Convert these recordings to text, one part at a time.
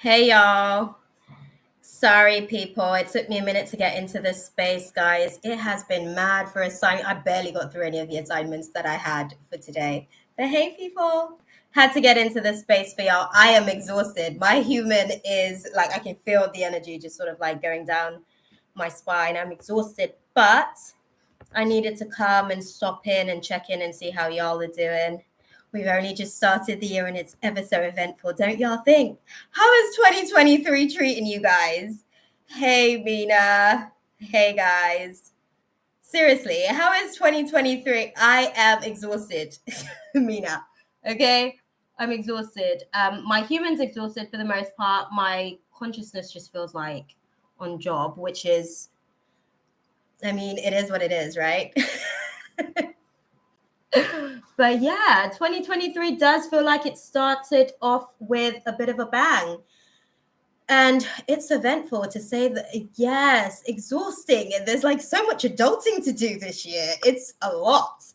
Hey y'all. Sorry, people. It took me a minute to get into this space, guys. It has been mad for assignment. I barely got through any of the assignments that I had for today. But hey, people. Had to get into this space for y'all. I am exhausted. My human is like, I can feel the energy just sort of like going down my spine. I'm exhausted, but I needed to come and stop in and check in and see how y'all are doing. We've only just started the year and it's ever so eventful, don't y'all think? How is 2023 treating you guys? Hey, Mina. Hey, guys. Seriously, how is 2023? I am exhausted, Mina. Okay? I'm exhausted. My human's exhausted for the most part. My consciousness just feels like on job, which is, I mean, it is what it is, right? But yeah, 2023 does feel like it started off with a bit of a bang. And it's eventful to say that, yes, exhausting. And there's like so much adulting to do this year. It's a lot.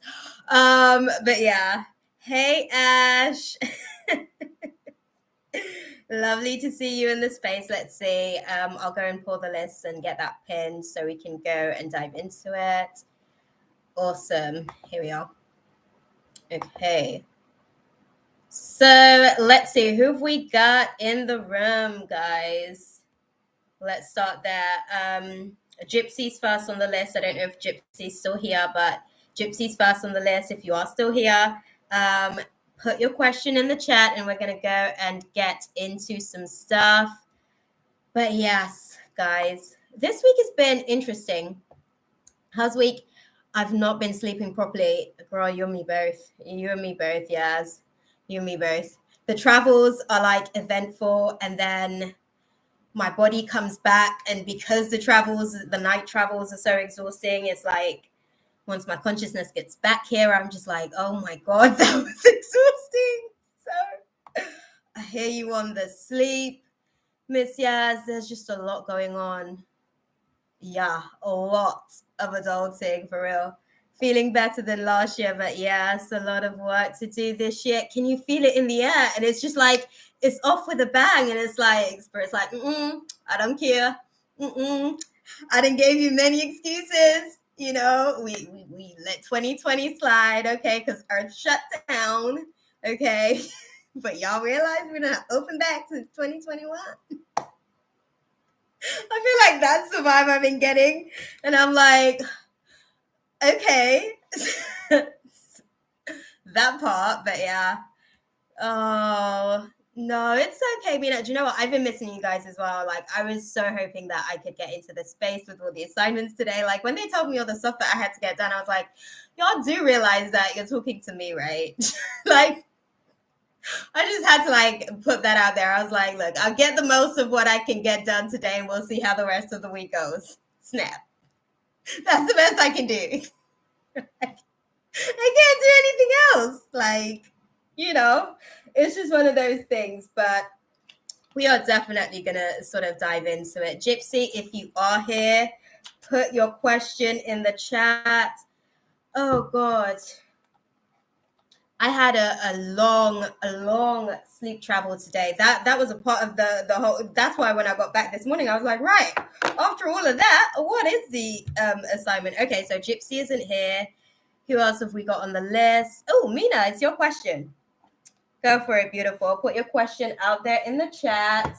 But yeah. Hey, Ash. Lovely to see you in the space. Let's see. I'll go and pull the list and get that pinned so we can go and dive into it. Awesome. Here we are. Okay. So let's see, who have we got in the room, guys? Let's start there. Gypsy's first on the list. I don't know if Gypsy's still here, but Gypsy's first on the list. If you are still here, put your question in the chat and we're going to go and get into some stuff. But yes, guys, this week has been interesting. How's week? I've not been sleeping properly. Girl, you and me both. You and me both, yes. You and me both. The travels are like eventful, and then my body comes back, and because the night travels are so exhausting, it's like once my consciousness gets back here, I'm just like, oh my God, that was exhausting. So I hear you on the sleep, Miss Yaz. There's just a lot going on. Yeah, a lot of adulting for real. Feeling better than last year, but yes, a lot of work to do this year. Can you feel it in the air? And it's just like, it's off with a bang. And it's like, Spirit's like, I don't care. I didn't give you many excuses. You know, we let 2020 slide, okay, because Earth shut down, okay. But y'all realize we're not open back since 2021. I feel like that's the vibe I've been getting. And I'm like, okay. That part, but yeah. Oh, no, it's okay, Mina. Do you know what? I've been missing you guys as well. Like, I was so hoping that I could get into the space with all the assignments today. Like, when they told me all the stuff that I had to get done, I was like, y'all do realize that you're talking to me, right? Like, I just had to like put that out there. I was like, look, I'll get the most of what I can get done today and we'll see how the rest of the week goes. Snap. That's the best I can do. I can't do anything else. Like, you know, it's just one of those things. But we are definitely going to sort of dive into it. Gypsy, if you are here, put your question in the chat. Oh, God. I had a long sleep travel today. That was a part of the whole. That's why when I got back this morning, I was like, right. After all of that, what is the assignment? Okay, so Gypsy isn't here. Who else have we got on the list? Oh, Mina, it's your question. Go for it, beautiful. Put your question out there in the chat,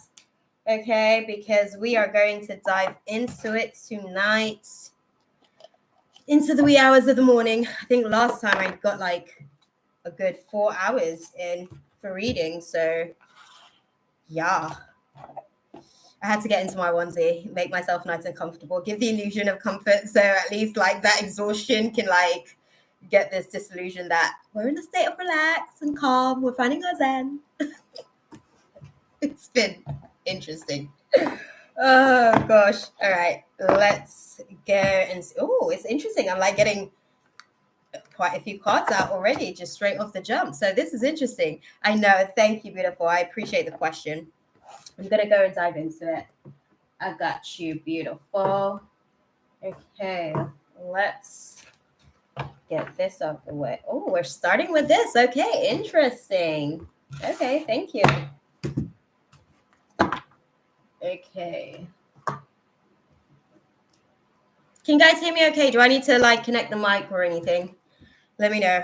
okay? Because we are going to dive into it tonight, into the wee hours of the morning. I think last time I got like a good 4 hours in for reading, so yeah, I had to get into my onesie, make myself nice and comfortable, give the illusion of comfort, so at least like that exhaustion can like get this disillusion that we're in a state of relax and calm, we're finding our zen. It's been interesting. Oh gosh. All right, let's go and see. Oh, it's interesting. I'm like getting quite a few cards out already, just straight off the jump. So this is interesting. I know. Thank you, beautiful. I appreciate the question. I'm gonna go and dive into it. I got you, beautiful. Okay, let's get this out of the way. Oh, we're starting with this. Okay, interesting. Okay, thank you. Okay. Can you guys hear me okay? Do I need to like connect the mic or anything? Let me know.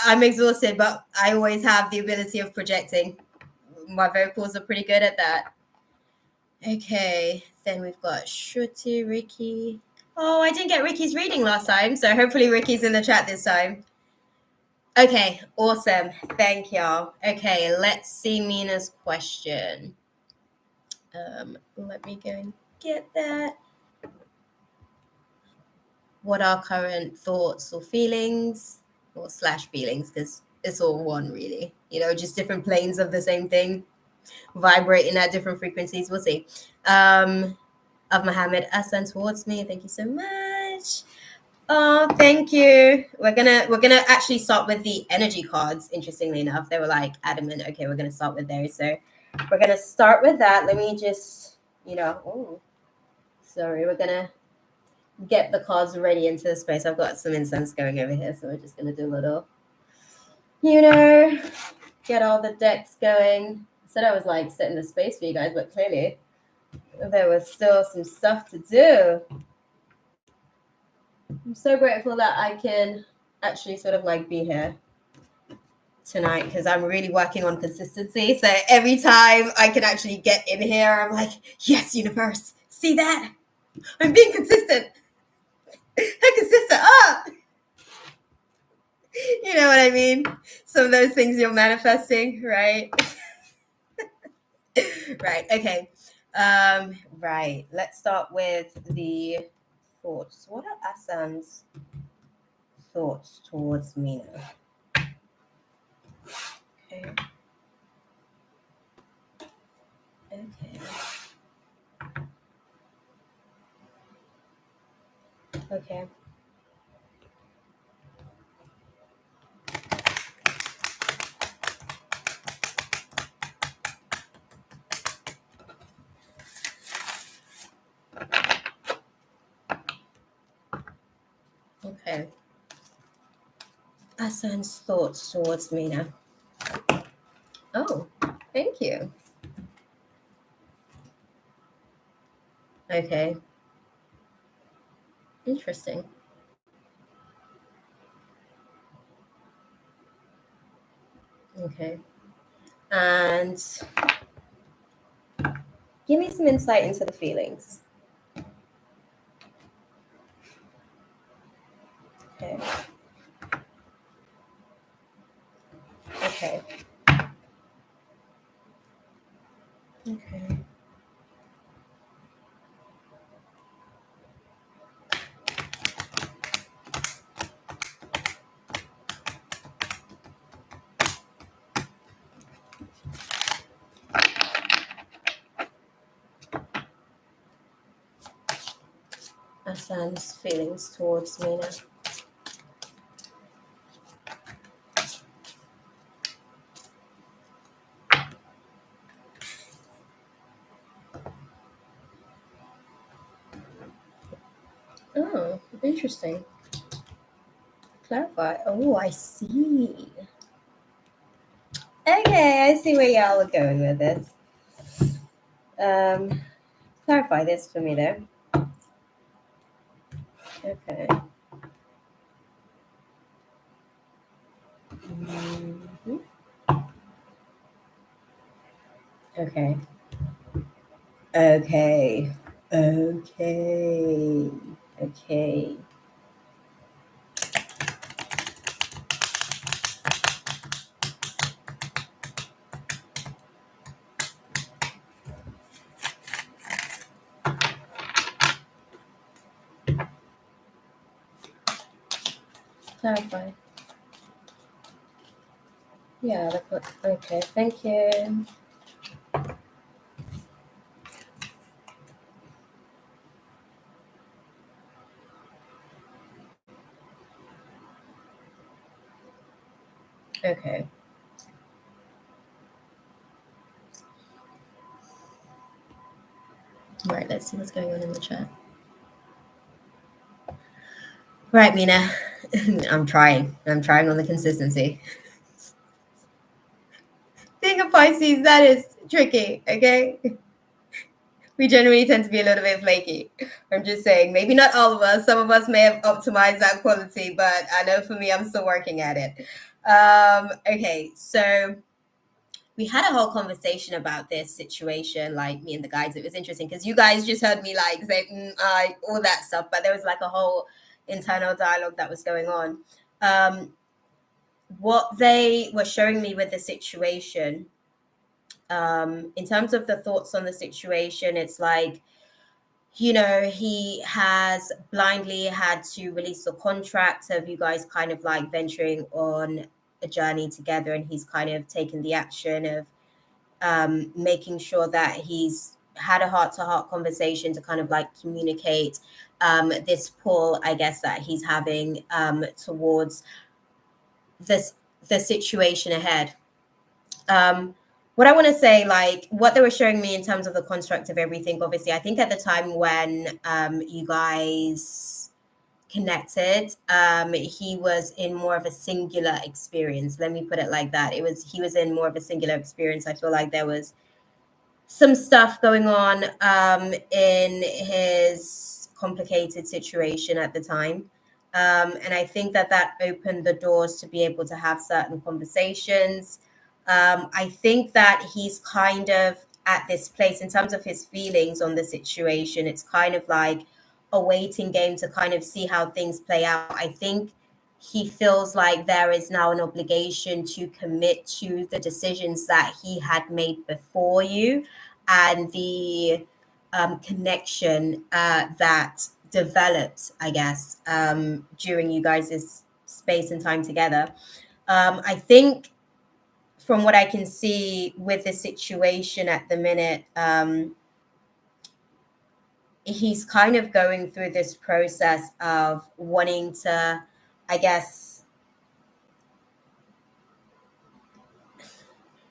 I'm exhausted, but I always have the ability of projecting. My vocals are pretty good at that. Okay, then we've got Shruti, Ricky. Oh, I didn't get Ricky's reading last time, so hopefully Ricky's in the chat this time. Okay, awesome. Thank y'all. Okay, let's see Mina's question. Let me go and get that. What are current thoughts or feelings, or slash feelings, because it's all one really, just different planes of the same thing vibrating at different frequencies. We'll see. Of Muhammad Hassan towards me, thank you so much. Oh, thank you. We're gonna actually start with the energy cards. Interestingly enough, they were like adamant, okay, we're gonna start with those, so we're gonna start with that. Let me just we're gonna get the cards ready into the space. I've got some incense going over here, so we're just gonna do a little, get all the decks going. I said I was like setting the space for you guys, but clearly there was still some stuff to do. I'm so grateful that I can actually sort of like be here tonight, because I'm really working on consistency. So every time I can actually get in here, I'm like, yes, universe, see that? I'm being consistent. I'm consistent. You know what I mean? Some of those things you're manifesting, right? Right. Okay. Right. Let's start with the thoughts. What are Assam's thoughts towards Mina? Okay. Okay. Okay. Okay. Assam's thoughts towards Mina. Oh, thank you. Okay. Interesting. Okay. And give me some insight into the feelings. Okay. Okay. Okay. Assam's feelings towards Mina. Oh, interesting. Clarify. Oh, I see. Okay, I see where y'all are going with this. Clarify this for me though. Okay. Mm-hmm. Okay. Okay. Okay. Okay. Clarify. Yeah, okay, thank you. Okay. All right, let's see what's going on in the chat. Right, Mina. I'm trying on the consistency. Being a Pisces, that is tricky, okay? We generally tend to be a little bit flaky. I'm just saying, maybe not all of us. Some of us may have optimized that quality, but I know for me, I'm still working at it. Okay, so we had a whole conversation about this situation, like me and the guys. It was interesting because you guys just heard me like say all that stuff, but there was like a whole internal dialogue that was going on. Um, what they were showing me with the situation, in terms of the thoughts on the situation, it's like, he has blindly had to release the contract of you guys kind of like venturing on a journey together, and he's kind of taken the action of making sure that he's had a heart-to-heart conversation to kind of like communicate this pull, I guess, that he's having towards this the situation ahead. What I want to say, like what they were showing me in terms of the construct of everything, obviously, I think at the time when you guys connected, he was in more of a singular experience. Let me put it like that. He was in more of a singular experience. I feel like there was some stuff going on in his complicated situation at the time. And I think that that opened the doors to be able to have certain conversations. I think that he's kind of at this place in terms of his feelings on the situation. It's kind of like a waiting game to kind of see how things play out. I think he feels like there is now an obligation to commit to the decisions that he had made before you, and the connection that developed, I guess, during you guys' space and time together. I think from what I can see with the situation at the minute, he's kind of going through this process of wanting to, I guess,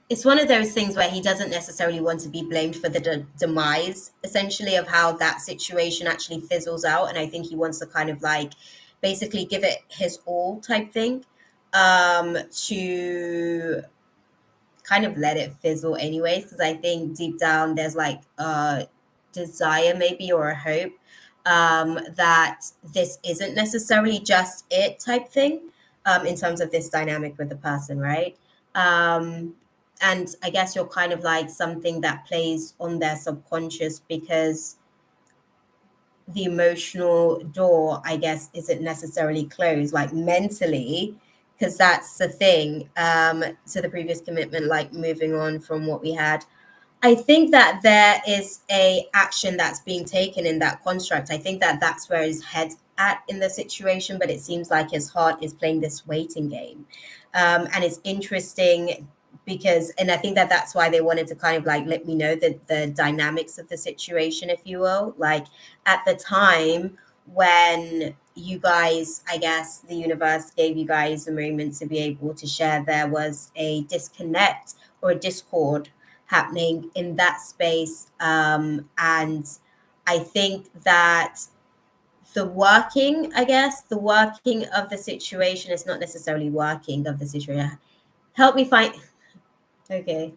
it's one of those things where he doesn't necessarily want to be blamed for the demise, essentially, of how that situation actually fizzles out. And I think he wants to kind of like basically give it his all type thing, to kind of let it fizzle anyways. Because I think deep down there's like a desire maybe, or a hope, that this isn't necessarily just it type thing, in terms of this dynamic with the person, right? Um, and I guess you're kind of like something that plays on their subconscious, because the emotional door, I guess, isn't necessarily closed, like mentally, because that's the thing. To the previous commitment, like moving on from what we had, I think that there is a action that's being taken in that construct. I think that that's where his head's at in the situation, but it seems like his heart is playing this waiting game. And it's interesting because, and I think that that's why they wanted to kind of like let me know the dynamics of the situation, if you will. Like at the time when you guys, I guess the universe gave you guys a moment to be able to share, there was a disconnect or a discord happening in that space. And I think that the working of the situation is not necessarily working of the situation. Help me find, okay.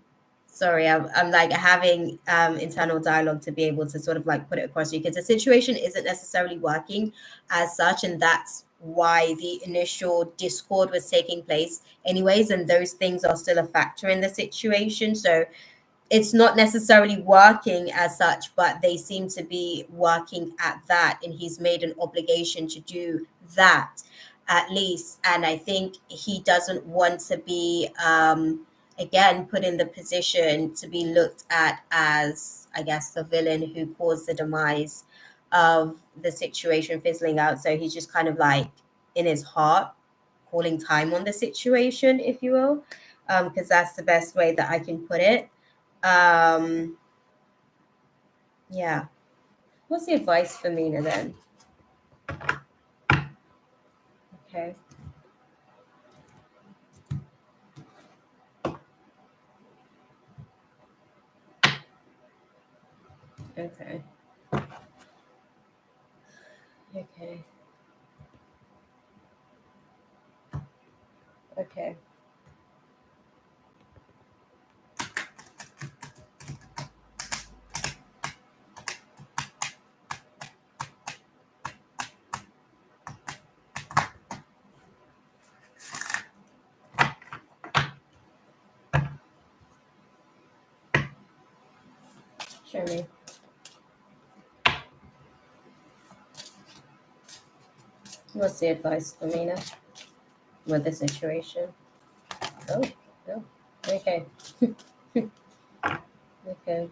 Sorry, I'm like having internal dialogue to be able to sort of like put it across to you, because the situation isn't necessarily working as such, and that's why the initial discord was taking place anyways, and those things are still a factor in the situation. So it's not necessarily working as such, but they seem to be working at that. And he's made an obligation to do that at least. And I think he doesn't want to be, again, put in the position to be looked at as, I guess, the villain who caused the demise of the situation fizzling out. So he's just kind of like in his heart calling time on the situation, if you will, because that's the best way that I can put it. um, yeah. What's the advice for Mina then? Okay. Okay. Okay. Okay. Show me. What's the advice for Mina with the situation? Oh, no. Okay. Okay.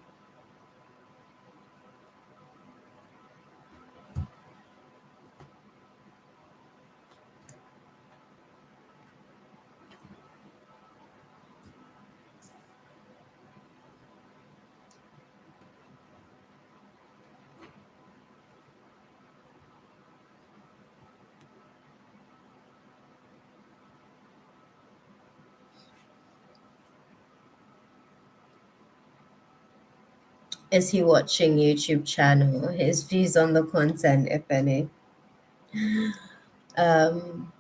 Is he watching YouTube channel? His views on the content, if any. Um,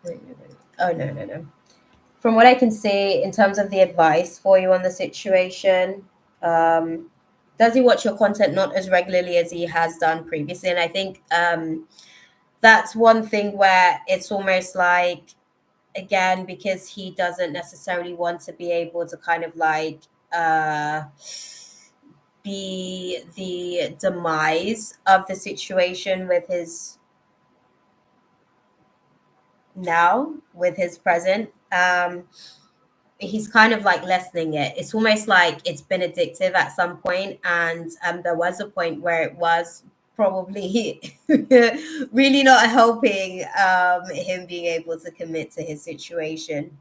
wait. Oh, no. From what I can see, in terms of the advice for you on the situation, um, does he watch your content not as regularly as he has done previously? And I think that's one thing where it's almost like, again, because he doesn't necessarily want to be able to kind of like be the demise of the situation with his now, with his present. He's kind of like lessening it. It's almost like it's been addictive at some point, and there was a point where it was probably really not helping him being able to commit to his situation.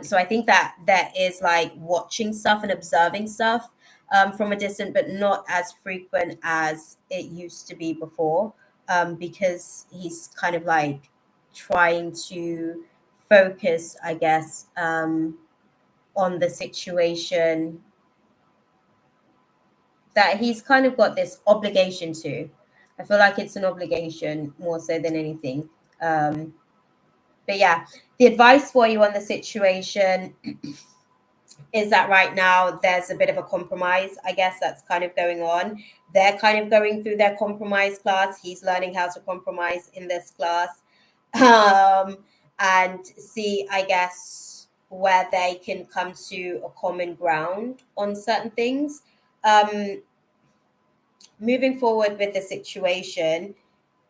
So I think that that is like watching stuff and observing stuff from a distance, but not as frequent as it used to be before, because he's kind of like trying to focus, I guess, on the situation that he's kind of got this obligation to. I feel like it's an obligation more so than anything. But yeah, the advice for you on the situation is that right now there's a bit of a compromise, I guess, that's kind of going on. They're kind of going through their compromise class. He's learning how to compromise in this class, and see, I guess, where they can come to a common ground on certain things. Um, Moving forward with the situation,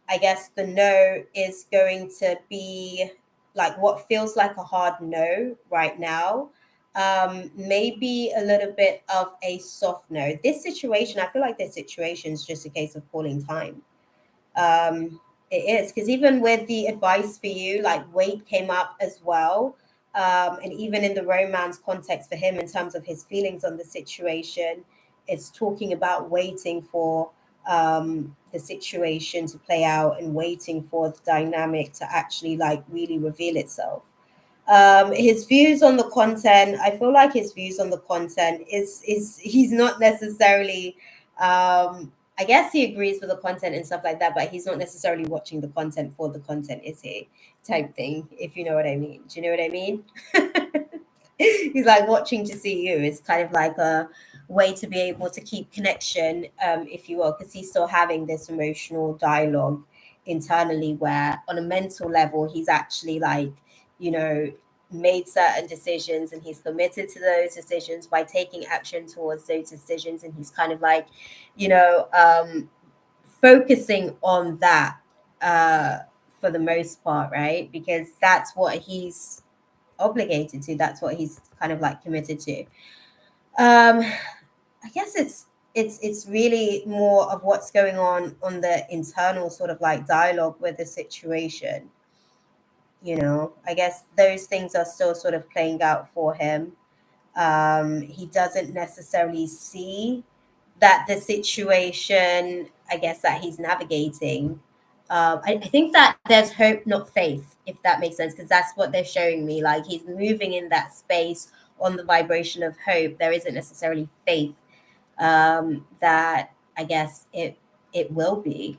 I guess the no is going to be like what feels like a hard no right now. Maybe a little bit of a soft no. This situation, I feel like this situation is just a case of calling time. It is because even with the advice for you, like weight came up as well. And even in the romance context for him, in terms of his feelings on the situation, it's talking about waiting for the situation to play out and waiting for the dynamic to actually like really reveal itself. His views on the content, I feel like his views on the content is he's not necessarily I guess he agrees with the content and stuff like that, but he's not necessarily watching the content for the content, is he? Type thing, if you know what I mean. Do you know what I mean? He's like watching to see you. It's kind of like a way to be able to keep connection, if you will, because he's still having this emotional dialogue internally where on a mental level he's actually like, you know, made certain decisions and he's committed to those decisions by taking action towards those decisions, and he's kind of like, you know, focusing on that uh for the most part, right? Because that's what he's obligated to, that's what he's kind of like committed to. I guess it's really more of what's going on the internal sort of like dialogue with the situation. You know, I guess those things are still sort of playing out for him. He doesn't necessarily see that the situation, I guess, that he's navigating. I think that there's hope, not faith, if that makes sense, because that's what they're showing me. Like he's moving in that space on the vibration of hope. There isn't necessarily faith, that I guess it will be.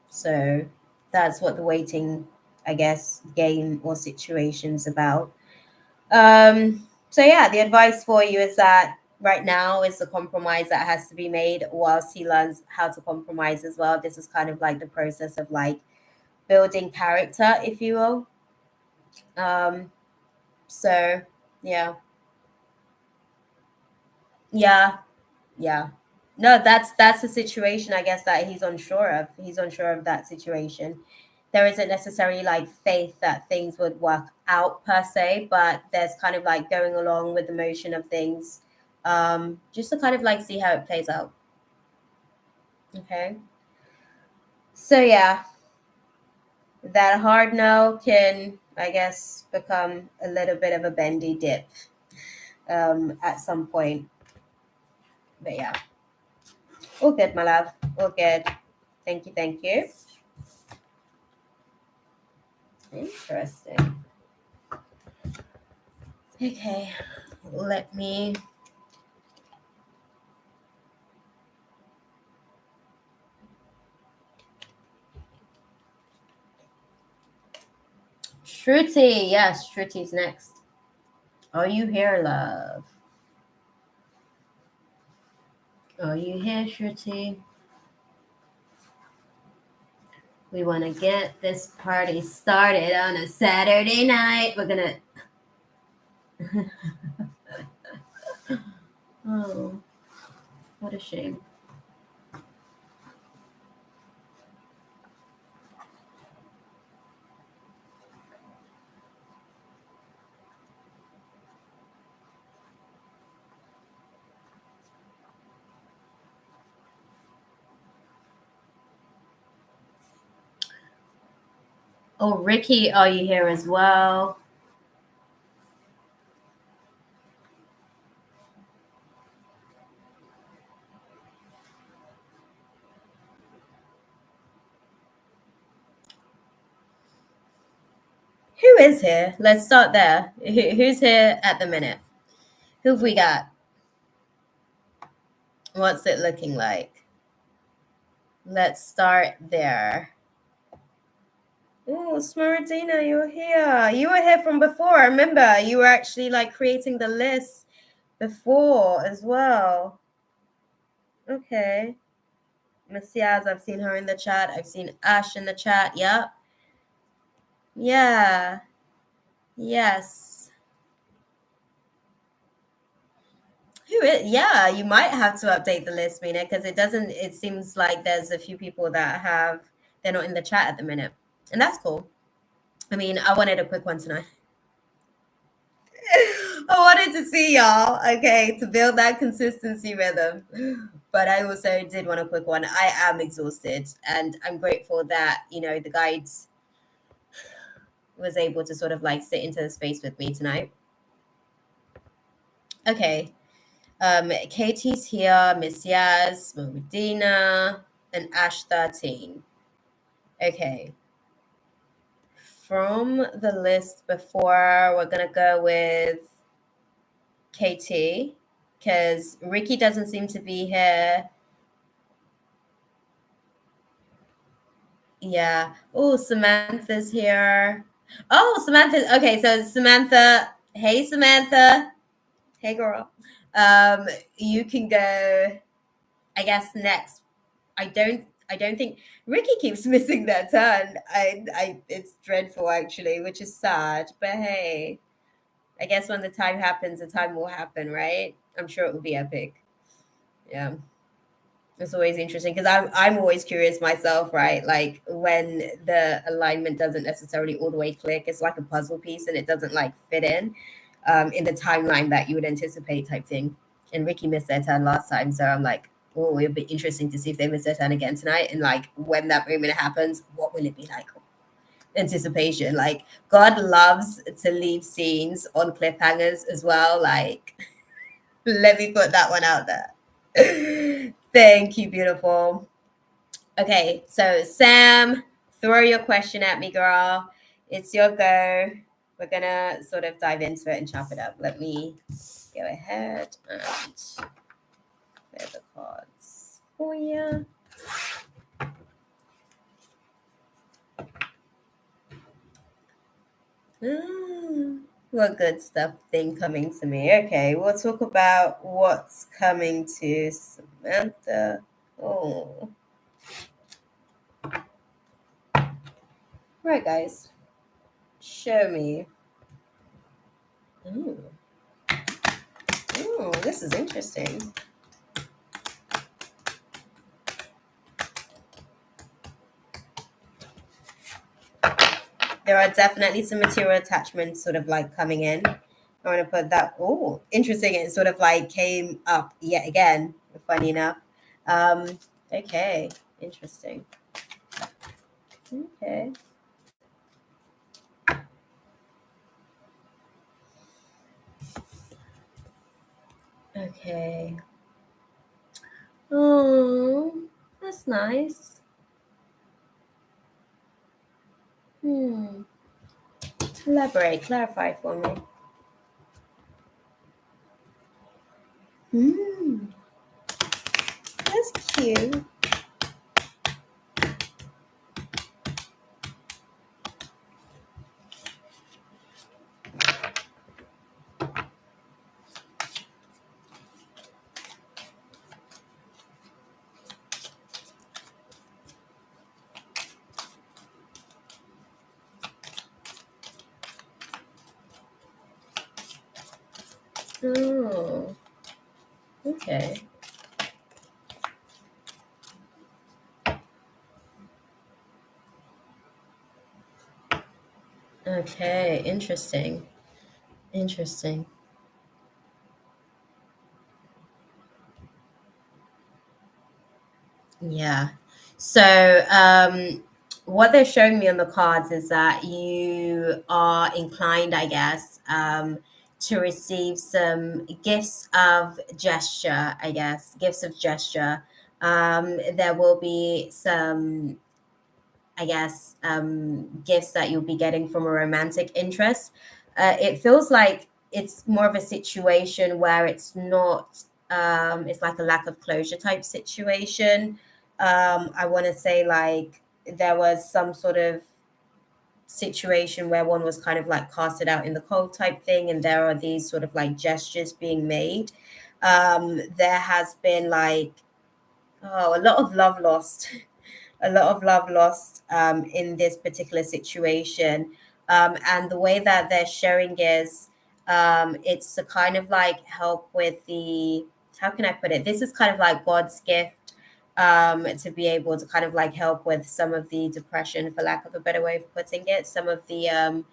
So that's what the waiting, I guess, game or situation's about. So yeah, the advice for you is that right now is the compromise that has to be made whilst he learns how to compromise as well. This is kind of like the process of like building character, if you will. Um, so yeah. Yeah. Yeah. No, that's the situation, I guess, that he's unsure of. He's unsure of that situation. There isn't necessarily like faith that things would work out per se, but there's kind of like going along with the motion of things, just to kind of like see how it plays out. Okay. So yeah, that hard no can, I guess, become a little bit of a bendy dip at some point. But yeah, all good, my love. All good. Thank you. Thank you. Interesting. Okay, let me. Shruti, yes, Shruti's next. Are you here, love? Are you here, Shruti? We want to get this party started on a Saturday night. We're gonna. Oh, what a shame. Oh, Ricky, are you here as well? Who is here? Let's start there. Who's here at the minute? Who have we got? What's it looking like? Let's start there. Oh, Smaradina, you're here. You were here from before. I remember you were actually like creating the list before as well. Okay. Messias, I've seen her in the chat. I've seen Ash in the chat. Yep. Yeah. Yes. Who is? Yeah, you might have to update the list, Mina, because it doesn't. It seems like there's a few people that have. They're not in the chat at the minute, and that's cool. I mean, I wanted a quick one tonight. I wanted to see y'all, okay, to build that consistency rhythm. But I also did want a quick one. I am exhausted, and I'm grateful that, the guides was able to sort of like sit into the space with me tonight. Okay. Katie's here, Miss Yaz, Medina, and Ash 13. Okay. From the list before, we're gonna go with KT because Ricky doesn't seem to be here. Yeah. Oh, Samantha's here. Oh, Samantha. Okay, so Samantha. Hey, Samantha. Hey, girl. You can go. I guess next. I don't think Ricky keeps missing their turn. It's dreadful actually, which is sad. But hey, I guess when the time happens, the time will happen, right? I'm sure it will be epic. Yeah. It's always interesting because I'm always curious myself, right? Like when the alignment doesn't necessarily all the way click, it's like a puzzle piece and it doesn't like fit in the timeline that you would anticipate type thing. And Ricky missed their turn last time, so I'm like, oh, it'll be interesting to see if they miss their turn again tonight. And like when that moment happens, what will it be like? Anticipation. Like God loves to leave scenes on cliffhangers as well. Like, let me put that one out there. Thank you, beautiful. Okay, so Sam, throw your question at me, girl. It's your go. We're gonna sort of dive into it and chop it up. Let me go ahead and clear the cards for you. What good stuff thing coming to me. Okay, we'll talk about what's coming to Samantha. Oh. Right, guys. Show me. Ooh. Ooh. this is interesting. There are definitely some material attachments sort of like coming in. I want to put that. Oh, interesting. It sort of like came up yet again, funny enough. Okay, interesting. Okay. Okay. Oh, that's nice. Elaborate, clarify for me. That's cute. Oh, okay. Okay, interesting. Interesting. Yeah. So, what they're showing me on the cards is that you are inclined, I guess, to receive some gifts of gesture, I guess, gifts of gesture. There will be some, I guess, gifts that you'll be getting from a romantic interest. It feels like it's more of a situation where it's not, it's like a lack of closure type situation. I want to say like there was some sort of situation where one was kind of like casted out in the cold type thing, and there are these sort of like gestures being made. There has been like, oh, a lot of love lost a lot of love lost in this particular situation. And the way that they're showing is it's to kind of like help with the, how can I put it? This is kind of like God's gift to be able to kind of like help with some of the depression, for lack of a better way of putting it, some of the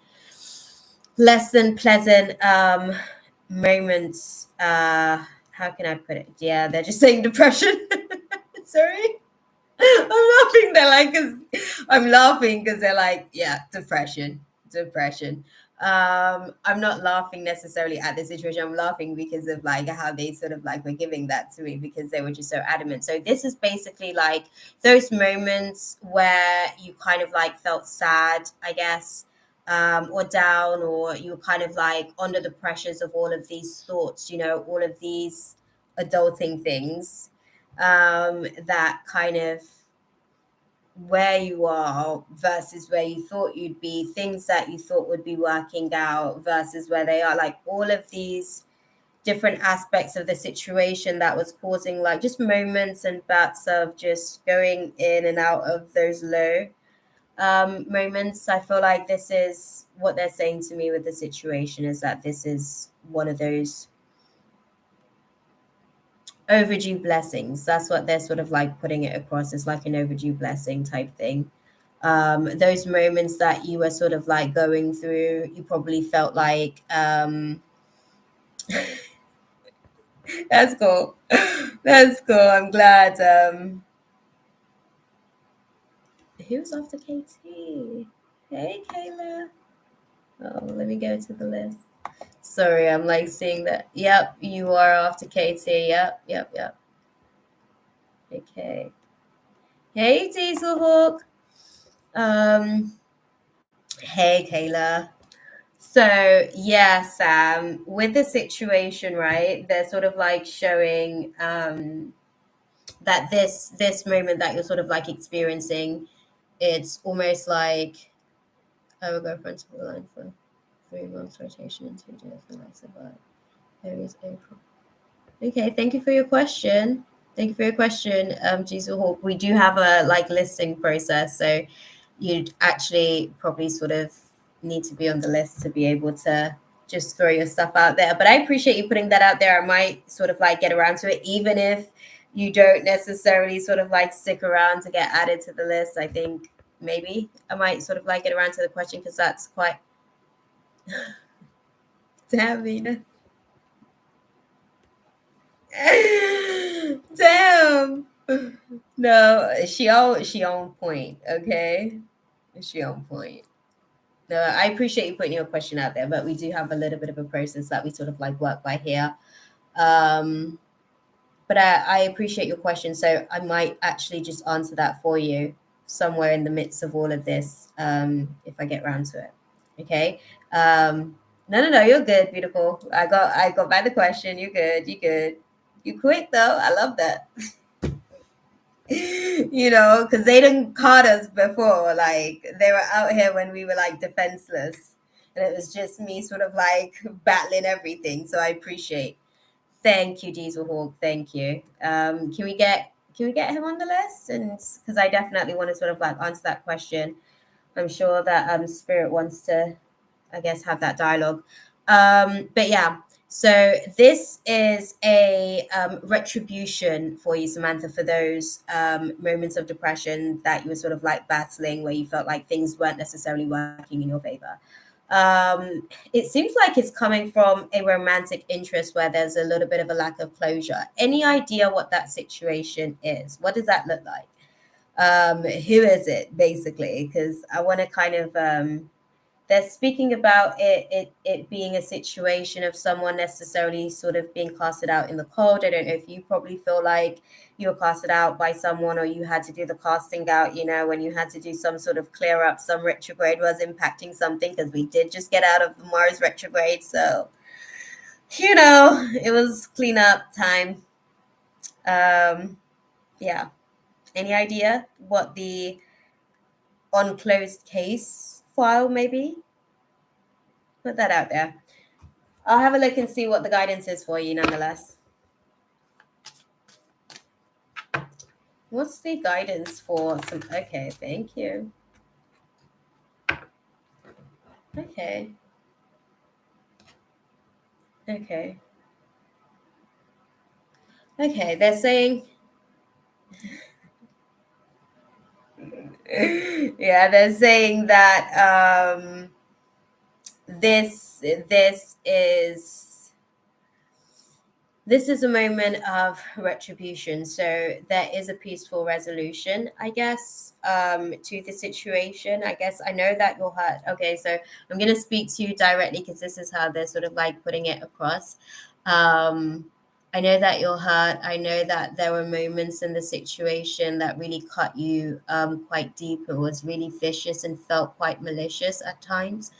less than pleasant moments. How can I put it? Yeah, they're just saying depression. Sorry. I'm laughing. They're like, cause I'm laughing because they're like, yeah, depression. I'm not laughing necessarily at the situation. I'm laughing because of like how they sort of like were giving that to me because they were just so adamant. So this is basically like those moments where you kind of like felt sad, I guess, or down, or you were kind of like under the pressures of all of these thoughts, all of these adulting things that kind of where you are versus where you thought you'd be, things that you thought would be working out versus where they are, like all of these different aspects of the situation that was causing like just moments and bouts of just going in and out of those low moments. I feel like this is what they're saying to me with the situation, is that this is one of those overdue blessings. That's what they're sort of like putting it across, as like an overdue blessing type thing. Those moments that you were sort of like going through, you probably felt like that's cool. That's cool. I'm glad. Who's after KT? Hey, Kayla. Oh, let me go to the list. Sorry, I'm like seeing that. Yep, you are after KT. Yep. Okay. Hey, Dieselhawk. Um, hey, Kayla. So yeah, Sam, with the situation, right? They're sort of like showing that this moment that you're sort of like experiencing, it's almost like I will go front of the line for 3 months rotation and 2 days and I survive. Aries, April. Okay, thank you for your question. Thank you for your question, Jesus Hawk. We do have a like listing process, so you'd actually probably sort of need to be on the list to be able to just throw your stuff out there. But I appreciate you putting that out there. I might sort of like get around to it, even if you don't necessarily sort of like stick around to get added to the list. I think maybe I might sort of like get around to the question because that's quite damn, Nina. Damn. No, she on point, okay? She on point. No, I appreciate you putting your question out there, but we do have a little bit of a process that we sort of like work by here. Um, but I appreciate your question, so I might actually just answer that for you somewhere in the midst of all of this, if I get around to it. Okay. No, you're good, beautiful. I got by the question. You're good. You good. You quick though. I love that. Because they didn't caught us before. Like they were out here when we were like defenseless, and it was just me sort of like battling everything. So I appreciate. Thank you, Diesel Hawk. Thank you. Can we get him on the list? And because I definitely want to sort of like answer that question. I'm sure that Spirit wants to, I guess, have that dialogue. But yeah, so this is a retribution for you, Samantha, for those moments of depression that you were sort of like battling, where you felt like things weren't necessarily working in your favor. It seems like it's coming from a romantic interest where there's a little bit of a lack of closure. Any idea what that situation is? What does that look like? Who is it, basically? Because I want to kind of they're speaking about it being a situation of someone necessarily sort of being casted out in the cold. I don't know if you probably feel like you were casted out by someone, or you had to do the casting out, when you had to do some sort of clear up, some retrograde was impacting something, because we did just get out of the Mars retrograde. So, it was cleanup time. Yeah. Any idea what the unclosed case file maybe? Put that out there. I'll have a look and see what the guidance is for you nonetheless. What's the guidance for some? Okay, thank you. Okay. Okay. Okay, they're saying yeah, they're saying that this is a moment of retribution. So there is a peaceful resolution, I guess, to the situation. I guess I know that you're hurt. Okay, so I'm going to speak to you directly because this is how they're sort of like putting it across. I know that you're hurt. I know that there were moments in the situation that really cut you quite deep. It was really vicious and felt quite malicious at times.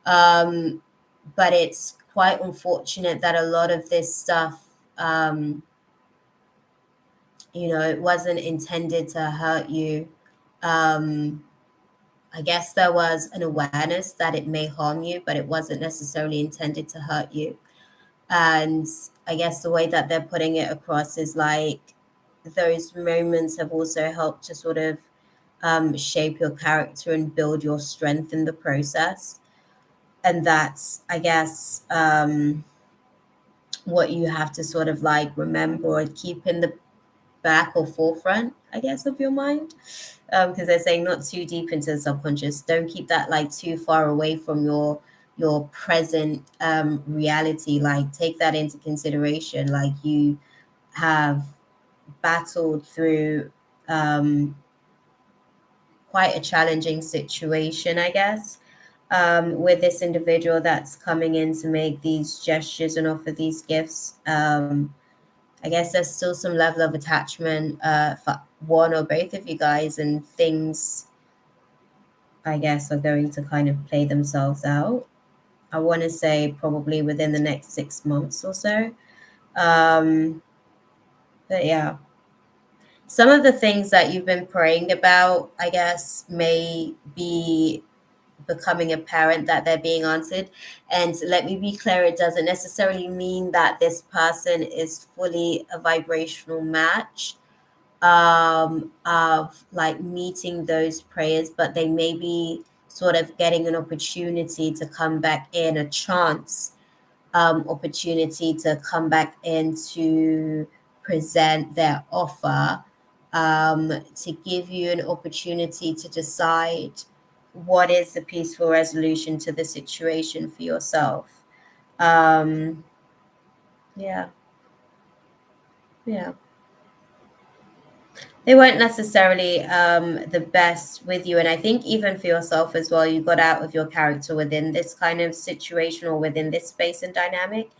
But it's quite unfortunate that a lot of this stuff, it wasn't intended to hurt you. I guess there was an awareness that it may harm you, but it wasn't necessarily intended to hurt you. And I guess the way that they're putting it across is like those moments have also helped to sort of shape your character and build your strength in the process. And that's, I guess, what you have to sort of like remember or keep in the back or forefront, I guess, of your mind. Because they're saying not too deep into the subconscious. Don't keep that like too far away from your present reality. Like take that into consideration. Like you have battled through quite a challenging situation, I guess, with this individual that's coming in to make these gestures and offer these gifts. I guess there's still some level of attachment for one or both of you guys, and things, I guess, are going to kind of play themselves out. I want to say probably within the next 6 months or so. But yeah, some of the things that you've been praying about, I guess, may be becoming apparent that they're being answered. And let me be clear, it doesn't necessarily mean that this person is fully a vibrational match of like meeting those prayers, but they may be sort of getting an opportunity to come back in, a chance opportunity to come back in to present their offer, to give you an opportunity to decide what is the peaceful resolution to the situation for yourself. Yeah. Yeah. They weren't necessarily the best with you. And I think even for yourself as well, you got out of your character within this kind of situation or within this space and dynamic.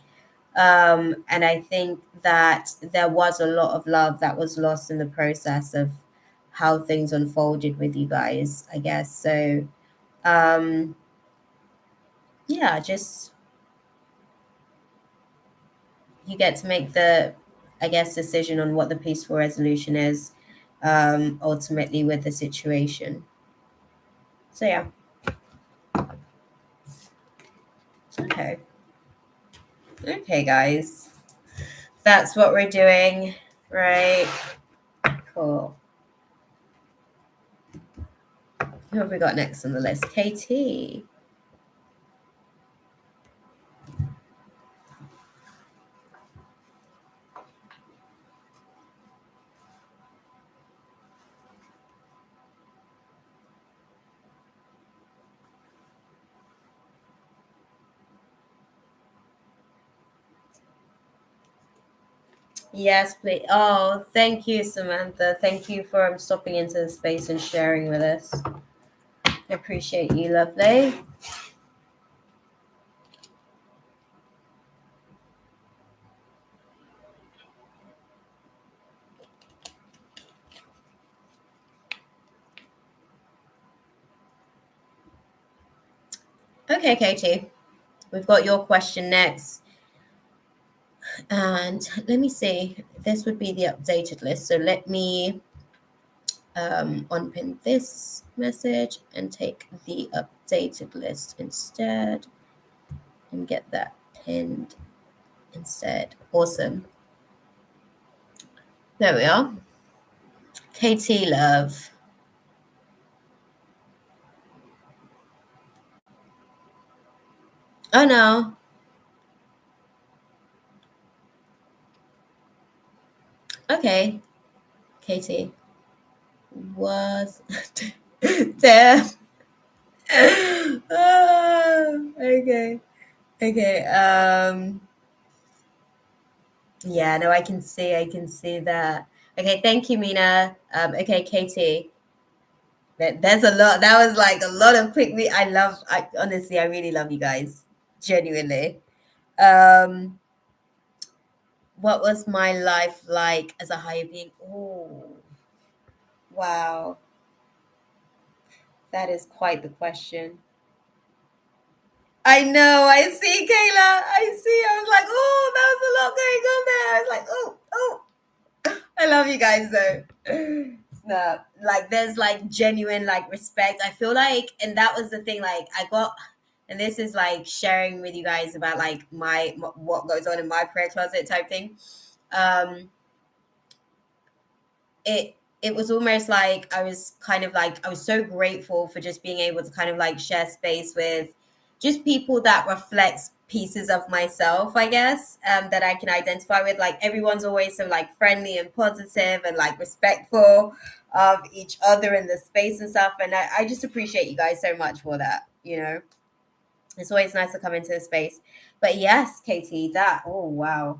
And I think that there was a lot of love that was lost in the process of how things unfolded with you guys, I guess. So, um, yeah, just you get to make the, I guess, decision on what the peaceful resolution is, ultimately with the situation. So, yeah. Okay. Okay, guys. That's what we're doing, right? Cool. Who have we got next on the list? KT. Yes, please. Oh, thank you, Samantha. Thank you for stopping into the space and sharing with us. I appreciate you, lovely. Okay, Katie. We've got your question next. And let me see. This would be the updated list. So let me unpin this message and take the updated list instead and get that pinned instead. Awesome. There we are. KT love. Oh no. Okay. KT. Was damn. Okay. Okay. Yeah, no, I can see that. Okay, thank you, Mina. Okay, Katie. There's a lot. That was like a lot of quick I honestly I really love you guys. Genuinely. Um, what was my life like as a higher being? Oh, wow. That is quite the question. I know. I see, Kayla. I see. I was like, oh, that was a lot going on there. I was like, oh, oh. I love you guys though. Snap. Like there's like genuine like respect. I feel like, and that was the thing. Like I got, and this is like sharing with you guys about like what goes on in my prayer closet type thing. Um, it it was almost like I was kind of like I was so grateful for just being able to kind of like share space with just people that reflects pieces of myself, I guess, that I can identify with. Like everyone's always so like friendly and positive and like respectful of each other in the space and stuff. And I just appreciate you guys so much for that, you know. It's always nice to come into the space. But yes, Katie, that oh wow.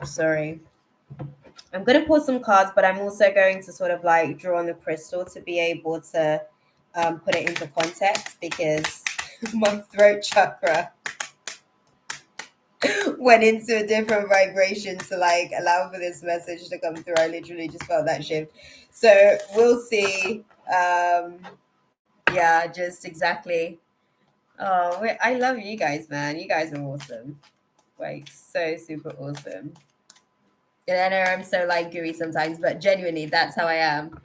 Sorry. I'm going to pull some cards, but I'm also going to sort of like draw on the crystal to be able to put it into context because my throat chakra went into a different vibration to like allow for this message to come through. I literally just felt that shift. So we'll see. Yeah, just exactly. Oh, I love you guys, man. You guys are awesome. Like so super awesome. And I know I'm so like gooey sometimes, but genuinely, that's how I am.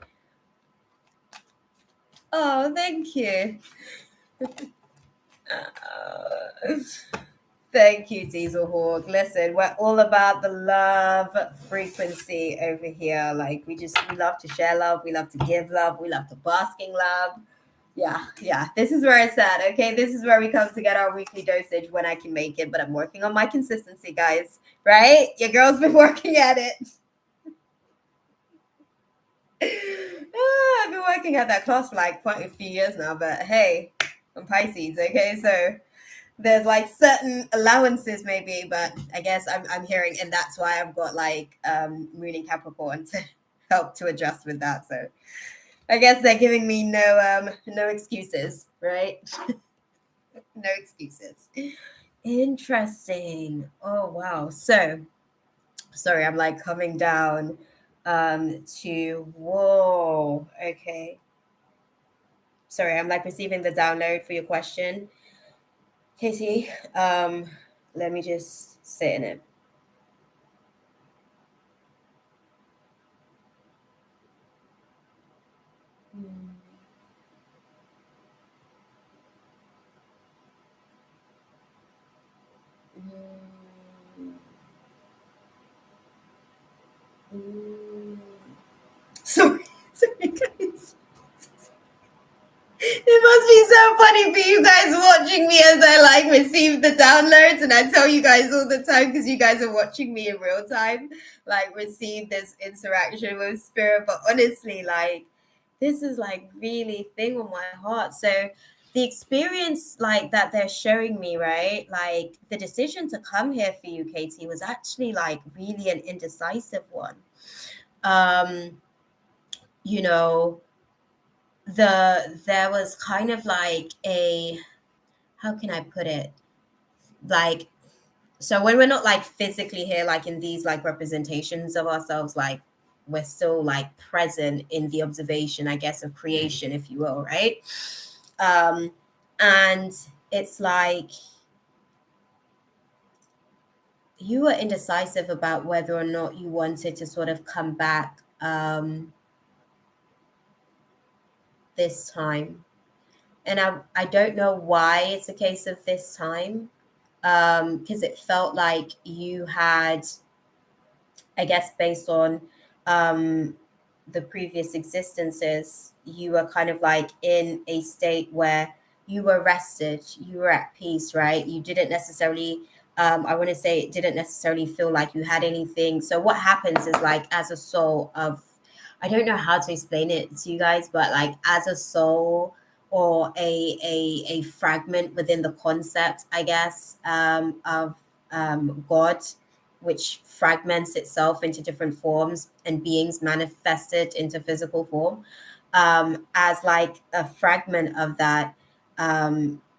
Oh, thank you. Thank you, Diesel Hawk. Listen, we're all about the love frequency over here. Like we love to share love, we love to give love, we love to bask in love. Yeah. This is where it's at. Okay, this is where we come to get our weekly dosage when I can make it. But I'm working on my consistency, guys. Right? Your girl's been working at it. I've been working at that class for like quite a few years now. But hey, I'm Pisces. Okay, so there's like certain allowances maybe, but I guess I'm hearing, and that's why I've got like Moon in Capricorn to help to adjust with that. So I guess they're giving me no excuses, right? No excuses. Interesting. Oh wow. So sorry, I'm like coming down to whoa. Okay. Sorry, I'm like receiving the download for your question. Katie, let me just sit in it. Sorry, sorry guys. It must be so funny for you guys watching me as I like receive the downloads, and I tell you guys all the time because you guys are watching me in real time, like receive this interaction with spirit. But honestly, like this is like really thing on my heart. So the experience like that they're showing me, right? Like the decision to come here for you, Katie, was actually like really an indecisive one. Um, you know, there was kind of like a, how can I put it? Like, so when we're not like physically here, like in these like representations of ourselves, like we're still like present in the observation, I guess, of creation, if you will, right? And it's like you were indecisive about whether or not you wanted to sort of come back this time. And I don't know why it's a case of this time, because it felt like you had, I guess, based on the previous existences, you were kind of like in a state where you were rested, you were at peace, right? You didn't necessarily, I want to say, it didn't necessarily feel like you had anything. So what happens is like as a soul of, I don't know how to explain it to you guys, but like as a soul or a fragment within the concept, I guess, of God, which fragments itself into different forms and beings manifested into physical form. As like a fragment of that,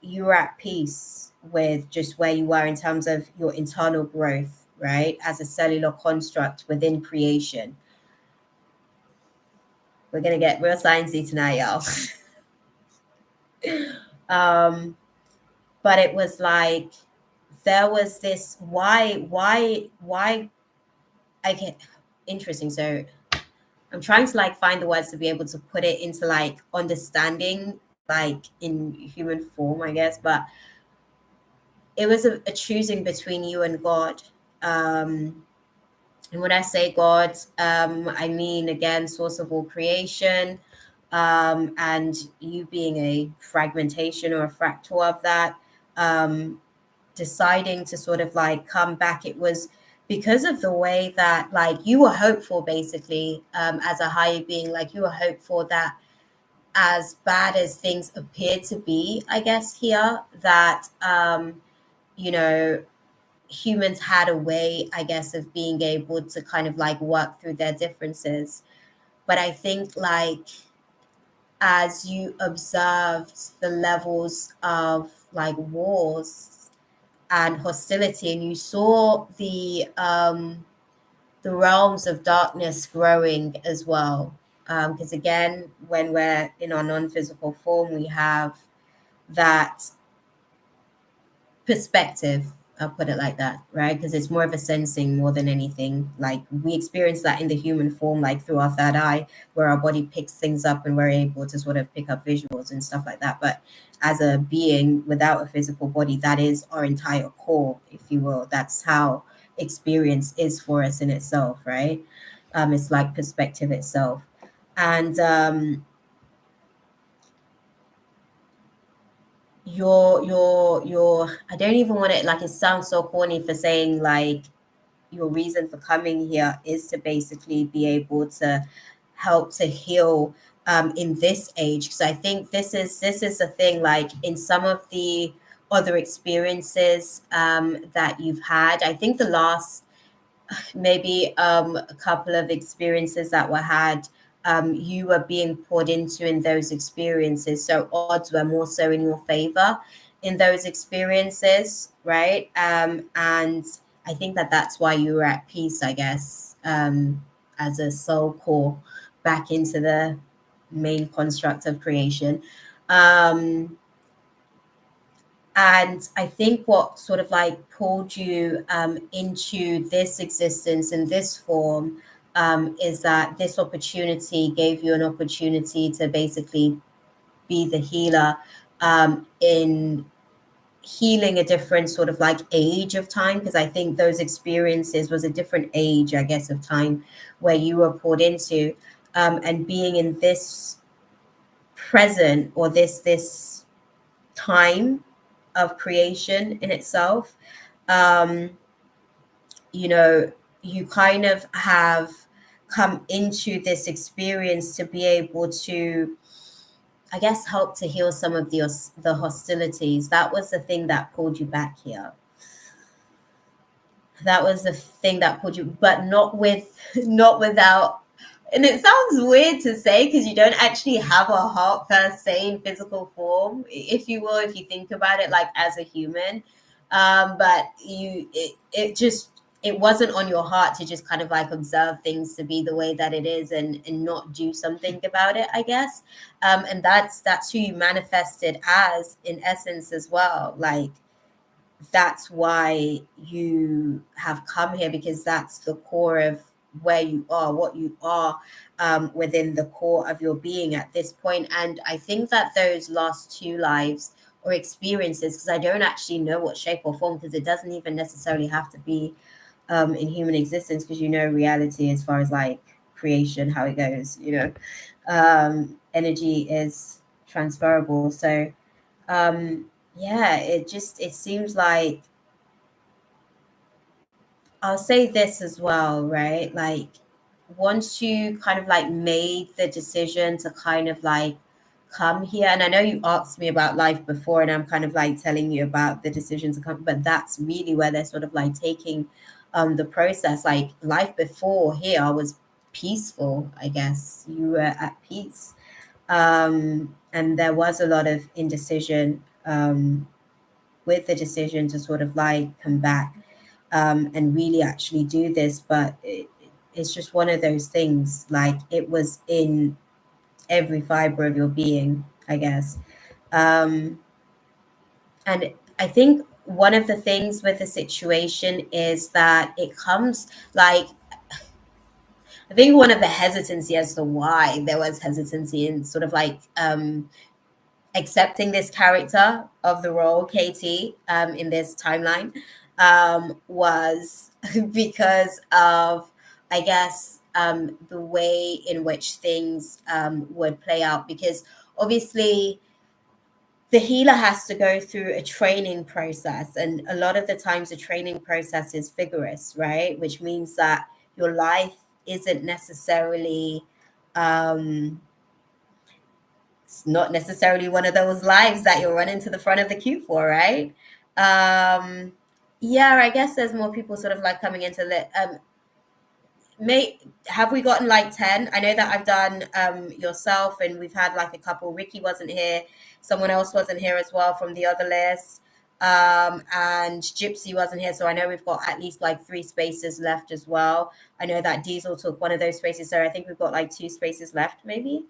you were at peace with just where you were in terms of your internal growth, right? As a cellular construct within creation. We're gonna get real sciencey tonight, y'all. But it was like there was this why I get interesting. So I'm trying to like find the words to be able to put it into like understanding, like in human form, I guess. But it was a choosing between you and God. And when I say God, I mean, again, source of all creation, and you being a fragmentation or a fractal of that, deciding to sort of like come back. It was because of the way that like you were hopeful, basically, as a higher being, like you were hopeful that as bad as things appear to be, I guess, here, that, you know, humans had a way, I guess, of being able to kind of like work through their differences. But I think like as you observed the levels of like wars and hostility, and you saw the realms of darkness growing as well, because again, when we're in our non-physical form, we have that perspective, I'll put it like that, right? Because it's more of a sensing more than anything. Like we experience that in the human form, like through our third eye, where our body picks things up and we're able to sort of pick up visuals and stuff like that. But as a being without a physical body, that is our entire core. you will. That's how experience is for us in itself, right? It's like perspective itself. And your I don't even want it, like, it sounds so corny for saying like your reason for coming here is to basically be able to help to heal in this age, because I think this is a thing, like in some of the other experiences that you've had. I think the last maybe a couple of experiences that were had, you were being poured into in those experiences, so odds were more so in your favor in those experiences, right? And I think that that's why you were at peace, I guess, as a soul core back into the main construct of creation. um and I think what sort of like pulled you into this existence in this form, is that this opportunity gave you an opportunity to basically be the healer, in healing a different sort of like age of time, because I think those experiences was a different age, I guess, of time where you were poured into, and being in this present, or this time of creation in itself. um you know, you kind of have come into this experience to be able to, I guess, help to heal some of the hostilities. That was the thing that pulled you back here. That was the thing that pulled you, but not with not without. And it sounds weird to say, because you don't actually have a heart per se in physical form, if you will, if you think about it like as a human. But it just, it wasn't on your heart to just kind of like observe things to be the way that it is, and not do something about it, I guess. And that's who you manifested as in essence as well. Like, that's why you have come here, because that's the core of where you are, what you are, within the core of your being at this point. And I think that those last two lives or experiences, because I don't actually know what shape or form, because it doesn't even necessarily have to be in human existence, because reality as far as like creation, how it goes, energy is transferable. So yeah, it seems like, I'll say this as well, right? Like, once you kind of like made the decision to kind of like come here, and I know you asked me about life before, and I'm kind of like telling you about the decision to come, but that's really where they're sort of like taking the process. Like, life before here was peaceful, I guess. You were at peace. And there was a lot of indecision, with the decision to sort of like come back, and really actually do this. But it's just one of those things, like it was in every fiber of your being, I guess. um, and I think one of the things with the situation is that it comes like, I think one of the hesitancy as to why there was hesitancy in sort of like accepting this character of the role, Katie, in this timeline, was because of, I guess, the way in which things would play out. Because obviously, the healer has to go through a training process. And a lot of the times, the training process is vigorous, right? Which means that your life isn't necessarily. It's not necessarily one of those lives that you're running to the front of the queue for, right? Um, yeah, I guess there's more people sort of like coming into the. May have we gotten like 10? I know that I've done yourself, and we've had like a couple. Ricky wasn't here, someone else wasn't here as well from the other list, and Gypsy wasn't here. So I know we've got at least like 3 spaces left as well. I know that Diesel took one of those spaces, so I think we've got like 2 spaces left, maybe.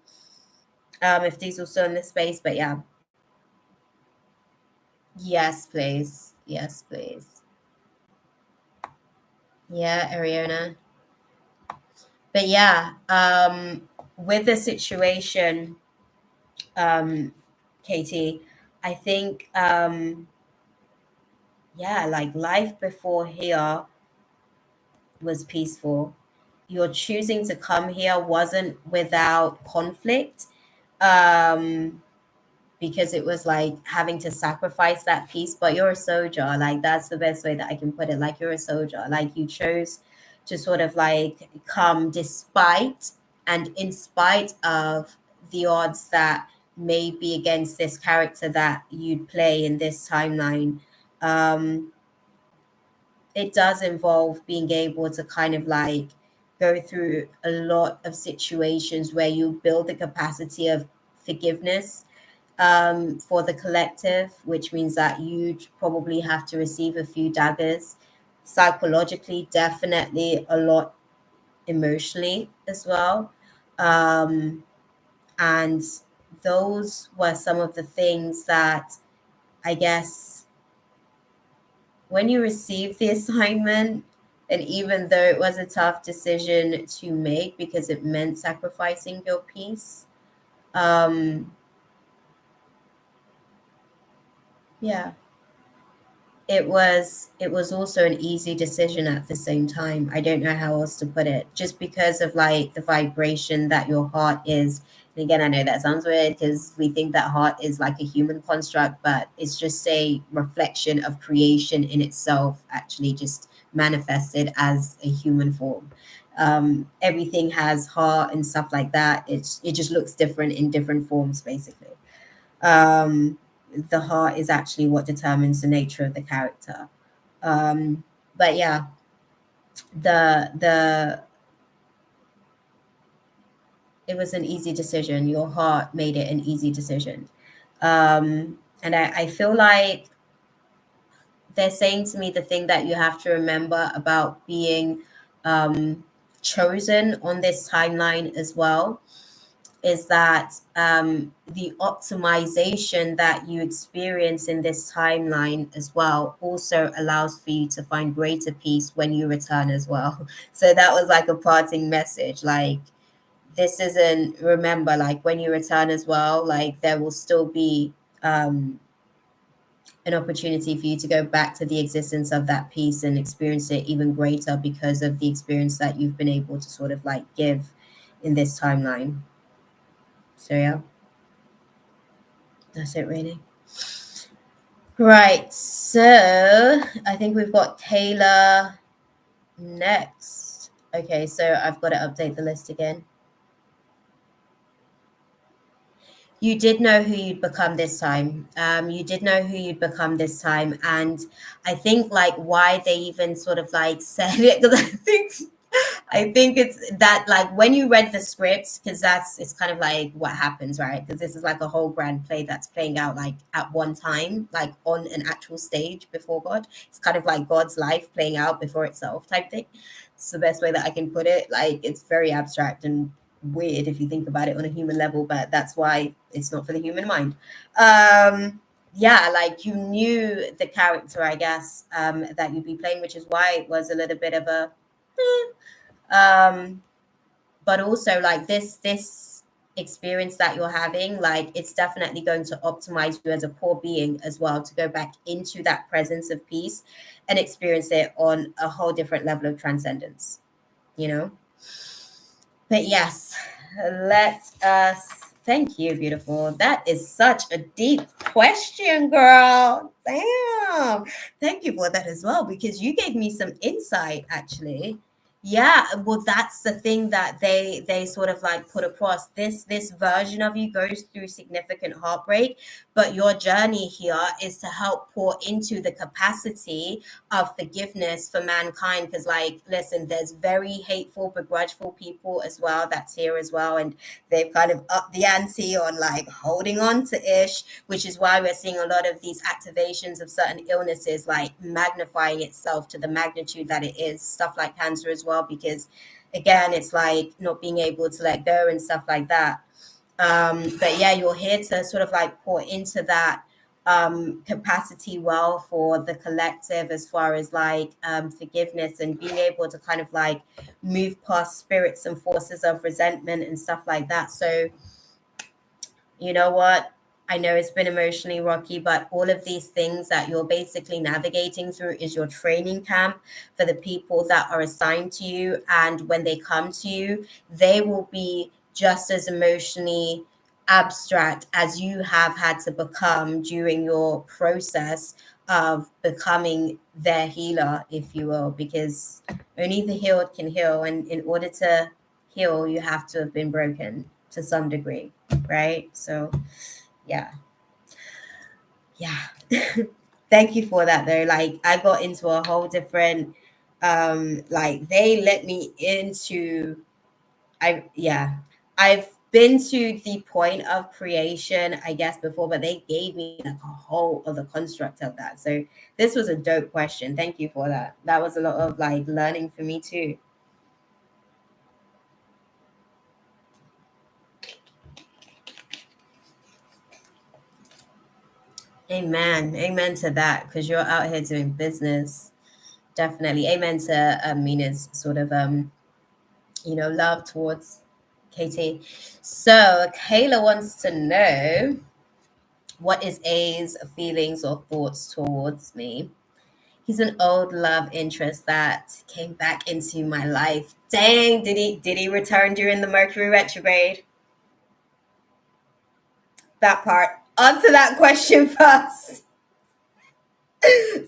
If Diesel's still in this space, but yeah. Yes, please. Yes, please. Yeah, Ariana. But yeah, with the situation, um, Katie, I think, yeah, like life before here was peaceful. Your choosing to come here wasn't without conflict. Um, because it was like having to sacrifice that peace, but you're a soldier. Like that's the best way that I can put it. Like you're a soldier. Like you chose to sort of like come despite and in spite of the odds that may be against this character that you'd play in this timeline. Um, it does involve being able to kind of like go through a lot of situations where you build the capacity of forgiveness for the collective, which means that you'd probably have to receive a few daggers psychologically, definitely a lot emotionally as well. Um, and those were some of the things that I guess when you receive the assignment, and even though it was a tough decision to make because it meant sacrificing your peace, um, yeah, it was also an easy decision at the same time. I don't know how else to put it, just because of like the vibration that your heart is. And again, I know that sounds weird because we think that heart is like a human construct, but it's just a reflection of creation in itself, actually just manifested as a human form. Everything has heart and stuff like that. It just looks different in different forms, basically. um, the heart is actually what determines the nature of the character. But yeah, the it was an easy decision. Your heart made it an easy decision. And I feel like they're saying to me the thing that you have to remember about being chosen on this timeline as well is that the optimization that you experience in this timeline as well also allows for you to find greater peace when you return as well. So that was like a parting message. Like, this isn't, remember, like when you return as well, like there will still be an opportunity for you to go back to the existence of that peace and experience it even greater because of the experience that you've been able to sort of like give in this timeline. So yeah. That's it, really. Right. So I think we've got Taylor next. Okay. So I've got to update the list again. You did know who you'd become this time. You did know who you'd become this time. And I think like why they even sort of like said it, because I think it's that like when you read the scripts, because it's kind of like what happens, right? Because this is like a whole grand play that's playing out like at one time, like on an actual stage before God. It's kind of like God's life playing out before itself type thing. It's the best way that I can put it. Like it's very abstract and weird if you think about it on a human level, but that's why it's not for the human mind. Yeah, like you knew the character, I guess, that you'd be playing, which is why it was a little bit of a um but also like this experience that you're having, like it's definitely going to optimize you as a core being as well to go back into that presence of peace and experience it on a whole different level of transcendence, you know. But yes, let us, thank you, beautiful. That is such a deep question, girl. Damn. Thank you for that as well, because you gave me some insight actually. Yeah, well, that's the thing that they sort of like put across. This version of you goes through significant heartbreak, but your journey here is to help pour into the capacity of forgiveness for mankind. Because like, listen, there's very hateful, begrudgeful people as well that's here as well, and they've kind of upped the ante on like holding on to ish, which is why we're seeing a lot of these activations of certain illnesses like magnifying itself to the magnitude that it is, stuff like cancer as well, because again it's like not being able to let go and stuff like that. But yeah, you're here to sort of like pour into that capacity well for the collective, as far as like forgiveness and being able to kind of like move past spirits and forces of resentment and stuff like that. So you know what, I know it's been emotionally rocky, but all of these things that you're basically navigating through is your training camp for the people that are assigned to you. And when they come to you, they will be just as emotionally abstract as you have had to become during your process of becoming their healer, if you will, because only the healed can heal. And in order to heal, you have to have been broken to some degree, right? So, yeah. Thank you for that though. Like I got into a whole different like they let me into I've been to the point of creation, I guess, before, but they gave me like a whole other construct of that. So this was a dope question. Thank you for that. That was a lot of like learning for me too. Amen. Amen to that, because you're out here doing business. Definitely. Amen to Mina's sort of love towards Katie. So Kayla wants to know, what is A's feelings or thoughts towards me? He's an old love interest that came back into my life. Dang, did he return during the Mercury retrograde? That part. Answer that question first.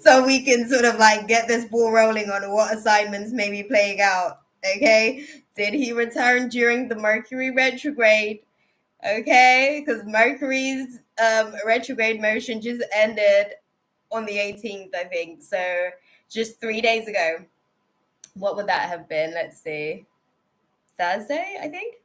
So we can sort of like get this ball rolling on what assignments may be playing out. Okay. Did he return during the Mercury retrograde? Okay. Because Mercury's retrograde motion just ended on the 18th, I think. So just 3 days ago. What would that have been? Let's see. Thursday, I think.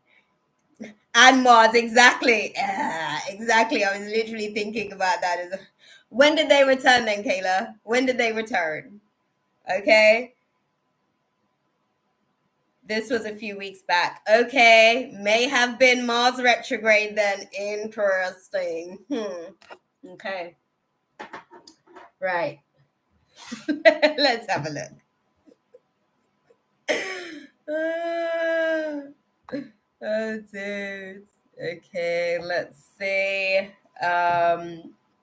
And Mars, exactly. Yeah, exactly. I was literally thinking about that. When did they return then, Kayla? When did they return? Okay. This was a few weeks back. Okay. May have been Mars retrograde then. Interesting. Okay. Right. Let's have a look. Oh, dude. Okay, let's see.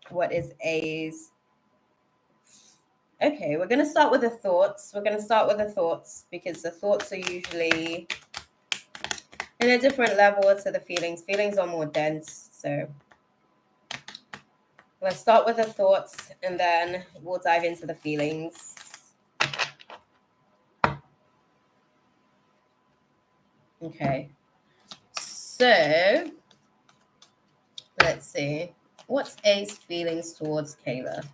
What is A's? Okay, we're gonna start with the thoughts. We're gonna start with the thoughts because the thoughts are usually in a different level to the feelings. Feelings are more dense, so let's start with the thoughts and then we'll dive into the feelings. Okay, so let's see. What's A's feelings towards Kayla?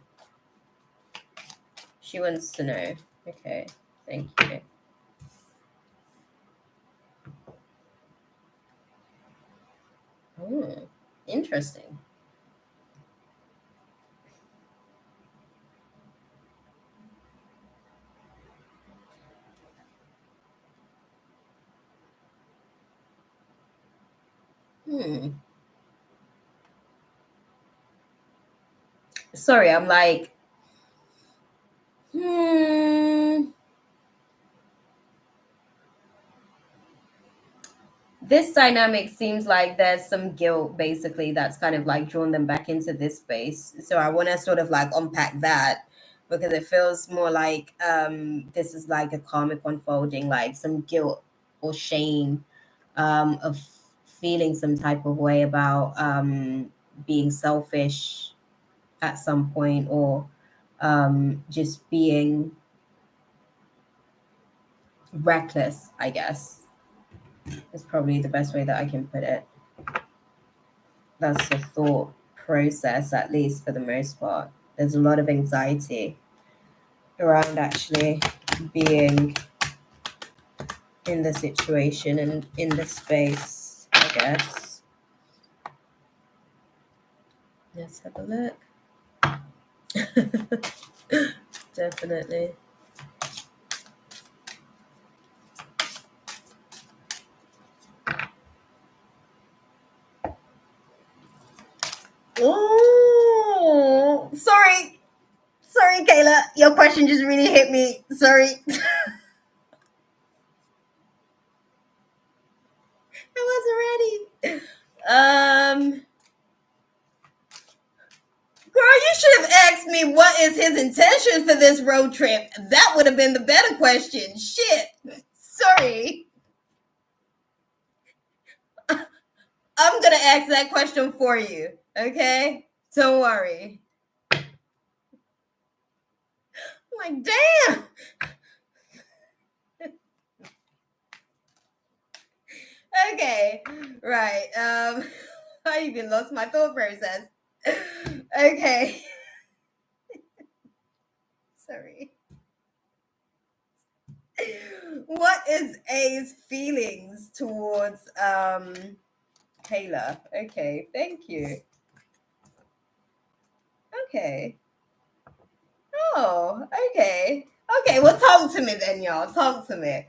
She wants to know. Okay, thank you. Interesting. Sorry, I'm like, This dynamic seems like there's some guilt basically that's kind of like drawn them back into this space. So I want to sort of like unpack that because it feels more like this is like a karmic unfolding, like some guilt or shame of feeling some type of way about being selfish at some point, or just being reckless, I guess is probably the best way that I can put it. That's the thought process, at least for the most part. There's a lot of anxiety around actually being in the situation and in the space, I guess. Let's have a look. Definitely. Oh, sorry. Sorry, Kayla. Your question just really hit me. Sorry. I wasn't ready. you should have asked me what is his intention for this road trip. That would have been the better question. Shit. Sorry. I'm going to ask that question for you. Okay? Don't worry. I'm like, damn. Okay. Right. I even lost my thought process. Okay. Sorry. What is A's feelings towards Kayla? Okay, thank you. Okay. Oh, okay. Okay, well talk to me then, y'all. Talk to me.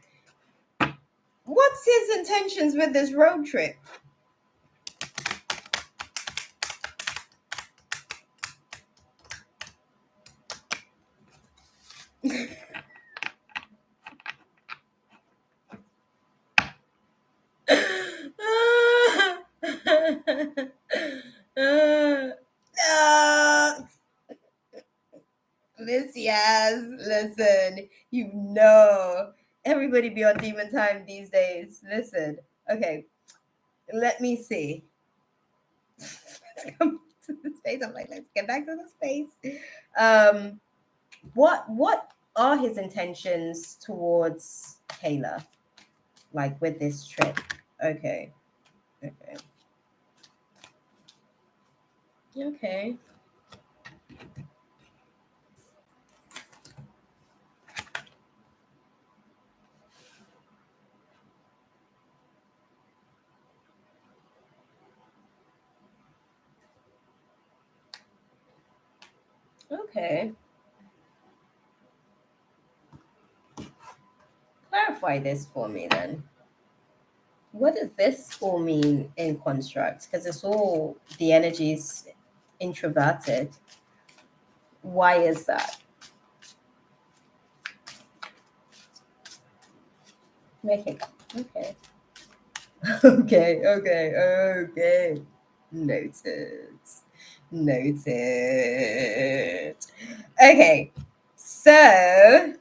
What's his intentions with this road trip? Listen, you know, everybody be on demon time these days. Listen, okay, let me see. Let's come to the space. I'm like, let's get back to the space. What are his intentions towards Kayla, like with this trip? Okay, okay, okay. Okay. Clarify this for me then. What does this all mean in construct? Because it's all the energies introverted. Why is that? Make it okay. Okay, okay, okay. Noted. Noted. Okay, so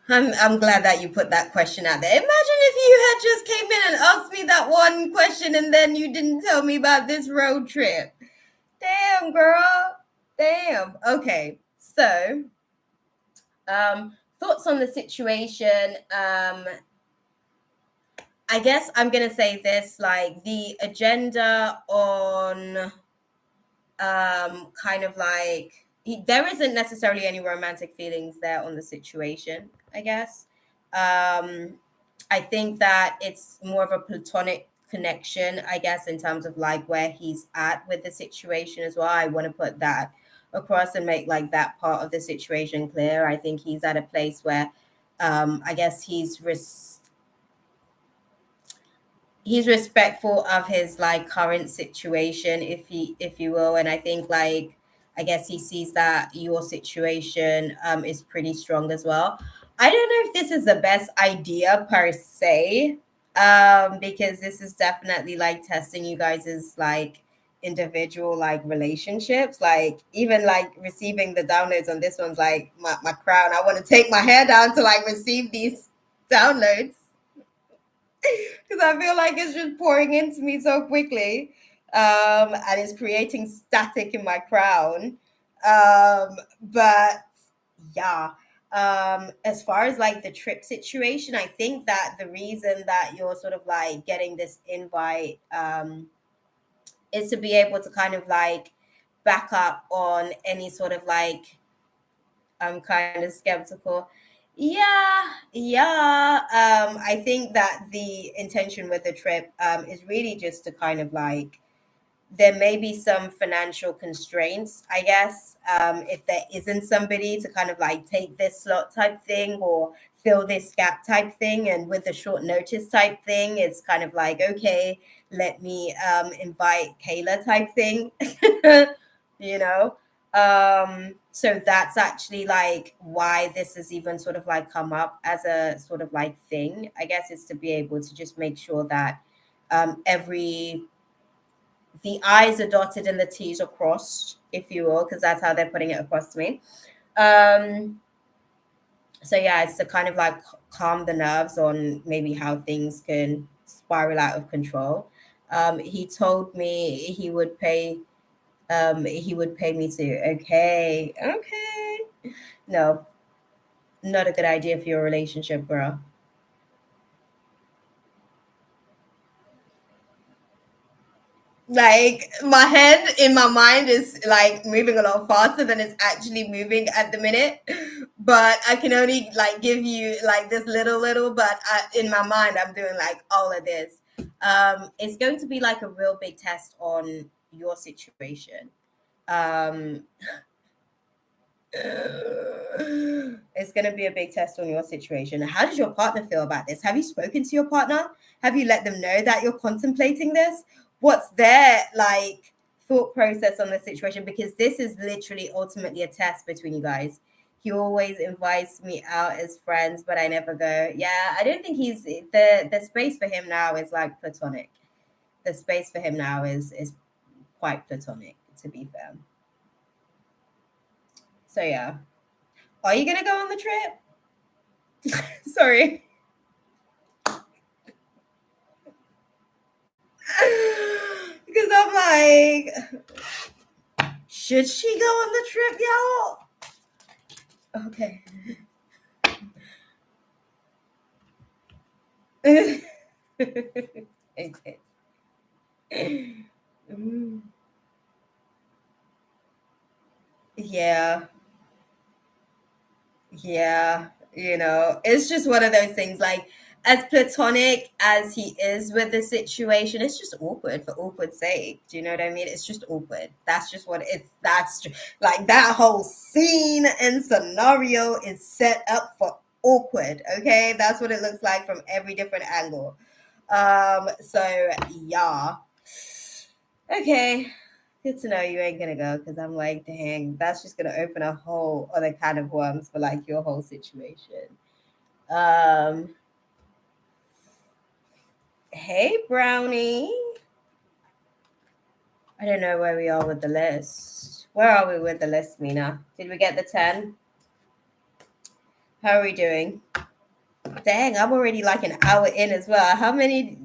I'm glad that you put that question out there. Imagine if you had just came in and asked me that one question and then you didn't tell me about this road trip. Damn, girl. Damn. Okay, so thoughts on the situation. I guess I'm gonna say this, like the agenda on kind of like there isn't necessarily any romantic feelings there on the situation, I guess. I think that it's more of a platonic connection, I guess, in terms of like where he's at with the situation as well. I want to put that across and make like that part of the situation clear. I think he's at a place where I guess he's respectful of his like current situation, if you will, and I think like I guess he sees that your situation is pretty strong as well. I don't know if this is the best idea per se, because this is definitely like testing you guys's like individual like relationships, like even like receiving the downloads on this one's like my crown. I want to take my hair down to like receive these downloads because I feel like it's just pouring into me so quickly, and it's creating static in my crown. But yeah, as far as like the trip situation, I think that the reason that you're sort of like getting this invite is to be able to kind of like back up on any sort of like I'm kind of skeptical. Yeah, yeah. I think that the intention with the trip is really just to kind of like there may be some financial constraints, I guess, if there isn't somebody to kind of like take this slot type thing or fill this gap type thing. And with the short notice type thing, it's kind of like, okay, let me invite Kayla type thing, you know? So that's actually like why this has even sort of like come up as a sort of like thing, I guess, is to be able to just make sure that every the I's are dotted and the T's are crossed, if you will, because that's how they're putting it across to me. So yeah, it's to kind of like calm the nerves on maybe how things can spiral out of control. He told me he would pay me to. Okay, okay. No, not a good idea for your relationship, bro. Like my head in my mind is like moving a lot faster than it's actually moving at the minute, but I can only like give you like this little, but in my mind I'm doing like all of this. It's going to be like a real big test on your situation. um it's going to be a big test on your situation. How does your partner feel about this? Have you spoken to your partner? Have you let them know that you're contemplating this? What's their like thought process on the situation? Because this is literally ultimately a test between you guys. He always invites me out as friends, but I never go. Yeah, I don't think he's the space for him now is like platonic. The space for him now is quite platonic, to be fair. So yeah. Are you gonna go on the trip? Sorry. Because I'm like, should she go on the trip, y'all? Okay. Okay. Mm. Yeah. Yeah, it's just one of those things. Like, as platonic as he is with the situation, it's just awkward for awkward's sake. Do you know what I mean? It's just awkward. That's just what it's. Like that whole scene and scenario is set up for awkward. Okay, that's what it looks like from every different angle. So yeah. Okay. Good to know you ain't gonna go because I'm like, dang, that's just gonna open a whole other kind of worms for like your whole situation. Um, hey Brownie. I don't know where we are with the list. Where are we with the list, Mina? Did we get the 10? How are we doing? Dang, I'm already like an hour in as well. How many?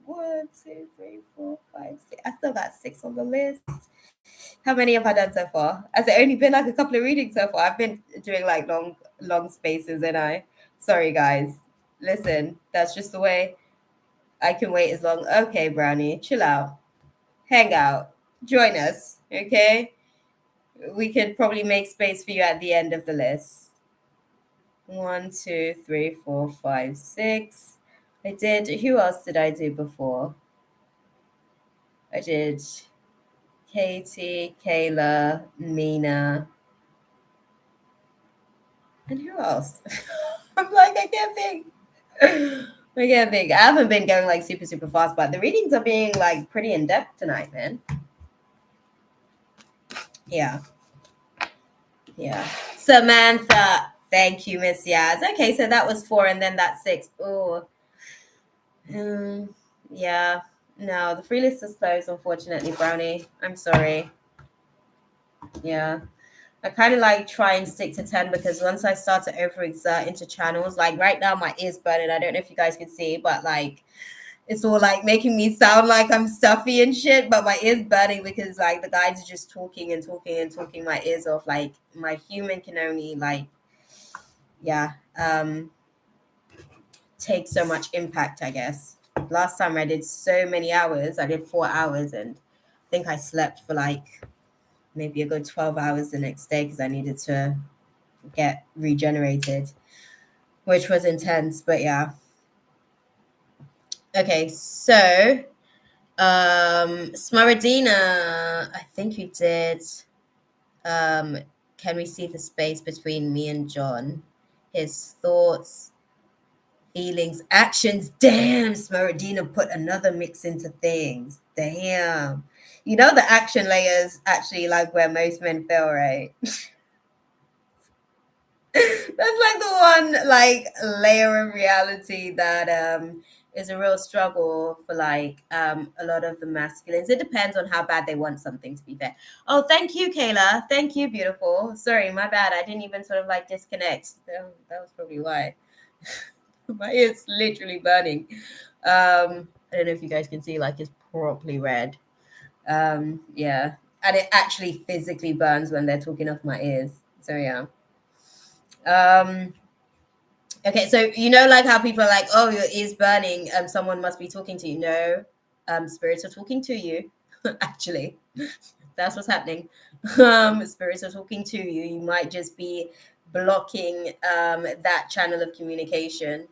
One, two, three, four, five, six. I still got 6 on the list. How many have I done so far? Has it only been like a couple of readings so far? I've been doing like long spaces, and I. Sorry, guys. Listen, that's just the way I can wait as long. Okay, Brownie, chill out, hang out, join us. Okay, we could probably make space for you at the end of the list. 1, 2, 3, 4, 5, 6. I did. Who else did I do before? I did Katie, Kayla, Mina, and who else? I'm like, I can't think. I can't think. I haven't been going like super fast, but the readings are being like pretty in depth tonight, man. Yeah. Yeah. Samantha. Thank you, Miss Yaz. Okay, so that was 4 and then that's 6. Oh. Yeah. No, the free list is closed, unfortunately, Brownie. I'm sorry. Yeah. I kind of like try and stick to 10 because once I start to overexert into channels, like right now my ears burning. I don't know if you guys can see, but like it's all like making me sound like I'm stuffy and shit, but my ears burning because like the guys are just talking and talking and talking my ears off. Like my human can only like, yeah, take so much impact, I guess. Last time I did so many hours, I did 4 hours, and I think I slept for like maybe a good 12 hours the next day because I needed to get regenerated, which was intense. But yeah. Okay, so Smaradina, I think you did. Um, can we see the space between me and John? His thoughts, feelings, actions. Damn, Smaradina put another mix into things. Damn. You know the action layers actually like where most men feel, right? That's like the one like layer of reality that is a real struggle for like a lot of the masculines. It depends on how bad they want something, to be fair. Oh, thank you, Kayla. Thank you, beautiful. Sorry, my bad. I didn't even sort of like disconnect. That was probably why. My ear's literally burning. I don't know if you guys can see, like it's properly red. Yeah. And it actually physically burns when they're talking off my ears. So yeah. Okay, so you know, like how people are like, "Oh, your ears burning." Someone must be talking to you. No, spirits are talking to you. Actually, that's what's happening. Spirits are talking to you. You might just be blocking that channel of communication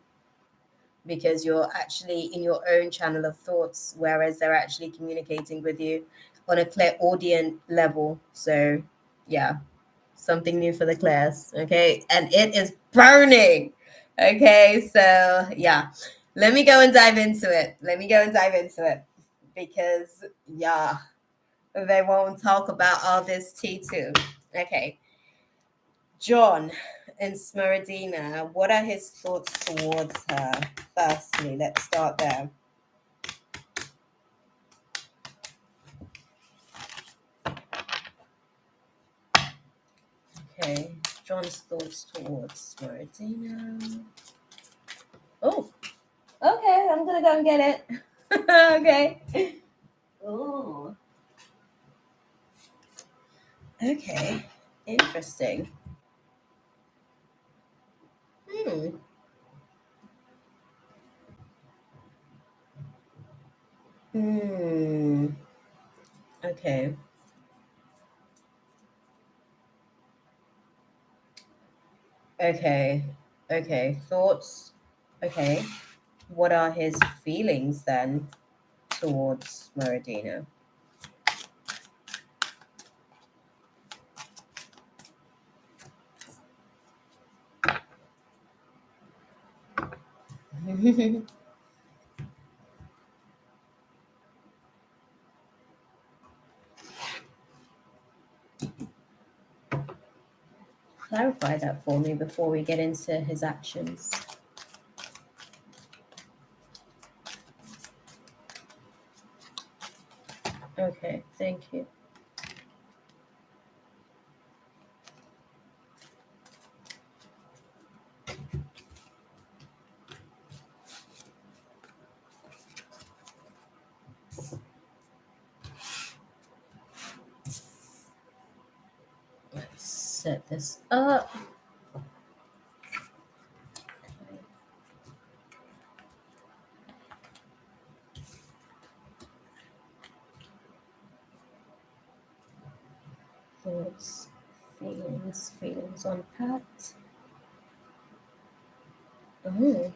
because you're actually in your own channel of thoughts, whereas they're actually communicating with you on a clairaudient level. So, yeah, something new for the class. Okay, and it is burning. Okay, so yeah, let me go and dive into it. Because yeah, they won't talk about all this tea too. Okay, John and Smeradina, what are his thoughts towards her? Firstly, let's start there. Okay, John's thoughts towards Smeradina. Oh, okay, I'm gonna go and get it. Okay. Oh. Okay. Interesting. Hmm. Hmm. Okay. Okay. Okay. Thoughts. Okay. What are his feelings then towards Meridina? Clarify that for me before we get into his actions. Okay, thank you. Let's set this up. Thoughts, feelings on Pat. Oh.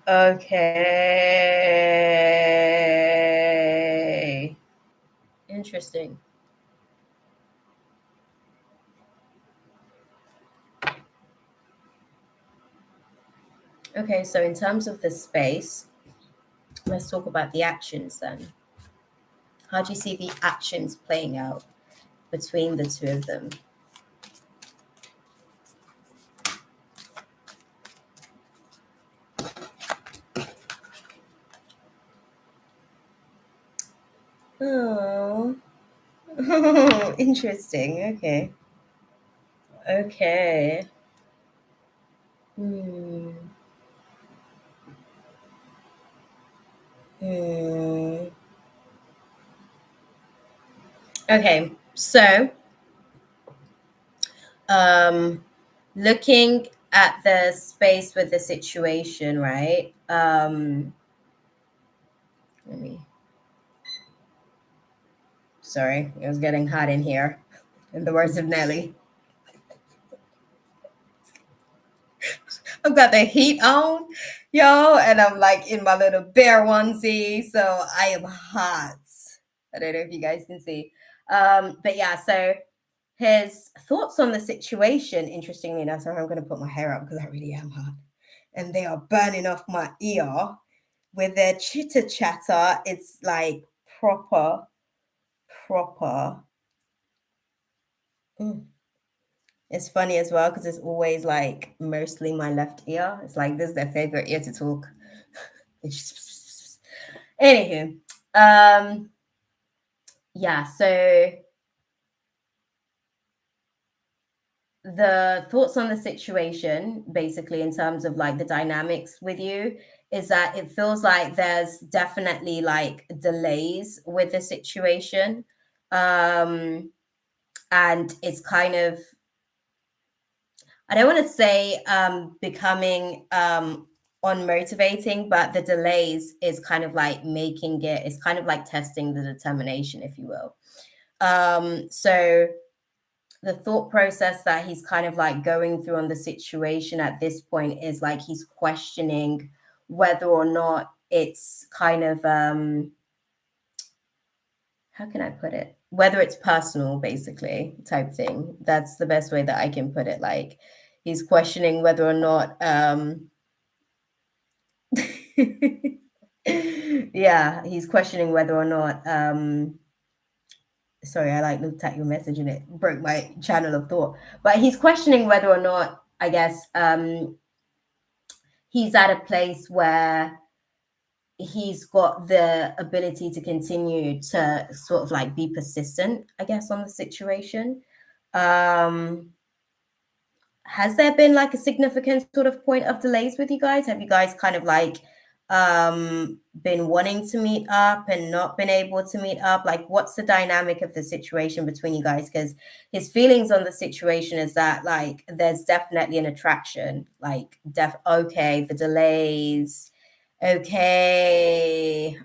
Okay. Interesting. Okay, so in terms of the space, let's talk about the actions then. How do you see the actions playing out between the two of them? Oh, interesting. Okay. Okay. Hmm. Hmm. Okay. So, um, looking at the space with the situation, right? Let me. Sorry, it was getting hot in here. In the words of Nelly, I've got the heat on, yo, and I'm like in my little bear onesie, so I am hot. I don't know if you guys can see. But yeah, so his thoughts on the situation, interestingly enough, so I'm going to put my hair up because I really am hot. And they are burning off my ear with their chitter chatter. It's like proper. Mm. It's funny as well because it's always like mostly my left ear. It's like this is their favorite ear to talk. Anywho, yeah, so the thoughts on the situation, basically, in terms of like the dynamics with you, is that it feels like there's definitely like delays with the situation. And it's kind of, I don't want to say becoming unmotivating, but the delays is kind of like making it, it's kind of like testing the determination, if you will. So the thought process that he's kind of like going through on the situation at this point is like he's questioning whether or not it's kind of how can I put it? Whether it's personal, basically, type thing. That's the best way that I can put it. Like he's questioning whether or not yeah, he's questioning whether or not sorry, I like looked at your message and it broke my channel of thought. But he's questioning whether or not, I guess, he's at a place where he's got the ability to continue to sort of like be persistent, I guess, on the situation. Has there been like a significant sort of point of delays with you guys? Have you guys kind of like been wanting to meet up and not been able to meet up? Like what's the dynamic of the situation between you guys? Because his feelings on the situation is that like there's definitely an attraction, like okay, the delays, okay,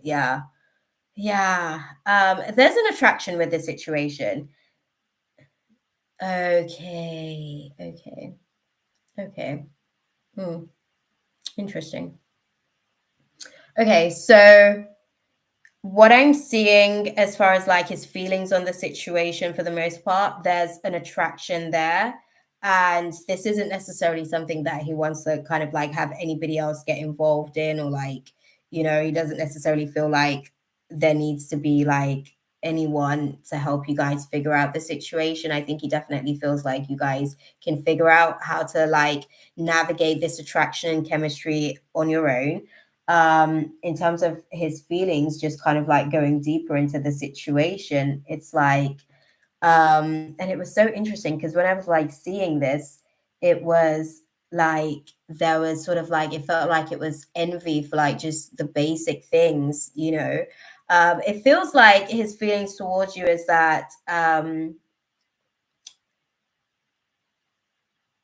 yeah, there's an attraction with the situation. Okay. Interesting. Okay, so what I'm seeing as far as like his feelings on the situation for the most part, there's an attraction there. And this isn't necessarily something that he wants to kind of like have anybody else get involved in, or like, you know, he doesn't necessarily feel like there needs to be like anyone to help you guys figure out the situation. I think he definitely feels like you guys can figure out how to like navigate this attraction and chemistry on your own. In terms of his feelings, just kind of like going deeper into the situation, it's like and it was so interesting because when I was like seeing this, it was like there was sort of like it felt like it was envy for like just the basic things, you know. It feels like his feelings towards you is that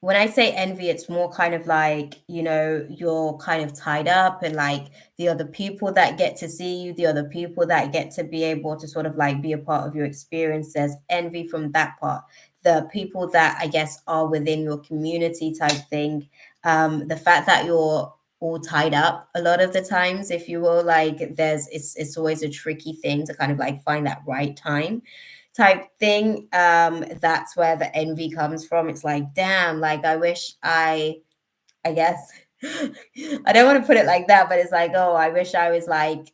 when I say envy, it's more kind of like, you know, you're kind of tied up and like the other people that get to see you, the other people that get to be able to sort of like be a part of your experience. There's envy from that part. The people that I guess are within your community type thing. The fact that you're all tied up a lot of the times, if you will, like it's always a tricky thing to kind of like find that right time type thing. That's where the envy comes from. It's like, damn, like I wish I guess I don't want to put it like that, but it's like, oh, I wish I was like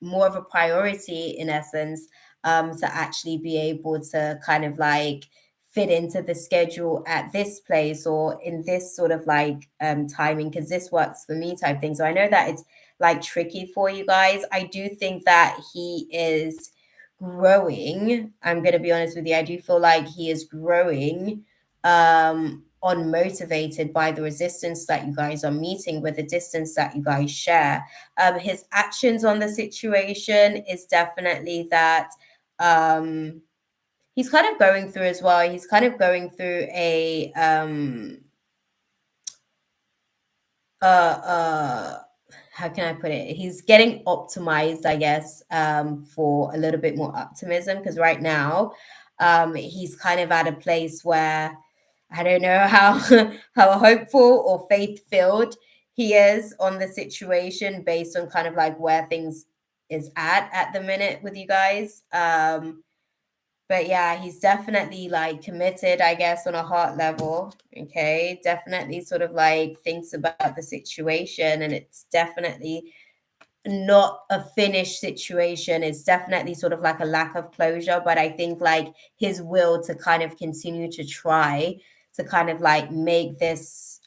more of a priority in essence, to actually be able to kind of like fit into the schedule at this place or in this sort of like timing because this works for me type thing. So I know that it's like tricky for you guys. I do think that he is growing. I'm going to be honest with you. I do feel like he is growing unmotivated by the resistance that you guys are meeting with the distance that you guys share. His actions on the situation is definitely that he's kind of going through as well. He's kind of going through a how can I put it? He's getting optimized, I guess, for a little bit more optimism because right now, he's kind of at a place where I don't know how how hopeful or faith filled he is on the situation based on kind of like where things is at the minute with you guys. But yeah, he's definitely like committed, I guess, on a heart level. Okay. Definitely sort of like thinks about the situation. And it's definitely not a finished situation. It's definitely sort of like a lack of closure, but I think like his will to kind of continue to try to kind of like make this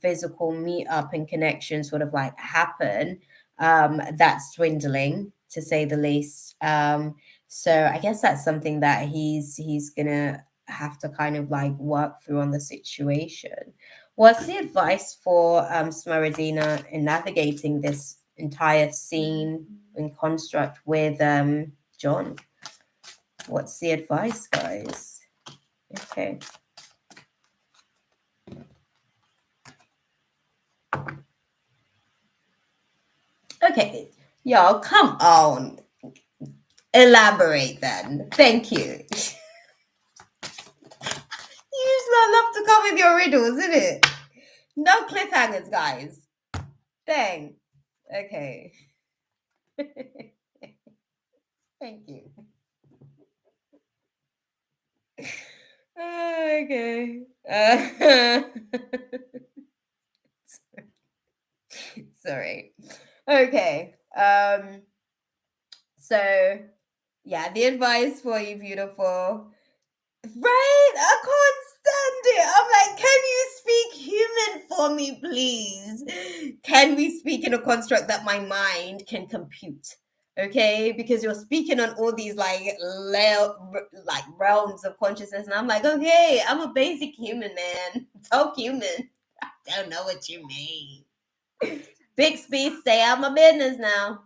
physical meetup and connection sort of like happen, that's dwindling to say the least. So I guess that's something that he's gonna have to kind of like work through on the situation. What's the advice for Smaradina in navigating this entire scene and construct with John? What's the advice, guys? Okay. Okay, y'all, come on. Elaborate then. Thank you. You just love to come with your riddles, isn't it? No cliffhangers, guys. Dang. Okay. Thank you. Okay. Sorry. Okay. So yeah, the advice for you, beautiful. Right? I can't stand it. I'm like, can you speak human for me, please? Can we speak in a construct that my mind can compute? Okay, because you're speaking on all these like like realms of consciousness, and I'm like, okay, I'm a basic human, man. Talk human. I don't know what you mean. Bixby, stay out my business now.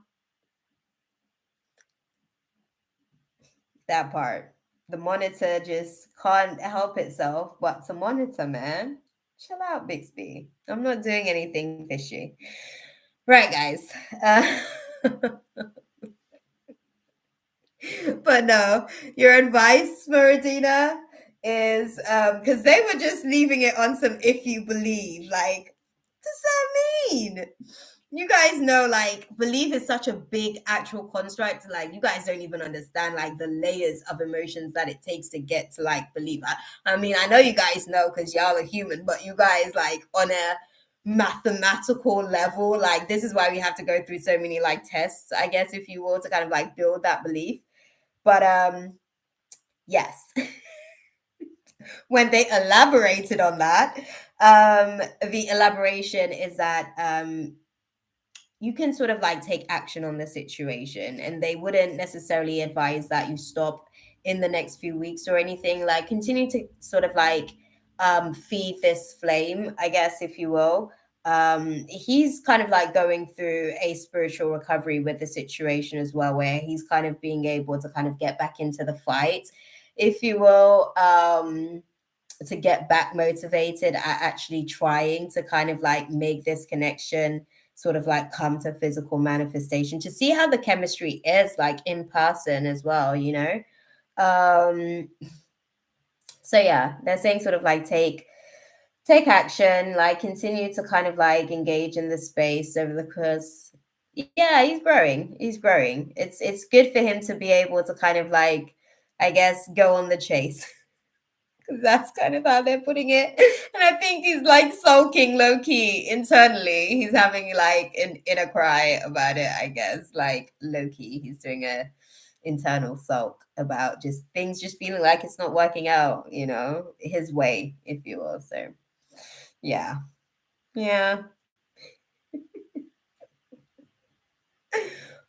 That part. The monitor just can't help itself but to monitor, man. Chill out, Bixby. I'm not doing anything fishy. Right, guys. But no, your advice, Maradina, is because they were just leaving it on some if you believe. Like, what does that mean? You guys know, like, belief is such a big actual construct. Like, you guys don't even understand like the layers of emotions that it takes to get to like belief. I mean, I know you guys know because y'all are human, but you guys like on a mathematical level, like this is why we have to go through so many like tests, I guess, if you will, to kind of like build that belief. But yes. When they elaborated on that, the elaboration is that you can sort of like take action on the situation, and they wouldn't necessarily advise that you stop in the next few weeks or anything. Like continue to sort of like feed this flame, I guess, if you will. He's kind of like going through a spiritual recovery with the situation as well, where he's kind of being able to kind of get back into the fight, if you will, to get back motivated at actually trying to kind of like make this connection sort of like come to physical manifestation, to see how the chemistry is like in person as well, you know. So yeah, they're saying sort of like take action, like continue to kind of like engage in the space over the course. Yeah, he's growing. It's good for him to be able to kind of like, I guess, go on the chase. That's kind of how they're putting it. And I think he's like sulking low key internally. He's having like an inner cry about it, I guess. Like low key, he's doing a internal sulk about just things just feeling like it's not working out, you know, his way, if you will. So yeah. Yeah.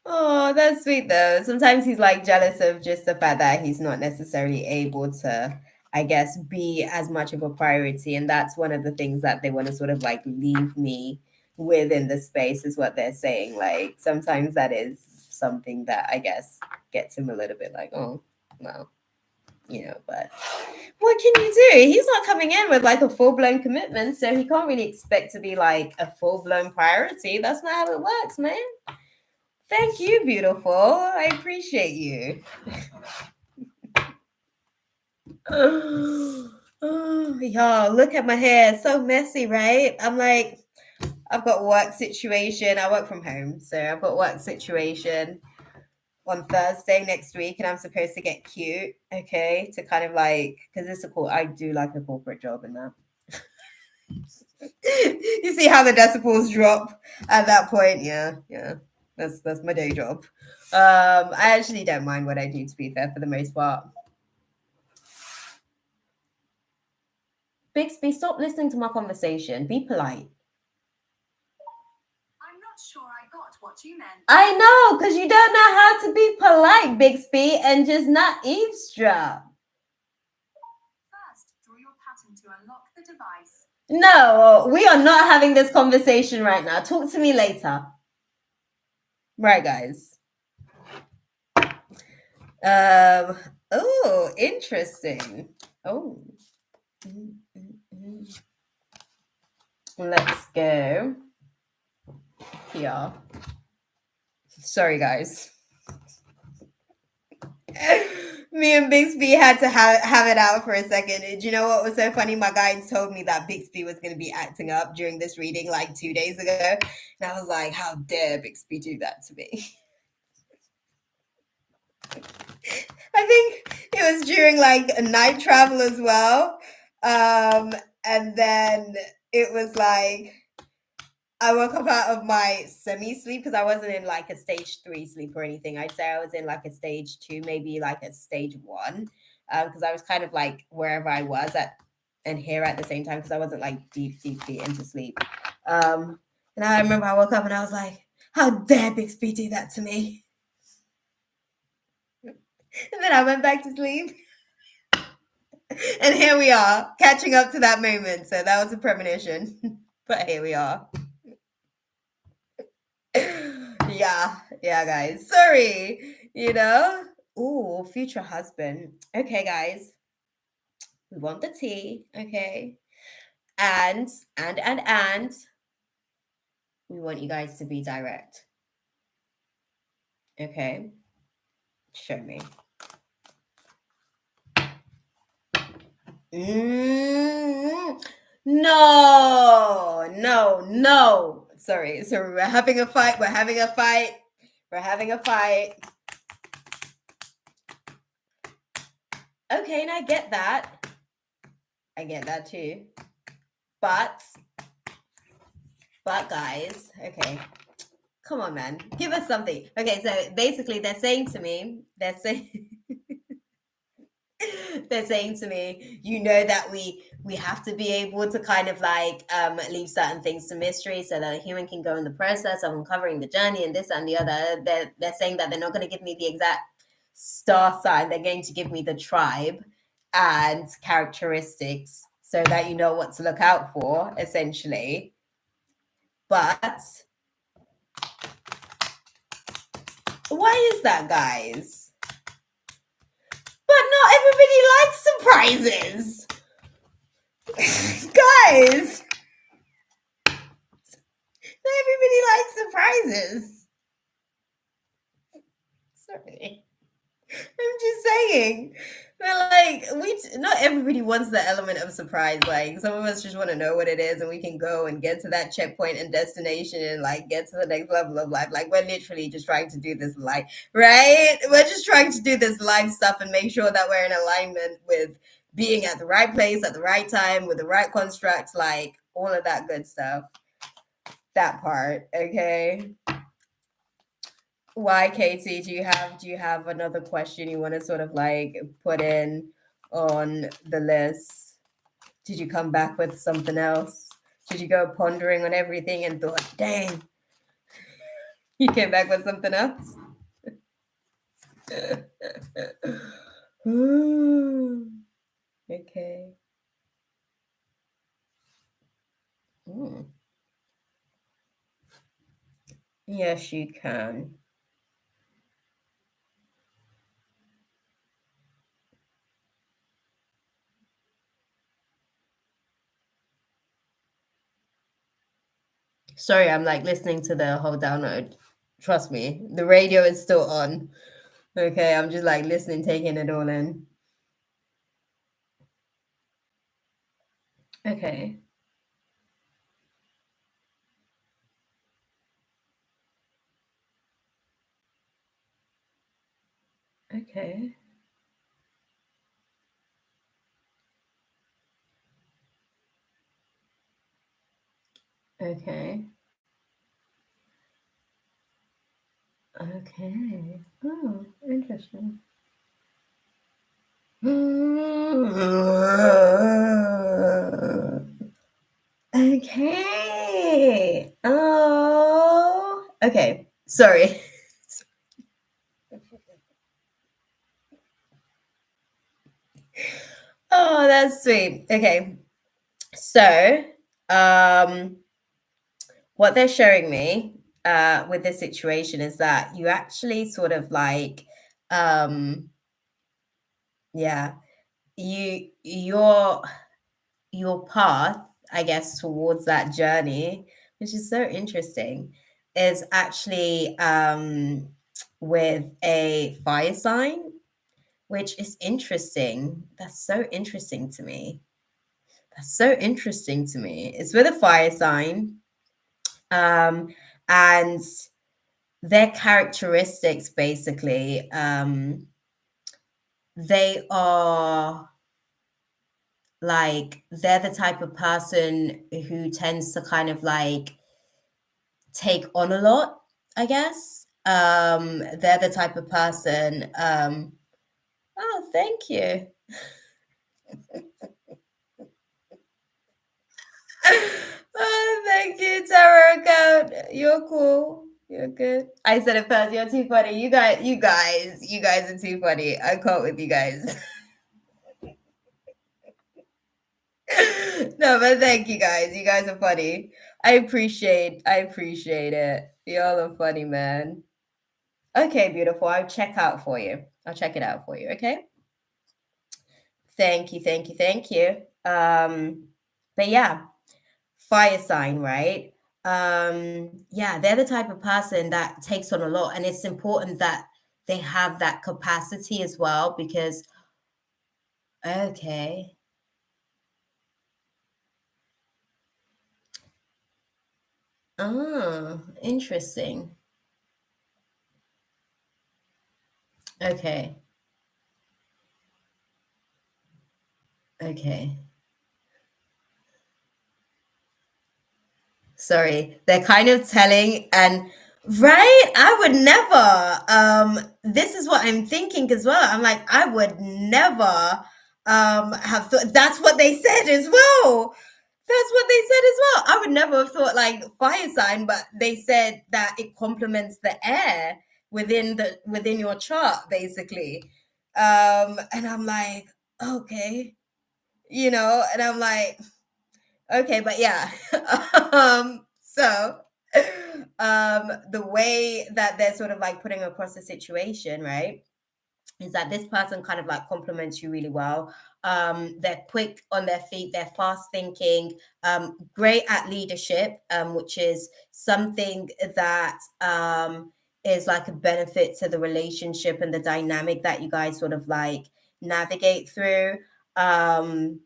Oh, that's sweet though. Sometimes he's like jealous of just the fact that he's not necessarily able to, I guess, be as much of a priority. And that's one of the things that they want to sort of like leave me with in the space, is what they're saying. Like sometimes that is something that I guess gets him a little bit like, oh, well, you know, but what can you do? He's not coming in with like a full blown commitment, so he can't really expect to be like a full blown priority. That's not how it works, man. Thank you, beautiful. I appreciate you. Oh, y'all, look at my hair. It's so messy, right? I'm like, I've got work situation. I work from home, so I've got work situation on Thursday next week, and I'm supposed to get cute, okay, to kind of like, because it's a cool. I do like a corporate job in that. You see how the decibels drop at that point? Yeah, yeah. That's my day job. I actually don't mind what I do, to be fair, for the most part. Bixby, stop listening to my conversation. Be polite. I'm not sure I got what you meant. I know, because you don't know how to be polite, Bixby, and just not eavesdrop. First, draw your pattern to unlock the device. No, we are not having this conversation right now. Talk to me later. Right, guys. Oh, interesting. Oh. Let's go here. Sorry, guys. Me and Bixby had to have it out for a second. Do you know what was so funny? My guides told me that Bixby was going to be acting up during this reading like 2 days ago. And I was like, how dare Bixby do that to me? I think it was during like a night travel as well. And then it was like, I woke up out of my semi-sleep because I wasn't in like a stage 3 sleep or anything. I'd say I was in like a stage 2, maybe like a stage 1, because I was kind of like wherever I was at and here at the same time because I wasn't like deeply into sleep. And I remember I woke up and I was like, how dare Bixby do that to me? And then I went back to sleep. And here we are, catching up to that moment. So that was a premonition. But here we are. yeah, guys. Sorry, Ooh, future husband. Okay, guys. We want the tea, okay? And we want you guys to be direct. Okay? Show me. No. Sorry, we're having a fight. We're having a fight. Okay, and I get that. I get that too. But guys, okay. Come on, man. Give us something. Okay, so basically they're saying to me, they're saying to me, that we have to be able to kind of like leave certain things to mystery so that a human can go in the process of uncovering the journey and this and the other. They're saying that they're not going to give me the exact star sign. They're going to give me the tribe and characteristics so that you know what to look out for, essentially. But why is that, guys? But not everybody likes surprises. Guys, not everybody likes surprises. Sorry. I'm just saying. But like, not everybody wants the element of surprise. Like, some of us just want to know what it is, and we can go and get to that checkpoint and destination, and like get to the next level of life. Like, we're literally just trying to do this life, right? We're just trying to do this life stuff and make sure that we're in alignment with being at the right place at the right time with the right constructs, like all of that good stuff. That part, okay. Why, Katie? Do you have another question you want to sort of like put in on the list? Did you come back with something else? Did you go pondering on everything and thought, dang, you came back with something else? Okay. Yes, you can. Sorry, I'm like listening to the whole download. Trust me, the radio is still on. Okay, I'm just like listening, taking it all in. Okay. Okay. Okay. Okay. Oh, interesting. Okay. Oh. Okay. Sorry. Oh, that's sweet. Okay. So, um, what they're showing me with this situation is that you actually sort of like, yeah, your path, I guess, towards that journey, which is so interesting, is actually with a fire sign, which is interesting. That's so interesting to me. That's so interesting to me. It's with a fire sign, and their characteristics basically, they are like they're the type of person who tends to kind of like take on a lot, I guess. They're the type of person. Oh, thank you. Oh, thank you, Tarot Code. You're cool. You're good. I said it first. You're too funny. You guys are too funny. I caught with you guys. No, but thank you guys. You guys are funny. I appreciate it. Y'all are funny, man. Okay, beautiful. I'll check it out for you. Okay. Thank you, thank you, thank you. But yeah, fire sign, right? Yeah, they're the type of person that takes on a lot, and it's important that they have that capacity as well because okay. Oh, interesting. Okay. Okay. Sorry, they're kind of telling and right, I would never this is what I'm thinking as well. I'm like I would never have thought that's what they said as well. That's what they said as well. I would never have thought like fire sign, but they said that it complements the air within your chart basically. And I'm like, okay, and I'm like, okay, but yeah. So the way that they're sort of like putting across the situation, right, is that this person kind of like compliments you really well. They're quick on their feet, they're fast thinking, great at leadership, which is something that is like a benefit to the relationship and the dynamic that you guys sort of like navigate through. Um,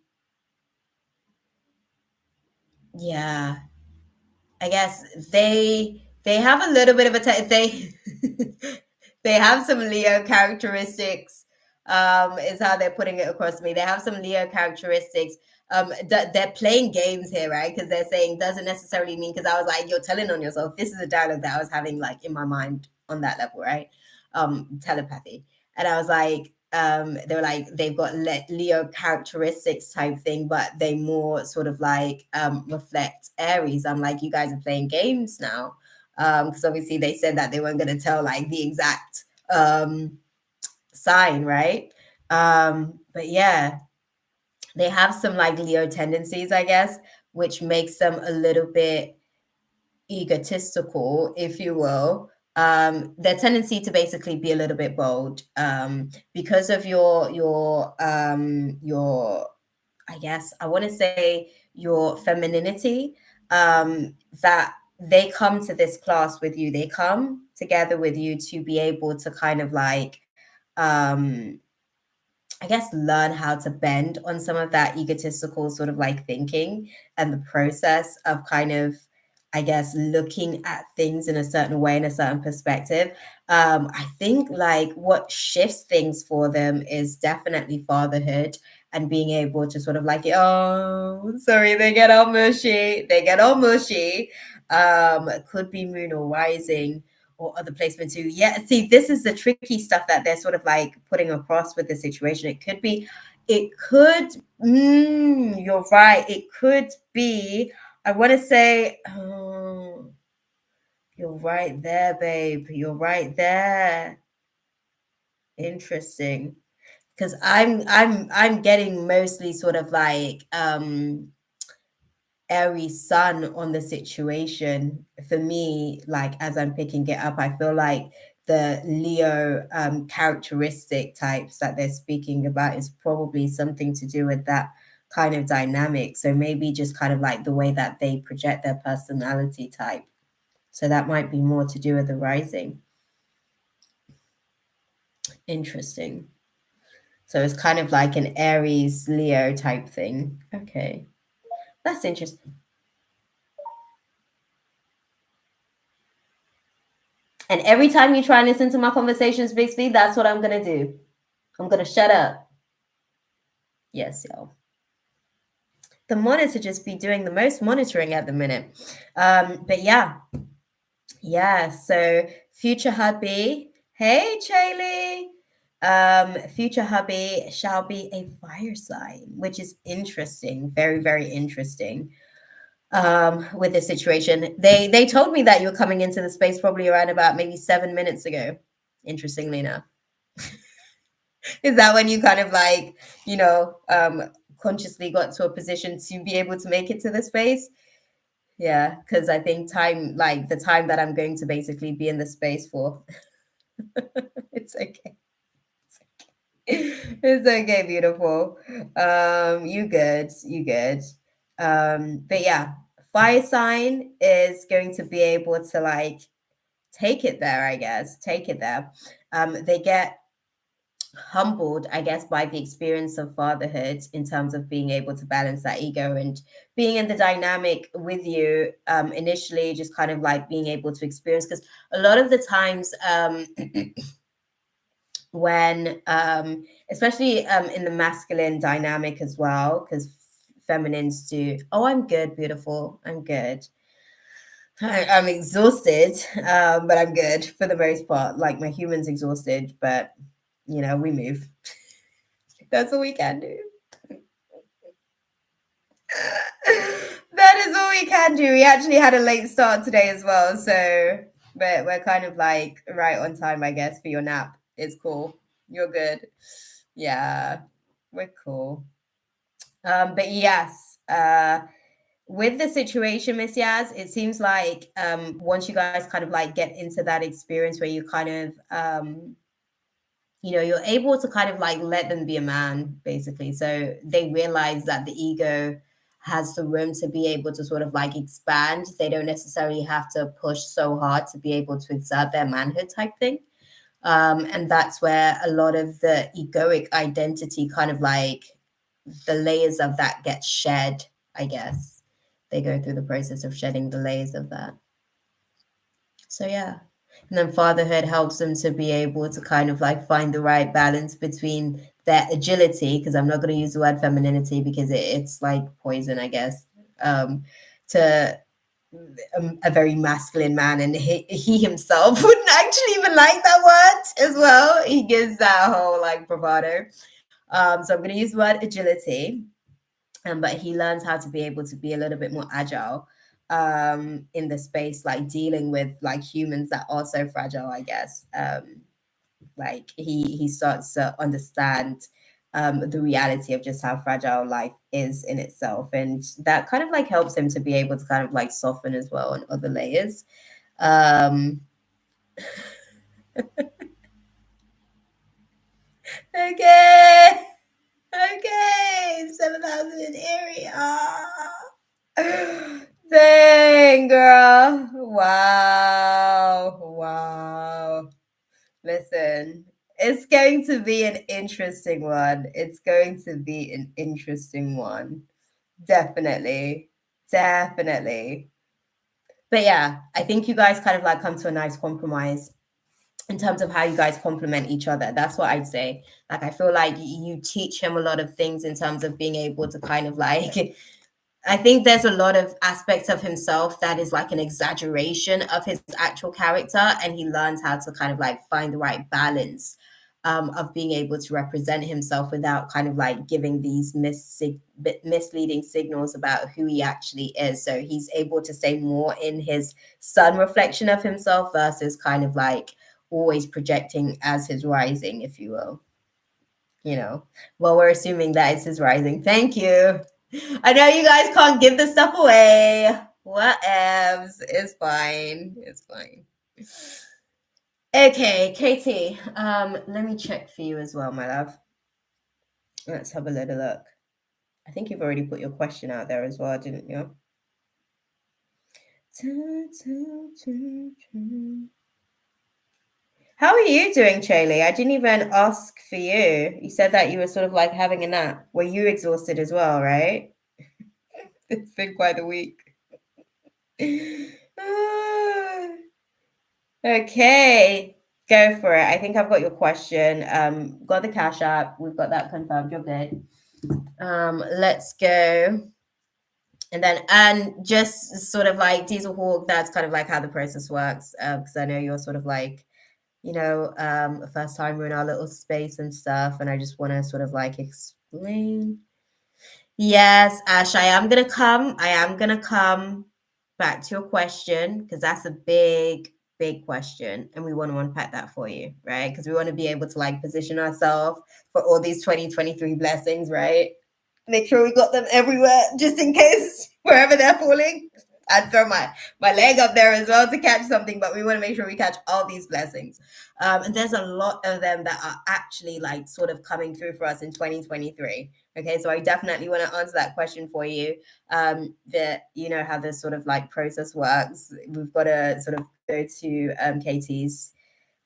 yeah, I guess they have a little bit of they they have some Leo characteristics. Is how they're putting it across to me. They have some Leo characteristics. They're playing games here, right? Because they're saying doesn't necessarily mean because I was like, you're telling on yourself. This is a dialogue that I was having like in my mind on that level, right? Telepathy, and I was like, they were like they've got Leo characteristics type thing, but they more sort of like reflect Aries. I'm like, you guys are playing games now, because obviously they said that they weren't going to tell like the exact sign, right? But yeah, they have some like Leo tendencies, I guess, which makes them a little bit egotistical, if you will. Their tendency to basically be a little bit bold, because of your I guess I want to say your femininity, that they come to this class with you. They come together with you to be able to kind of like um I guess learn how to bend on some of that egotistical sort of like thinking and the process of kind of, I guess, looking at things in a certain way, in a certain perspective. I think like what shifts things for them is definitely fatherhood and being able to sort of like, oh, sorry, they get all mushy. They get all mushy. Could be moon or rising or other placement too. Yeah, see, this is the tricky stuff that they're sort of like putting across with the situation. You're right. It could be, I want to say, oh, you're right there, babe. You're right there. Interesting. Because I'm getting mostly sort of like Aries sun on the situation. For me, like as I'm picking it up, I feel like the Leo characteristic types that they're speaking about is probably something to do with that kind of dynamic. So maybe just kind of like the way that they project their personality type. So that might be more to do with the rising. Interesting. So it's kind of like an Aries Leo type thing. Okay. That's interesting. And every time you try and listen to my conversations, Bixby, that's what I'm going to do. I'm going to shut up. Yes, y'all. The monitor just be doing the most monitoring at the minute. But yeah. Yeah. So future hubby. Hey, Chaylee. Future hubby shall be a fire sign, which is interesting. Very, very interesting. With this situation. They told me that you were coming into the space probably around about maybe 7 minutes ago. Interestingly enough. Is that when you kind of like, consciously got to a position to be able to make it to the space? Yeah, because I think time, like the time that I'm going to basically be in the space for, it's okay. It's okay, beautiful. You good, you good. But yeah, fire sign is going to be able to like take it there, I guess. Take it there. They get humbled, I guess, by the experience of fatherhood in terms of being able to balance that ego and being in the dynamic with you initially, just kind of like being able to experience. Because a lot of the times, when especially in the masculine dynamic as well, because feminines do, oh, I'm good, beautiful, I'm good. I'm exhausted, but I'm good for the most part. Like my human's exhausted, but we move. That's all we can do. That is all we can do. We actually had a late start today as well, so we're kind of like right on time, I guess, for your nap. It's cool. You're good. Yeah, we're cool. But yes, with the situation, Miss Yaz, it seems like once you guys kind of like get into that experience where you kind of you're able to kind of like let them be a man, basically. So they realize that the ego has the room to be able to sort of like expand. They don't necessarily have to push so hard to be able to exert their manhood type thing. And that's where a lot of the egoic identity kind of like the layers of that get shed, I guess. They go through the process of shedding the layers of that. So yeah. And then fatherhood helps them to be able to kind of like find the right balance between their agility, because I'm not going to use the word femininity because it's like poison, I guess, to a very masculine man. And he himself wouldn't actually even like that word as well. He gives that whole like bravado. So I'm going to use the word agility. But he learns how to be able to be a little bit more agile in the space, like dealing with like humans that are so fragile, I guess. Like he starts to understand the reality of just how fragile life is in itself, and that kind of like helps him to be able to kind of like soften as well on other layers. Okay. Okay, 7,000 in area. Dang, girl. Wow. Wow. Listen, it's going to be an interesting one. It's going to be an interesting one. Definitely. Definitely. But yeah, I think you guys kind of like come to a nice compromise in terms of how you guys complement each other. That's what I'd say. Like, I feel like you teach him a lot of things in terms of being able to kind of like I think there's a lot of aspects of himself that is like an exaggeration of his actual character, and he learns how to kind of like find the right balance of being able to represent himself without kind of like giving these misleading signals about who he actually is. So he's able to stay more in his sun reflection of himself versus kind of like always projecting as his rising, if you will. You know, well, we're assuming that it's his rising. Thank you. I know you guys can't give the stuff away. Whatevs. It's fine. It's fine. Okay, Katie. Let me check for you as well, my love. Let's have a little look. I think you've already put your question out there as well, didn't you? How are you doing, Charlie? I didn't even ask for you. You said that you were sort of like having a nap. Were you exhausted as well, right? It's been quite a week. Okay, go for it. I think I've got your question. Got the Cash App. We've got that confirmed. You're good. Let's go. And just sort of like Diesel Hawk, that's kind of like how the process works. Because I know you're sort of like, a first timer in our little space and stuff, and I just want to sort of like explain. Yes, Ash, I am gonna come. I am gonna come back to your question because that's a big, big question, and we want to unpack that for you, right? Because we want to be able to like position ourselves for all these 2023 blessings, right? Make sure we got them everywhere, just in case wherever they're falling. I'd throw my leg up there as well to catch something, but we want to make sure we catch all these blessings. And there's a lot of them that are actually like sort of coming through for us in 2023. Okay, so I definitely want to answer that question for you. That you know how this sort of like process works. We've got to sort of go to Katie's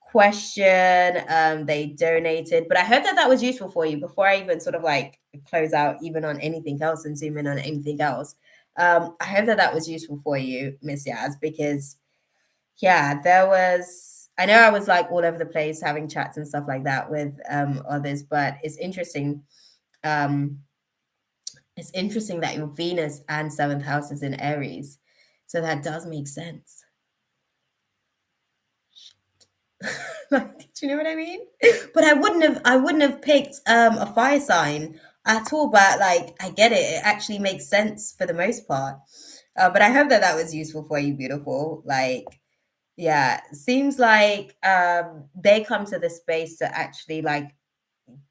question. They donated, but I hope that that was useful for you before I even sort of like close out even on anything else and zoom in on anything else. I hope that that was useful for you, Miss Yaz, because yeah, there was, I know I was like all over the place having chats and stuff like that with others, but it's interesting. It's interesting that your Venus and seventh house is in Aries. So that does make sense. Like, do you know what I mean? But I wouldn't have picked a fire sign at all, but like I get it. It actually makes sense for the most part. But I hope that that was useful for you, beautiful. Like, yeah, seems like they come to the space to actually like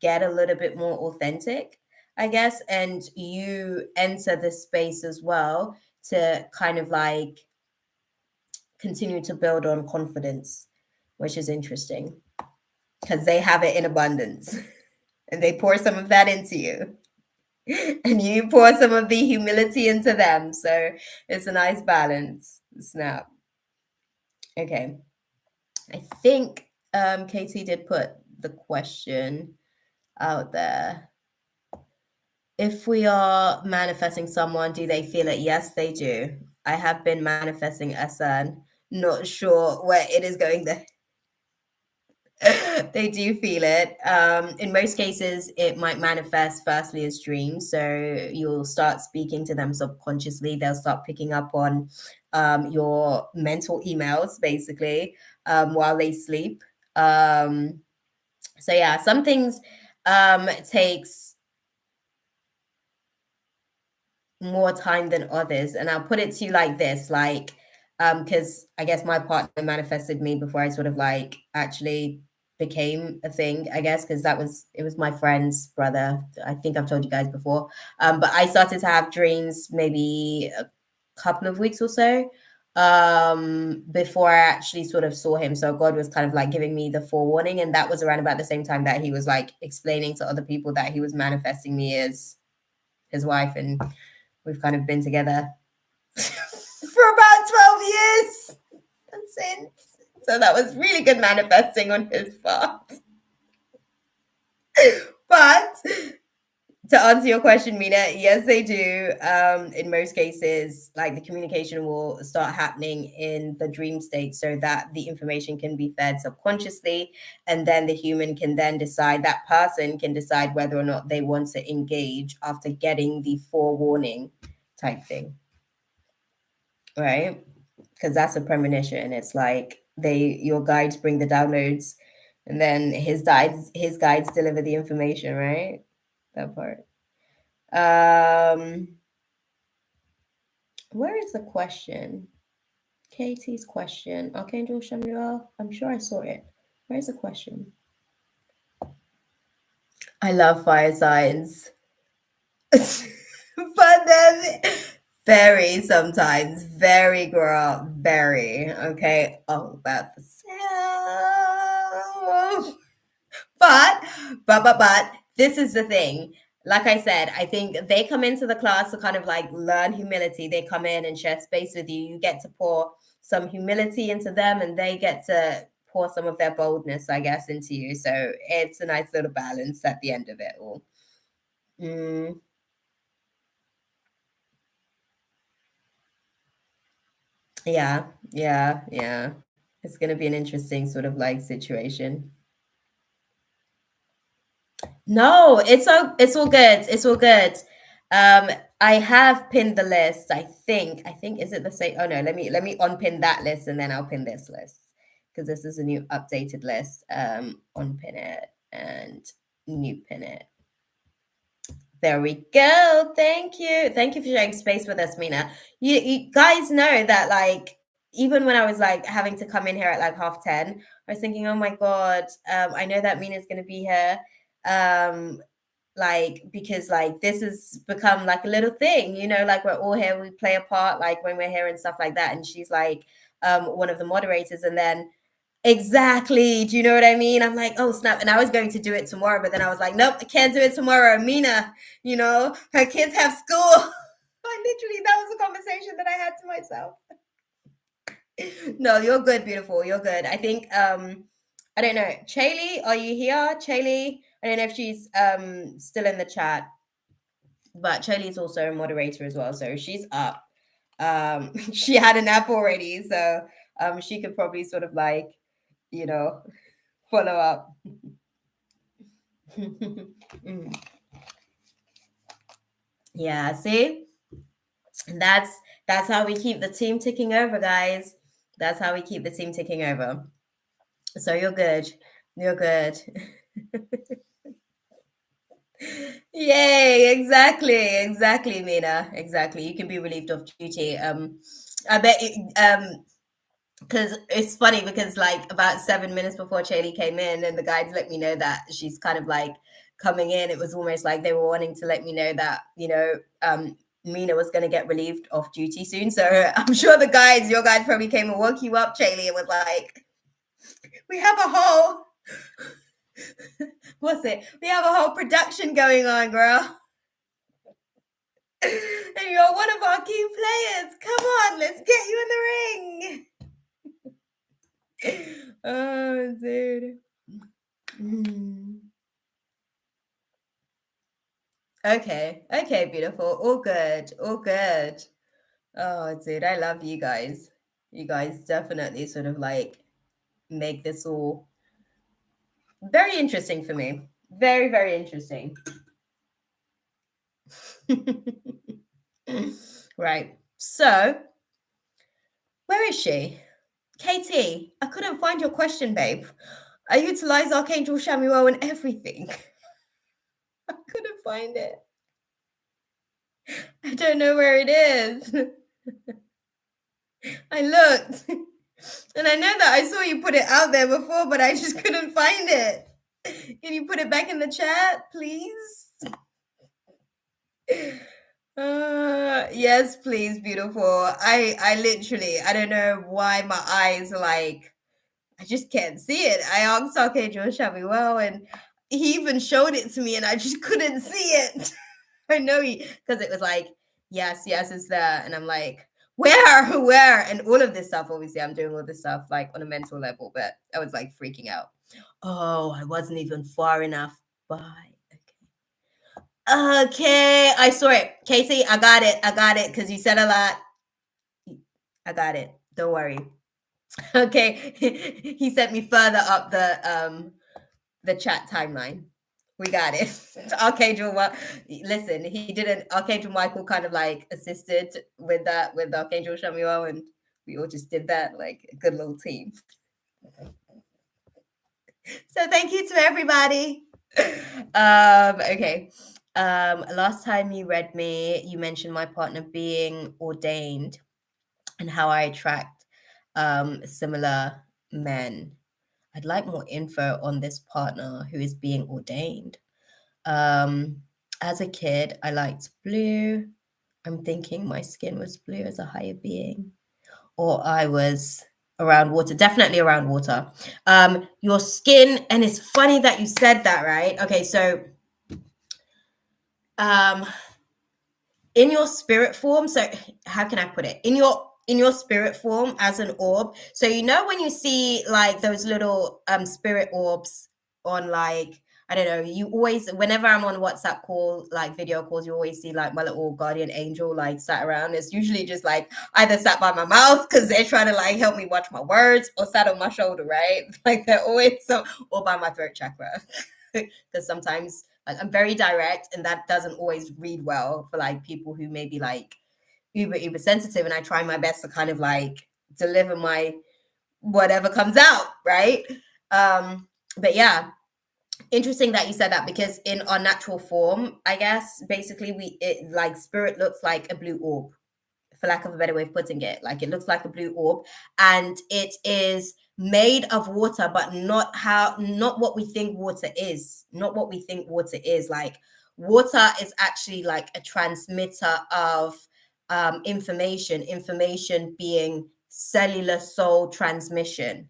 get a little bit more authentic, I guess, and you enter the space as well to kind of like continue to build on confidence, which is interesting because they have it in abundance and they pour some of that into you. And you pour some of the humility into them. So it's a nice balance. Snap. Okay. I think Katie did put the question out there. If we are manifesting someone, do they feel it? Yes, they do. I have been manifesting a son. Not sure where it is going there. They do feel it. In most cases, it might manifest firstly as dreams. So you'll start speaking to them subconsciously. They'll start picking up on your mental emails, basically, while they sleep. So yeah, some things takes more time than others, and I'll put it to you like this, like because I guess my partner manifested me before I sort of like actually became a thing, I guess, because it was my friend's brother. I think I've told you guys before, but I started to have dreams maybe a couple of weeks or so before I actually sort of saw him. So God was kind of like giving me the forewarning, and that was around about the same time that he was like explaining to other people that he was manifesting me as his wife, and we've kind of been together for about 12 years since. So that was really good manifesting on his part. But to answer your question, Mina, yes, they do. In most cases, like the communication will start happening in the dream state so that the information can be fed subconsciously. And then the human can then decide, that person can decide whether or not they want to engage after getting the forewarning type thing, right? Because that's a premonition. It's like your guides bring the downloads, and then his guides deliver the information, right? That part. Where is the question? Katie's question. Archangel Samuel. I'm sure I saw it. Where's the question? I love fire signs. But then very sometimes, very girl, very okay. Oh, about the self. But this is the thing. Like I said, I think they come into the class to kind of like learn humility. They come in and share space with you. You get to pour some humility into them, and they get to pour some of their boldness, I guess, into you. So it's a nice little balance at the end of it all. Mm. Yeah, yeah. It's going to be an interesting sort of like situation. No, it's all good. It's all good. Um, I have pinned the list. I think is it the same? Oh no, let me unpin that list and then I'll pin this list because this is a new updated list. Unpin it and new pin it. There we go. Thank you. Thank you for sharing space with us, Mina. You guys know that like even when I was like having to come in here at like 10:30, I was thinking, oh my God, I know that Mina's gonna be here. Like because like this has become like a little thing, like we're all here, we play a part like when we're here and stuff like that. And she's like one of the moderators, and then exactly. Do you know what I mean? I'm like, oh snap. And I was going to do it tomorrow, but then I was like, nope, I can't do it tomorrow. Mina, her kids have school. I literally, that was a conversation that I had to myself. No, you're good, beautiful. You're good. I think I don't know. Chaley, are you here? Chaley, I don't know if she's still in the chat, but Chaley's also a moderator as well. So she's up. She had a nap already, so she could probably sort of like, you know, follow up. Mm. Yeah, see? That's how we keep the team ticking over, guys. That's how we keep the team ticking over. So you're good. You're good. Yay, exactly, Mina. Exactly. You can be relieved of duty. I bet because it's funny because like about 7 minutes before Chaley came in and the guides let me know that she's kind of like coming in, it was almost like they were wanting to let me know that Mina was going to get relieved of duty soon. So I'm sure your guides probably came and woke you up, Chaley, and was like, we have a whole we have a whole production going on, girl. And you're one of our key players. Come on, let's get you in the ring. Oh, dude. Okay, beautiful. All good. Oh, dude, I love you guys. You guys definitely sort of like make this all very interesting for me. Very, very interesting. Right. So, where is she? Katie, I couldn't find your question, babe. I utilize Archangel Shamuel and everything. I couldn't find it. I don't know where it is. I looked. And I know that I saw you put it out there before, but I just couldn't find it. Can you put it back in the chat, please? Yes, please, beautiful. I literally, I don't know why my eyes are like, I just can't see it. I asked Archangel Shamuel, and he even showed it to me, and I just couldn't see it. I know because it was like, yes, it's there. And I'm like, where? And all of this stuff, obviously, I'm doing all this stuff like on a mental level, but I was like freaking out. Oh, I wasn't even far enough. Bye. Okay, I saw it. Casey, I got it because you said a lot. I got it. Don't worry. Okay. He sent me further up the chat timeline. We got it. Archangel, listen, he didn't. Archangel Michael kind of like assisted with that with Archangel Shamuel, and we all just did that like a good little team. So thank you to everybody. Okay. Last time you read me, you mentioned my partner being ordained and how I attract similar men. I'd like more info on this partner who is being ordained. As a kid, I liked blue. I'm thinking my skin was blue as a higher being, or I was around water, definitely around water. Your skin, and it's funny that you said that, right? Okay, so in your spirit form, so how can I put it? In your spirit form as an orb. So you know when you see like those little spirit orbs on like I don't know, you always whenever I'm on WhatsApp call, like video calls, you always see like my little guardian angel like sat around. It's usually just like either sat by my mouth because they're trying to like help me watch my words or sat on my shoulder, right? Like they're always so or by my throat chakra. Because sometimes like I'm very direct and that doesn't always read well for like people who may be like uber sensitive, and I try my best to kind of like deliver my whatever comes out, right? But yeah, interesting that you said that because in our natural form, I guess basically it like spirit looks like a blue orb, for lack of a better way of putting it. Like it looks like a blue orb, and it is made of water, but not what we think water is. Not what we think water is. Like water is actually like a transmitter of information being cellular soul transmission,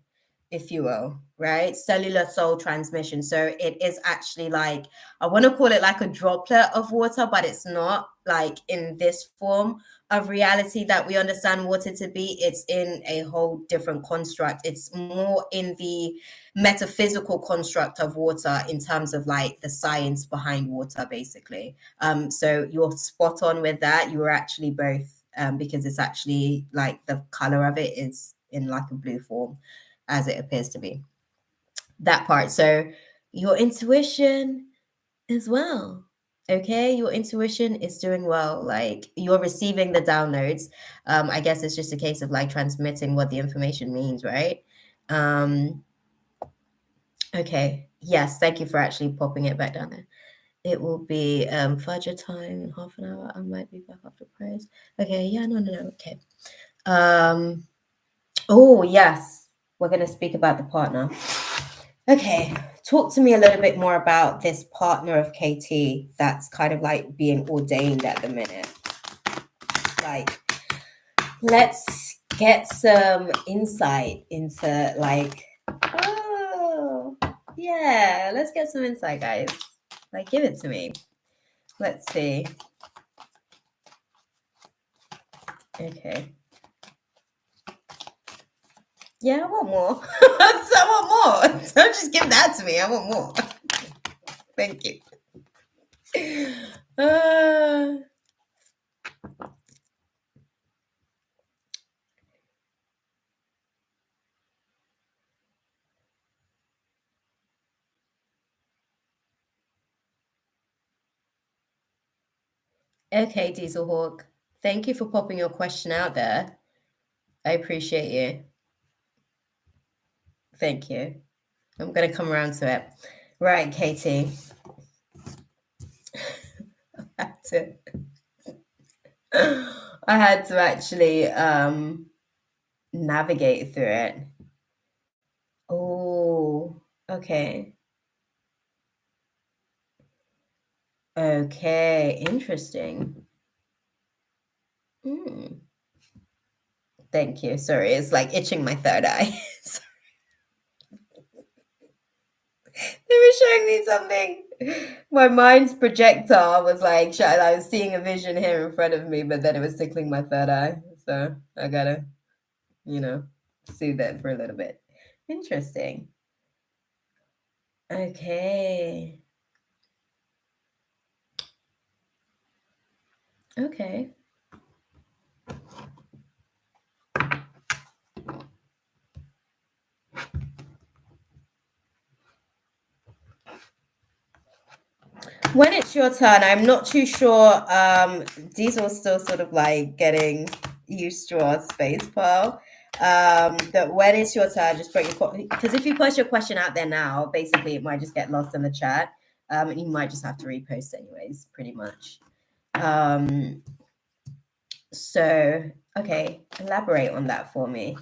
if you will, right? Cellular soul transmission. So it is actually like, I want to call it like a droplet of water, but it's not like in this form of reality that we understand water to be. It's in a whole different construct. It's more in the metaphysical construct of water in terms of like the science behind water, basically. So you're spot on with that. You were actually both, because it's actually like the color of it is in like a blue form as it appears to be. That part. So your intuition as well. Okay, your intuition is doing well. Like you're receiving the downloads. I guess it's just a case of like transmitting what the information means, right? Okay. Yes, thank you for actually popping it back down there. It will be Fudger time in half an hour. I might be back after prayers. Okay, yeah, no. Okay. Oh yes, we're gonna speak about the partner. Okay, talk to me a little bit more about this partner of KT that's kind of like being ordained at the minute. Like, let's get some insight into like, oh, yeah, let's get some insight, guys. Like, give it to me. Let's see. Okay. Yeah, I want more. I want more. Don't just give that to me. I want more. Thank you. Okay, Dieselhawk. Thank you for popping your question out there. I appreciate you. Thank you. I'm going to come around to it. Right, Katie. I had to actually navigate through it. Oh, okay. Okay, interesting. Thank you. Sorry, it's like itching my third eye. They were showing me something. My mind's projector was like, I was seeing a vision here in front of me, but then it was tickling my third eye. So I gotta, soothe it for a little bit. Interesting. Okay. Okay. When it's your turn, I'm not too sure. Diesel's still sort of like getting used to our space pearl. That when it's your turn, just put your because if you post your question out there now, basically it might just get lost in the chat. And you might just have to repost anyways, pretty much. So okay, elaborate on that for me.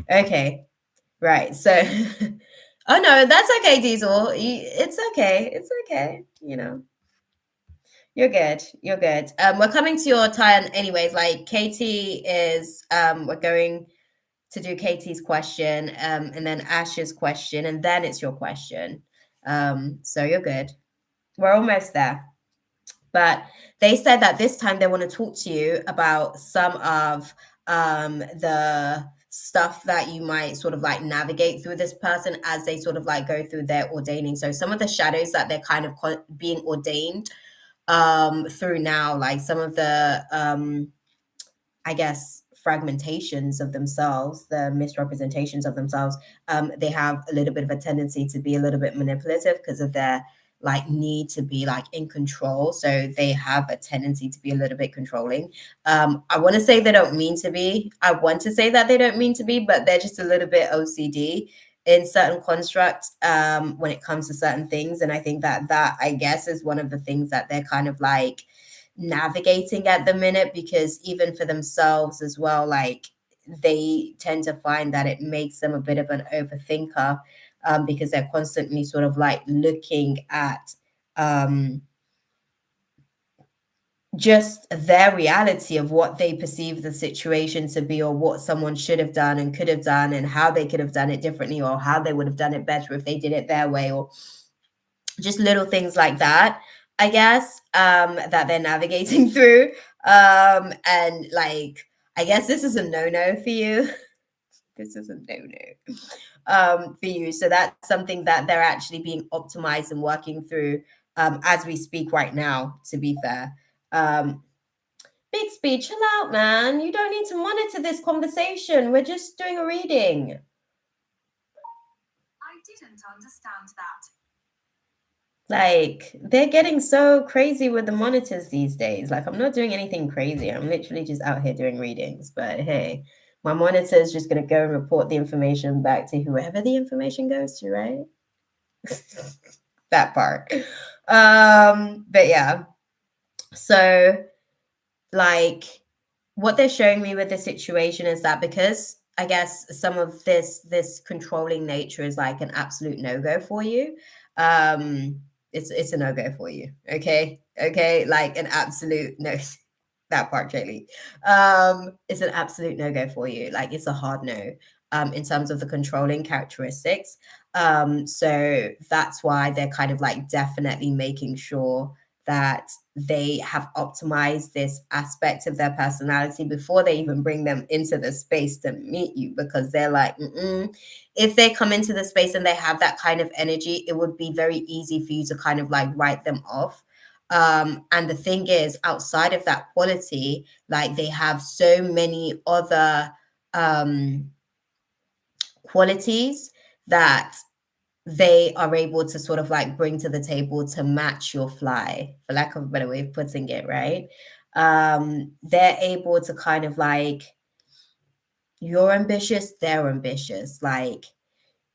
Okay. Right. So, oh no, that's okay, Diesel. It's okay. It's okay. You know, you're good. You're good. We're coming to your turn, anyways. Like Katie is, we're going to do Katie's question, and then Ash's question, and then it's your question. So you're good. We're almost there. But they said that this time they want to talk to you about some of the stuff that you might sort of like navigate through this person as they sort of like go through their ordaining. So some of the shadows that they're kind of being ordained through now, like some of the I guess fragmentations of themselves, the misrepresentations of themselves, they have a little bit of a tendency to be a little bit manipulative because of their like need to be like in control. So they have a tendency to be a little bit controlling. I want to say they don't mean to be. I want to say that they don't mean to be, but they're just a little bit OCD in certain constructs when it comes to certain things. And I think that I guess is one of the things that they're kind of like navigating at the minute, because even for themselves as well, like they tend to find that it makes them a bit of an overthinker, because they're constantly sort of like looking at just their reality of what they perceive the situation to be, or what someone should have done and could have done, and how they could have done it differently, or how they would have done it better if they did it their way, or just little things like that, I guess, that they're navigating through. And like, I guess this is a no-no for you. This is a no-no for you. So that's something that they're actually being optimized and working through as we speak right now, to be fair. Big Speed, chill out, man. You don't need to monitor this conversation. We're just doing a reading. I didn't understand that. Like, they're getting so crazy with the monitors these days. Like, I'm not doing anything crazy. I'm literally just out here doing readings. But hey, my monitor is just going to go and report the information back to whoever the information goes to, right? That part. But yeah. So, like, what they're showing me with the situation is that because I guess some of this controlling nature is like an absolute no-go for you. It's a no-go for you. Okay. Like an absolute no. That part, Jaylee. It's an absolute no-go for you. Like it's a hard no in terms of the controlling characteristics. So that's why they're kind of like definitely making sure that they have optimized this aspect of their personality before they even bring them into the space to meet you, because they're like, if they come into the space and they have that kind of energy, it would be very easy for you to kind of like write them off. And the thing is, outside of that quality, like they have so many other qualities that they are able to sort of like bring to the table to match your fly, for lack of a better way of putting it, right? They're able to kind of like, you're ambitious, they're ambitious. Like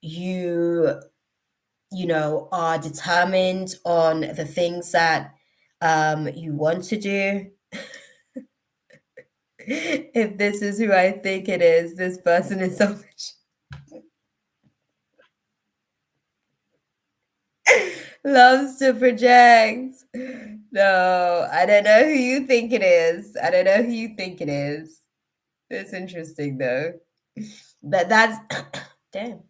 you know, are determined on the things that you want to do. If this is who I think it is, this person is selfish. Loves to project. No, I don't know who you think it is. I don't know who you think it is. It's interesting though. But that's damn.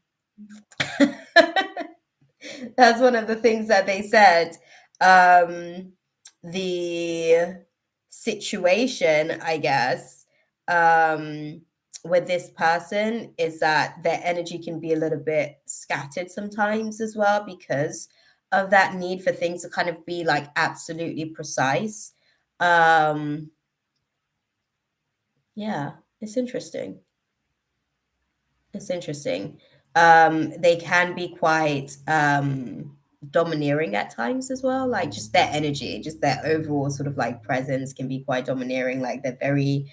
That's one of the things that they said. The situation, I guess, with this person is that their energy can be a little bit scattered sometimes as well, because of that need for things to kind of be like absolutely precise. Yeah, it's interesting. It's interesting. They can be quite domineering at times as well. Like just their energy, just their overall sort of like presence can be quite domineering. Like they're very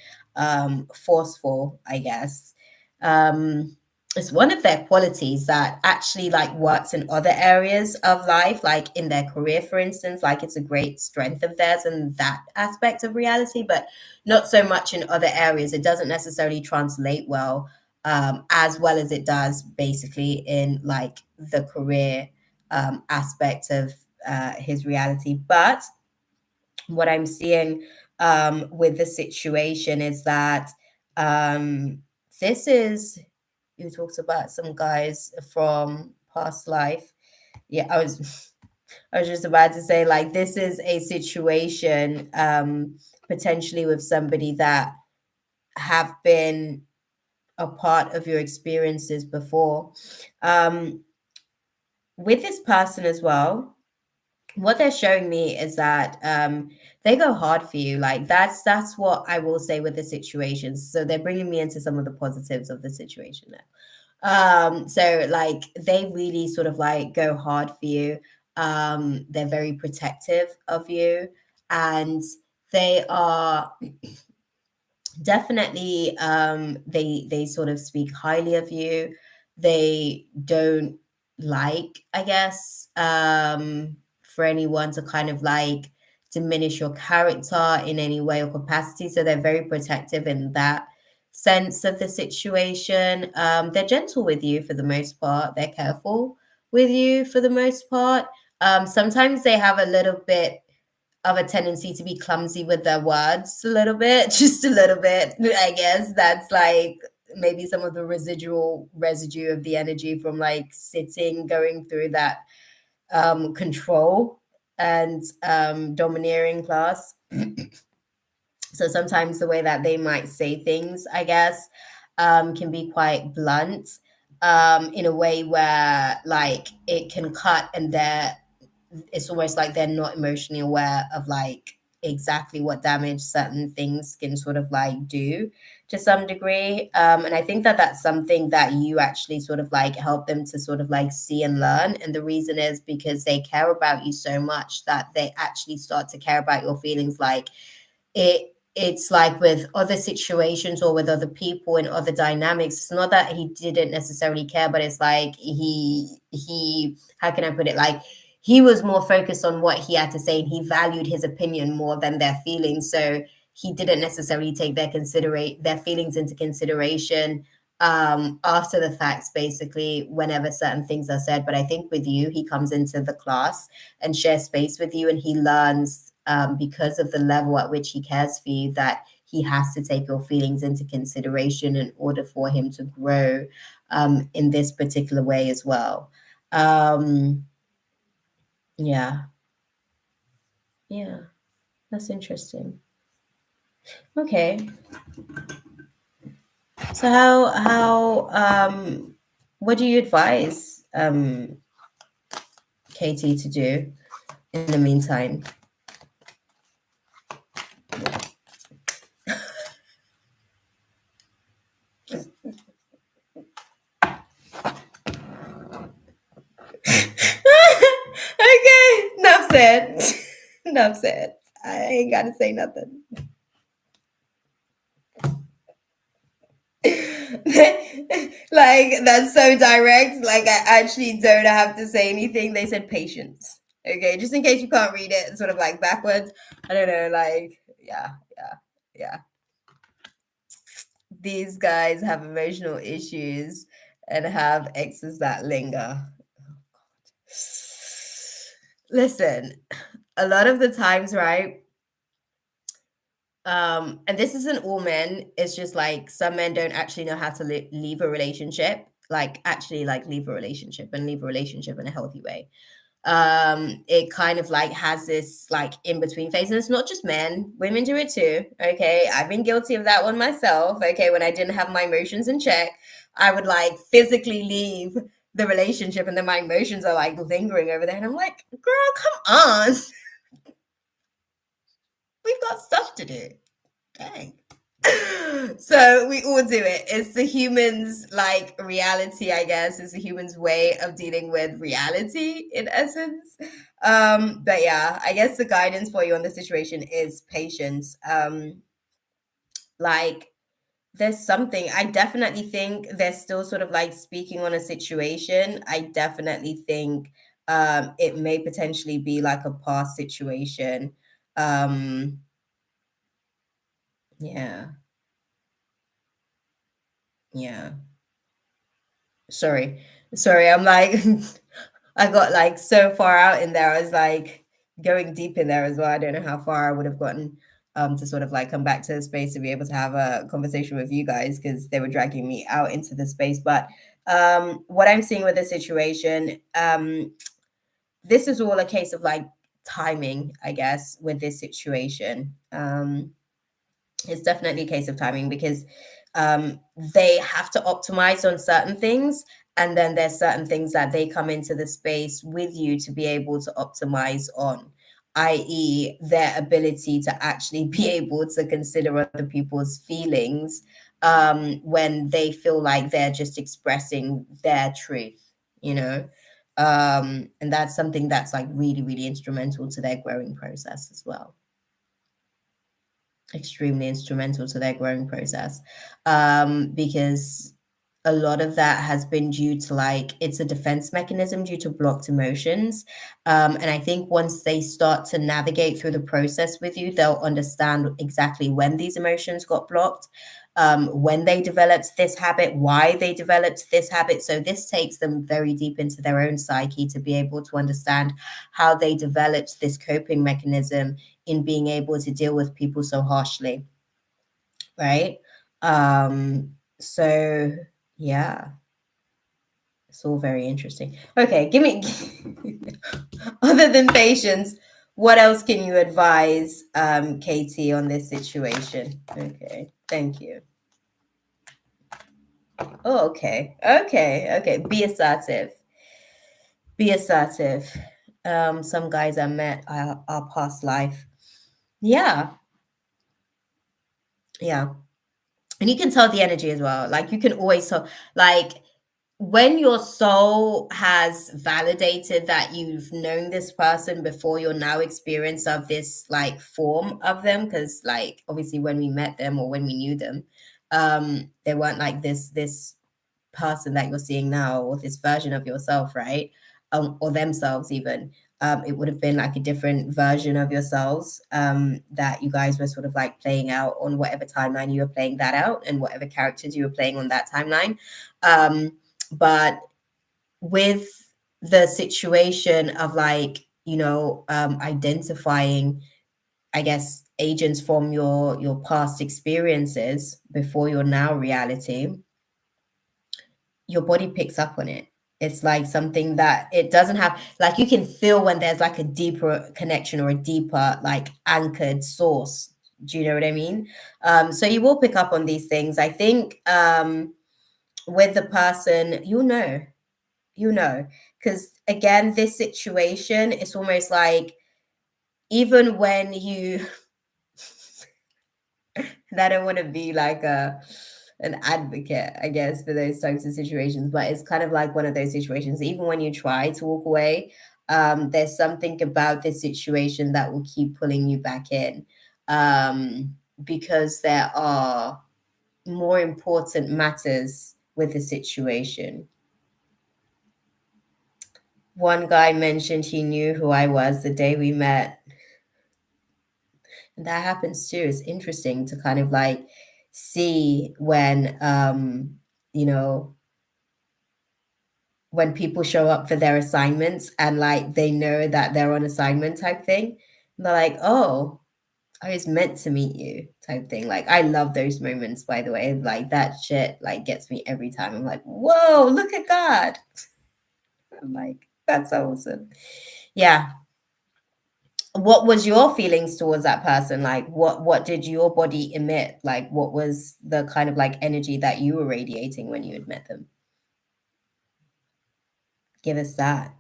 forceful, I guess. Um, it's one of their qualities that actually like works in other areas of life, like in their career, for instance. Like it's a great strength of theirs in that aspect of reality, but not so much in other areas. It doesn't necessarily translate as well as it does basically in like the career aspect of his reality. But what I'm seeing with the situation is that um, this is, you talked about some guys from past life. Yeah, I was just about to say, like, this is a situation potentially with somebody that have been a part of your experiences before. Um, with this person as well, what they're showing me is that they go hard for you. Like that's what I will say with the situations. So they're bringing me into some of the positives of the situation now. So like they really sort of like go hard for you. They're very protective of you, and they are definitely they sort of speak highly of you. They don't like, I guess, for anyone to kind of like diminish your character in any way or capacity, so they're very protective in that sense of the situation. They're gentle with you for the most part, they're careful with you for the most part. Sometimes they have a little bit of a tendency to be clumsy with their words a little bit, just a little bit. I guess that's like maybe some of the residue of the energy from like sitting, going through that control and domineering class. So sometimes the way that they might say things, I guess, can be quite blunt in a way where like it can cut, and it's almost like they're not emotionally aware of like exactly what damage certain things can sort of like do to some degree. And I think that that's something that you actually sort of like help them to sort of like see and learn. And the reason is because they care about you so much that they actually start to care about your feelings. Like it's like with other situations or with other people and other dynamics, it's not that he didn't necessarily care, but it's like he how can I put it, like he was more focused on what he had to say and he valued his opinion more than their feelings. So he didn't necessarily take their feelings into consideration after the facts, basically, whenever certain things are said. But I think with you, he comes into the class and shares space with you, and he learns because of the level at which he cares for you that he has to take your feelings into consideration in order for him to grow in this particular way as well. Yeah. Yeah. That's interesting. Okay. So how what do you advise Katie to do in the meantime? Okay, enough said. Enough said. I ain't gotta say nothing. Like that's so direct. Like I actually don't have to say anything. They said patience. Okay, just in case you can't read it, sort of like backwards. I don't know. Like yeah. These guys have emotional issues and have exes that linger. Listen, a lot of the times, right? And this isn't all men, it's just like some men don't actually know how to leave a relationship, like actually like leave a relationship and leave a relationship in a healthy way. It kind of like has this like in between phase, and it's not just men, women do it too. Okay, I've been guilty of that one myself. Okay, when I didn't have my emotions in check, I would like physically leave the relationship, and then my emotions are like lingering over there, and I'm like, girl, come on, we've got stuff to do. Dang. So we all do it. It's the humans like reality, I guess. It's the humans way of dealing with reality in essence. But yeah, I guess the guidance for you on the situation is patience. Like there's something, I definitely think they're still sort of like speaking on a situation. I definitely think it may potentially be like a past situation. Um yeah, yeah. Sorry. Sorry, I'm like I got like so far out in there. I was like going deep in there as well. I don't know how far I would have gotten to sort of like come back to the space to be able to have a conversation with you guys because they were dragging me out into the space. But what I'm seeing with the situation, this is all a case of like timing, I guess, with this situation. It's definitely a case of timing because they have to optimize on certain things, and then there's certain things that they come into the space with you to be able to optimize on, i.e., their ability to actually be able to consider other people's feelings when they feel like they're just expressing their truth, you know. And that's something that's like really, really instrumental to their growing process as well, extremely instrumental to their growing process, because a lot of that has been due to like it's a defense mechanism due to blocked emotions, and I think once they start to navigate through the process with you, they'll understand exactly when these emotions got blocked, when they developed this habit, why they developed this habit. So this takes them very deep into their own psyche to be able to understand how they developed this coping mechanism in being able to deal with people so harshly, right? So yeah, it's all very interesting. Okay, give me other than patience, what else can you advise Katie on this situation? Okay, thank you. Oh, okay, be assertive, be assertive. Some guys I met are past life. Yeah, yeah. And you can tell the energy as well. Like you can always tell, like when your soul has validated that you've known this person before your now experience of this like form of them, because like obviously when we met them or when we knew them, they weren't like this person that you're seeing now or this version of yourself, right? Or themselves even. It would have been like a different version of yourselves that you guys were sort of like playing out on whatever timeline you were playing that out and whatever characters you were playing on that timeline. But with the situation of like, you know, identifying, I guess, agents from your past experiences before your now reality, your body picks up on it. It's like something that it doesn't have, like you can feel when there's like a deeper connection or a deeper like anchored source. Do you know what I mean? So you will pick up on these things. I think with the person, you know, because again, this situation is almost like even when you and I don't want to be like an advocate, I guess, for those types of situations, but it's kind of like one of those situations. Even when you try to walk away, there's something about this situation that will keep pulling you back in, because there are more important matters with the situation. One guy mentioned he knew who I was the day we met. And that happens too. It's interesting to kind of like see when you know, when people show up for their assignments and like they know that they're on assignment type thing. And they're like, oh, I was meant to meet you type thing. Like I love those moments, by the way. Like that shit like gets me every time. I'm like, whoa, look at God. I'm like, that's awesome. Yeah. What was your feelings towards that person? Like what did your body emit? Like what was the kind of like energy that you were radiating when you had met them? Give us that.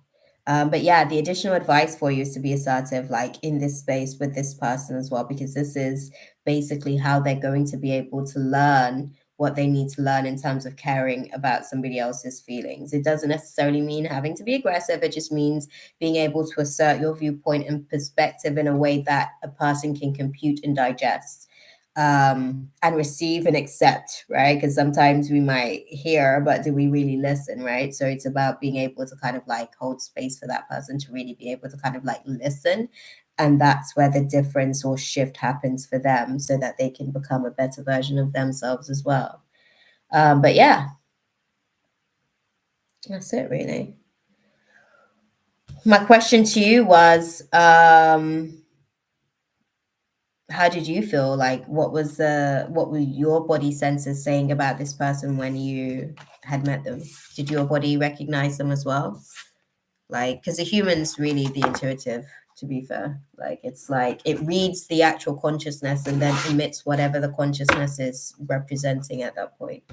But yeah, the additional advice for you is to be assertive, like in this space with this person as well, because this is basically how they're going to be able to learn what they need to learn in terms of caring about somebody else's feelings. It doesn't necessarily mean having to be aggressive. It just means being able to assert your viewpoint and perspective in a way that a person can compute and digest, and receive and accept, right? Because sometimes we might hear, but do we really listen, right? So it's about being able to kind of like hold space for that person to really be able to kind of like listen. And that's where the difference or shift happens for them so that they can become a better version of themselves as well. But yeah, that's it really. My question to you was, how did you feel? Like, what were your body senses saying about this person when you had met them? Did your body recognize them as well? Like, because the human's really the intuitive, to be fair. Like, it's like it reads the actual consciousness and then emits whatever the consciousness is representing at that point.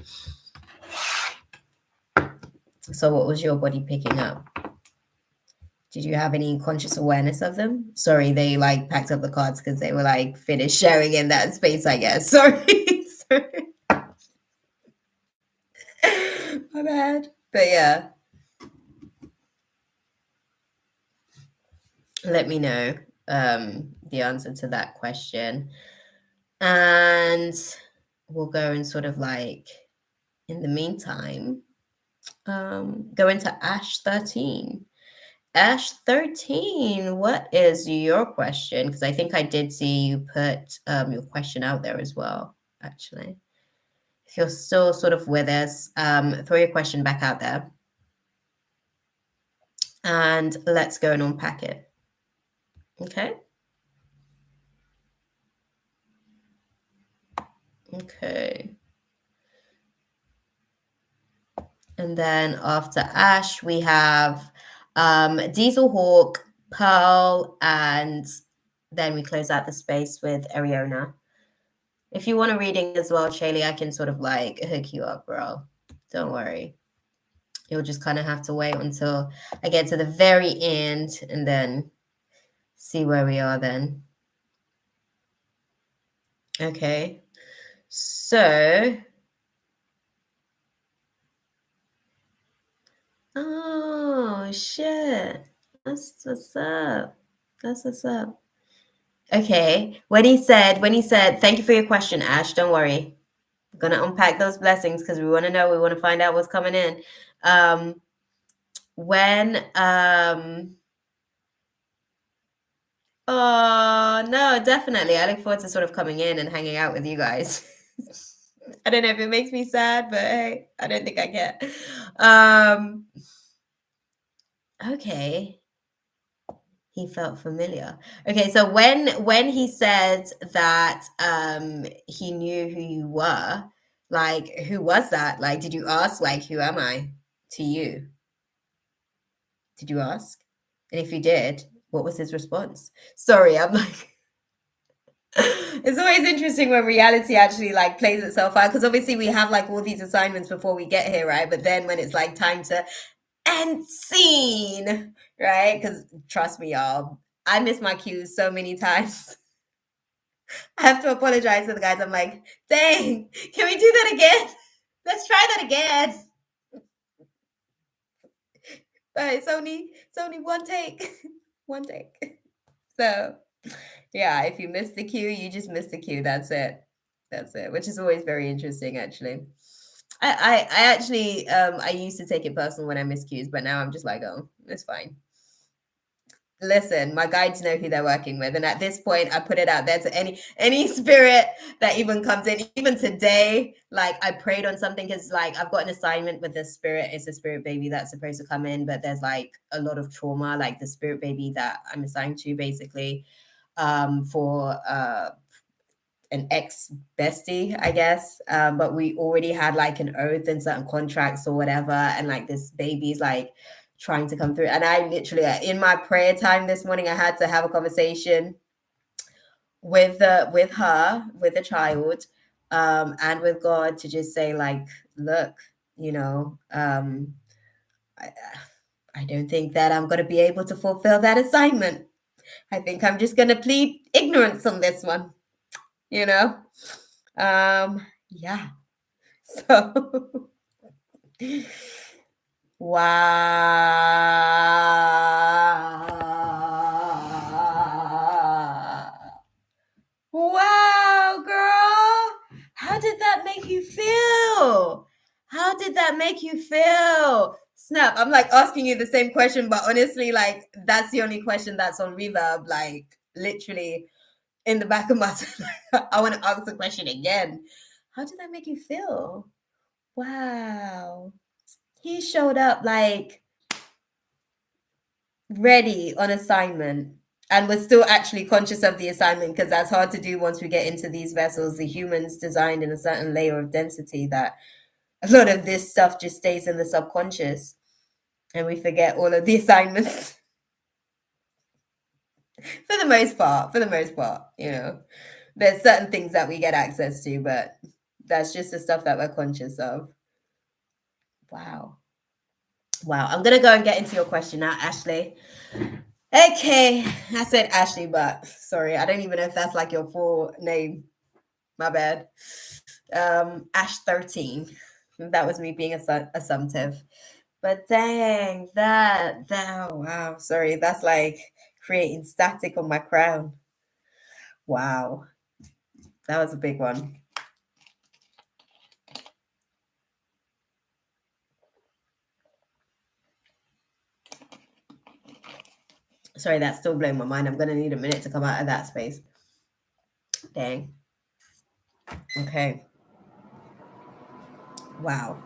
So what was your body picking up? Did you have any conscious awareness of them? Sorry, they like packed up the cards because they were like finished sharing in that space, I guess. Sorry. Sorry. My bad. But yeah, let me know the answer to that question. And we'll go and sort of like, in the meantime, go into Ash 13. Ash 13, what is your question? Because I think I did see you put your question out there as well, actually. If you're still sort of with us, throw your question back out there. And let's go and unpack it. Okay? Okay. And then after Ash, we have Diesel Hawk, Pearl, and then we close out the space with Ariona. If you want a reading as well, Shaylee, I can sort of like hook you up, bro. Don't worry. You'll just kind of have to wait until I get to the very end and then see where we are then. Okay. So, oh shit. That's what's up. That's what's up. Okay. When he said, thank you for your question, Ash. Don't worry. I'm gonna unpack those blessings because we want to know, we want to find out what's coming in. When oh no, definitely. I look forward to sort of coming in and hanging out with you guys. I don't know if it makes me sad, but hey, I don't think I care. Okay. He felt familiar. Okay, so when he said that he knew who you were, like who was that? Like, did you ask like who am I to you? Did you ask? And if you did, what was his response? Sorry, I'm like it's always interesting when reality actually like plays itself out because obviously we have like all these assignments before we get here, right? But then when it's like time to end scene, right? Because trust me, y'all, I miss my cues so many times. I have to apologize to the guys. I'm like, dang, can we do that again? Let's try that again. But it's only one take. One take. So yeah, if you miss the cue, you just miss the cue. That's it. That's it. Which is always very interesting, actually. I actually I used to take it personal when I miss cues, but now I'm just like, oh, it's fine. Listen, my guides know who they're working with, and at this point, I put it out there to any spirit that even comes in. Even today, like I prayed on something because like I've got an assignment with this spirit. It's a spirit baby that's supposed to come in, but there's like a lot of trauma. Like the spirit baby that I'm assigned to, basically, for an ex bestie, I guess. But we already had like an oath and certain contracts or whatever, and like this baby's like trying to come through. And I literally, in my prayer time this morning, I had to have a conversation with her, with the child, and with God to just say, like, look, you know, I I don't think that I'm going to be able to fulfill that assignment. I think I'm just going to plead ignorance on this one, you know? Yeah. So, wow. Wow, girl. How did that make you feel? How did that make you feel? Snap. I'm like asking you the same question, but honestly, like that's the only question that's on reverb. Like literally in the back of my I want to ask the question again. How did that make you feel? Wow. He showed up like ready on assignment and was still actually conscious of the assignment because that's hard to do once we get into these vessels. The humans designed in a certain layer of density that a lot of this stuff just stays in the subconscious and we forget all of the assignments for the most part, you know. There's certain things that we get access to, but that's just the stuff that we're conscious of. Wow. Wow. I'm gonna go and get into your question now, Ashley. Okay, I said Ashley, but sorry, I don't even know if that's like your full name. My bad. Ash 13. That was me being assumptive. But dang, wow, sorry, that's like creating static on my crown. Wow, that was a big one. Sorry, that's still blowing my mind. I'm gonna need a minute to come out of that space. Dang. Okay. Wow.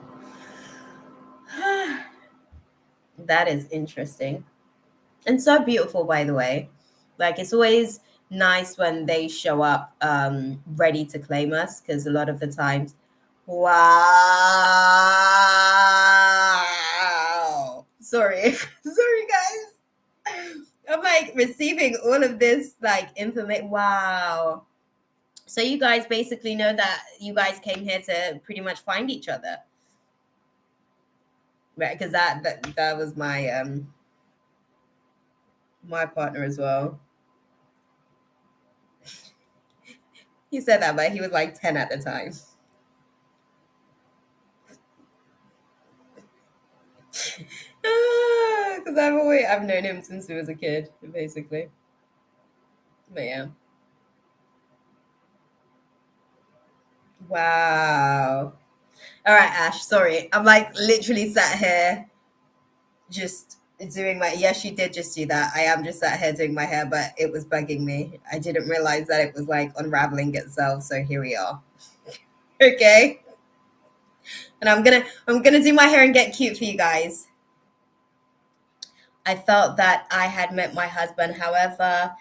That is interesting. And so beautiful, by the way. Like it's always nice when they show up ready to claim us, because a lot of the times, wow. Sorry. Sorry, guys. I'm like receiving all of this like information. Wow. So you guys basically know that you guys came here to pretty much find each other. Right, because that was my partner as well. He said that, but he was like 10 at the time. Because I've known him since he was a kid, basically. But yeah. Wow. All right, Ash. Sorry, I'm like literally sat here just doing my. Yes, you did just do that. I am just sat here doing my hair, but it was bugging me. I didn't realize that it was like unraveling itself. So here we are. Okay. And I'm gonna do my hair and get cute for you guys. I felt that I had met my husband. However,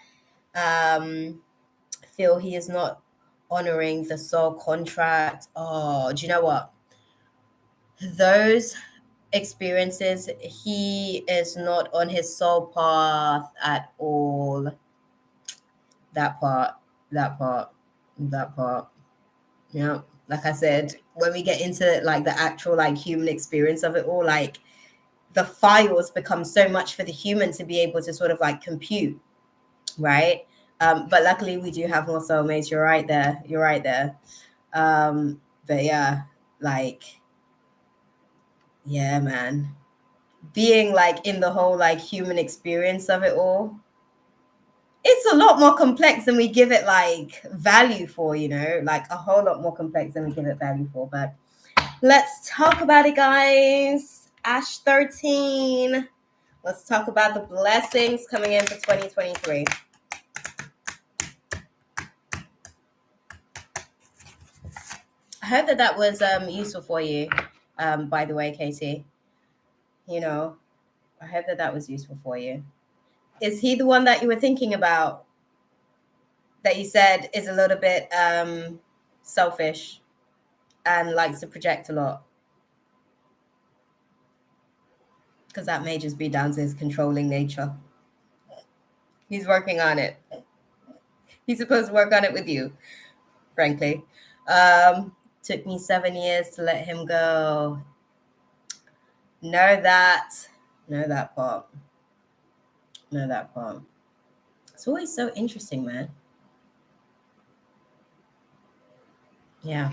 feel he is not honoring the soul contract. Oh, do you know what? Those experiences, he is not on his soul path at all. That part, that part, that part. Yeah. Like I said, when we get into like the actual like human experience of it all, like the files become so much for the human to be able to sort of like compute, right? But luckily we do have more soulmates. You're right there. You're right there. But yeah, like, yeah, man. Being like in the whole like human experience of it all, it's a lot more complex than we give it like value for, you know, like a whole lot more complex than we give it value for. But let's talk about it, guys. Ash 13. Let's talk about the blessings coming in for 2023. I hope that was useful for you. By the way, Katie, you know, I hope that was useful for you. Is he the one that you were thinking about that you said is a little bit selfish and likes to project a lot? Because that may just be down to his controlling nature. He's working on it. He's supposed to work on it with you, frankly. Took me 7 years to let him go. Know that Know that part. Know that part. It's always so interesting, man. Yeah.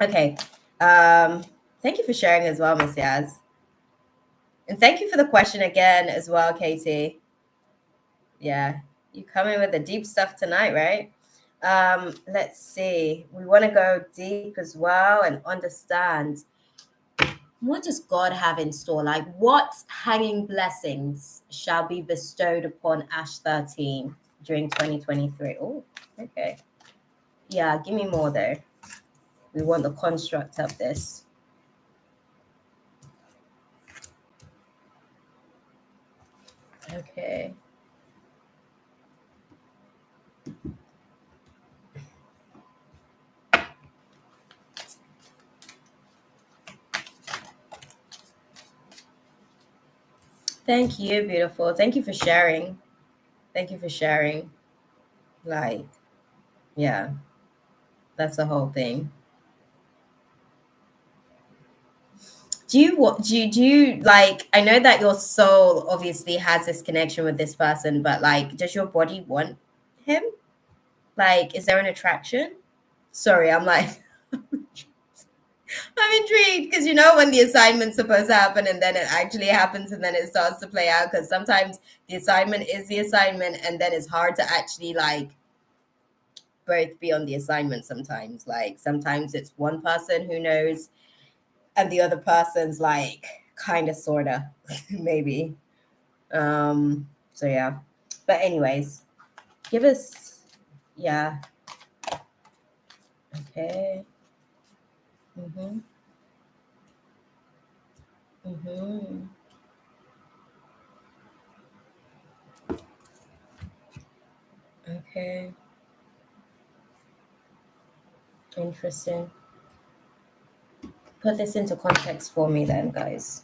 Okay. Thank you for sharing as well, Miss Yaz. And thank you for the question again as well, Katie. Yeah. You come in with the deep stuff tonight, right? Let's see. We want to go deep as well and understand, what does God have in store? Like, what hanging blessings shall be bestowed upon Ash 13 during 2023? Oh, okay. Yeah, give me more though. We want the construct of this. Okay. Thank you, beautiful. Thank you for sharing. Thank you for sharing. Like, yeah, that's the whole thing. Do you like, I know that your soul obviously has this connection with this person, but like, does your body want him? Like, is there an attraction? Sorry, I'm like, I'm intrigued because, when the assignment's supposed to happen and then it actually happens and then it starts to play out, because sometimes the assignment is the assignment and then it's hard to actually like both be on the assignment sometimes. Like sometimes it's one person who knows and the other person's like kind of sorta maybe. So yeah. But anyways, give us, yeah. Okay. Mm-hmm. Mm-hmm. Okay. Interesting. Put this into context for me then, guys.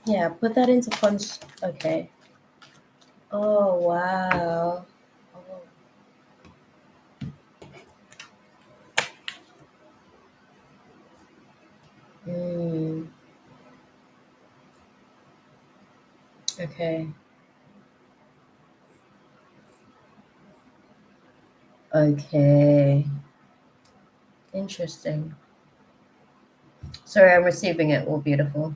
Yeah, put that into context. Okay. Oh, wow. Oh. Mm. Okay. Okay. Interesting. Sorry, I'm receiving it all beautiful.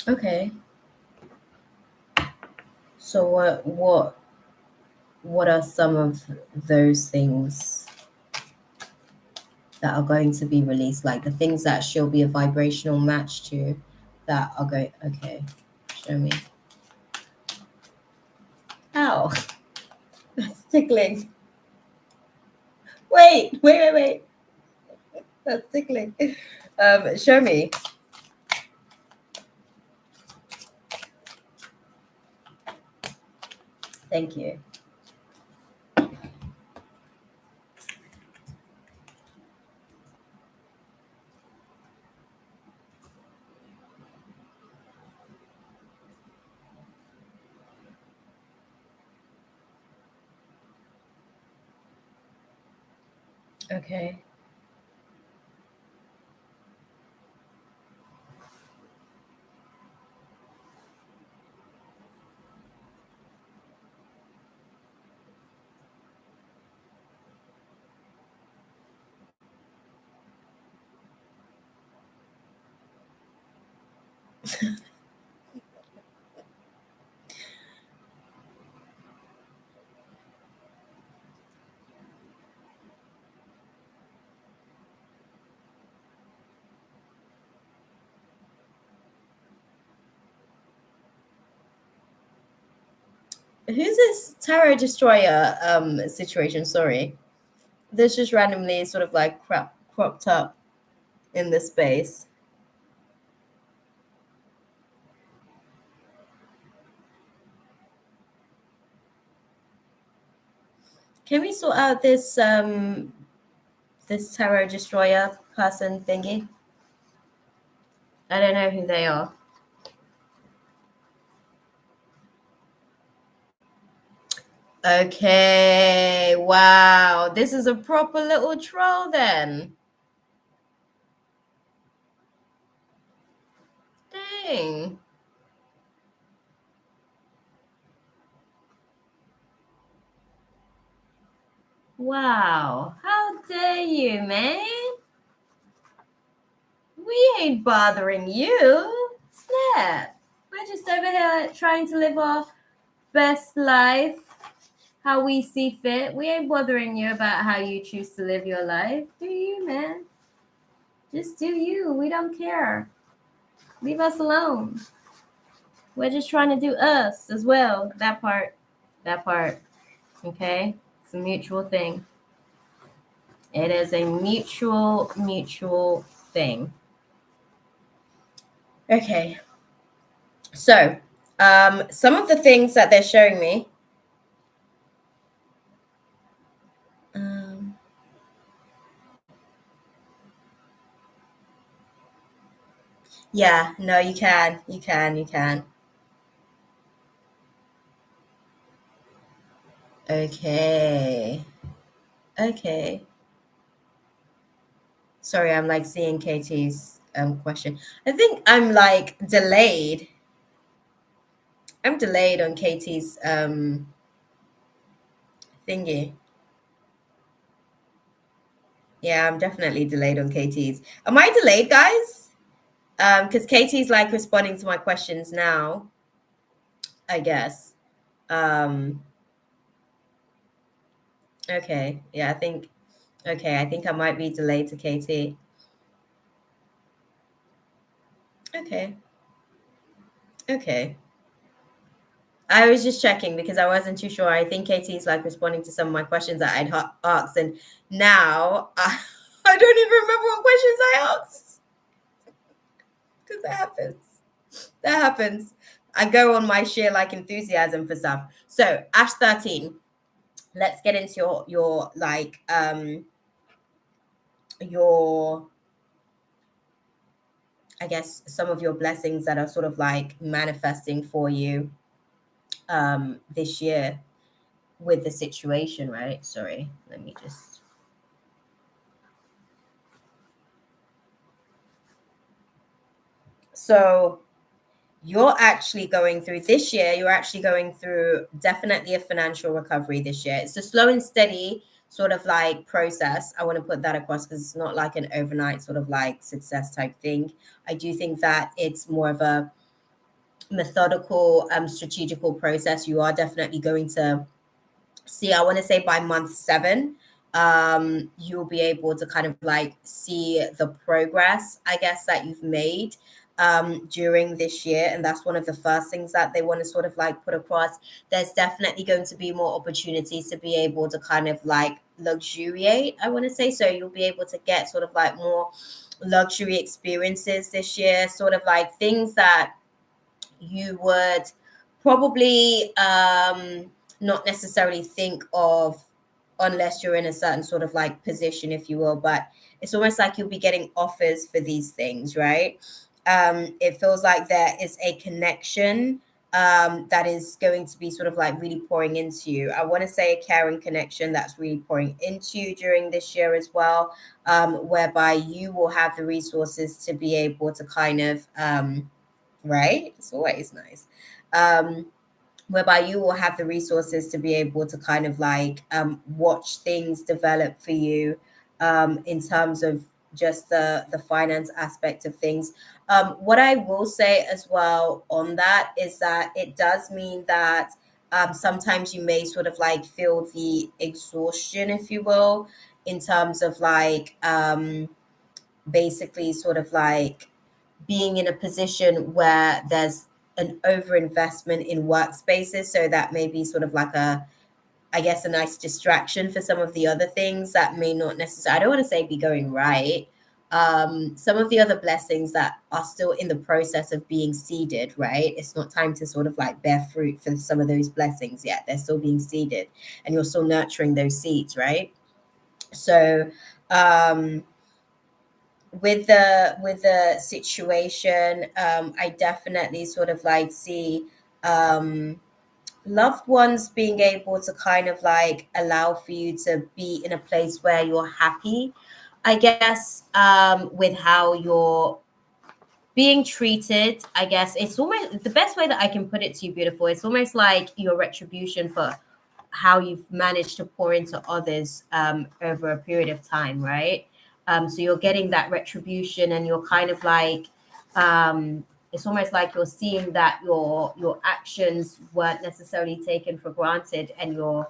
Okay. So what are some of those things that are going to be released? Like the things that she'll be a vibrational match to that are going, okay. Show me. Ow. That's tickling. Wait. That's tickling. Show me. Thank you. Okay. Who's this Tarot Destroyer situation? Sorry. This just randomly sort of like cropped up in this space. Can we sort out this this tarot destroyer person thingy? I don't know who they are. Okay, wow. This is a proper little troll then. Dang. Wow. How dare you, man? We ain't bothering you. Snap. We're just over here trying to live our best life how we see fit. We ain't bothering you about how you choose to live your life. Do you, man? Just do you. We don't care. Leave us alone. We're just trying to do us as well. That part. Okay? It's a mutual thing. It is a mutual thing. Okay. So, some of the things that they're showing me. Yeah, no, you can. Okay. Sorry, I'm like seeing Katie's question. I think I'm like delayed. I'm delayed on Katie's thingy. Yeah, I'm definitely delayed on Katie's. Am I delayed, guys? Because Katie's like responding to my questions now, I guess. Okay. Yeah, I think I might be delayed to Katie. Okay. I was just checking because I wasn't too sure. I think Katie's like responding to some of my questions that I'd asked, and now I don't even remember what questions I asked. Because that happens. I go on my sheer like enthusiasm for stuff. So Ash 13, let's get into your like your, I guess, some of your blessings that are sort of like manifesting for you this year with the situation, right? Sorry, let me just. So you're actually going through this year, you're actually going through definitely a financial recovery this year. It's a slow and steady sort of like process. I want to put that across because it's not like an overnight sort of like success type thing. I do think that it's more of a methodical, strategical process. You are definitely going to see, I want to say by month 7, you'll be able to kind of like see the progress, I guess, that you've made during this year. And that's one of the first things that they want to sort of like put across. There's definitely going to be more opportunities to be able to kind of like luxuriate, I want to say. So you'll be able to get sort of like more luxury experiences this year, sort of like things that you would probably not necessarily think of unless you're in a certain sort of like position, if you will. But it's almost like you'll be getting offers for these things, right? It feels like there is a connection that is going to be sort of like really pouring into you. I want to say a caring connection that's really pouring into you during this year as well, whereby you will have the resources to be able to kind of right? It's always nice. Whereby you will have the resources to be able to kind of like watch things develop for you in terms of just the finance aspect of things. What I will say as well on that is that it does mean that sometimes you may sort of like feel the exhaustion, if you will, in terms of like basically sort of like being in a position where there's an overinvestment in workspaces. So that may be sort of like a, I guess, a nice distraction for some of the other things that may not necessarily, I don't want to say be going right, some of the other blessings that are still in the process of being seeded, right? It's not time to sort of like bear fruit for some of those blessings yet. They're still being seeded and you're still nurturing those seeds, right? So um with the situation, I definitely sort of like see um loved ones being able to kind of like allow for you to be in a place where you're happy, I guess, with how you're being treated. I guess it's almost the best way that I can put it to you, beautiful. It's almost like your retribution for how you've managed to pour into others over a period of time, right? So you're getting that retribution, and you're kind of like, it's almost like you're seeing that your actions weren't necessarily taken for granted, and you're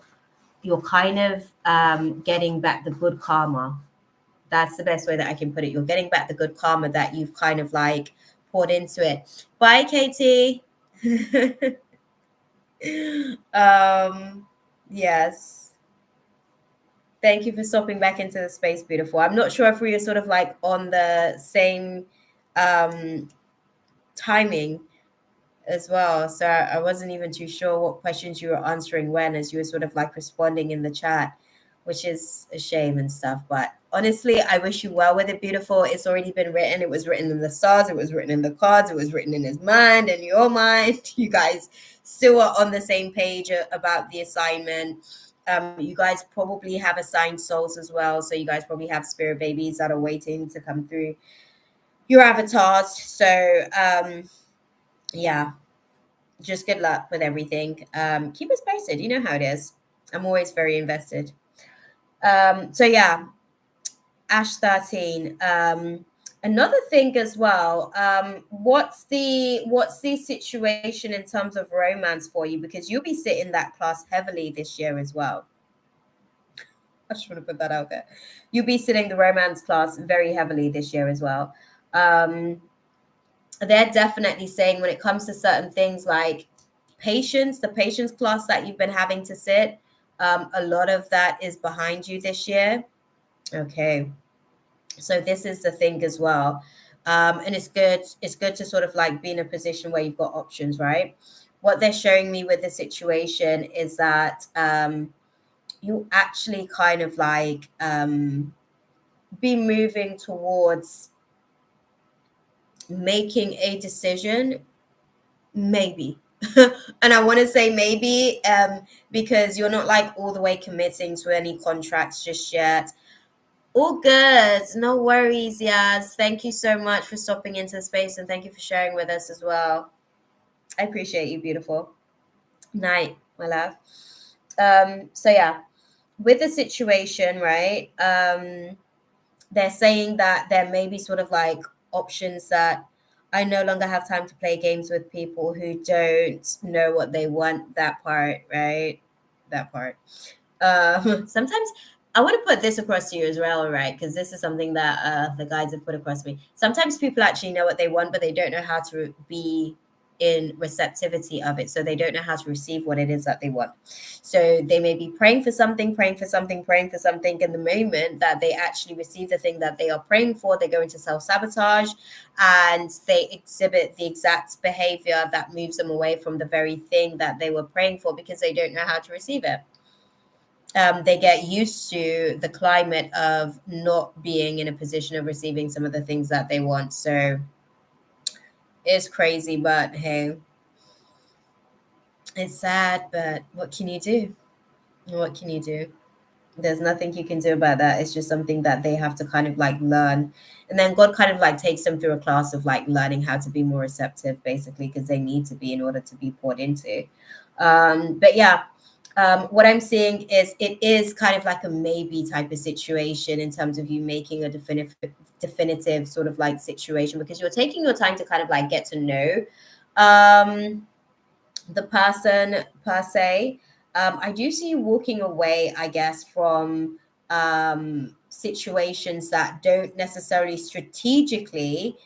kind of getting back the good karma. That's the best way that I can put it. You're getting back the good karma that you've kind of like poured into it. Bye, Katie. Yes. Thank you for stopping back into the space, beautiful. I'm not sure if we are sort of like on the same um timing as well. So I wasn't even too sure what questions you were answering when, as you were sort of like responding in the chat, which is a shame and stuff. But honestly, I wish you well with it, beautiful. It's already been written. It was written in the stars. It was written in the cards. It was written in his mind and your mind. You guys still are on the same page about the assignment. You guys probably have assigned souls as well. So you guys probably have spirit babies that are waiting to come through your avatars. So yeah, just good luck with everything. Keep us posted. You know how it is. I'm always very invested. So yeah, Ash 13. Another thing as well. What's the situation in terms of romance for you? Because you'll be sitting that class heavily this year as well. I just want to put that out there. You'll be sitting the romance class very heavily this year as well. They're definitely saying when it comes to certain things like patience, the patience class that you've been having to sit, a lot of that is behind you this year. Okay. So this is the thing as well. And it's good to sort of like be in a position where you've got options, right? What they're showing me with the situation is that you actually kind of like be moving towards making a decision, maybe. And I want to say maybe because you're not like all the way committing to any contracts just yet. All good. No worries, Yaz. Thank you so much for stopping into the space, and thank you for sharing with us as well. I appreciate you, beautiful. Night, my love. So yeah, with the situation, right? They're saying that there may be sort of like options that I no longer have time to play games with people who don't know what they want. That part, right? That part. Sometimes I want to put this across to you as well, right? Because this is something that the guides have put across to me. Sometimes people actually know what they want, but they don't know how to be in receptivity of it. So they don't know how to receive what it is that they want. So they may be praying for something, praying for something, praying for something. And the moment that they actually receive the thing that they are praying for, they go into self-sabotage and they exhibit the exact behavior that moves them away from the very thing that they were praying for because they don't know how to receive it. They get used to the climate of not being in a position of receiving some of the things that they want. So it's crazy, but hey, it's sad, but what can you do? What can you do? There's nothing you can do about that. It's just something that they have to kind of like learn. And then God kind of like takes them through a class of like learning how to be more receptive, basically, because they need to be in order to be poured into. But yeah, what I'm seeing is it is kind of like a maybe type of situation in terms of you making a definitive sort of like situation because you're taking your time to kind of like get to know the person per se. I do see you walking away, I guess, from situations that don't necessarily strategically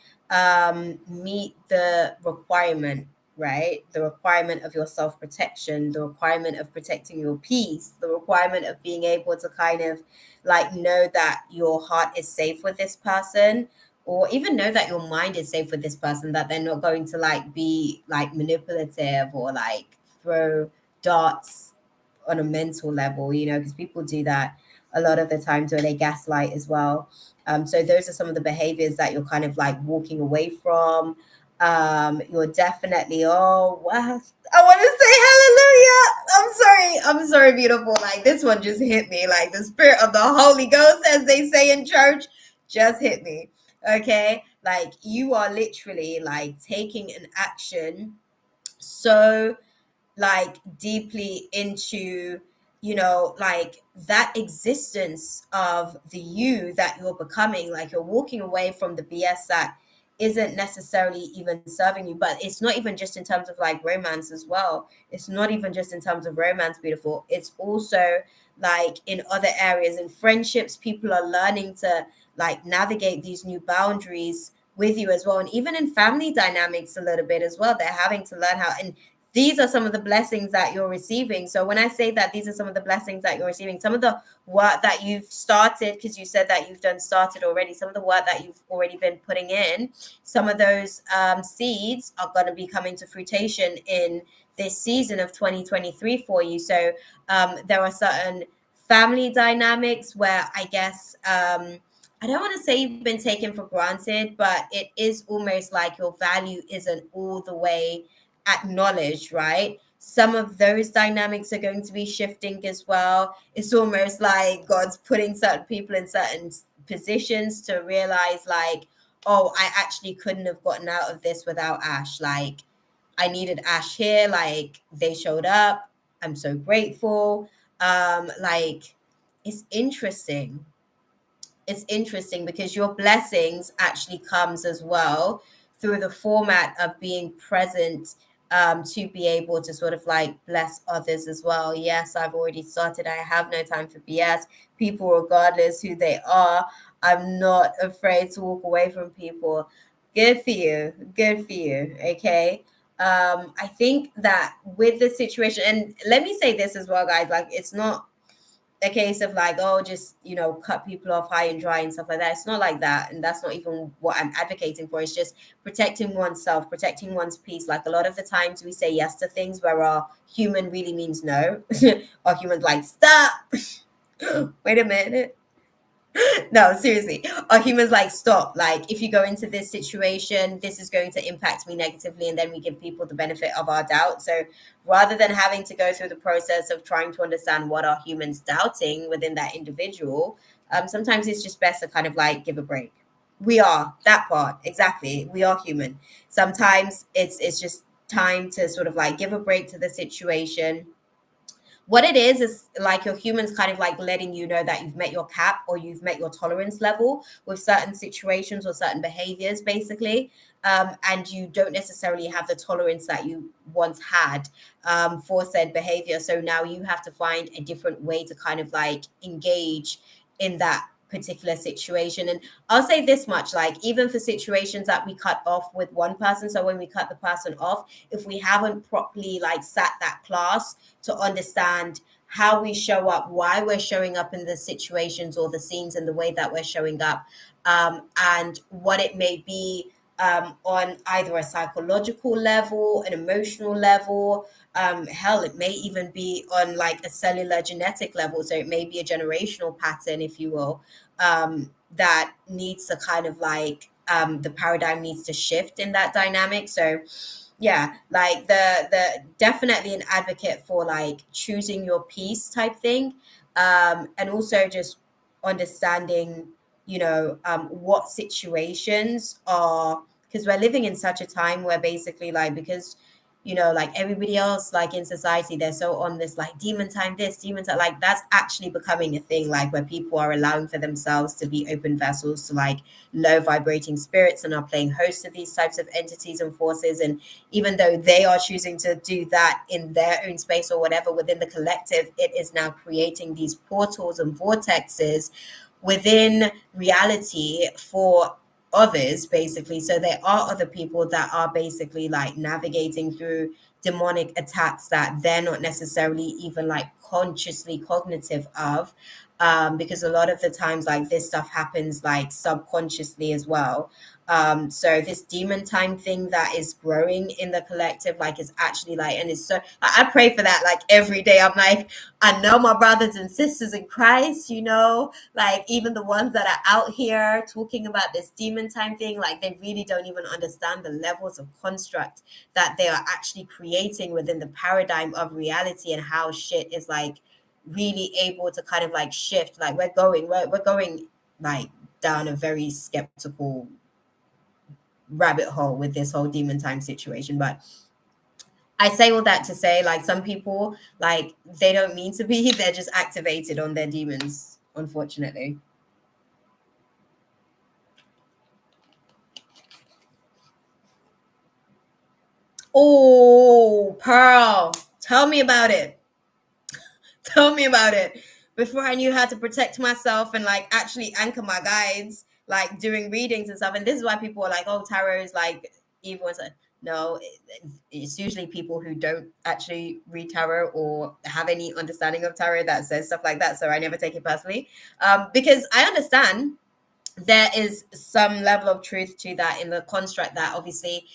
meet the requirement, right? The requirement of your self protection, the requirement of protecting your peace, the requirement of being able to kind of like know that your heart is safe with this person, or even know that your mind is safe with this person, that they're not going to like be like manipulative or like throw darts on a mental level, because people do that a lot of the times where they gaslight as well. So those are some of the behaviors that you're kind of like walking away from. You're definitely, oh wow, I want to say hallelujah. I'm sorry, beautiful. Like this one just hit me. Like the spirit of the Holy Ghost, as they say in church, just hit me. Okay, like you are literally like taking an action so like deeply into like that existence of the you that you're becoming. Like you're walking away from the BS that isn't necessarily even serving you. But it's not even just in terms of like romance as well. It's not even just in terms of romance, beautiful. It's also like in other areas. In friendships, people are learning to like navigate these new boundaries with you as well. And even in family dynamics a little bit as well, they're having to learn how. And these are some of the blessings that you're receiving. So when I say that these are some of the blessings that you're receiving, some of the work that you've started, because you said that you've started already, some of the work that you've already been putting in, some of those seeds are going to be coming to fruition in this season of 2023 for you. So there are certain family dynamics where I guess I don't want to say you've been taken for granted, but it is almost like your value isn't all the way acknowledged, right? Some of those dynamics are going to be shifting as well. It's almost like God's putting certain people in certain positions to realize, like, oh, I actually couldn't have gotten out of this without Ash. Like, I needed Ash here. Like, they showed up. I'm so grateful. Like, it's interesting. It's interesting because your blessings actually comes as well through the format of being present, to be able to sort of like bless others as well. Yes, I've already started. I have no time for BS. People, regardless who they are, I'm not afraid to walk away from people. Good for you. Good for you. Okay. I think that with the situation, and let me say this as well, guys, like it's not a case of like, oh, just cut people off high and dry and stuff like that. It's not like that, and that's not even what I'm advocating for. It's just protecting oneself, protecting one's peace. Like a lot of the times we say yes to things where our human really means no. Our human's like, stop. Wait a minute. No, seriously. Are humans like, stop? Like, if you go into this situation, this is going to impact me negatively, and then we give people the benefit of our doubt. So rather than having to go through the process of trying to understand what are humans doubting within that individual, sometimes it's just best to kind of like give a break. We are that part. Exactly. We are human. Sometimes it's just time to sort of like give a break to the situation. What it is like your humans kind of like letting you know that you've met your cap or you've met your tolerance level with certain situations or certain behaviors, basically. And you don't necessarily have the tolerance that you once had, for said behavior. So now you have to find a different way to kind of like engage in that particular situation. And I'll say this much, like even for situations that we cut off with one person, so when we cut the person off, if we haven't properly like sat that class to understand how we show up, why we're showing up in the situations or the scenes and the way that we're showing up, and what it may be, on either a psychological level, an emotional level, hell, it may even be on like a cellular genetic level. So it may be a generational pattern, if you will, that needs to kind of like, the paradigm needs to shift in that dynamic. So yeah, like the definitely an advocate for like choosing your peace type thing, and also just understanding what situations are, because we're living in such a time where basically like, because like everybody else like in society, they're so on this like demon time, this demon time, like that's actually becoming a thing, like where people are allowing for themselves to be open vessels to like low vibrating spirits and are playing host to these types of entities and forces. And even though they are choosing to do that in their own space or whatever within the collective, it is now creating these portals and vortexes within reality for others, basically. So there are other people that are basically like navigating through demonic attacks that they're not necessarily even like consciously cognitive of. because a lot of the times like this stuff happens like subconsciously as well. So this demon time thing that is growing in the collective, like, is actually like, and it's so, I pray for that like every day. I'm like, I know my brothers and sisters in Christ, like even the ones that are out here talking about this demon time thing, like they really don't even understand the levels of construct that they are actually creating within the paradigm of reality, and how shit is like really able to kind of like shift. Like we're going like down a very skeptical rabbit hole with this whole demon time situation. But I say all that to say, like, some people, like, they don't mean to be, they're just activated on their demons, unfortunately. Oh, Pearl, tell me about it. Tell me about it. Before I knew how to protect myself and like actually anchor my guides, like doing readings and stuff. And this is why people are like, "Oh, tarot is like evil." It's like, no, it's usually people who don't actually read tarot or have any understanding of tarot that says stuff like that. So I never take it personally, because I understand there is some level of truth to that in the construct that obviously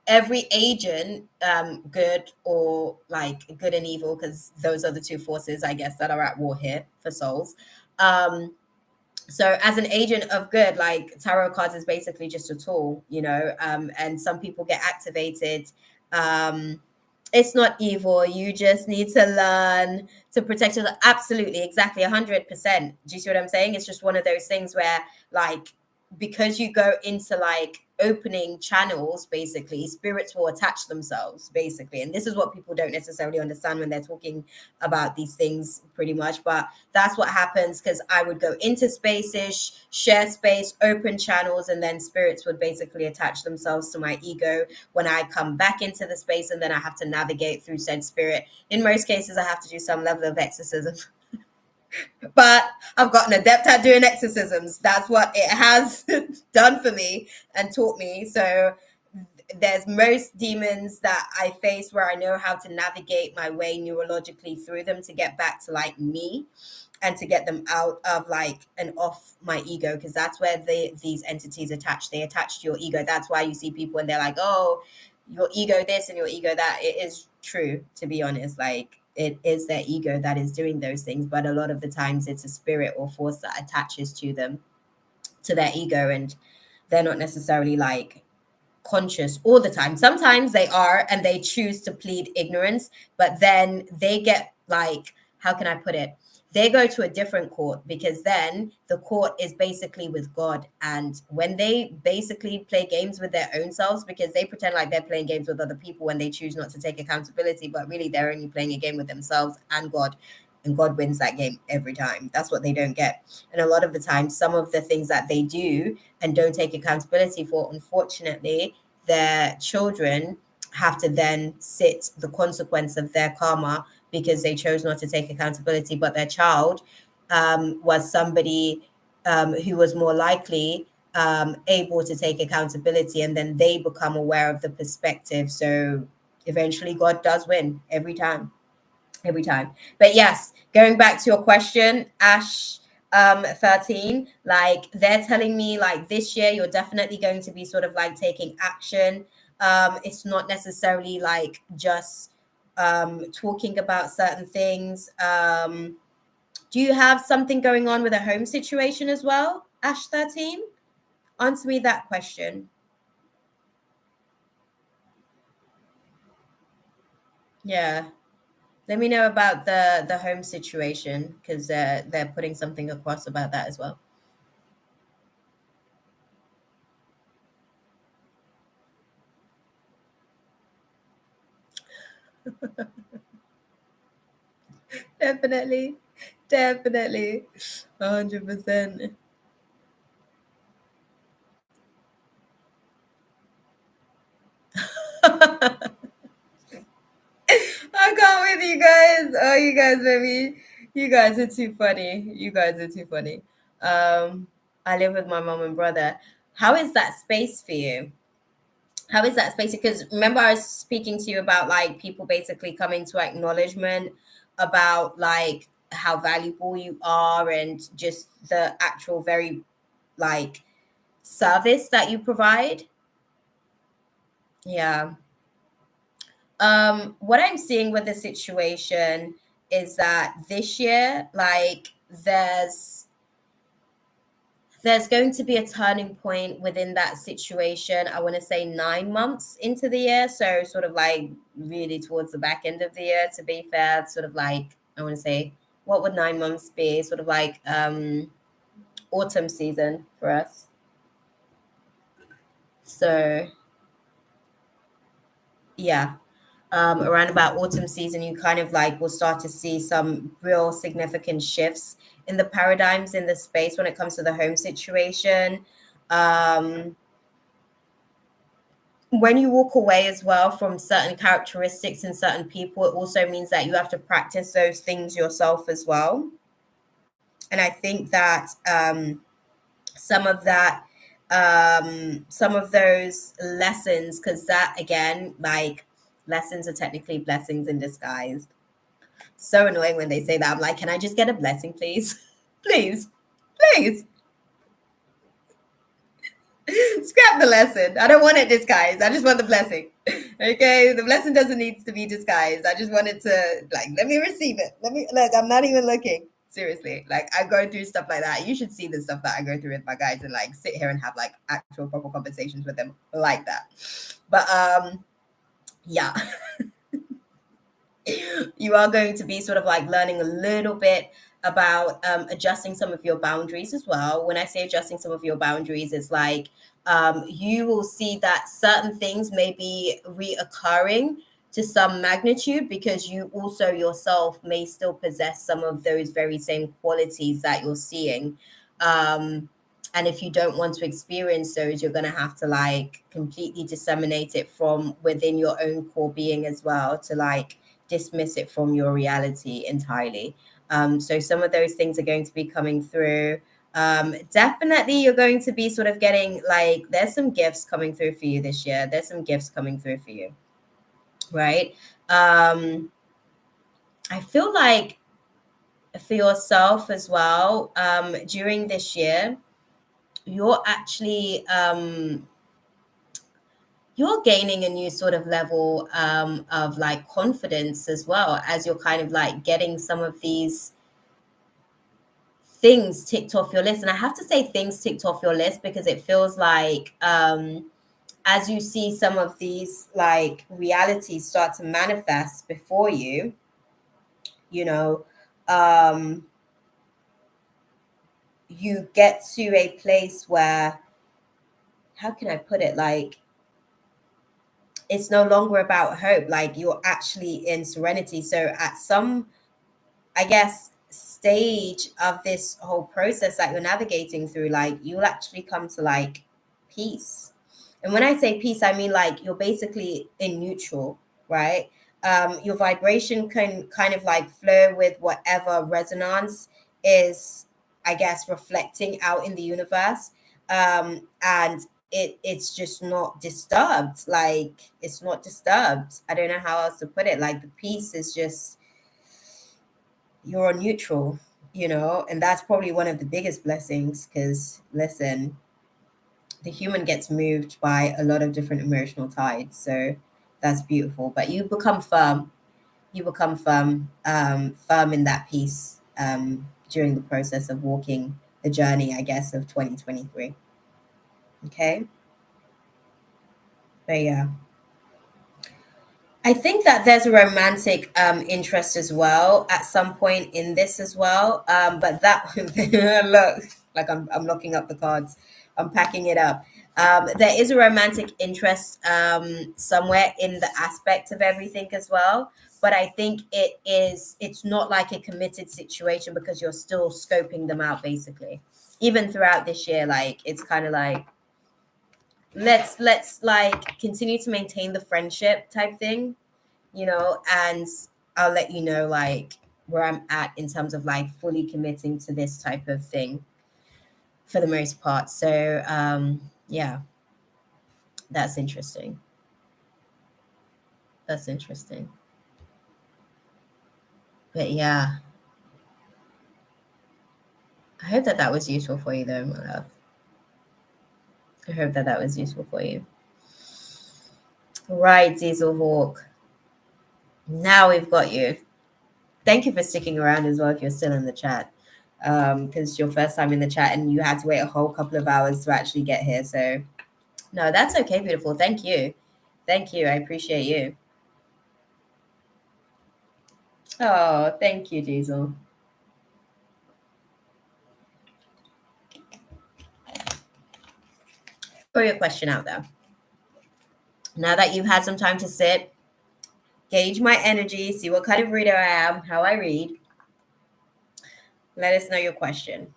every agent, good or like good and evil, because those are the two forces I guess that are at war here for souls. So as an agent of good, like, tarot cards is basically just a tool, and some people get activated. It's not evil, you just need to learn to protect yourself. Absolutely, exactly, 100%. Do you see what I'm saying? It's just one of those things where, like, because you go into like opening channels, basically spirits will attach themselves, basically. And this is what people don't necessarily understand when they're talking about these things, pretty much. But that's what happens, because I would go into spaces, share space, open channels, and then spirits would basically attach themselves to my ego when I come back into the space, and then I have to navigate through said spirit. In most cases, I have to do some level of exorcism. But I've gotten adept at doing exorcisms. That's what it has done for me and taught me. So there's most demons that I face where I know how to navigate my way neurologically through them to get back to like me, and to get them out of like and off my ego, because that's where these entities attach. They attach to your ego. That's why you see people and they're like, "Oh, your ego this and your ego that." It is true, to be honest. Like, it is their ego that is doing those things, but a lot of the times it's a spirit or force that attaches to them, to their ego, and they're not necessarily like conscious all the time. Sometimes they are, and they choose to plead ignorance, but then they get like, how can I put it? They go to a different court, because then the court is basically with God. And when they basically play games with their own selves, because they pretend like they're playing games with other people when they choose not to take accountability, but really they're only playing a game with themselves and God. And God wins that game every time. That's what they don't get. And a lot of the time, some of the things that they do and don't take accountability for, unfortunately, their children have to then sit the consequence of their karma, because they chose not to take accountability. But their child was somebody who was more likely able to take accountability, and then they become aware of the perspective. So eventually God does win every time, every time. But yes, going back to your question, Ash, 13, like, they're telling me like this year you're definitely going to be sort of like taking action. It's not necessarily like just talking about certain things. Do you have something going on with a home situation as well, Ash 13? Answer me that question. Yeah, let me know about the home situation, because they're putting something across about that as well. Definitely, definitely, 100%. I can't with you guys. Oh, you guys, baby, you guys are too funny. You guys are too funny. I live with my mom and brother. How is that space for you? How is that space? Because remember, I was speaking to you about like people basically coming to acknowledgement about like how valuable you are and just the actual very like service that you provide. Yeah. What I'm seeing with the situation is that this year, like there's going to be a turning point within that situation. I want to say 9 months into the year. So sort of like really towards the back end of the year, to be fair, sort of like I want to say, what would 9 months be? Sort of like autumn season for us. So yeah. Around about autumn season, you kind of like will start to see some real significant shifts in the paradigms in the space when it comes to the home situation. Um, when you walk away as well from certain characteristics in certain people, it also means that you have to practice those things yourself as well. And I think that some of that, some of those lessons, because that again, like lessons are technically blessings in disguise. So annoying when they say that. I'm like, can I just get a blessing, please? Please, please. Scrap the lesson. I don't want it disguised. I just want the blessing. Okay, the blessing doesn't need to be disguised. I just wanted to like let me receive it. Let me like I'm not even looking. Seriously. Like I go through stuff like that. You should see the stuff that I go through with my guys and like sit here and have like actual proper conversations with them like that. But yeah. You are going to be sort of like learning a little bit about adjusting some of your boundaries as well. When I say adjusting some of your boundaries, it's like you will see that certain things may be reoccurring to some magnitude because you also yourself may still possess some of those very same qualities that you're seeing. And if you don't want to experience those, you're going to have to like completely disseminate it from within your own core being as well to like dismiss it from your reality entirely. So some of those things are going to be coming through. Definitely, you're going to be sort of getting like, there's some gifts coming through for you this year. There's some gifts coming through for you, right? I feel like for yourself as well, during this year, you're actually you're gaining a new sort of level of like confidence as well as you're kind of like getting some of these things ticked off your list. And I have to say things ticked off your list because it feels like as you see some of these like realities start to manifest before you, you know, um, you get to a place where, how can I put it? Like, it's no longer about hope. Like, you're actually in serenity. So, at some, I guess, stage of this whole process that you're navigating through, like, you'll actually come to like peace. And when I say peace, I mean like you're basically in neutral, right? Your vibration can kind of like flow with whatever resonance is, I guess, reflecting out in the universe. And it's just not disturbed. Like it's not disturbed. I don't know how else to put it. Like the peace is just, you're neutral, and that's probably one of the biggest blessings because listen, the human gets moved by a lot of different emotional tides. So that's beautiful. But you become firm. You become firm, firm in that piece during the process of walking the journey, I guess, of 2023. Okay. But yeah. I think that there's a romantic interest as well at some point in this as well. But that look, like I'm looking up the cards, I'm packing it up. There is a romantic interest somewhere in the aspect of everything as well. But I think it's not like a committed situation because you're still scoping them out basically. Even throughout this year, like it's kind of like let's like continue to maintain the friendship type thing, and I'll let you know like where I'm at in terms of like fully committing to this type of thing for the most part. So yeah, that's interesting. That's interesting. But yeah. I hope that that was useful for you, though, my love. I hope that that was useful for you. Right, Diesel Hawk. Now we've got you. Thank you for sticking around as well if you're still in the chat. Because it's your first time in the chat and you had to wait a whole couple of hours to actually get here. So, no, that's okay, beautiful. Thank you. Thank you. I appreciate you. Oh, thank you, Diesel. Throw your question out there. Now that you've had some time to sit, gauge my energy, see what kind of reader I am, how I read, let us know your question.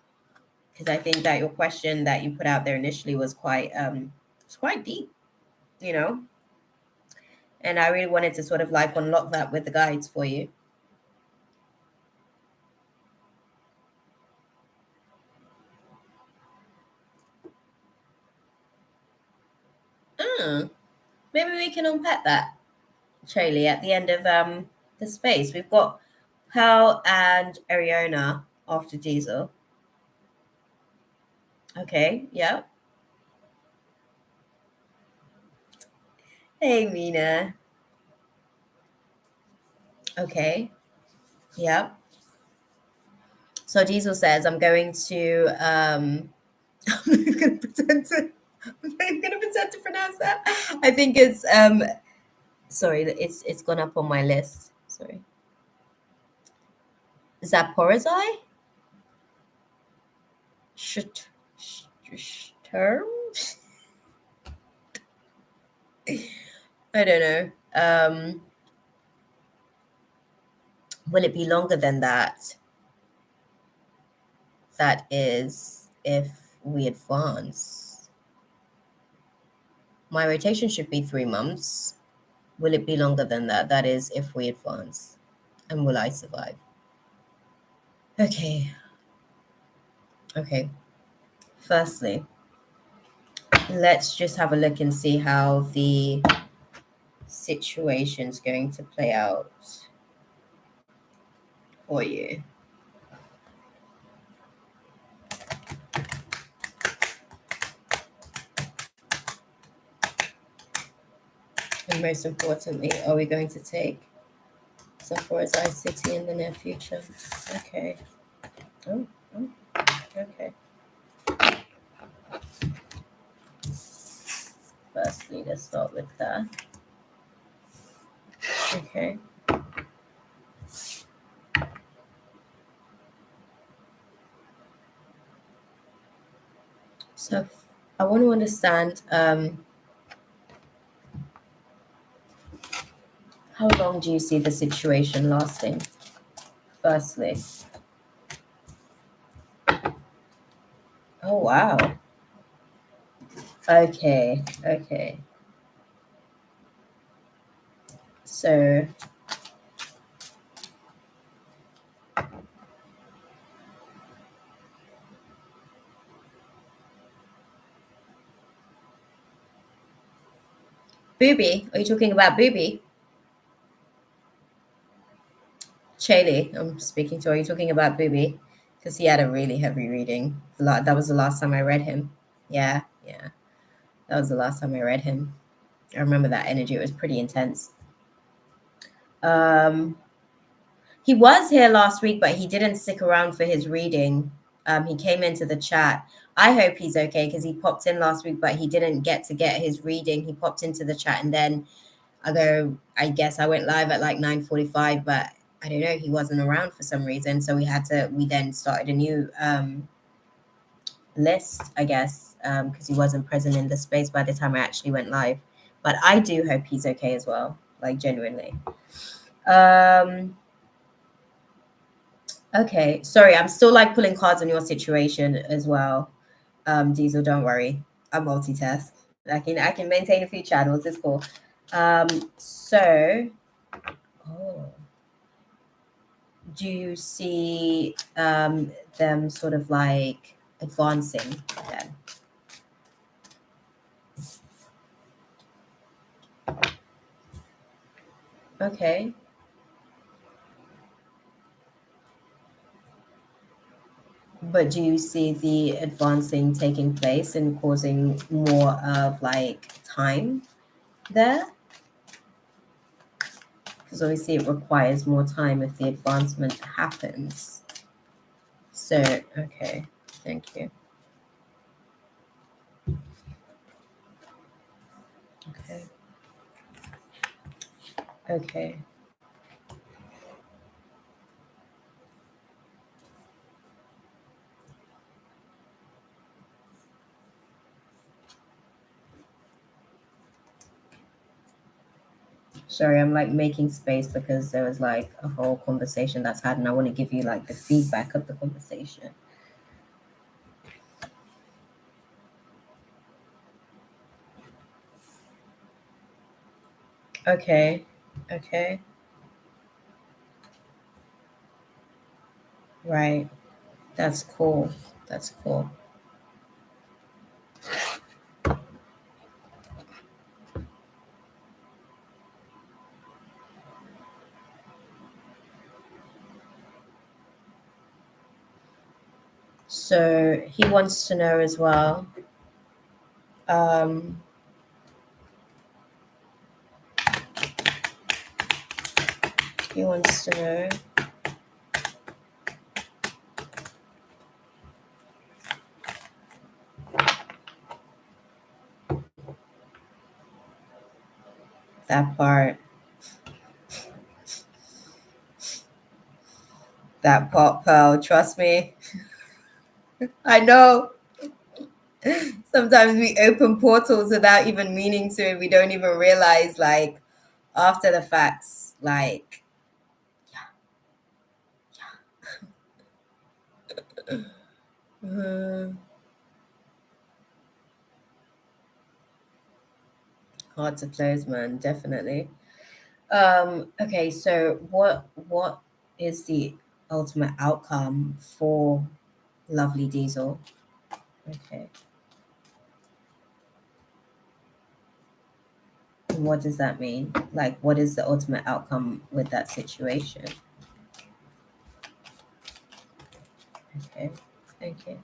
Because I think that your question that you put out there initially was quite deep, you know? And I really wanted to sort of like unlock that with the guides for you. Maybe we can unpack that, Charlie, at the end of the space. We've got Pearl and Ariana after Diesel. Okay, yeah. Hey, Mina. Okay, yeah. So Diesel says, I'm going to I'm gonna pretend to pronounce that. I think it's sorry, it's gone up on my list. Sorry. Zaporizhzhia? Term? I don't know. Will it be longer than that? That is if we advance. My rotation should be 3 months. Will it be longer than that? That is if we advance. And will I survive? Okay. Okay. Firstly, let's just have a look and see how the situation's going to play out for you. And most importantly, are we going to take Zaporizhzhia City in the near future? Okay. Oh, okay. Firstly, let's start with that. Okay. So I want to understand how long do you see the situation lasting? Firstly. Oh, wow. Okay. So Booby, are you talking about Booby? Chaley, I'm speaking to. Are you talking about Booby? Because he had a really heavy reading. That was the last time I read him. Yeah. That was the last time I read him. I remember that energy. It was pretty intense. He was here last week, but he didn't stick around for his reading. He came into the chat. I hope he's okay because he popped in last week, but he didn't get his reading. He popped into the chat and then I guess I went live at like 9:45, but I don't know, he wasn't around for some reason. So we then started a new list, I guess, because he wasn't present in the space by the time I actually went live. But I do hope he's okay as well, like genuinely. Okay, sorry, I'm still like pulling cards on your situation as well. Diesel, don't worry, I multitask. I can maintain a few channels. It's cool. Do you see them sort of like advancing then? Okay. But do you see the advancing taking place and causing more of like time there? Because obviously it requires more time if the advancement happens. So, okay, thank you. Okay. Okay. Sorry, I'm like making space because there was like a whole conversation that's had, and I want to give you like the feedback of the conversation. Okay. Okay. Right. That's cool. That's cool. So he wants to know as well. Um, he wants to know that part. That part, Pearl. Trust me. I know. Sometimes we open portals without even meaning to, and we don't even realize, like, after the facts, like, uh, hard to close, man. Definitely. Okay, so what is the ultimate outcome for Lovely Diesel? Okay. And what does that mean? Like, what is the ultimate outcome with that situation? Okay, thank you.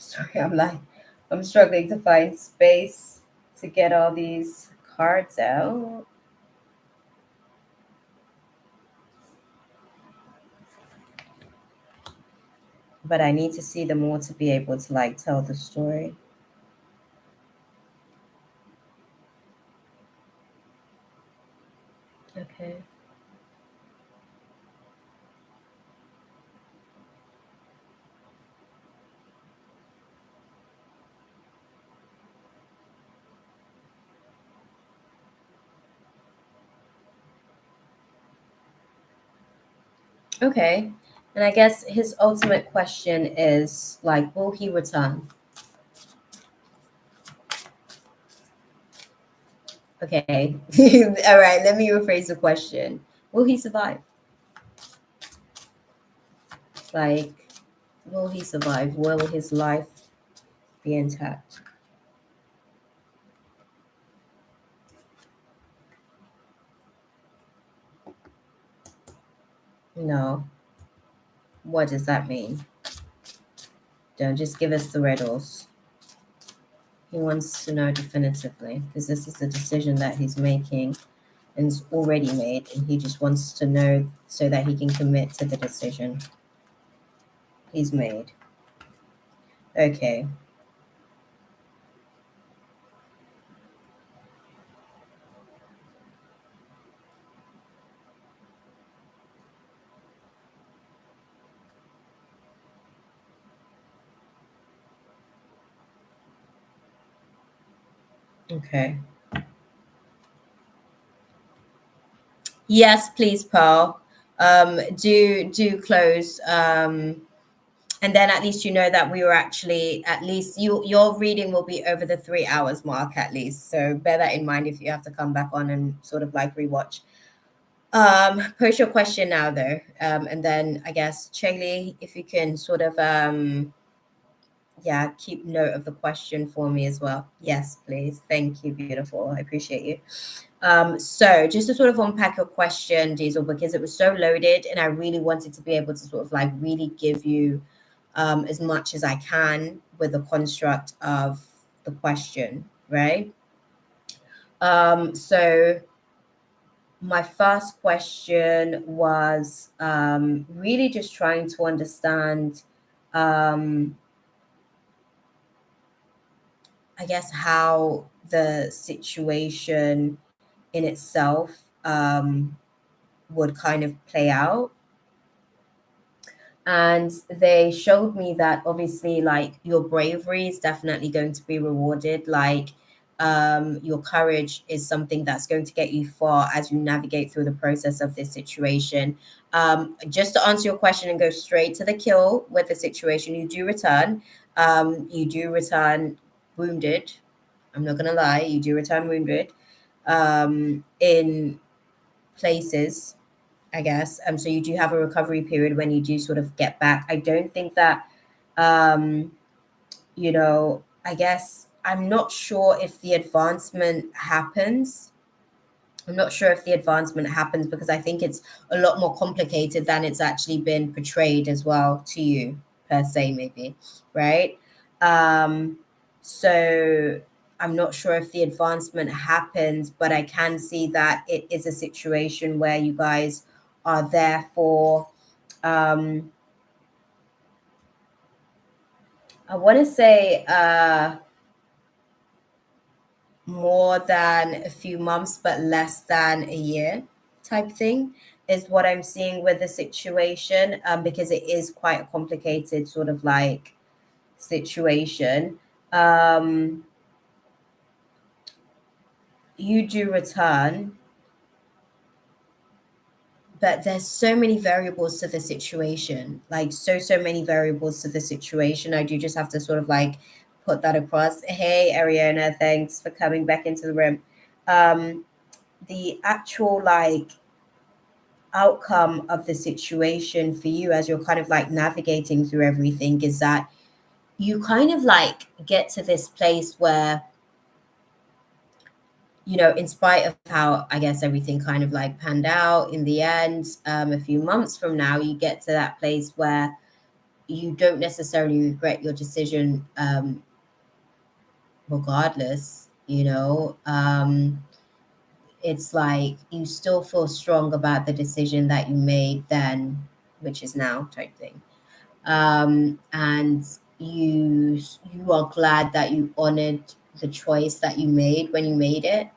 Sorry, I'm struggling to find space to get all these cards out. But I need to see them all to be able to like tell the story. Okay. Okay. And I guess his ultimate question is like, will he return? Okay. All right. Let me rephrase the question. Will he survive? Like, will he survive? Will his life be intact? No. What does that mean? Don't just give us the riddles. He wants to know definitively because this is the decision that he's making and it's already made, and he just wants to know so that he can commit to the decision he's made. Okay. Okay. Yes, please, Pearl. Do close. And then at least you know that we were actually at least your reading will be over the 3 hours mark at least. So bear that in mind if you have to come back on and sort of like rewatch. Post your question now though. And then I guess Chaley, if you can sort of Yeah, keep note of the question for me as well. Yes, please. Thank you, beautiful. I appreciate you. So just to sort of unpack your question, Diesel, because it was so loaded and I really wanted to be able to sort of like really give you as much as I can with the construct of the question, right? So my first question was really just trying to understand, I guess, how the situation in itself would kind of play out. And they showed me that obviously like your bravery is definitely going to be rewarded. Like your courage is something that's going to get you far as you navigate through the process of this situation. Just to answer your question and go straight to the kill with the situation, you do return wounded. I'm not gonna lie, you do return wounded in places, I guess. So you do have a recovery period when you do sort of get back. I don't think that, um, I guess I'm not sure if the advancement happens. I'm not sure if the advancement happens because I think it's a lot more complicated than it's actually been portrayed as well to you, per se, maybe, right? Um, so I'm not sure if the advancement happens, but I can see that it is a situation where you guys are there for, um, I want to say, more than a few months, but less than a year type thing is what I'm seeing with the situation, because it is quite a complicated sort of like situation. Um, you do return, but there's so many variables to the situation, like so many variables to the situation. I do just have to sort of like put that across. Hey, Ariana, thanks for coming back into the room. The actual like outcome of the situation for you as you're kind of like navigating through everything is that you kind of like get to this place where, in spite of how I guess everything kind of like panned out in the end, a few months from now, you get to that place where you don't necessarily regret your decision, regardless, it's like you still feel strong about the decision that you made then, which is now type thing. And you are glad that you honored the choice that you made when you made it.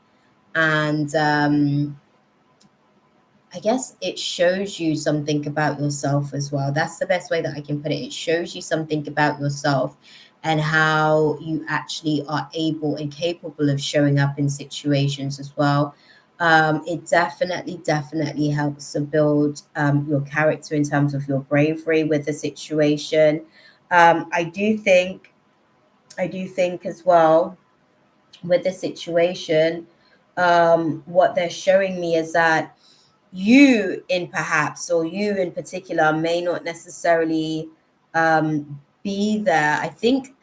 And I guess it shows you something about yourself as well. That's the best way that I can put it. It shows you something about yourself and how you actually are able and capable of showing up in situations as well. It definitely helps to build your character in terms of your bravery with the situation. Um, I do think, I do think as well with the situation, what they're showing me is that you in perhaps or you in particular may not necessarily be there. I think,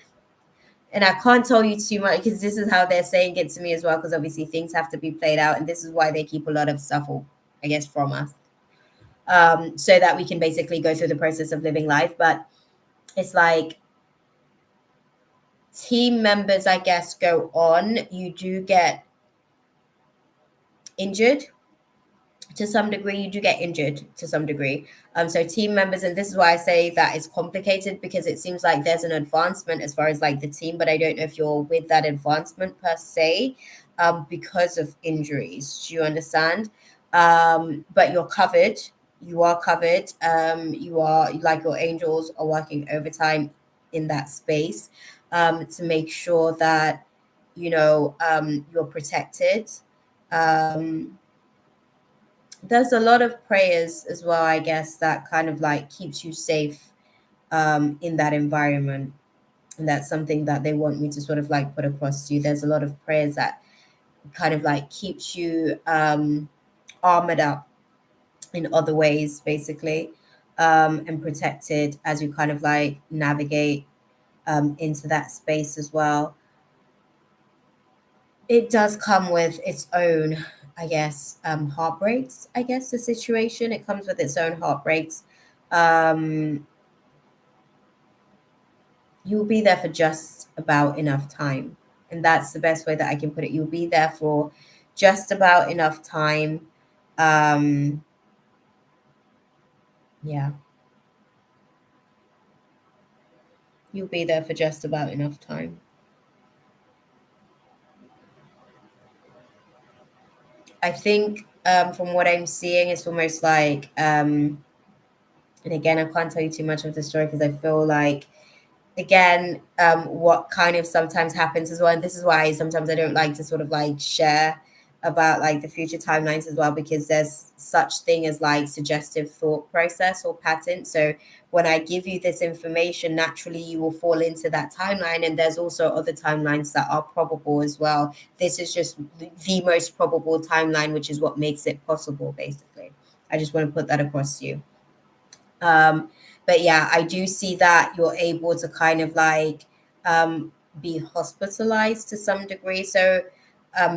and I can't tell you too much because this is how they're saying it to me as well, because obviously things have to be played out and this is why they keep a lot of stuff, I guess, from us, so that we can basically go through the process of living life. But it's like team members, I guess, go on, you do get injured to some degree. You do get injured to some degree. So team members, and this is why I say that it's complicated, because it seems like there's an advancement as far as like the team, but I don't know if you're with that advancement per se, because of injuries. Do you understand? But you're covered. You are covered. You are, like, your angels are working overtime in that space, to make sure that you're protected. Um, there's a lot of prayers as well, I guess, that kind of like keeps you safe in that environment. And that's something that they want me to sort of like put across to you. There's a lot of prayers that kind of like keeps you armored up in other ways, basically, and protected as you kind of like navigate into that space as well. It does come with its own, I guess, heartbreaks. I guess the situation, it comes with its own heartbreaks. Um, you'll be there for just about enough time, and that's the best way that I can put it. You'll be there for just about enough time. Um, yeah, you'll be there for just about enough time. I think from what I'm seeing, it's almost like, and again, I can't tell you too much of the story because I feel like, again, what kind of sometimes happens as well, and this is why sometimes I don't like to sort of like share about like the future timelines as well, because there's such thing as like suggestive thought process or pattern. So when I give you this information, naturally you will fall into that timeline, and there's also other timelines that are probable as well. This is just the most probable timeline, which is what makes it possible, basically. I just want to put that across to you. um, but yeah, I do see that you're able to kind of like um, be hospitalized to some degree. So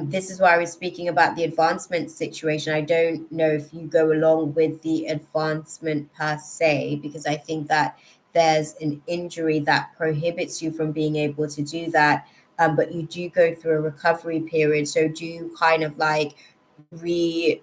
this is why I was speaking about the advancement situation. I don't know if you go along with the advancement per se, because I think that there's an injury that prohibits you from being able to do that. But you do go through a recovery period. So do you kind of like re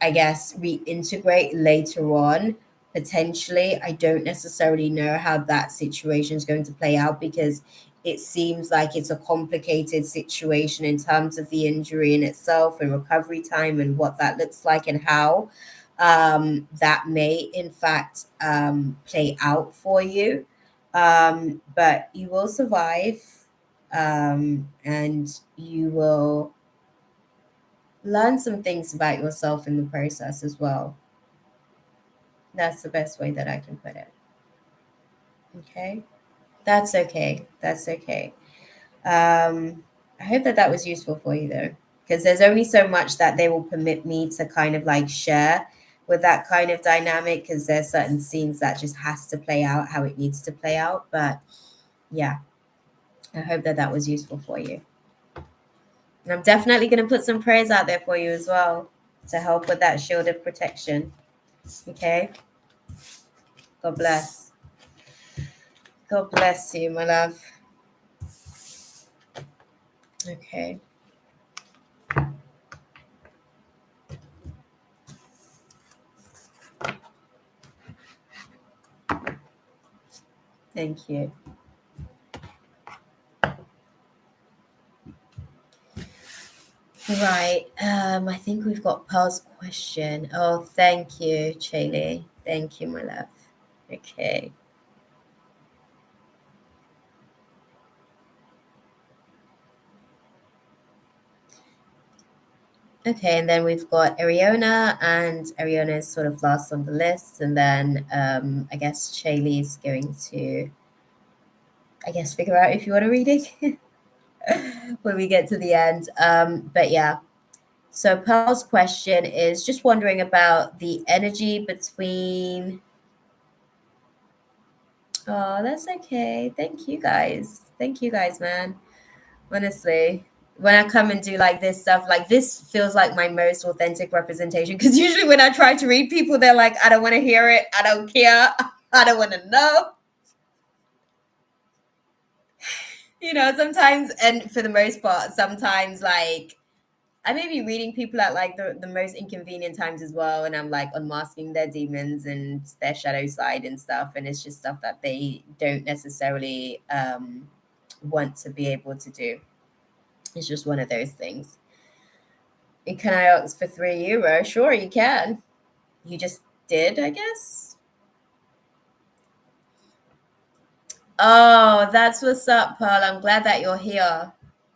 I guess, reintegrate later on, potentially? I don't necessarily know how that situation is going to play out, because it seems like it's a complicated situation in terms of the injury in itself and recovery time and what that looks like and how that may, in fact, play out for you. But you will survive, and you will learn some things about yourself in the process as well. That's the best way that I can put it. Okay. That's okay. That's okay. I hope that that was useful for you though, because there's only so much that they will permit me to kind of like share with that kind of dynamic, because there's certain scenes that just has to play out how it needs to play out. But yeah, I hope that that was useful for you. And I'm definitely going to put some prayers out there for you as well to help with that shield of protection. Okay. God bless. God bless you, my love. Okay. Thank you. Right. I think we've got Paul's question. Oh, thank you, Chaley. Thank you, my love. Okay. Okay, and then we've got Ariona, and Ariona is sort of last on the list. And then I guess Chaley's going to, I guess, figure out if you want to read it when we get to the end. But yeah. So Pearl's question is just wondering about the energy between. Oh, that's okay. Thank you guys. Thank you guys, man. Honestly, when I come and do like this stuff, like this feels like my most authentic representation. Because usually when I try to read people, they're like, I don't want to hear it. I don't care. I don't want to know. Sometimes, and for the most part, sometimes like I may be reading people at like the most inconvenient times as well, and I'm like unmasking their demons and their shadow side and stuff, and it's just stuff that they don't necessarily want to be able to do. It's just one of those things. And can I ask for €3? Sure, you can. You just did, I guess. Oh, that's what's up, Pearl. I'm glad that you're here.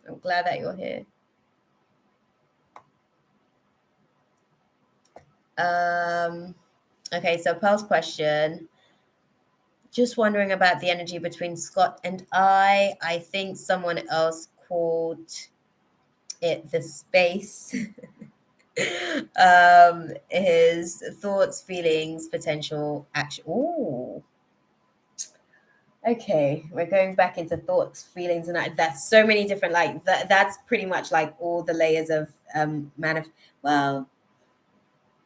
I'm glad that you're here. Okay, so Pearl's question. Just wondering about the energy between Scott and I. I think someone else called it the space. His thoughts, feelings, potential action. Ooh. Okay, we're going back into thoughts, feelings, and that's so many different, like that's pretty much like all the layers of well,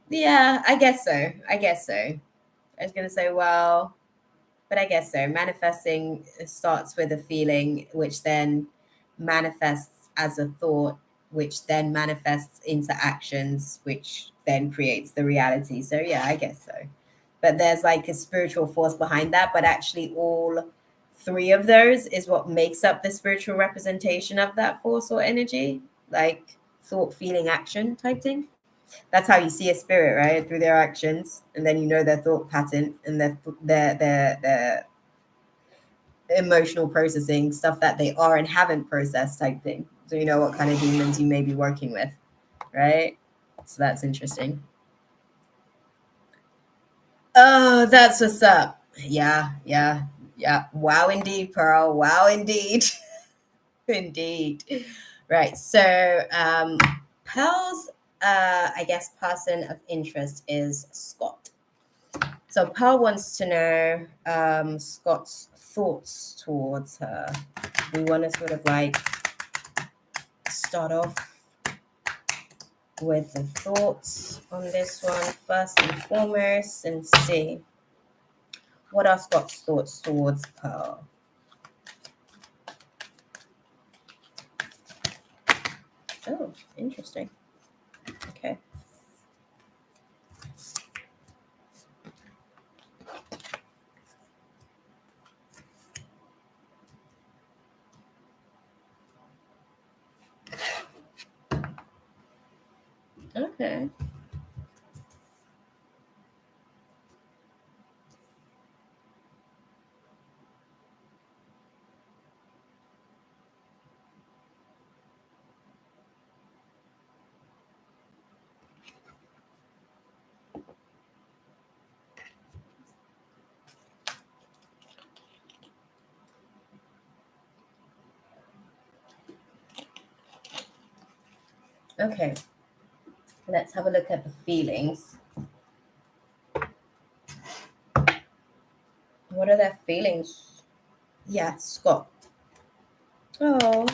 yeah, I guess so. I guess so. I was gonna say, well, but I guess so. Manifesting starts with a feeling, which then manifests as a thought, which then manifests into actions, which then creates the reality. So yeah, I guess so. But there's like a spiritual force behind that, but actually all three of those is what makes up the spiritual representation of that force or energy, like thought, feeling, action type thing. That's how you see a spirit, right? Through their actions, and then you know their thought pattern and their emotional processing, stuff that they are and haven't processed type thing. So you know what kind of demons you may be working with, right? So that's interesting. Oh, that's what's up. Yeah, yeah, yeah. Wow, indeed, Pearl. Wow, indeed. Indeed. Right. So, Pearl's, I guess, person of interest is Scott. So, Pearl wants to know Scott's thoughts towards her. We want to sort of like start off with the thoughts on this one first and foremost and see what are Scott's thoughts towards Pearl. Oh, interesting. Okay. Okay. Okay. Let's have a look at the feelings. What are their feelings? Yeah, Scott. Oh.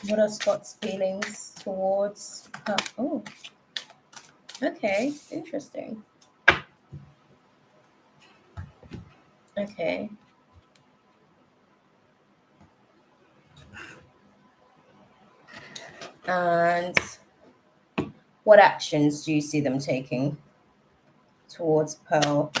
What are Scott's feelings towards her? Oh. Okay. Interesting. Okay. And what actions do you see them taking towards Pearl?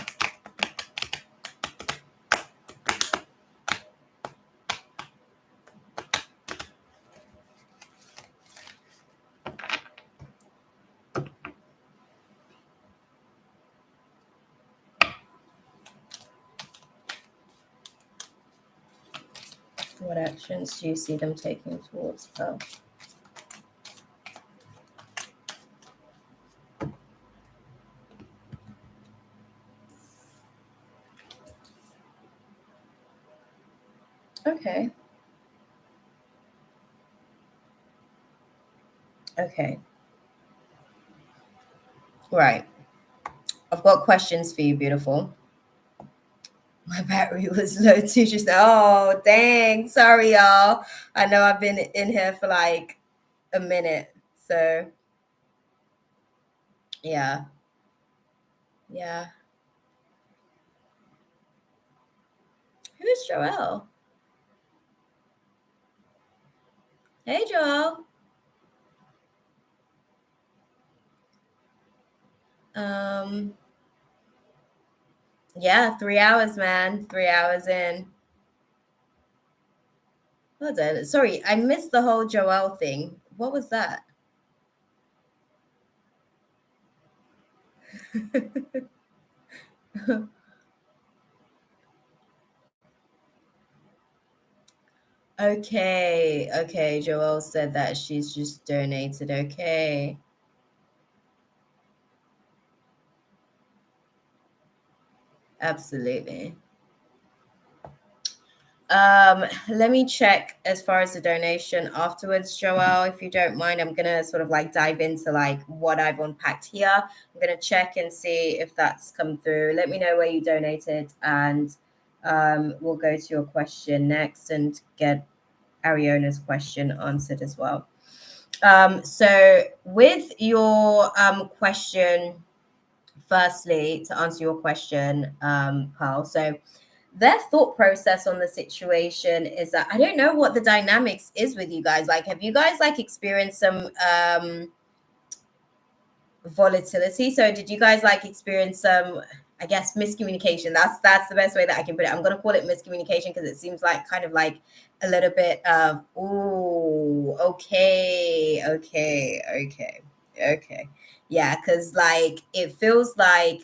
What actions do you see them taking towards Pearl? Okay. Okay. Right. I've got questions for you, beautiful. My battery was low too. Just oh dang, sorry y'all. I know I've been in here for like a minute, so yeah, yeah. Who's Joelle? Hey, Joelle. Um, yeah, 3 hours, man. 3 hours in. Hold on. Sorry, I missed the whole Joelle thing. What was that? Okay, okay. Joelle said that she's just donated. Okay. Absolutely. Let me check as far as the donation afterwards, Joelle, if you don't mind. I'm gonna sort of like dive into like what I've unpacked here. I'm gonna check and see if that's come through. Let me know where you donated, and we'll go to your question next and get Ariona's question answered as well. So with your question, firstly, to answer your question, Carl, so their thought process on the situation is that I don't know what the dynamics is with you guys. Like, have you guys like experienced some volatility? So did you guys like experience some, I guess, miscommunication? That's the best way that I can put it. I'm gonna call it miscommunication because it seems like kind of like a little bit of, ooh, okay. Yeah, because like it feels like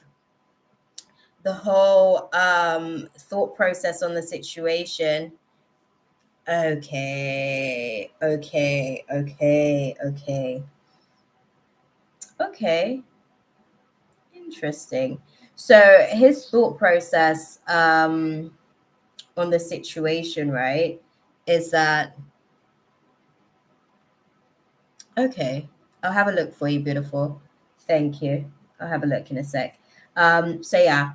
the whole thought process on the situation. Okay, interesting. So his thought process on the situation, right, is that okay. I'll have a look for you, beautiful. Thank you. I'll have a look in a sec. So yeah,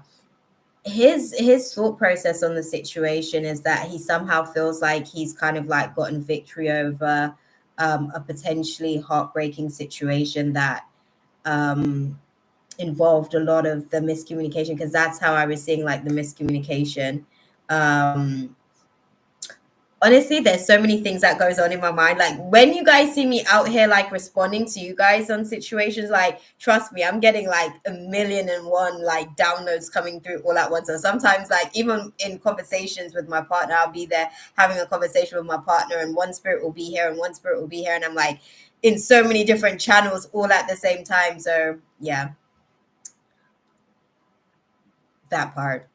his thought process on the situation is that he somehow feels like he's kind of like gotten victory over a potentially heartbreaking situation that involved a lot of the miscommunication, because that's how I was seeing like the miscommunication. um Honestly, there's so many things that goes on in my mind. Like when you guys see me out here like responding to you guys on situations, like trust me, I'm getting like a million and one like downloads coming through all at once. So sometimes like even in conversations with my partner, I'll be there having a conversation with my partner and one spirit will be here and one spirit will be here, and I'm like in so many different channels all at the same time. So yeah, that part.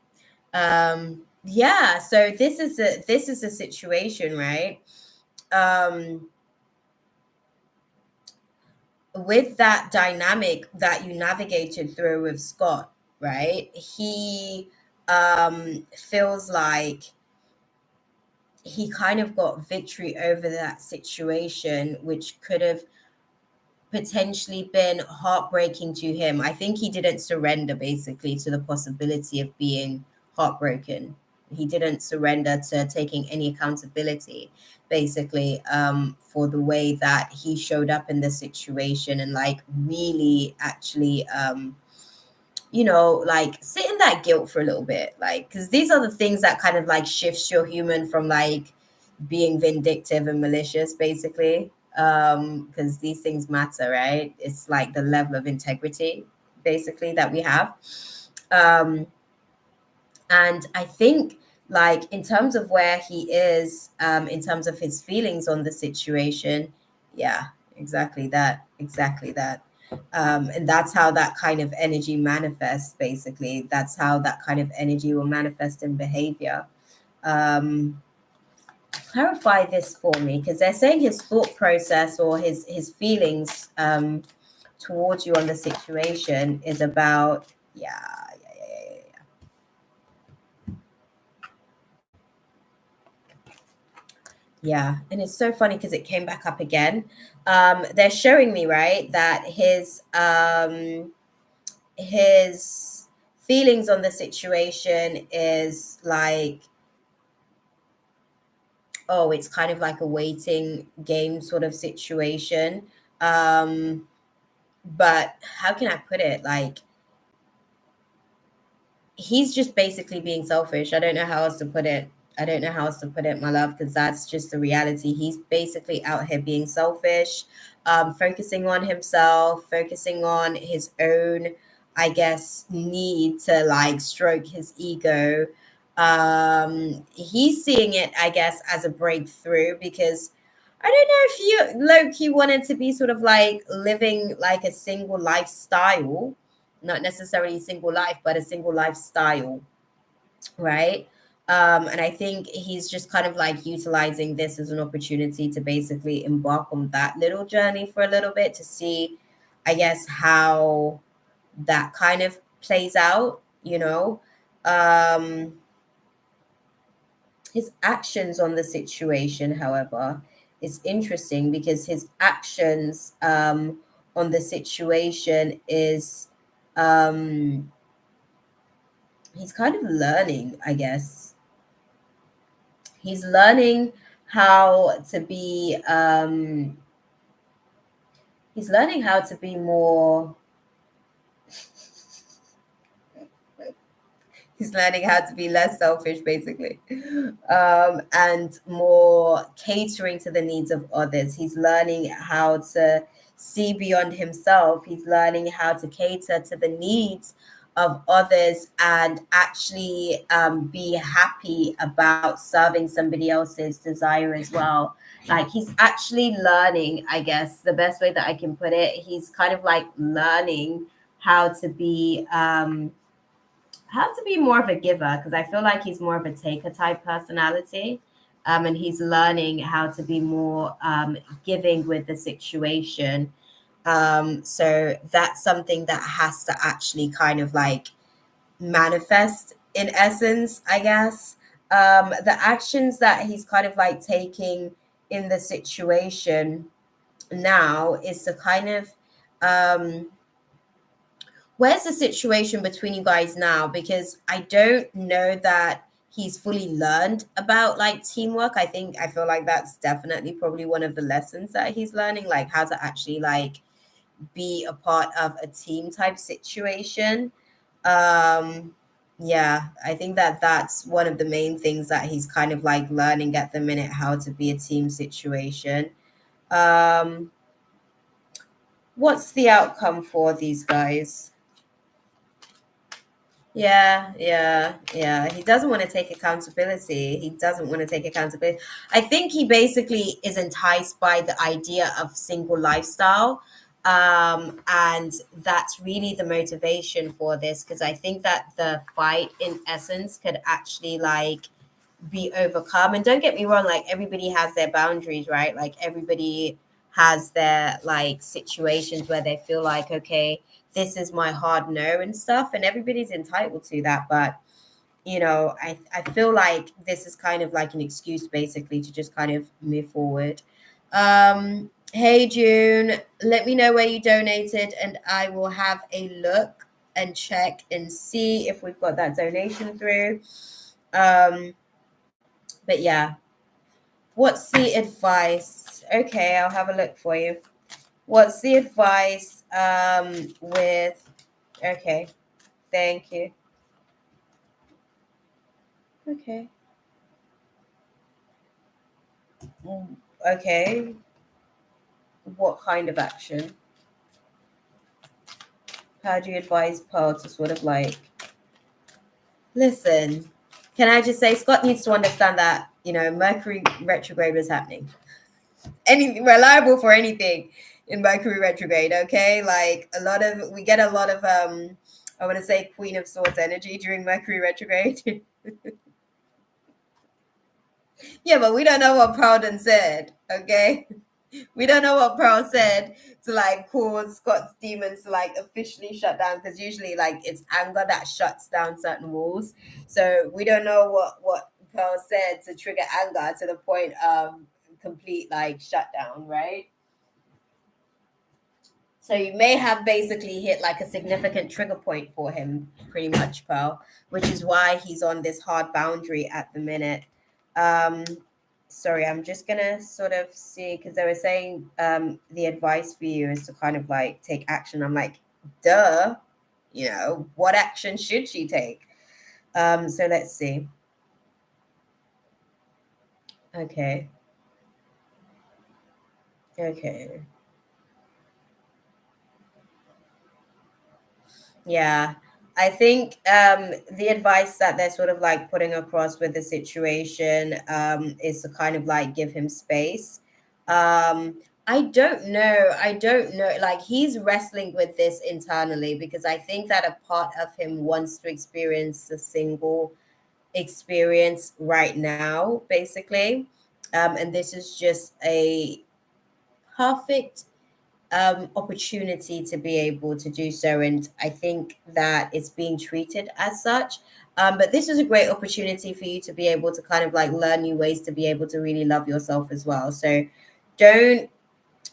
Yeah, so this is a situation, right? um with that dynamic that you navigated through with Scott, right? He feels like he kind of got victory over that situation, which could have potentially been heartbreaking to him. I think he didn't surrender basically to the possibility of being heartbroken. He didn't surrender to taking any accountability, basically, for the way that he showed up in the situation and like really actually, like sit in that guilt for a little bit, like because these are the things that kind of like shifts your human from like being vindictive and malicious, basically, because these things matter, right? It's like the level of integrity basically that we have. um and I think like in terms of where he is, in terms of his feelings on the situation, yeah, exactly that. And that's how that kind of energy manifests, basically. That's how that kind of energy will manifest in behavior. um Clarify this for me, because they're saying his thought process or his feelings towards you on the situation is about, yeah. And it's so funny because it came back up again. They're showing me, right, that his feelings on the situation is like, oh, it's kind of like a waiting game sort of situation. um but how can I put it, like he's just basically being selfish. I don't know how else to put it. I don't know how else to put it, my love, because that's just the reality. He's basically out here being selfish, focusing on himself, focusing on his own, I guess, need to like stroke his ego. He's seeing it, I guess, as a breakthrough, because I don't know if you Loki wanted to be sort of like living like a single lifestyle, not necessarily single life, but a single lifestyle, right? And I think he's just kind of like utilizing this as an opportunity to basically embark on that little journey for a little bit to see, I guess, how that kind of plays out. Um, his actions on the situation, however, is interesting because his actions on the situation is he's kind of learning, I guess. He's learning how to be he's learning how to be more he's learning how to be less selfish, basically, and more catering to the needs of others. He's learning how to see beyond himself. He's learning how to cater to the needs of others and actually be happy about serving somebody else's desire as well. Like he's actually learning, I guess, the best way that I can put it. He's kind of like learning how to be more of a giver because I feel like he's more of a taker type personality. And he's learning how to be more giving with the situation. So that's something that has to actually kind of like manifest in essence, I guess. The actions that he's kind of like taking in the situation now is to kind of where's the situation between you guys now? Because I don't know that he's fully learned about like teamwork. I feel like that's definitely probably one of the lessons that he's learning, like how to actually like be a part of a team type situation. Um, yeah, I think that that's one of the main things that he's kind of like learning at the minute, how to be a team situation. Um, what's the outcome for these guys? Yeah. He doesn't want to take accountability. He doesn't want to take accountability. I think he basically is enticed by the idea of single lifestyle. And that's really the motivation for this because I think that the fight in essence could actually like be overcome. And don't get me wrong, like everybody has their boundaries, right? Like everybody has their like situations where they feel like, okay, this is my hard no and stuff. And everybody's entitled to that. But, I feel like this is kind of like an excuse basically to just kind of move forward. Hey, June, let me know where you donated and I will have a look and check and see if we've got that donation through. But yeah, what's the advice? Okay, I'll have a look for you. What's the advice with okay, thank you. Okay. Okay. What kind of action? How do you advise Pearl to sort of like listen? Can I just say Scott needs to understand that, Mercury retrograde was happening. Anything reliable for anything in Mercury retrograde, okay? Like we get a lot of I want to say Queen of Swords energy during Mercury retrograde. Yeah, but we don't know what Proudhon said, okay? We don't know what Pearl said to like cause Scott's demons to like officially shut down because usually like it's anger that shuts down certain walls. So we don't know what Pearl said to trigger anger to the point of complete like shutdown, right? So you may have basically hit like a significant trigger point for him, pretty much, Pearl, which is why he's on this hard boundary at the minute. Um, sorry, I'm just gonna sort of see because they were saying the advice for you is to kind of like take action. I'm like, duh, what action should she take? So let's see. Okay. Okay. Yeah, I think the advice that they're sort of like putting across with the situation is to kind of like give him space. I don't know. I don't know. Like he's wrestling with this internally because I think that a part of him wants to experience the single experience right now, basically. And this is just a perfect opportunity to be able to do so. And I think that it's being treated as such. But this is a great opportunity for you to be able to kind of like learn new ways to be able to really love yourself as well. So don't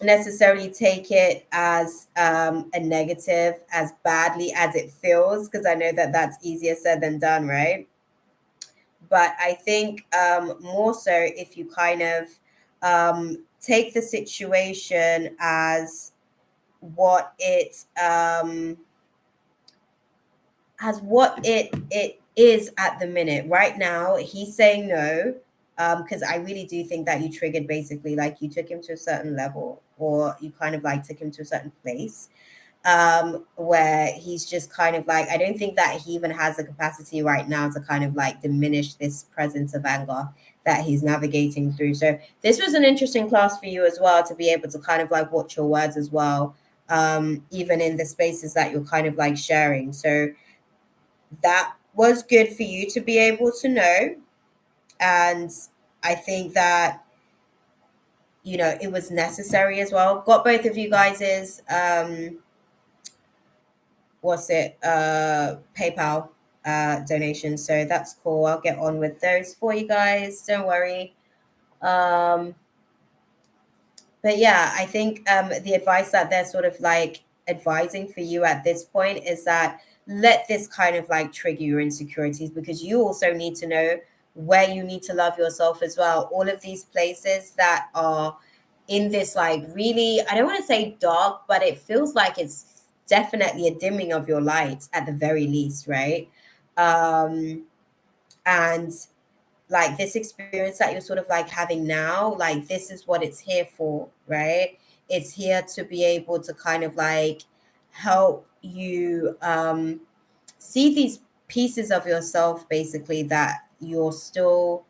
necessarily take it as a negative, as badly as it feels, because I know that that's easier said than done, right? But I think more so if you kind of take the situation what it as what it is at the minute. Right now, he's saying no, because I really do think that you triggered basically like you took him to a certain level, or you kind of like took him to a certain place where he's just kind of like, I don't think that he even has the capacity right now to kind of like diminish this presence of anger that he's navigating through. So this was an interesting class for you as well, to be able to kind of like watch your words as well, even in the spaces that you're kind of like sharing. So that was good for you to be able to know. And I think that, it was necessary as well. Got both of you guys's what's it PayPal donations, so that's cool. I'll get on with those for you guys, don't worry. But yeah, I think the advice that they're sort of like advising for you at this point is that let this kind of like trigger your insecurities, because you also need to know where you need to love yourself as well. All of these places that are in this like really, I don't want to say dark, but it feels like it's definitely a dimming of your lights at the very least, right? And like this experience that you're sort of like having now, like this is what it's here for, right? It's here to be able to kind of like help you see these pieces of yourself basically that you're still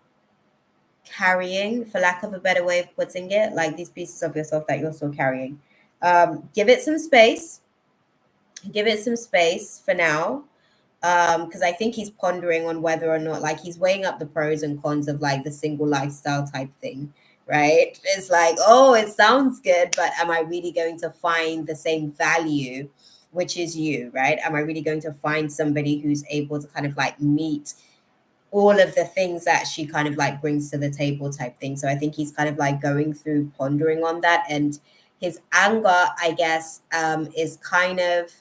carrying, for lack of a better way of putting it, like these pieces of yourself that you're still carrying. Give it some space. Give it some space for now, because I think he's pondering on whether or not, like, he's weighing up the pros and cons of like the single lifestyle type thing, right? It's like, oh, it sounds good, but am I really going to find the same value, which is you, right? Am I really going to find somebody who's able to kind of like meet all of the things that she kind of like brings to the table type thing? So I think he's kind of like going through pondering on that, and his anger, I guess, is kind of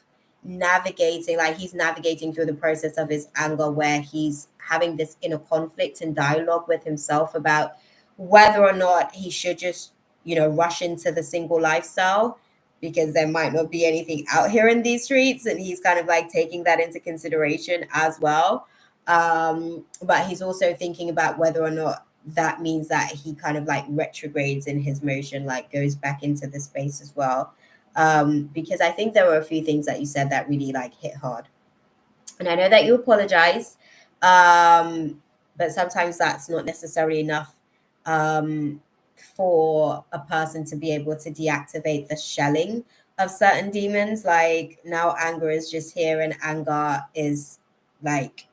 navigating, like he's navigating through the process of his anger, where he's having this inner conflict and dialogue with himself about whether or not he should just, rush into the single lifestyle, because there might not be anything out here in these streets, and he's kind of like taking that into consideration as well. But he's also thinking about whether or not that means that he kind of like retrogrades in his motion, like goes back into the space as well. Because I think there were a few things that you said that really like hit hard. And I know that you apologize, but sometimes that's not necessarily enough um, for a person to be able to deactivate the shelling of certain demons. Like now, anger is just here, and anger is like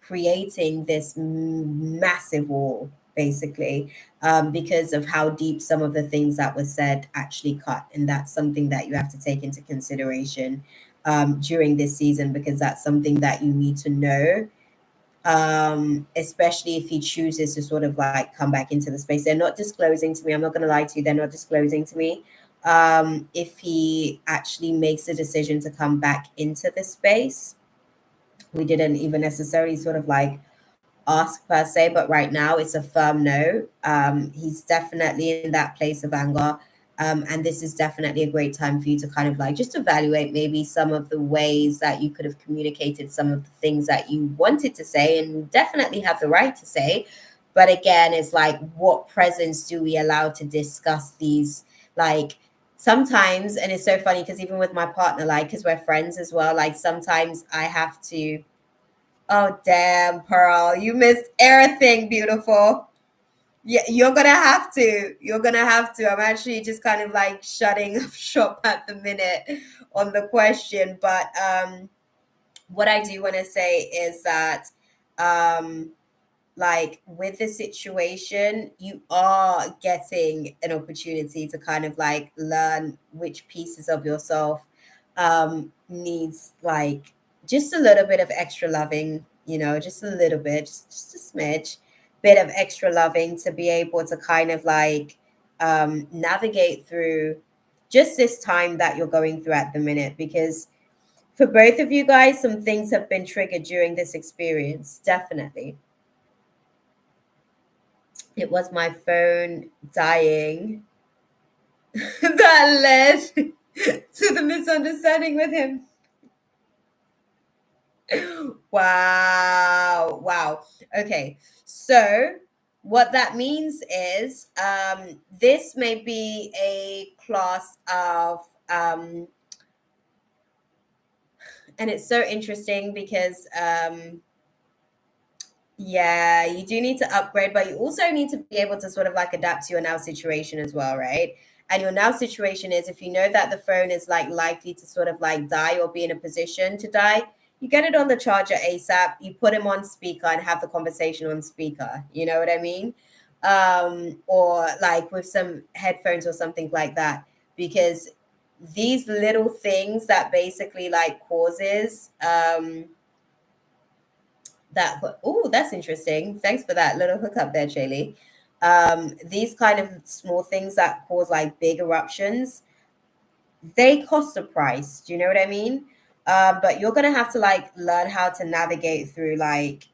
creating this massive wall, basically, because of how deep some of the things that were said actually cut. And that's something that you have to take into consideration during this season, because that's something that you need to know, especially if he chooses to sort of like come back into the space. They're not disclosing to me, I'm not going to lie to you, they're not disclosing to me if he actually makes a decision to come back into the space. We didn't even necessarily sort of like ask per se, but right now it's a firm no. He's definitely in that place of anger. And this is definitely a great time for you to kind of like just evaluate maybe some of the ways that you could have communicated some of the things that you wanted to say, and you definitely have the right to say. But again, it's like, what presence do we allow to discuss these? Like, sometimes, and it's so funny because even with my partner, like, because we're friends as well, like sometimes I have to. Oh, damn, Pearl. You missed everything, beautiful. Yeah, you're going to have to. You're going to have to. I'm actually just kind of like shutting shop at the minute on the question. But what I do want to say is that, like, with the situation, you are getting an opportunity to kind of like learn which pieces of yourself needs like just a little bit of extra loving, just a little bit, just a smidge, bit of extra loving to be able to kind of like navigate through just this time that you're going through at the minute. Because for both of you guys, some things have been triggered during this experience, definitely. It was my phone dying that led to the misunderstanding with him. Wow. Okay. So what that means is this may be a class of and it's so interesting because yeah, you do need to upgrade, but you also need to be able to sort of like adapt to your now situation as well, right? And your now situation is, if you know that the phone is like likely to sort of like die or be in a position to die, you get it on the charger ASAP, you put him on speaker and have the conversation on speaker. You know what I mean? Or like with some headphones or something like that, because these little things that basically like causes that. Oh, that's interesting. Thanks for that little hookup there, Shaylee. These kind of small things that cause like big eruptions, they cost a price. Do you know what I mean? But you're gonna have to like learn how to navigate through like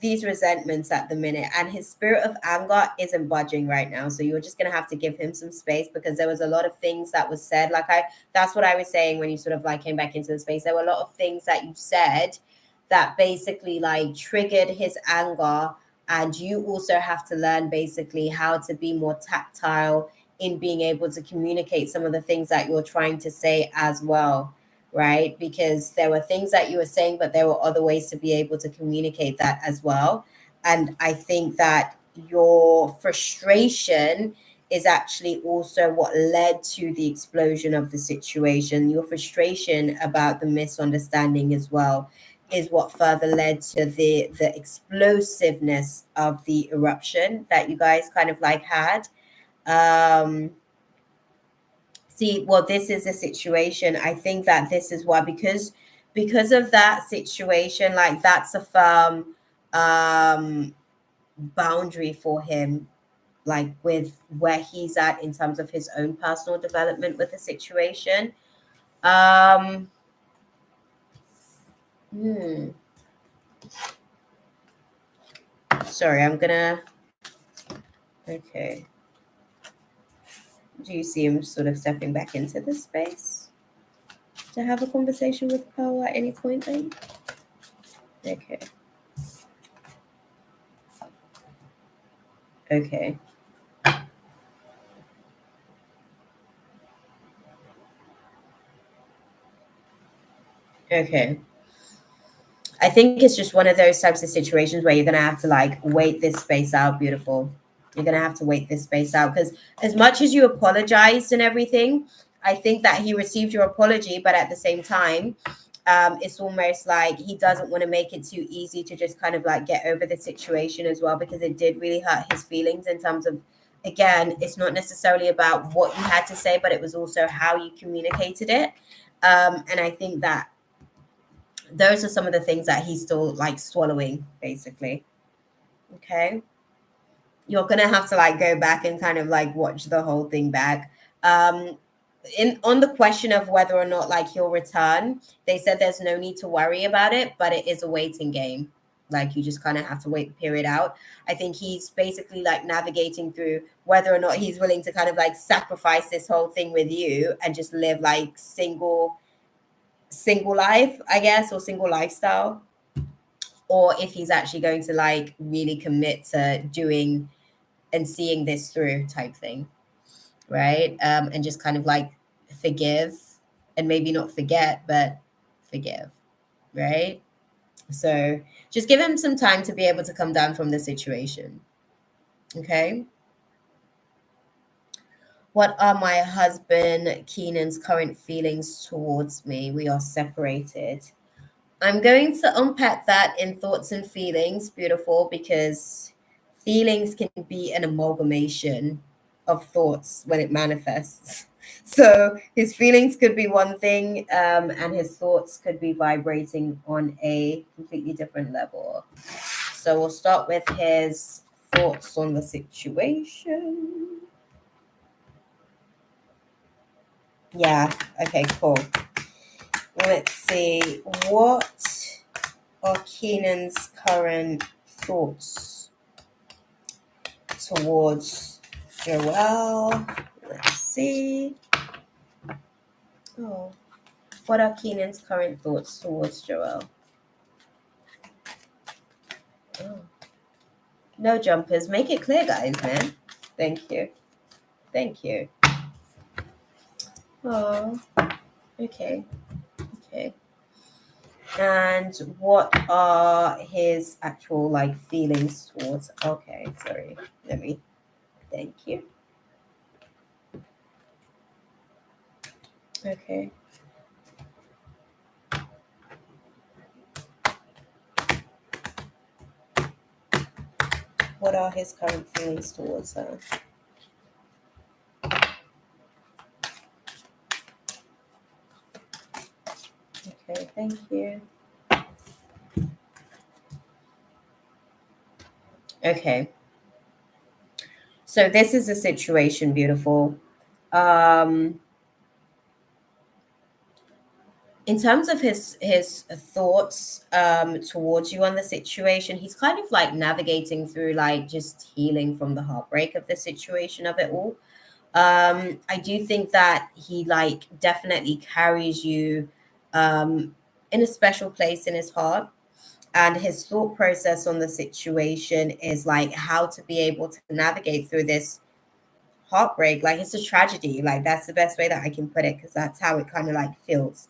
these resentments at the minute, and his spirit of anger isn't budging right now, so you're just going to have to give him some space, because there was a lot of things that was said, like that's what I was saying when you sort of like came back into the space. There were a lot of things that you said that basically like triggered his anger, and you also have to learn basically how to be more tactile in being able to communicate some of the things that you're trying to say as well, right? Because there were things that you were saying, but there were other ways to be able to communicate that as well. And I think that your frustration is actually also what led to the explosion of the situation. Your frustration about the misunderstanding as well is what further led to the explosiveness of the eruption that you guys kind of like had. um See, well, this is a situation. I think that this is why, because of that situation, like that's a firm boundary for him, like with where he's at in terms of his own personal development with the situation. Um hmm. Sorry, I'm gonna okay. Do you see him sort of stepping back into this space to have a conversation with Pearl at any point then? Okay. Okay. Okay. I think it's just one of those types of situations where you're gonna have to like wait this space out, beautiful. You're gonna have to wait this space out, because as much as you apologized and everything, I think that he received your apology, but at the same time, it's almost like he doesn't want to make it too easy to just kind of like get over the situation as well, because it did really hurt his feelings in terms of, again, it's not necessarily about what you had to say, but it was also how you communicated it. And I think that those are some of the things that he's still like swallowing, basically. Okay. You're gonna have to like go back and kind of like watch the whole thing back. In on the question of whether or not like he'll return, they said there's no need to worry about it, but it is a waiting game. Like you just kind of have to wait the period out. I think he's basically like navigating through whether or not he's willing to kind of like sacrifice this whole thing with you and just live like single life, I guess, or single lifestyle, or if he's actually going to like really commit to doing and seeing this through type thing, right? And just kind of like forgive, and maybe not forget, but forgive, right? So just give him some time to be able to come down from the situation. Okay. What are my husband Keenan's current feelings towards me? We are separated. I'm going to unpack that in thoughts and feelings, beautiful, because feelings can be an amalgamation of thoughts when it manifests. So his feelings could be one thing, and his thoughts could be vibrating on a completely different level. So we'll start with his thoughts on the situation. Yeah, okay, cool. Let's see. What are Keenan's current thoughts towards Joelle? Let's see. Oh, what are Keenan's current thoughts towards Joelle? Oh. No jumpers. Make it clear, guys, man. Thank you. Thank you. Oh, okay. Okay. And what are his actual like feelings towards? Okay, sorry. Let me. Thank you. Okay. What are his current feelings towards her? Okay, thank you. Okay. So this is a situation, beautiful. Um, in terms of his thoughts towards you on the situation, he's kind of like navigating through like just healing from the heartbreak of the situation of it all. I do think that he like definitely carries you in a special place in his heart, and his thought process on the situation is like how to be able to navigate through this heartbreak. Like it's a tragedy, like that's the best way that I can put it, because that's how it kind of like feels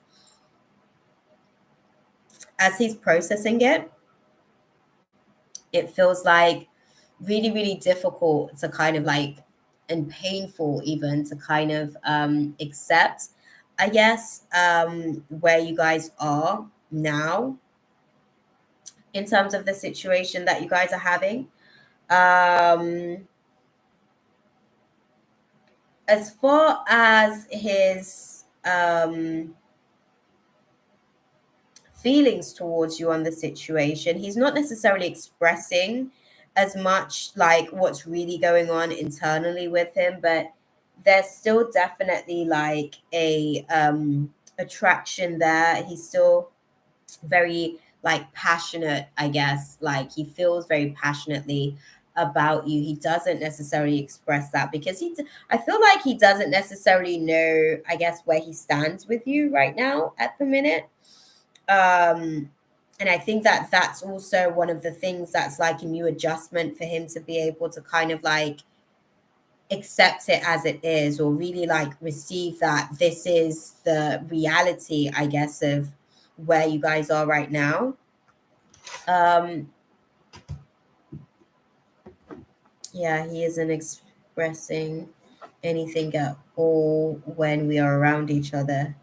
as he's processing it. It feels like really, really difficult to kind of like, and painful even to kind of accept, I guess, where you guys are now in terms of the situation that you guys are having. Um, as far as his feelings towards you on the situation, he's not necessarily expressing as much like what's really going on internally with him, but there's still definitely like a attraction there. He's still very like passionate, I guess. Like he feels very passionately about you. He doesn't necessarily express that because I feel like he doesn't necessarily know, I guess, where he stands with you right now at the minute. And I think that that's also one of the things that's like a new adjustment for him to be able to kind of like accept it as it is, or really like receive that this is the reality, I guess, of where you guys are right now. um yeah, he isn't expressing anything at all when we are around each other.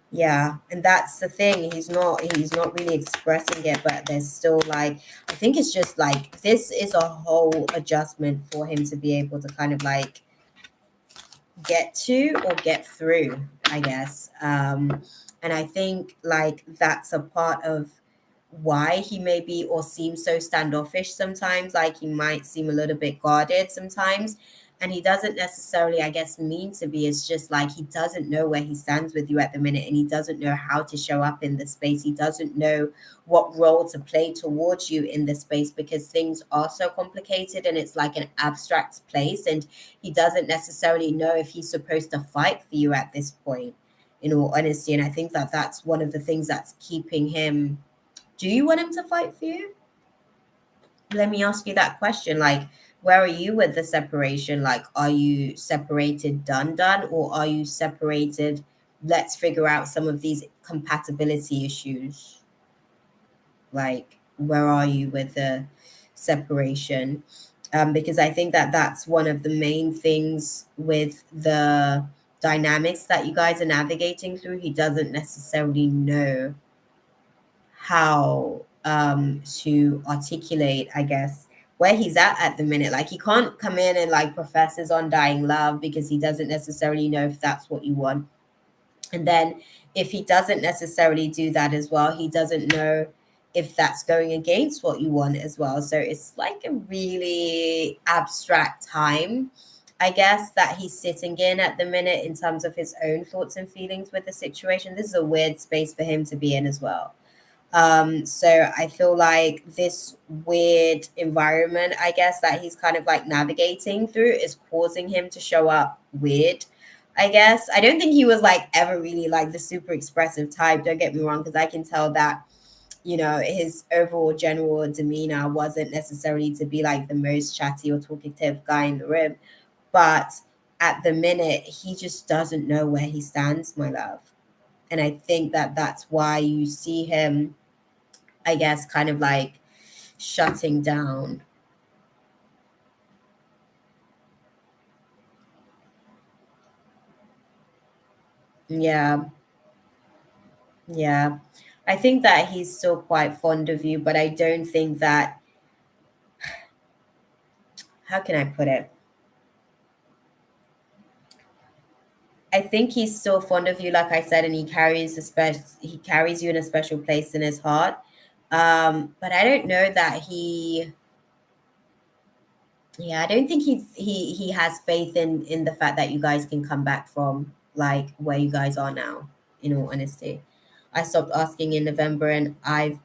Yeah, and that's the thing. He's not really expressing it, but there's still like, I think it's just like this is a whole adjustment for him to be able to kind of like get to or get through, I guess. And I think like that's a part of why he may be or seems so standoffish sometimes. Like he might seem a little bit guarded sometimes, and he doesn't necessarily, I guess, mean to be. It's just like he doesn't know where he stands with you at the minute, and he doesn't know how to show up in the space. He doesn't know what role to play towards you in the space, because things are so complicated and it's like an abstract place, and he doesn't necessarily know if he's supposed to fight for you at this point, in all honesty. And I think that that's one of the things that's keeping him. Do you want him to fight for you? Let me ask you that question. Like, where are you with the separation? Like, are you separated, done, or are you separated? Let's figure out some of these compatibility issues. Like, where are you with the separation? Because I think that that's one of the main things with the dynamics that you guys are navigating through. He doesn't necessarily know how to articulate, I guess, where he's at the minute. Like, he can't come in and like profess his undying love because he doesn't necessarily know if that's what you want. And then if he doesn't necessarily do that as well, he doesn't know if that's going against what you want as well. So it's like a really abstract time, I guess, that he's sitting in at the minute in terms of his own thoughts and feelings with the situation. This is a weird space for him to be in as well. So I feel like this weird environment, I guess, that he's kind of like navigating through is causing him to show up weird. I guess I don't think he was like ever really like the super expressive type. Don't get me wrong, because I can tell that, you know, his overall general demeanor wasn't necessarily to be like the most chatty or talkative guy in the room. But at the minute, he just doesn't know where he stands, my love. And I think that that's why you see him, I guess, kind of like shutting down. Yeah, yeah. I think that he's still quite fond of you, but I don't think that, how can I put it? I think he's still fond of you, like I said, and he carries you in a special place in his heart. But I don't know that he, yeah, I don't think he has faith in the fact that you guys can come back from like where you guys are now, in all honesty. I stopped asking in November, and I've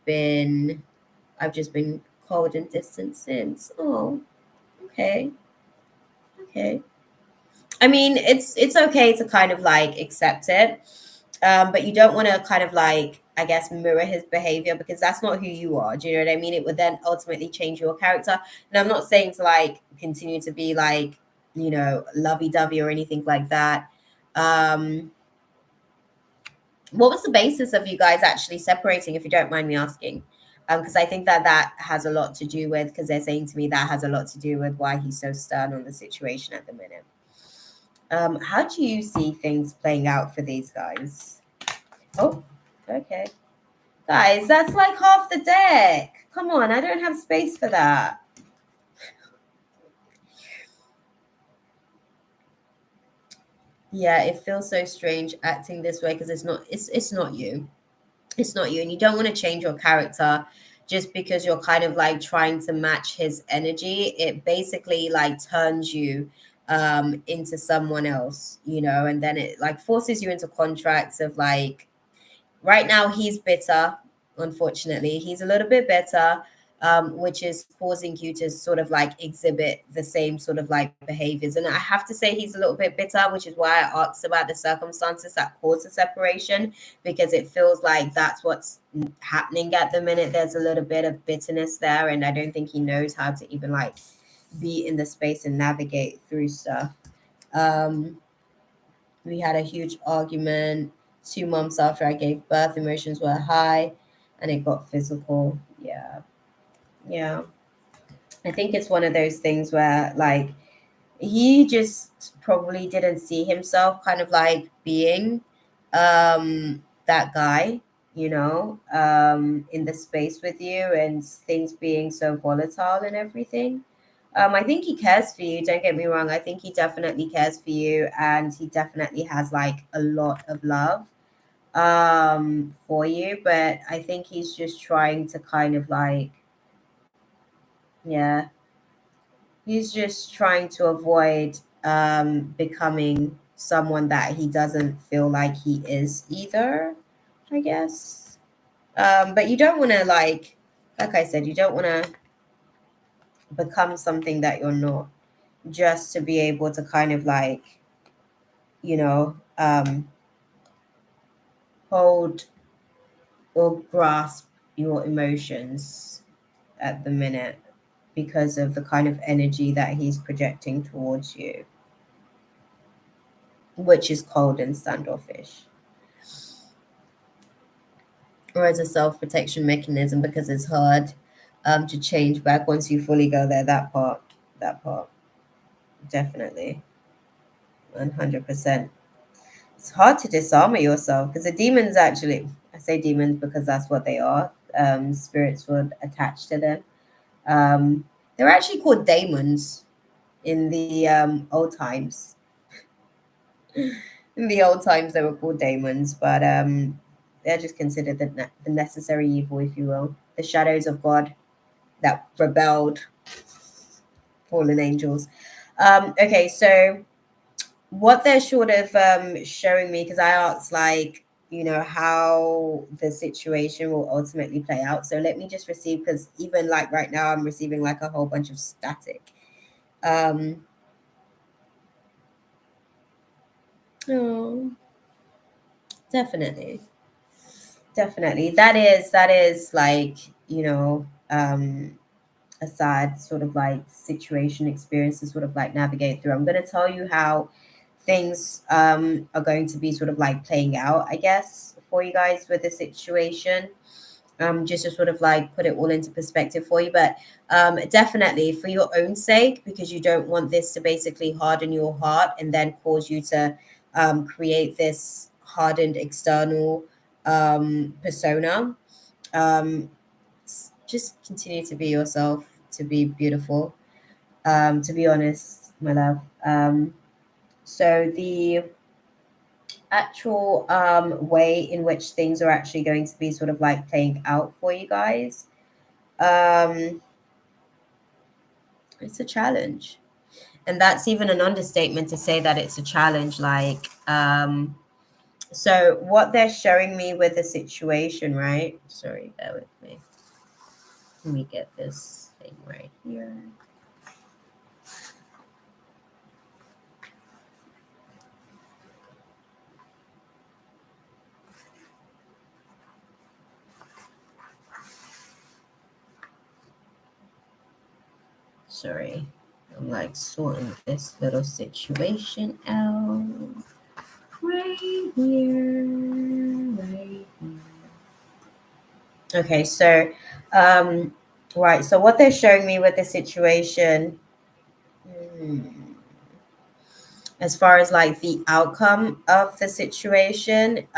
just been cold and distant since. Oh, okay. Okay. I mean, it's okay to kind of like accept it. But you don't want to kind of like, I guess, mirror his behavior, because that's not who you are. Do you know what I mean? It would then ultimately change your character. And I'm not saying to like continue to be like, you know, lovey-dovey or anything like that. Um, what was the basis of you guys actually separating, if you don't mind me asking? Because I think that that has a lot to do with, because they're saying to me that has a lot to do with why he's so stern on the situation at the minute. How do you see things playing out for these guys? Oh, okay. Guys, that's like half the deck. Come on, I don't have space for that. Yeah, it feels so strange acting this way because it's not you. It's not you, and you don't want to change your character just because you're kind of like trying to match his energy. It basically like turns you into someone else, you know, and then it like forces you into contracts of like, right now he's bitter. Unfortunately, he's a little bit bitter, which is causing you to sort of like exhibit the same sort of like behaviors. And I have to say he's a little bit bitter, which is why I asked about the circumstances that caused the separation, because it feels like that's what's happening at the minute. There's a little bit of bitterness there, and I don't think he knows how to even like be in the space and navigate through stuff. um we had a huge argument 2 months after I gave birth. Emotions were high and it got physical. Yeah. Yeah. I think it's one of those things where, like, he just probably didn't see himself kind of like being that guy, you know, in the space with you, and things being so volatile and everything. I think he cares for you, don't get me wrong. I think he definitely cares for you, and he definitely has like a lot of love for you, but I think he's just trying to kind of like, yeah, he's just trying to avoid becoming someone that he doesn't feel like he is either, I guess. But you don't want to like I said, you don't want to become something that you're not, just to be able to kind of like, you know, hold or grasp your emotions at the minute because of the kind of energy that he's projecting towards you, which is cold and standoffish. Or as a self protection mechanism, because it's hard to change back once you fully go there. That part, definitely, 100%. It's hard to disarm yourself because the demons actually, I say demons because that's what they are. Spirits would attach to them. Um, They're actually called daemons in the old times. In the old times, they were called daemons, but they're just considered the necessary evil, if you will, the shadows of God that rebelled, fallen angels. Okay, so what they're sort of showing me, because I asked, like, how the situation will ultimately play out. So let me just receive, because even like right now, I'm receiving like a whole bunch of static. Oh, definitely. Definitely. That is like, a sad sort of like situation experience to sort of like navigate through. I'm going to tell you how things are going to be sort of like playing out, I guess, for you guys with the situation. Just to sort of like put it all into perspective for you. But definitely for your own sake, because you don't want this to basically harden your heart and then cause you to create this hardened external persona. Um, just continue to be yourself, to be beautiful, to be honest, my love. So the actual way in which things are actually going to be sort of like playing out for you guys, um, it's a challenge. And that's even an understatement to say that it's a challenge. Like, so what they're showing me with the situation, right? Sorry, bear with me. Let me get this thing right here. Sorry, I'm like sorting this little situation out right here, right here. Okay, so, right. So what they're showing me with the situation, hmm, as far as like the outcome of the situation,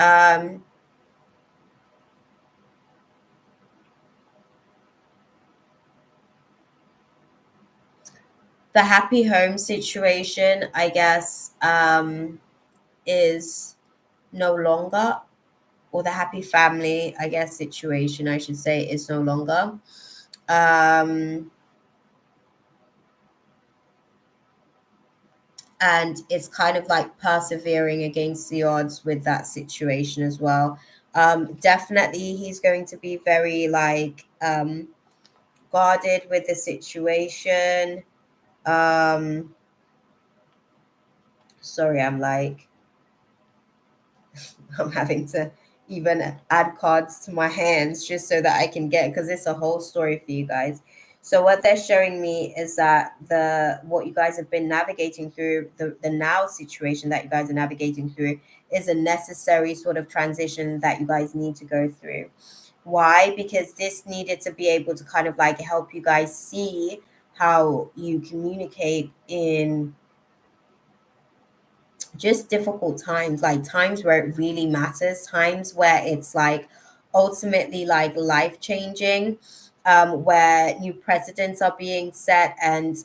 the happy home situation, I guess, is no longer, or the happy family, I guess, situation, I should say, is no longer. Um, and it's kind of like persevering against the odds with that situation as well. Definitely, he's going to be very like guarded with the situation. Um, sorry, I'm like I'm having to even add cards to my hands just so that I can get, because it's a whole story for you guys. So what they're showing me is that the what you guys have been navigating through, the now situation that you guys are navigating through, is a necessary sort of transition that you guys need to go through. Why? Because this needed to be able to kind of like help you guys see how you communicate in just difficult times, like times where it really matters, times where it's like ultimately like life changing, where new precedents are being set and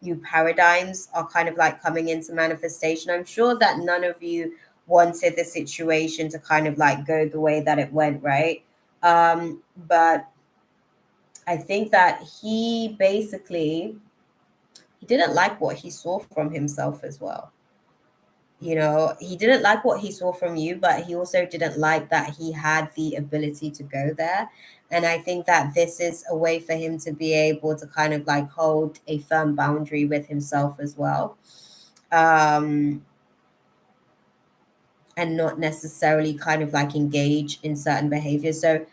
new paradigms are kind of like coming into manifestation. I'm sure that none of you wanted the situation to kind of like go the way that it went, right? But I think that he didn't like what he saw from himself as well. He didn't like what he saw from you, but he also didn't like that he had the ability to go there. And I think that this is a way for him to be able to kind of like hold a firm boundary with himself as well. Um, and not necessarily kind of like engage in certain behaviors. So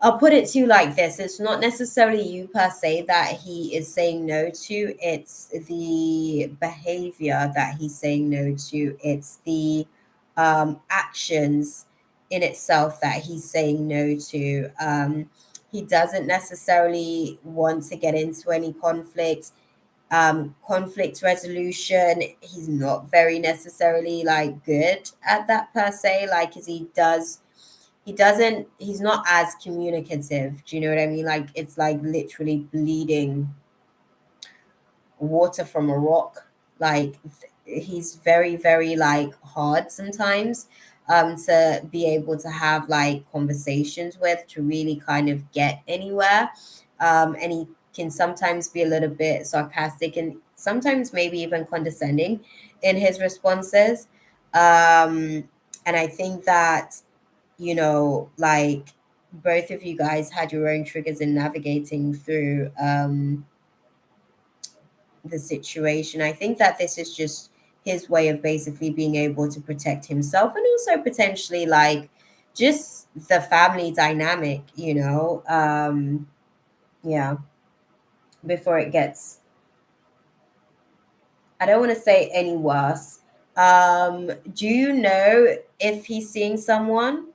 I'll put it to you like this. It's not necessarily you per se that he is saying no to. It's the behavior that he's saying no to. It's the actions in itself that he's saying no to. He doesn't necessarily want to get into any conflicts. Conflict resolution, he's not very necessarily like good at that per se. Like, as he does he's not as communicative. Do you know what I mean? Like it's like literally bleeding water from a rock. Like he's very, very like hard sometimes to be able to have like conversations with, to really kind of get anywhere. And he can sometimes be a little bit sarcastic and sometimes maybe even condescending in his responses. And I think that, like both of you guys had your own triggers in navigating through the situation. I think that this is just his way of basically being able to protect himself and also potentially like just the family dynamic, yeah, before it gets, I don't want to say any worse. Do you know if he's seeing someone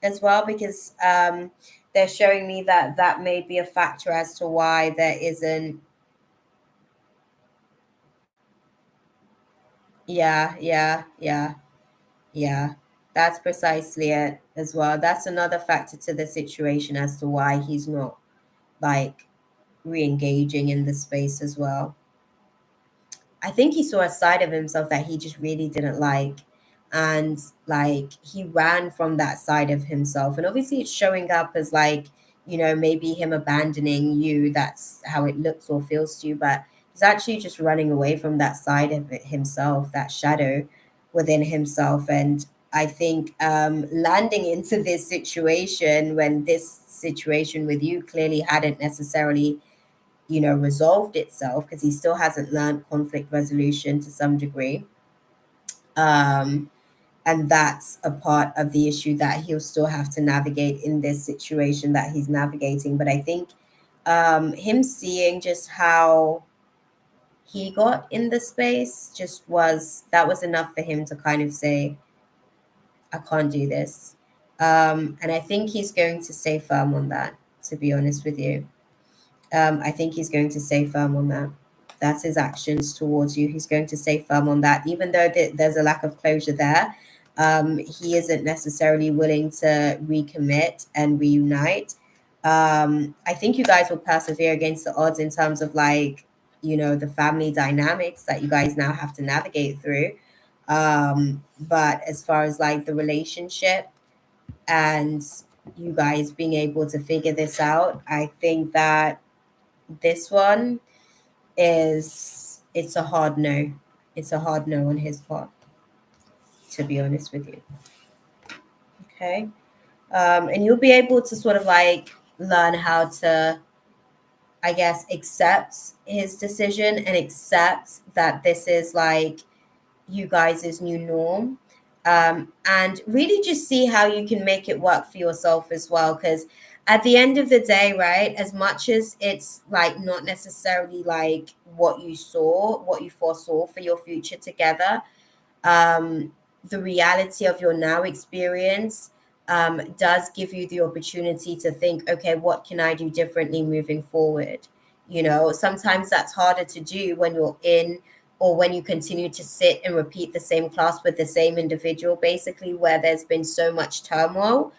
as well? Because they're showing me that that may be a factor as to why there isn't. Yeah, yeah, yeah. Yeah, that's precisely it as well. That's another factor to the situation as to why he's not like re-engaging in the space as well. I think he saw a side of himself that he just really didn't like. And like he ran from that side of himself. And obviously it's showing up as like, maybe him abandoning you. That's how it looks or feels to you. But he's actually just running away from that side of it himself, that shadow within himself. And I think landing into this situation when this situation with you clearly hadn't necessarily resolved itself, because he still hasn't learned conflict resolution to some degree. Um, and that's a part of the issue that he'll still have to navigate in this situation that he's navigating. But I think him seeing just how he got in the space just was enough for him to kind of say, I can't do this. And I think he's going to stay firm on that, to be honest with you. I think he's going to stay firm on that. That's his actions towards you. He's going to stay firm on that, even though there's a lack of closure there. He isn't necessarily willing to recommit and reunite. I think you guys will persevere against the odds in terms of like, the family dynamics that you guys now have to navigate through. But as far as like the relationship and you guys being able to figure this out, I think that this one it's a hard no. It's a hard no on his part, to be honest with you. Okay. And you'll be able to sort of like learn how to, I guess, accept his decision and accept that this is like you guys' new norm. And really just see how you can make it work for yourself as well. Because at the end of the day, right, as much as it's like not necessarily like what you foresaw for your future together, um, the reality of your now experience does give you the opportunity to think, okay, what can I do differently moving forward? Sometimes that's harder to do when you're in or when you continue to sit and repeat the same class with the same individual, basically, where there's been so much turmoil.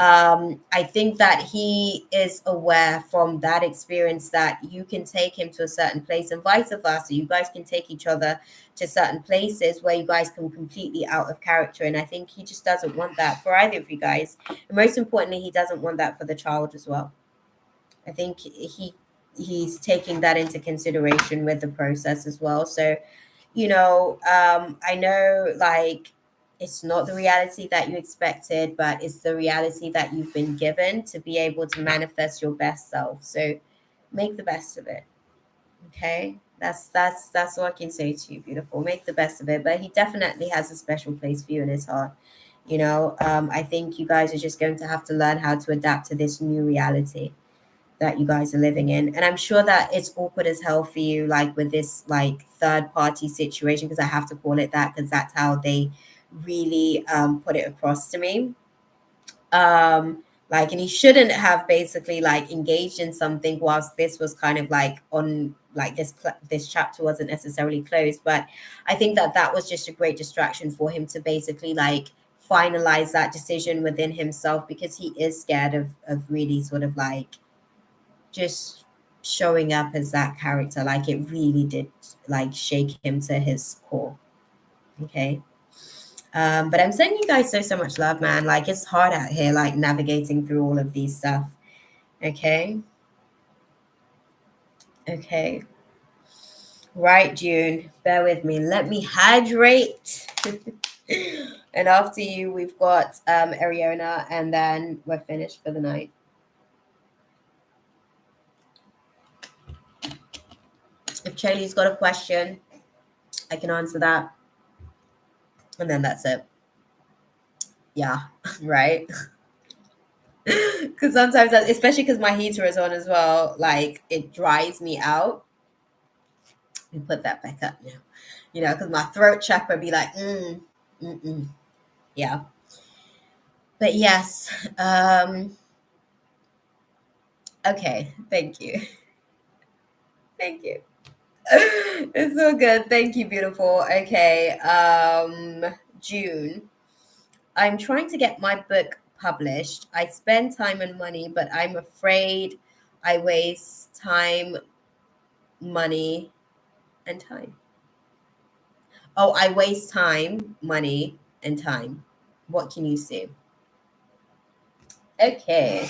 I think that he is aware from that experience that you can take him to a certain place and vice versa. You guys can take each other to certain places where you guys come completely out of character. And I think he just doesn't want that for either of you guys. And most importantly, he doesn't want that for the child as well. I think he's taking that into consideration with the process as well. So, I know like it's not the reality that you expected, but it's the reality that you've been given to be able to manifest your best self. So make the best of it. Okay. That's all I can say to you, beautiful. Make the best of it. But he definitely has a special place for you in his heart. I think you guys are just going to have to learn how to adapt to this new reality that you guys are living in. And I'm sure that it's awkward as hell for you, like with this like third party situation, because I have to call it that because that's how they really put it across to me. Like, and he shouldn't have basically like engaged in something whilst this was kind of like on like this chapter wasn't necessarily closed. But I think that that was just a great distraction for him to basically like finalize that decision within himself, because he is scared of really sort of like just showing up as that character. Like it really did like shake him to his core. Okay. But I'm sending you guys so much love, man. Like it's hard out here, like navigating through all of these stuff. Okay. Okay. Right, June. Bear with me. Let me hydrate. And after you, we've got Ariana, and then we're finished for the night. If Charlie's got a question, I can answer that. And then that's it. Yeah, right? Because sometimes, especially because my heater is on as well, like it dries me out. We put that back up now. You know, because my throat chakra be like, yeah. But yes, okay, thank you. Thank you. It's so good. Thank you, beautiful. Okay, June. I'm trying to get my book published. I spend time and money, but I'm afraid I waste time, money, and time. Oh, I waste time, money, and time. What can you see? Okay.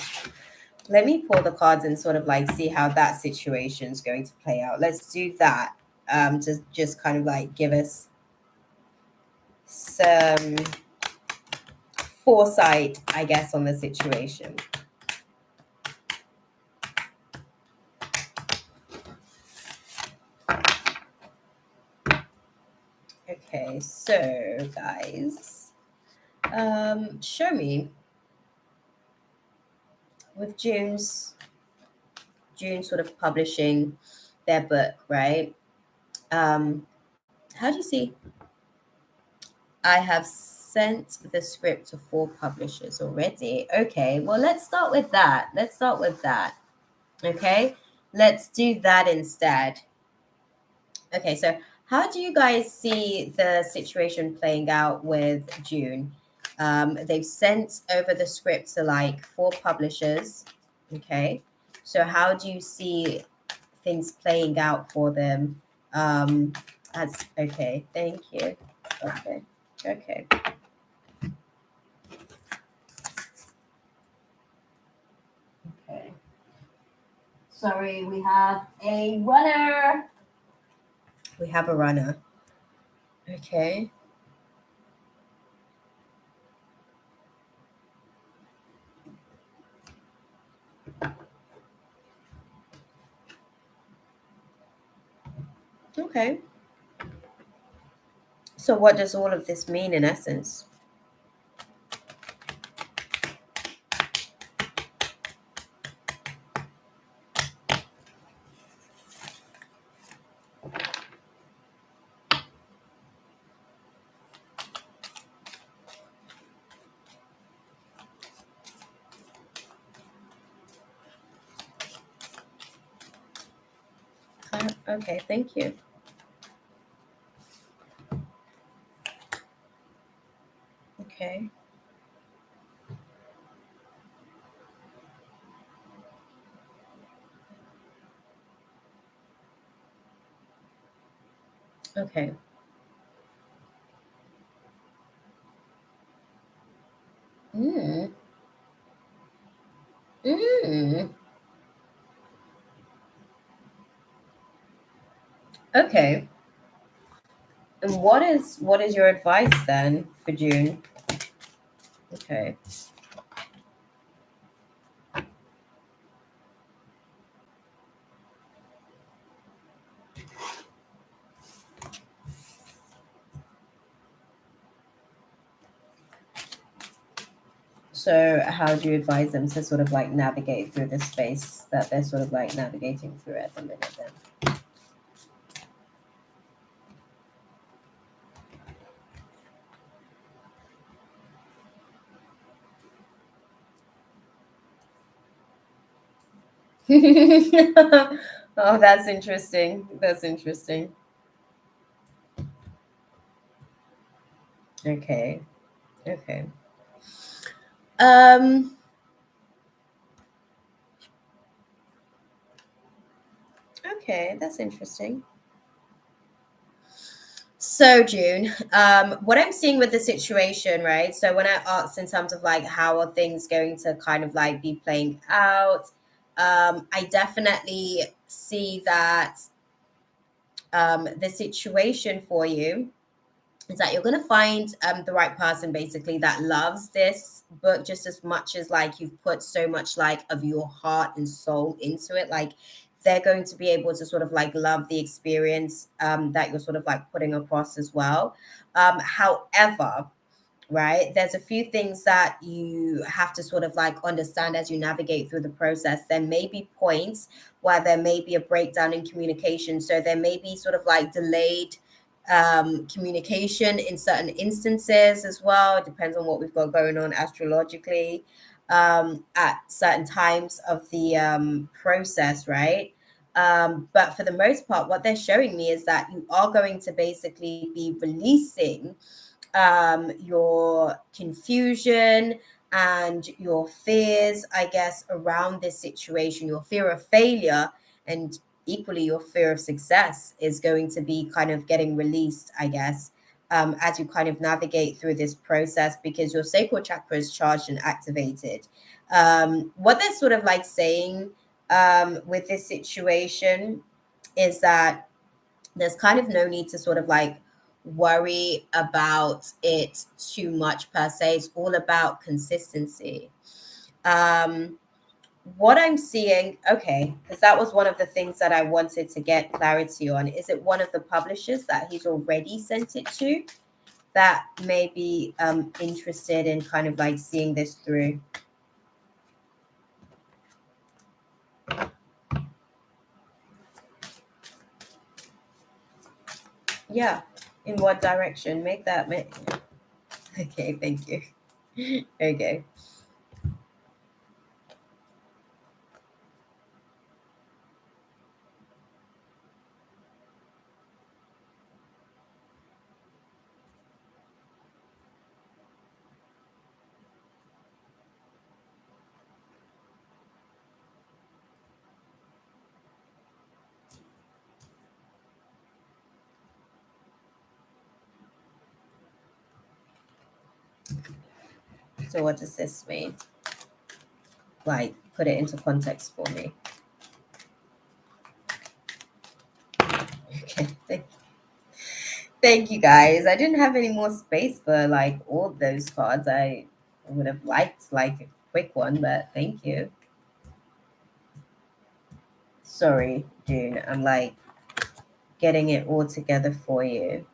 Let me pull the cards and sort of like see how that situation is going to play out. Let's do that. To just kind of like give us some foresight, I guess, on the situation. Okay, so guys, show me with June sort of publishing their book, right? How do you see? I have sent the script to 4 publishers already. Okay, well, let's start with that. Okay, let's do that instead. Okay, so how do you guys see the situation playing out with June? They've sent over the script to like 4 publishers. Okay, so how do you see things playing out for them? As okay, thank you. Okay. Okay. Sorry, we have a runner. We have a runner. Okay. Okay. So what does all of this mean in essence? Okay, thank you. Okay. Okay. Mm. Mm. Okay. And what is your advice then for June? Okay. So how do you advise them to sort of like navigate through the space that they're sort of like navigating through at the minute then? Oh, that's interesting. Okay. Okay. Um, okay, that's interesting. So, June, what I'm seeing with the situation, right? So, when I asked in terms of like how are things going to kind of like be playing out, I definitely see that the situation for you is that you're going to find the right person basically that loves this book just as much as like you've put so much like of your heart and soul into it. Like they're going to be able to sort of like love the experience that you're sort of like putting across as well. However, right, there's a few things that you have to sort of like understand as you navigate through the process. There may be points where there may be a breakdown in communication, so there may be sort of like delayed communication in certain instances as well. It depends on what we've got going on astrologically at certain times of the process, right? But for the most part, what they're showing me is that you are going to basically be releasing your confusion and your fears, I guess, around this situation, your fear of failure, and equally your fear of success is going to be kind of getting released, I guess, as you kind of navigate through this process because your sacral chakra is charged and activated. What they're sort of like saying with this situation is that there's kind of no need to sort of like worry about it too much per se. It's all about consistency. Um, what I'm seeing, okay, because that was one of the things that I wanted to get clarity on. Is it one of the publishers that he's already sent it to that may be interested in kind of like seeing this through? Yeah. In what direction? Make that make. Okay, thank you. Okay. So what does this mean? Like put it into context for me. Okay, thank you guys. I didn't have any more space for like all those cards. I would have liked like a quick one, but thank you. Sorry, June. I'm like getting it all together for you.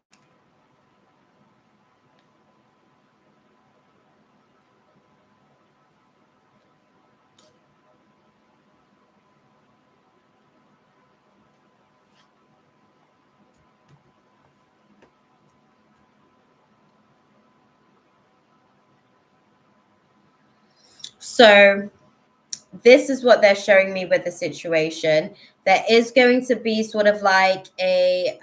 So this is what they're showing me with the situation. There is going to be sort of like a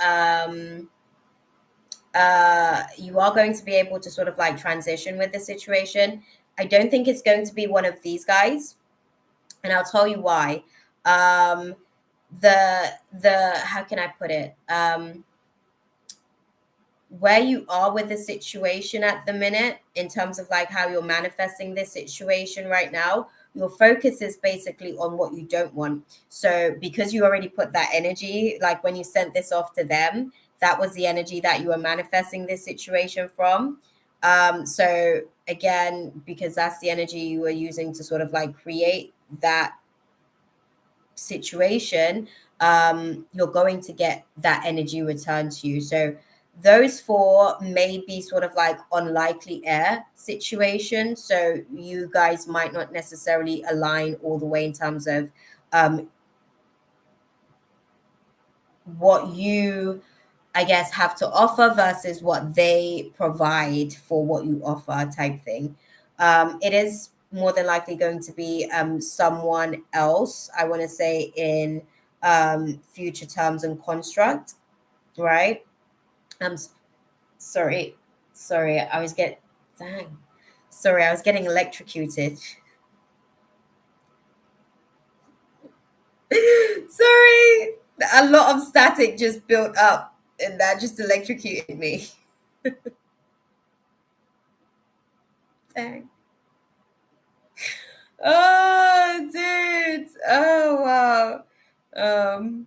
you are going to be able to sort of like transition with the situation. I don't think it's going to be one of these guys, and I'll tell you why. Um, the how can I put it? Where you are with the situation at the minute, in terms of like how you're manifesting this situation right now, your focus is basically on what you don't want. So because you already put that energy, like when you sent this off to them, that was the energy that you were manifesting this situation from. So again, because that's the energy you were using to sort of like create that situation, you're going to get that energy returned to you. So those four may be sort of like unlikely air situations. So you guys might not necessarily align all the way in terms of um, what you, I guess, have to offer versus what they provide for what you offer, type thing. It is more than likely going to be someone else, I want to say, in future terms and construct, right? I'm sorry, sorry, I was get Dang. Sorry, I was getting electrocuted. Sorry. A lot of static just built up and that just electrocuted me. Dang. Oh, dude. Oh, wow. Um,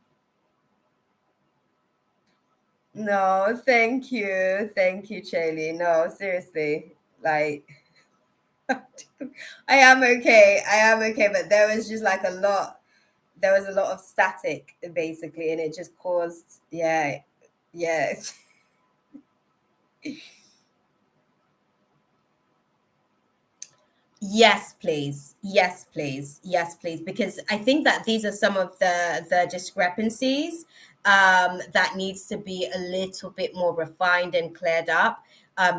no, thank you. Thank you, Chaley. No, seriously. Like, I am okay. I am okay. But there was just like a lot, there was a lot of static basically, and it just caused, yeah, yeah. Yes, please. Yes, please. Yes, please. Because I think that these are some of the discrepancies that needs to be a little bit more refined and cleared up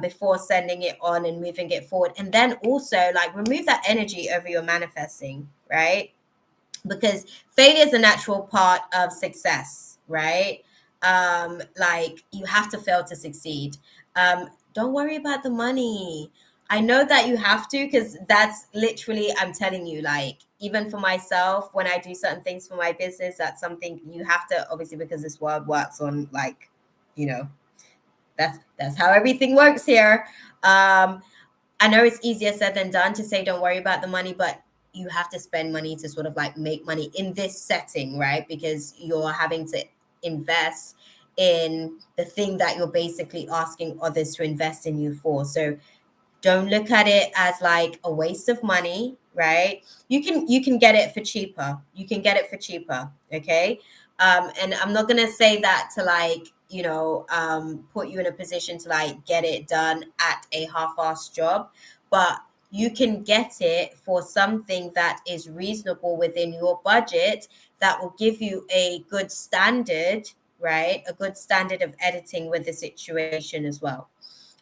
before sending it on and moving it forward. And then also like remove that energy over your manifesting, right? Because failure is a natural part of success, right? Like you have to fail to succeed. Don't worry about the money. I know that you have to, because that's literally, I'm telling you, like even for myself, when I do certain things for my business, that's something you have to, obviously, because this world works on like, you know, that's how everything works here. I know it's easier said than done to say don't worry about the money, but you have to spend money to sort of like make money in this setting, right? Because you're having to invest in the thing that you're basically asking others to invest in you for. So don't look at it as like a waste of money, right? You can get it for cheaper. You can get it for cheaper, okay? And I'm not gonna say that to like, put you in a position to like get it done at a half-assed job, but you can get it for something that is reasonable within your budget that will give you a good standard, right? A good standard of editing with the situation as well,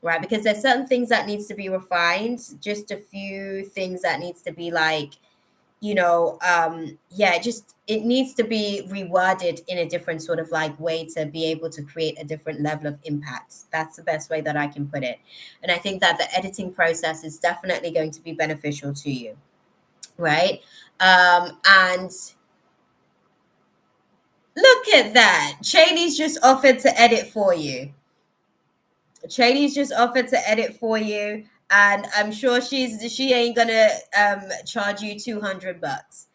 right? Because there's certain things that needs to be refined, just a few things that needs to be like, yeah, just it needs to be reworded in a different sort of like way to be able to create a different level of impact. That's the best way that I can put it. And I think that the editing process is definitely going to be beneficial to you, right? And look at that. Cheney's just offered to edit for you. Cheney's just offered to edit for you, and I'm sure she ain't gonna charge you $200,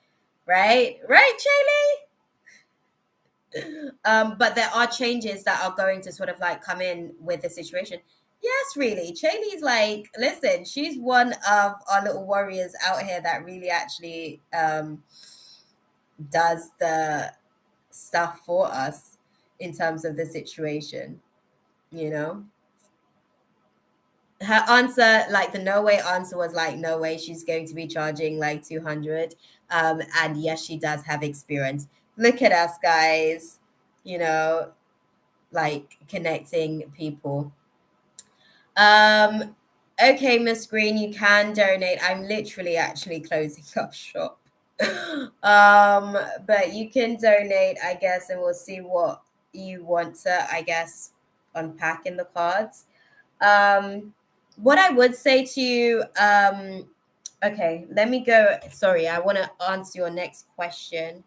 right? Right, Cheney? But there are changes that are going to sort of like come in with the situation. Yes, really. Cheney's like, listen, she's one of our little warriors out here that really actually does the stuff for us in terms of the situation, you know? Her answer, like the no way answer, was like no way she's going to be charging like 200. And yes, she does have experience. Look at us, guys, you know, like connecting people. Okay, Miss Green, you can donate. I'm literally actually closing up shop. But you can donate, I guess, and we'll see what you want to, I guess, unpack in the cards. What I would say to you, okay, let me go. Sorry, I want to answer your next question.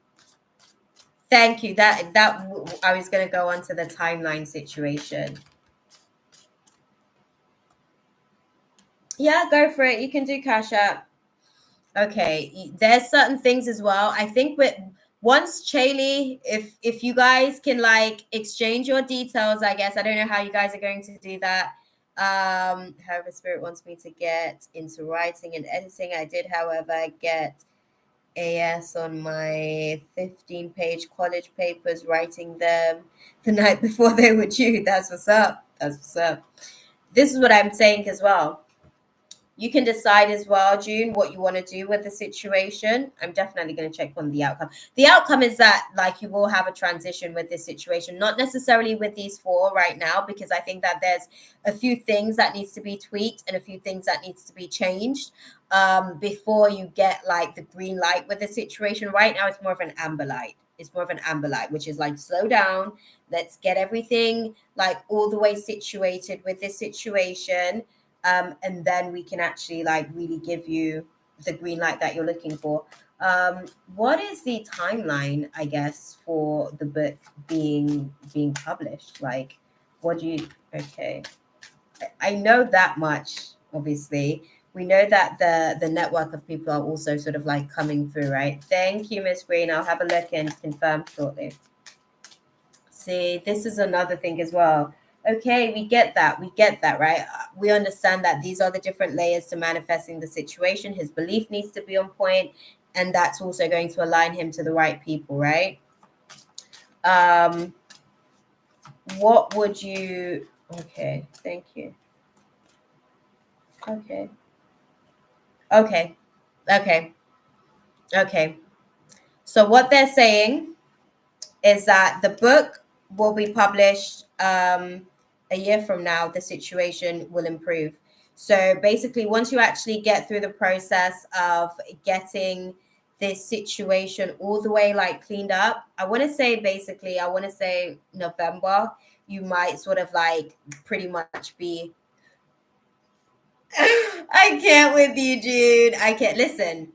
Thank you. I was going to go on to the timeline situation. Yeah, go for it. You can do Cash App. Okay, there's certain things as well. I think with once Chaley, if you guys can like exchange your details, I guess I don't know how you guys are going to do that. However, Spirit wants me to get into writing and editing. I did, however, get AS on my 15-page college papers, writing them the night before they were due. That's what's up. That's what's up. This is what I'm saying as well. You can decide as well, June, what you want to do with the situation. I'm definitely going to check on the outcome. The outcome is that like you will have a transition with this situation, not necessarily with these four right now, because I think that there's a few things that needs to be tweaked and a few things that needs to be changed before you get like the green light with the situation. Right now, it's more of an amber light. It's more of an amber light, which is like slow down. Let's get everything like all the way situated with this situation. and then we can actually like really give you the green light that you're looking for. What is the timeline, I guess, for the book being published? Like, what do you? Okay, I know that much. Obviously, we know that the network of people are also sort of like coming through, right? Thank you, Miss Green. I'll have a look and confirm shortly. See, this is another thing as well. Okay, we get that. We get that, right? We understand that these are the different layers to manifesting the situation. His belief needs to be on point, and that's also going to align him to the right people, right? What would you? Okay, thank you. Okay, okay, okay, okay. So what they're saying is that the book will be published a year from now. The situation will improve. So basically, once you actually get through the process of getting this situation all the way like cleaned up, I want to say basically, I want to say November, you might sort of like pretty much be. I can't with you, Jude. I can't listen.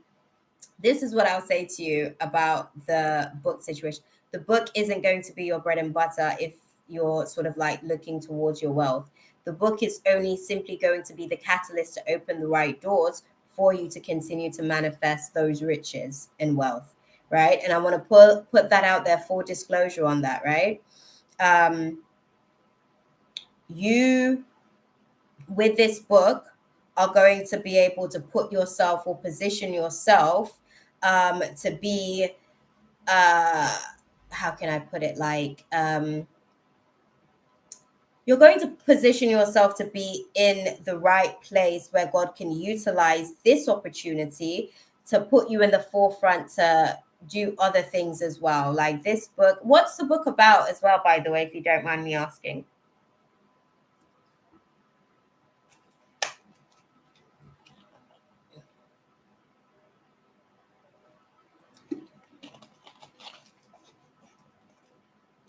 This is what I'll say to you about the book situation. The book isn't going to be your bread and butter if you're sort of like looking towards your wealth. The book is only simply going to be the catalyst to open the right doors for you to continue to manifest those riches and wealth, right? And I want to put that out there, full disclosure on that, right? You with this book are going to be able to put yourself or position yourself to be how can I put it, like you're going to position yourself to be in the right place where God can utilize this opportunity to put you in the forefront to do other things as well. Like this book, what's the book about as well, by the way, if you don't mind me asking?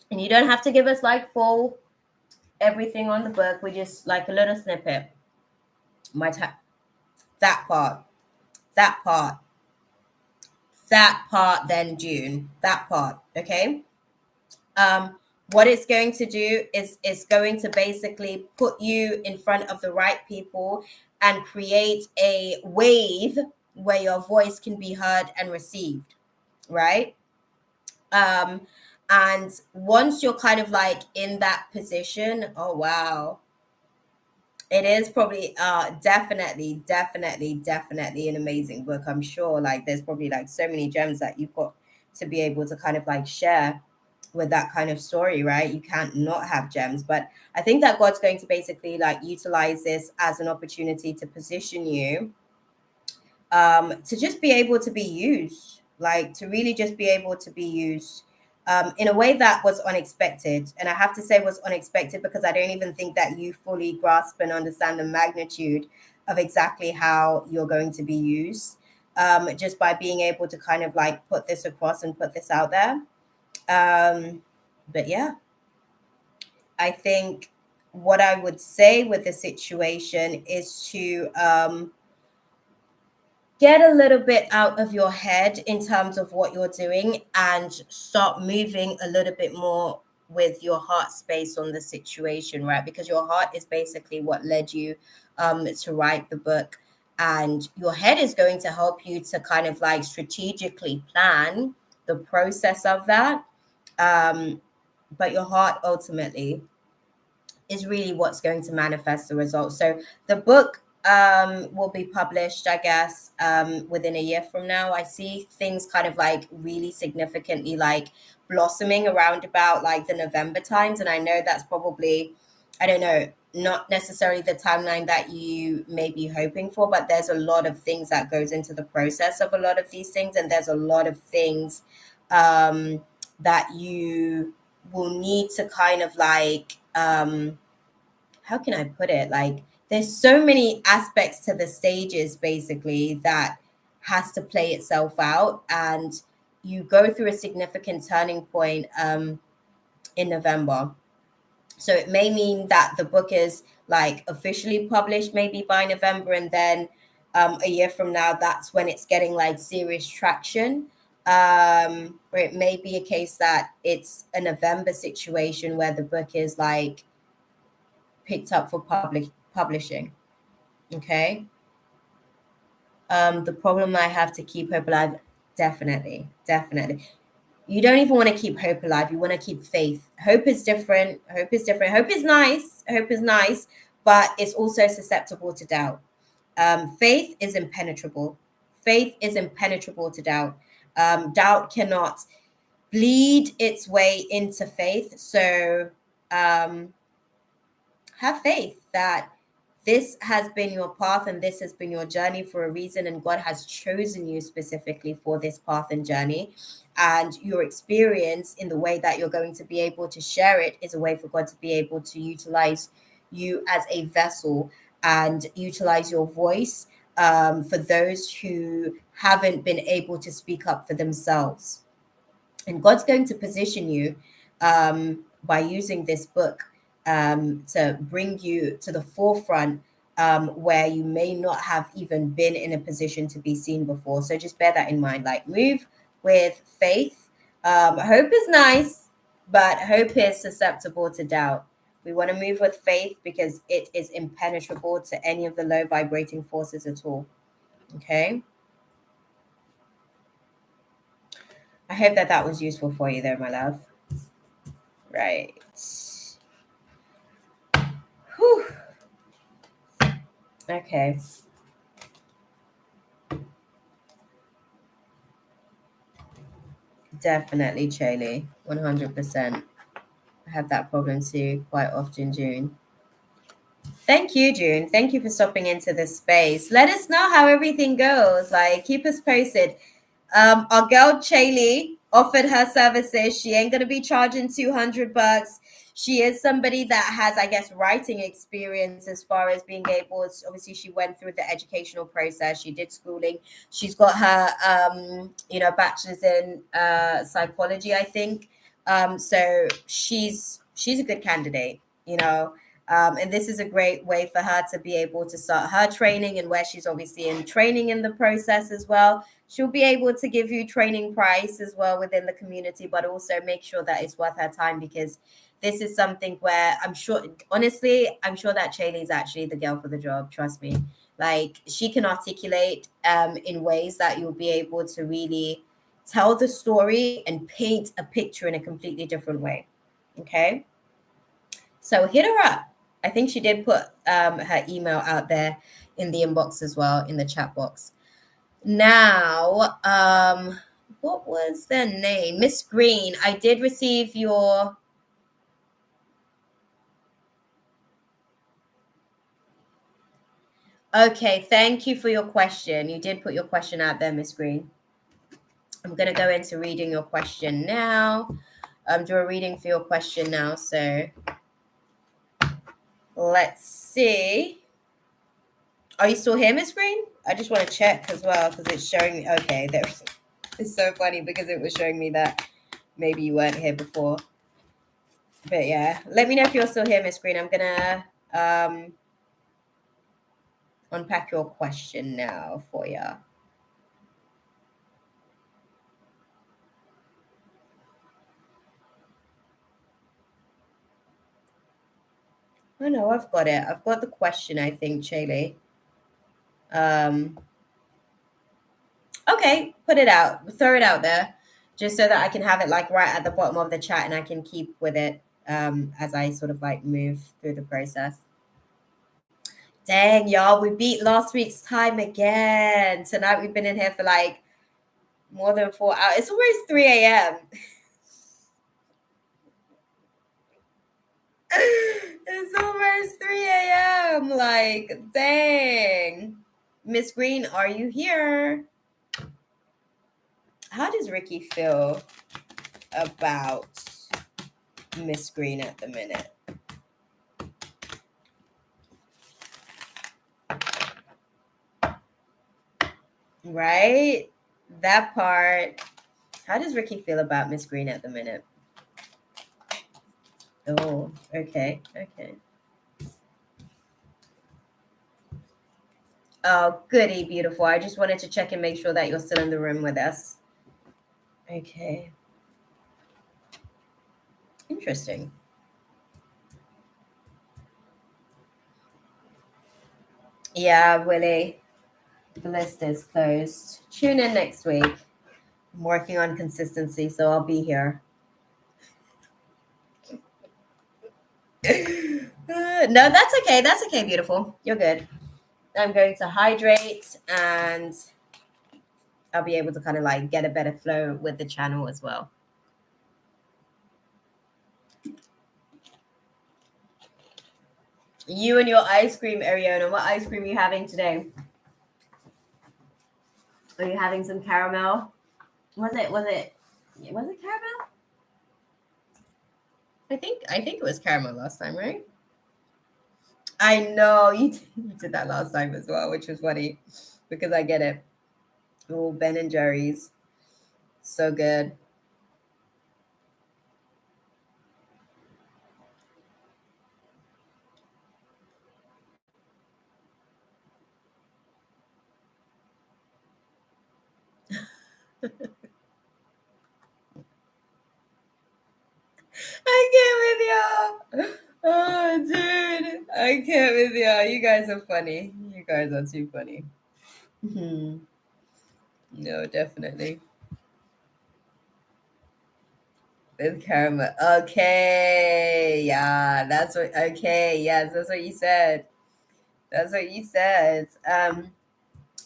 And you don't have to give us like full everything on the book. We just like a little snippet. That part, that part, that part, then June, that part. Okay. What it's going to do is it's going to basically put you in front of the right people and create a wave where your voice can be heard and received, right? And once you're kind of like in that position, oh wow, it is probably definitely an amazing book. I'm sure like there's probably like so many gems that you've got to be able to kind of like share with that kind of story, right? You can't not have gems. But I think that God's going to basically like utilize this as an opportunity to position you to just be able to be used, like to really just be able to be used in a way that was unexpected. And I have to say was unexpected because I don't even think that you fully grasp and understand the magnitude of exactly how you're going to be used just by being able to kind of like put this across and put this out there. But yeah, I think what I would say with the situation is to get a little bit out of your head in terms of what you're doing and start moving a little bit more with your heart space on the situation, right? Because your heart is basically what led you to write the book, and your head is going to help you to kind of like strategically plan the process of that. But your heart ultimately is really what's going to manifest the results. So the book will be published, I guess, within a year from now. I see things kind of like really significantly like blossoming around about like the November times. And I know that's probably, I don't know, not necessarily the timeline that you may be hoping for, but there's a lot of things that goes into the process of a lot of these things. And there's a lot of things that you will need to kind of like how can I put it, like there's so many aspects to the stages basically that has to play itself out, and you go through a significant turning point in November. So it may mean that the book is like officially published maybe by November, and then a year from now, that's when it's getting like serious traction. Or it may be a case that it's a November situation where the book is like picked up for publishing. Okay. The problem I have to keep hope alive, definitely, definitely. You don't even want to keep hope alive. You want to keep faith. Hope is different. Hope is different. Hope is nice. Hope is nice, but it's also susceptible to doubt. Faith is impenetrable. Faith is impenetrable to doubt. Doubt cannot bleed its way into faith. So have faith that this has been your path and this has been your journey for a reason, and God has chosen you specifically for this path and journey. And your experience in the way that you're going to be able to share it is a way for God to be able to utilize you as a vessel and utilize your voice for those who haven't been able to speak up for themselves. And God's going to position you by using this book to bring you to the forefront where you may not have even been in a position to be seen before. So just bear that in mind. Like, move with faith. Hope is nice, but hope is susceptible to doubt. We want to move with faith because it is impenetrable to any of the low vibrating forces at all. Okay. I hope that that was useful for you there, my love. Right. Whew. Okay. Definitely, Chaley. 100%. I have that problem too quite often, June. Thank you, June. Thank you for stopping into this space. Let us know how everything goes. Like, keep us posted. Our girl Chaley offered her services. She ain't gonna be charging $200. She is somebody that has, I guess, writing experience as far as being able to, obviously she went through the educational process. She did schooling. She's got her bachelor's in psychology, I think. So she's a good candidate, and this is a great way for her to be able to start her training, and where she's obviously in training in the process as well. She'll be able to give you training price as well within the community, but also make sure that it's worth her time, because this is something where I'm sure that Chaley is actually the girl for the job. Trust me. Like, she can articulate in ways that you'll be able to really tell the story and paint a picture in a completely different way. Okay. So hit her up. I think she did put her email out there in the inbox as well, in the chat box. Now, what was their name? Miss Green, I did receive your... Okay, thank you for your question. You did put your question out there, Miss Green. I'm going to go into reading your question now. Do a reading for your question now. So let's see. Are you still here, Miss Green? I just want to check as well, because it's showing me. Okay, there's. It's so funny because it was showing me that maybe you weren't here before. But yeah, let me know if you're still here, Miss Green. I'm gonna unpack your question now for you. Oh no, I've got it. I've got the question, I think, Chaley. Okay, put it out. Throw it out there, just so that I can have it like right at the bottom of the chat, and I can keep with it as I sort of like move through the process. Dang, y'all, we beat last week's time again. Tonight we've been in here for like more than 4 hours. It's almost 3 a.m. It's almost 3 a.m. Like, dang. Miss Green, are you here? How does Ricky feel about Miss Green at the minute? Right? That part. How does Ricky feel about Miss Green at the minute? Oh, okay. Oh, goody, beautiful. I just wanted to check and make sure that you're still in the room with us. Okay. Interesting. Yeah, Willie. The list is closed. Tune in next week. I'm working on consistency, so I'll be here. No, that's okay. That's okay, beautiful. You're good. I'm going to hydrate and I'll be able to kind of like get a better flow with the channel as well. You and your ice cream, Ariana. What ice cream are you having today? Are you having some caramel? Was it caramel? I think it was caramel last time, right? I know you did that last time as well, which was funny because I get it. Oh, Ben and Jerry's, so good. I can't with y'all. Oh, dude, I can't with y'all. You guys are funny. You guys are too funny. Mhm. No, definitely. With caramel. Okay. Yeah, that's what. Okay. Yes, that's what you said. That's what you said.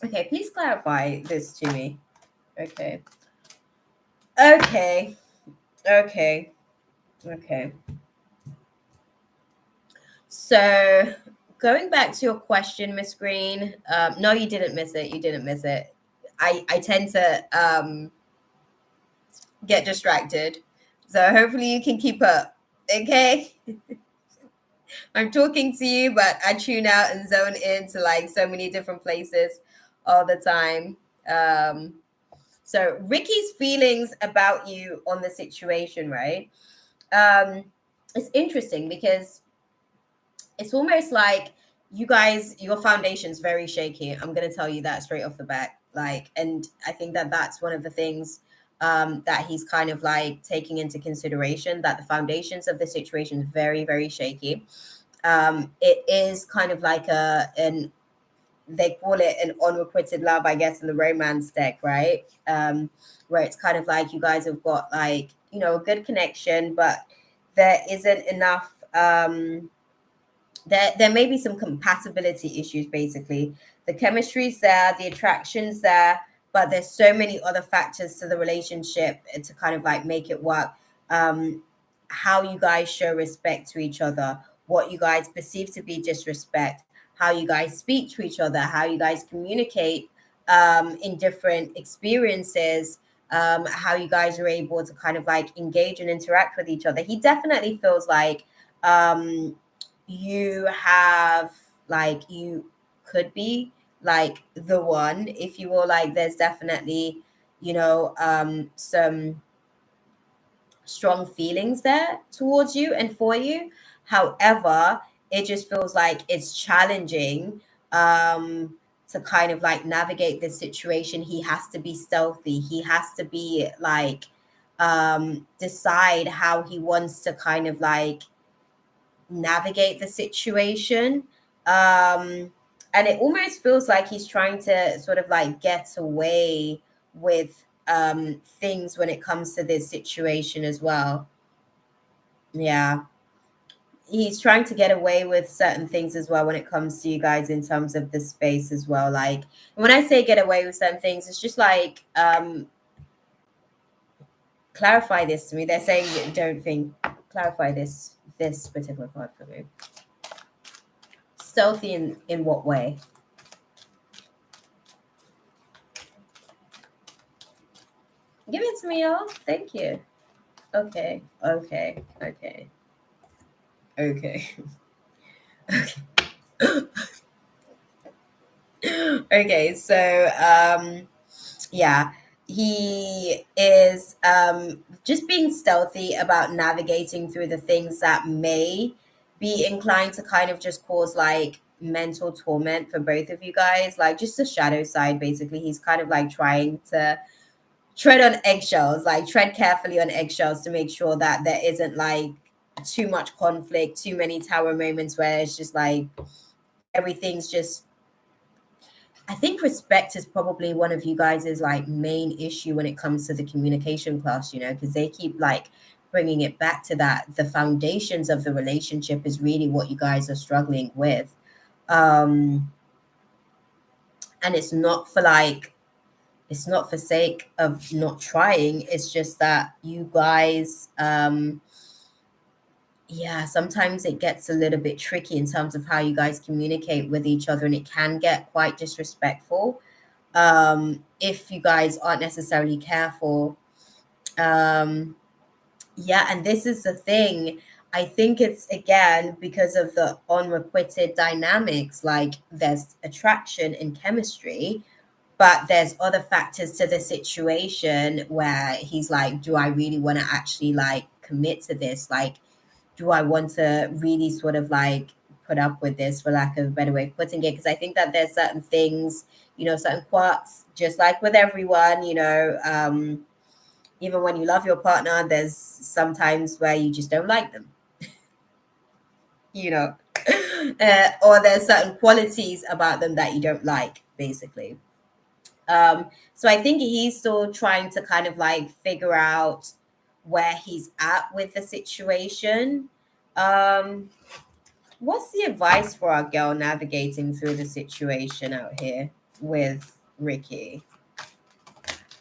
Okay, please clarify this to me. Okay. Okay. Okay. Okay. So going back to your question, Miss Green, no, you didn't miss it. You didn't miss it. I tend to get distracted. So hopefully you can keep up. Okay. I'm talking to you, but I tune out and zone into like so many different places all the time. So Ricky's feelings about you on the situation, right? It's interesting because it's almost like you guys, your foundation's very shaky. I'm going to tell you that straight off the bat. Like, and I think that that's one of the things that he's kind of like taking into consideration, that the foundations of the situation is very, very shaky. It is kind of like an they call it an unrequited love, I guess, in the romance deck, right? Where it's kind of like you guys have got like, you know, a good connection, but there isn't enough. There may be some compatibility issues. Basically, the chemistry's there, the attraction's there, but there's so many other factors to the relationship to kind of like make it work. How you guys show respect to each other, what you guys perceive to be disrespect, how you guys speak to each other, how you guys communicate in different experiences, how you guys are able to kind of like engage and interact with each other. He definitely feels like you have like you could be like the one, if you will. Like there's definitely, you know, some strong feelings there towards you and for you. However, it just feels like it's challenging to kind of like navigate this situation. He has to be stealthy. He has to be like decide how he wants to kind of like navigate the situation. And it almost feels like he's trying to sort of like get away with things when it comes to this situation as well. Yeah. He's trying to get away with certain things as well when it comes to you guys in terms of the space as well. Like when I say get away with certain things, it's just like clarify this to me. They're saying don't think clarify this particular part for me. Stealthy in what way? Give it to me, y'all. Thank you. Okay. Okay. Okay. Okay. Okay. So yeah. he is just being stealthy about navigating through the things that may be inclined to kind of just cause like mental torment for both of you guys, like just the shadow side. Basically, he's kind of like trying to tread on eggshells, like tread carefully on eggshells to make sure that there isn't like too much conflict, too many tower moments where it's just like everything's just. I think respect is probably one of you guys' like main issue when it comes to the communication class, you know, because they keep like bringing it back to that. The foundations of the relationship is really what you guys are struggling with. Um, and it's not for sake of not trying. It's just that you guys, yeah, sometimes it gets a little bit tricky in terms of how you guys communicate with each other, and it can get quite disrespectful if you guys aren't necessarily careful. Um, yeah, and this is the thing. I think it's again because of the unrequited dynamics, like there's attraction and chemistry, but there's other factors to the situation where he's like, do I really want to actually like commit to this? Like, do I want to really sort of like put up with this, for lack of a better way of putting it? Because I think that there's certain things, you know, certain quirks, just like with everyone, you know, even when you love your partner, there's sometimes where you just don't like them, you know, or there's certain qualities about them that you don't like, basically. So I think he's still trying to kind of like figure out where he's at with the situation. Um, what's the advice for our girl navigating through the situation out here with Ricky?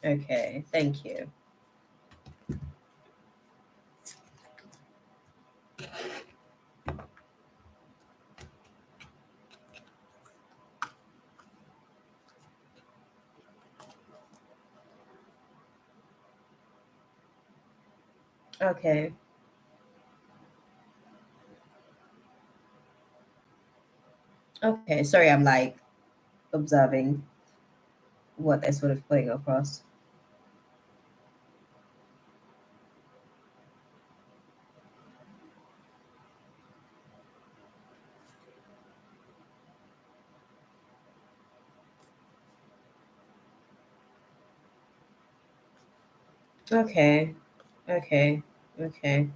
Okay, thank you. Okay. Okay, sorry, I'm like observing what they're sort of putting across. Okay, okay, okay.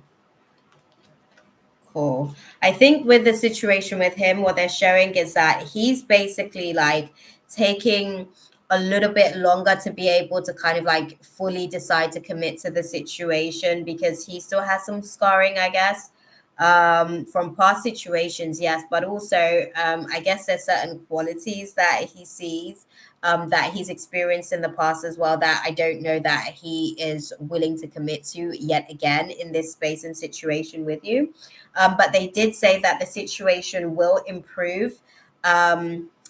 Cool. I think with the situation with him, what they're showing is that he's basically like taking a little bit longer to be able to kind of like fully decide to commit to the situation because he still has some scarring, I guess, from past situations, yes, but also I guess there's certain qualities that he sees that he's experienced in the past as well that I don't know that he is willing to commit to yet again in this space and situation with you. But they did say that the situation will improve.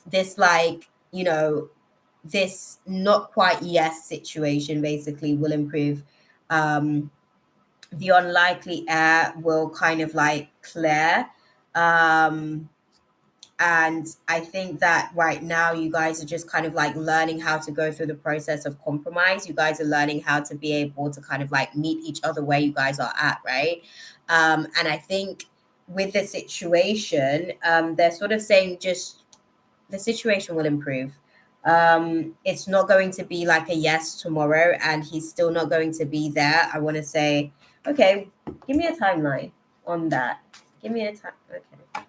This, like, you know, this not quite yes situation basically will improve. Um, the unlikely air will kind of like clear. Um, and I think that right now you guys are just kind of like learning how to go through the process of compromise. You guys are learning how to be able to kind of like meet each other where you guys are at, right? And I think with the situation, they're sort of saying just the situation will improve. It's not going to be like a yes tomorrow, and he's still not going to be there. I want to say, okay, give me a timeline on that. Give me a time. Okay.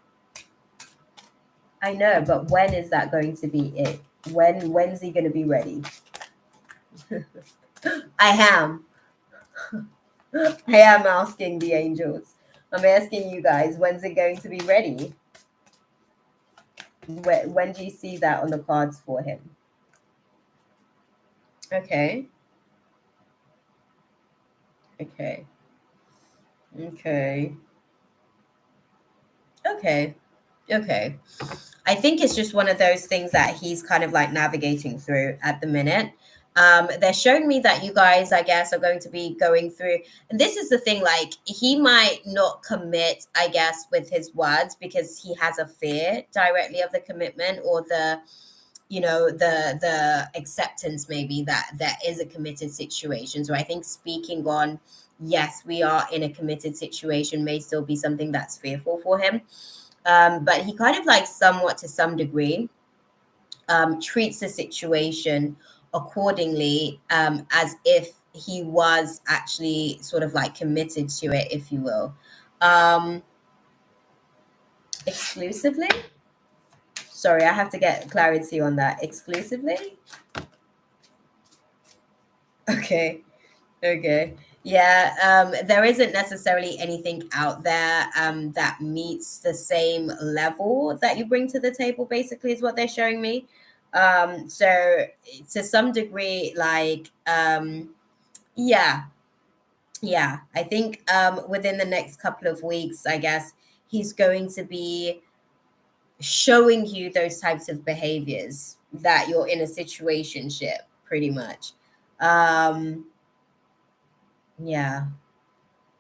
I know, but when is that going to be it? When's he going to be ready? I am. I am asking the angels. I'm asking you guys, when's it going to be ready? When do you see that on the cards for him? Okay. Okay. Okay. Okay. Okay. I think it's just one of those things that he's kind of like navigating through at the minute. They're showing me that you guys, I guess, are going to be going through, and this is the thing, like he might not commit, I guess, with his words because he has a fear directly of the commitment or the the acceptance maybe that there is a committed situation. So I think speaking on, yes, we are in a committed situation may still be something that's fearful for him. But he kind of like somewhat to some degree treats the situation accordingly, as if he was actually sort of like committed to it, if you will. Um, Exclusively? Sorry, I have to get clarity on that. Exclusively? Okay. Okay. Yeah, there isn't necessarily anything out there that meets the same level that you bring to the table, basically, is what they're showing me. So to some degree, like, yeah, yeah, I think within the next couple of weeks, I guess he's going to be showing you those types of behaviors that you're in a situationship, pretty much. Um, yeah.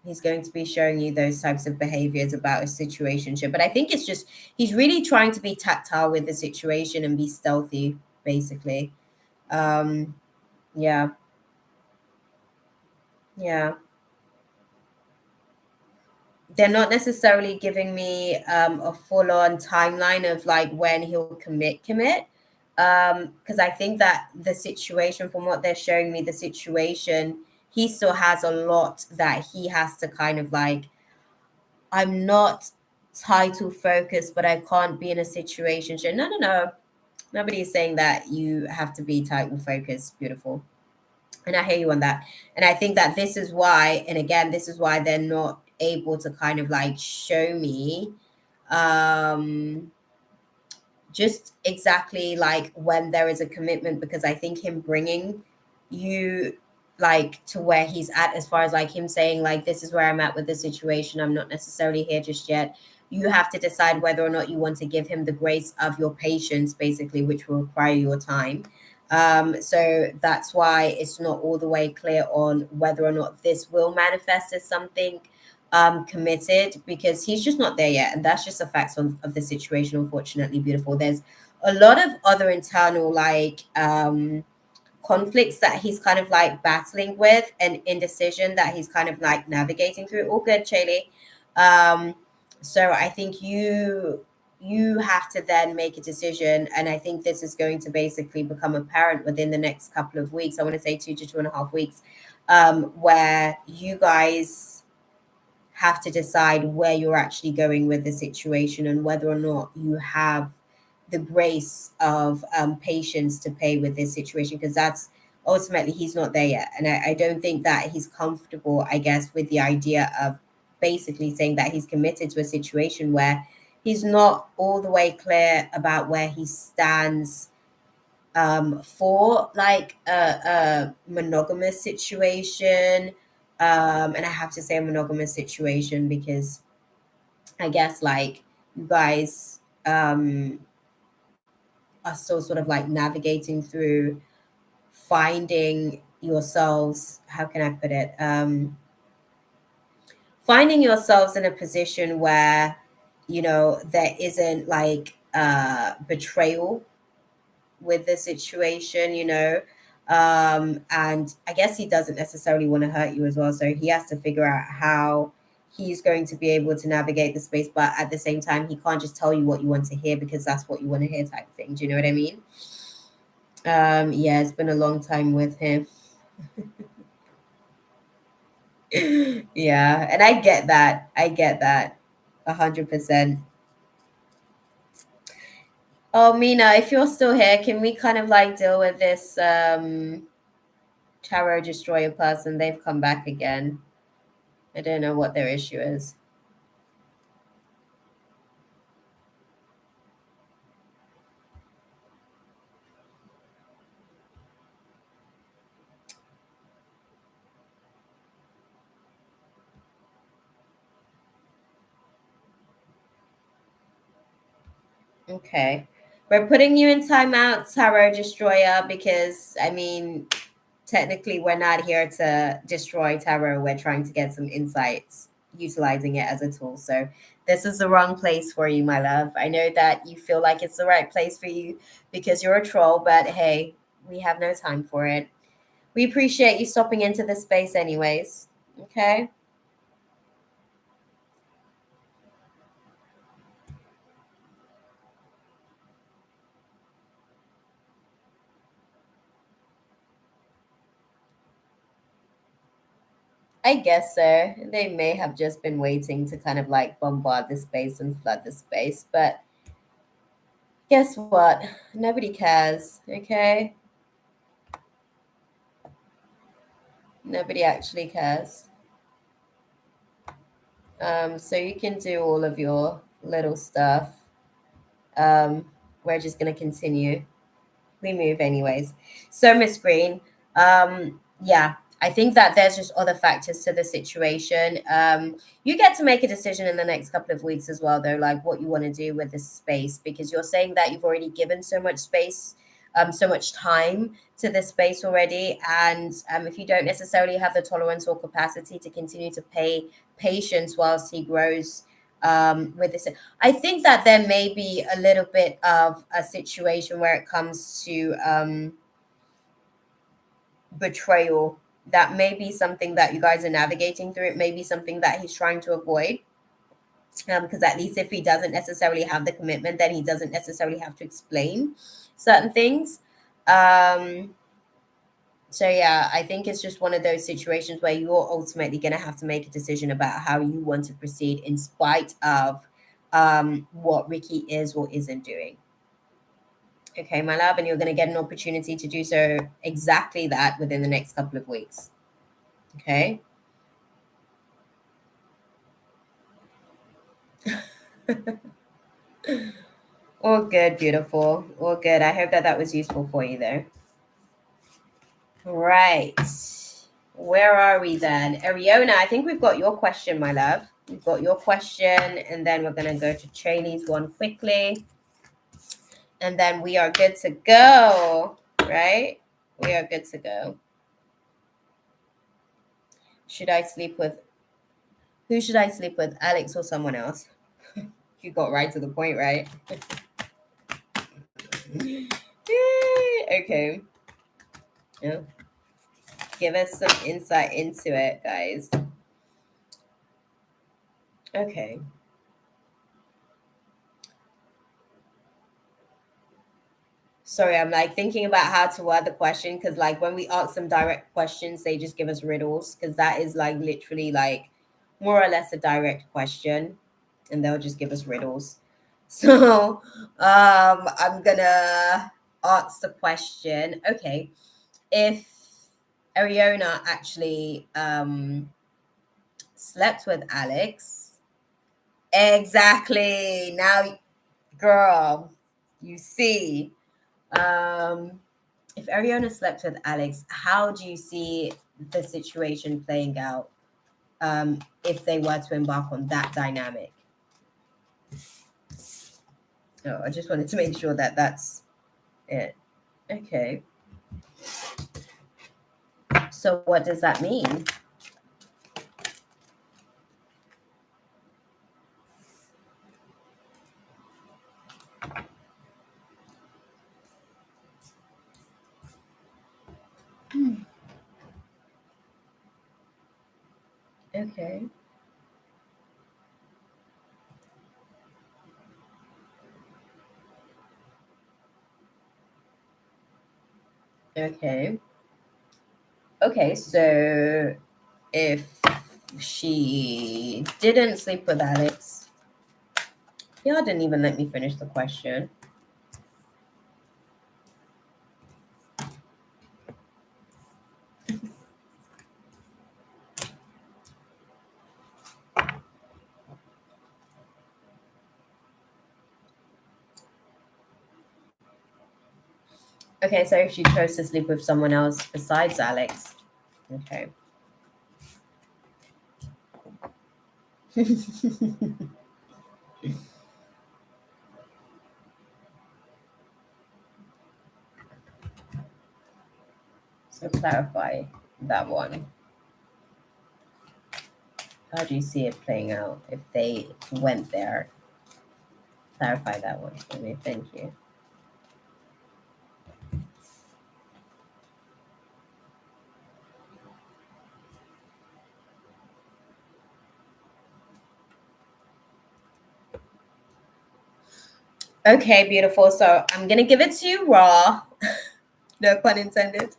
He's going to be showing you those types of behaviors about a situationship. But I think it's just he's really trying to be tactile with the situation and be stealthy, basically. Um, yeah, yeah. They're not necessarily giving me a full-on timeline of like when he'll commit. Because I think that the situation, from what they're showing me, the situation, he still has a lot that he has to kind of like, I'm not title focused, but I can't be in a situation. No, no, no. Nobody is saying that you have to be title focused. Beautiful. And I hear you on that. And I think that this is why, and again, this is why they're not able to kind of like show me um just exactly like when there is a commitment, because I think him bringing you like to where he's at, as far as like him saying like, this is where I'm at with the situation, I'm not necessarily here just yet, you have to decide whether or not you want to give him the grace of your patience, basically, which will require your time. So that's why it's not all the way clear on whether or not this will manifest as something committed, because he's just not there yet, and that's just a fact of the situation, unfortunately. Beautiful. There's a lot of other internal like conflicts that he's kind of like battling with, and indecision that he's kind of like navigating through. All good, Chaley. um so I think you have to then make a decision, and I think this is going to basically become apparent within the next couple of weeks. I want to say 2 to 2.5 weeks, where you guys have to decide where you're actually going with the situation, and whether or not you have the grace of patience to pay with this situation, because that's ultimately, he's not there yet. And I don't think that he's comfortable, I guess, with the idea of basically saying that he's committed to a situation where he's not all the way clear about where he stands for like a monogamous situation. And I have to say a monogamous situation because I guess like you guys are still sort of like navigating through finding yourselves, how can I put it? Finding yourselves in a position where, there isn't like betrayal with the situation, and I guess he doesn't necessarily want to hurt you as well, so he has to figure out how he's going to be able to navigate the space, but at the same time he can't just tell you what you want to hear because that's what you want to hear, type of thing. Do you know what I mean? Yeah, it's been a long time with him. Yeah, and I get that 100%. Oh, Mina, if you're still here, can we kind of like deal with this tarot destroyer person? They've come back again. I don't know what their issue is. Okay. We're putting you in timeout, tarot destroyer, because I mean, technically we're not here to destroy tarot. We're trying to get some insights utilizing it as a tool. So This is the wrong place for you, my love. I know that you feel like it's the right place for you because you're a troll, but hey, we have no time for it. We appreciate you stopping into this space anyways. Okay? I guess so. They may have just been waiting to kind of like bombard the space and flood the space, but guess what? Nobody cares, okay? Nobody actually cares. So you can do all of your little stuff. We're just going to continue. We move anyways. So, Miss Green, yeah, I think that there's just other factors to the situation. You get to make a decision in the next couple of weeks as well, though, like what you want to do with this space, because you're saying that you've already given so much space, so much time to this space already. And if you don't necessarily have the tolerance or capacity to continue to pay patience whilst he grows with this, I think that there may be a little bit of a situation where it comes to betrayal. That may be something that you guys are navigating through. It may be something that he's trying to avoid. Because at least if he doesn't necessarily have the commitment, then he doesn't necessarily have to explain certain things. So yeah, I think it's just one of those situations where you're ultimately going to have to make a decision about how you want to proceed in spite of what Ricky is or isn't doing. Okay, my love, and you're going to get an opportunity to do so exactly that within the next couple of weeks. Okay. All good, beautiful. All good. I hope that that was useful for you, though. Right. Where are we then? Ariona, I think we've got your question, my love. We've got your question, and then we're going to go to Cheney's one quickly. And then we are good to go, right? We are good to go. Should I sleep with, who should I sleep with, Alex or someone else? You got right to the point, right? Okay. Yeah. Give us some insight into it, guys. Okay. Sorry, I'm like thinking about how to word the question because, like, when we ask them direct questions, they just give us riddles because that is like literally like more or less a direct question, and they'll just give us riddles. So, I'm gonna ask the question. Okay, if Ariona actually slept with Alex, exactly. Now, girl, you see. If Ariana slept with Alex, how do you see the situation playing out if they were to embark on that dynamic? Oh, I just wanted to make sure that that's it. Okay. So what does that mean? Okay. Okay. Okay, so if she didn't sleep with Alex, y'all didn't even let me finish the question. Okay, so if she chose to sleep with someone else besides Alex. Okay. So clarify that one. How do you see it playing out if they went there? Clarify that one for me. Thank you. Okay, beautiful. So I'm gonna give it to you raw. No pun intended.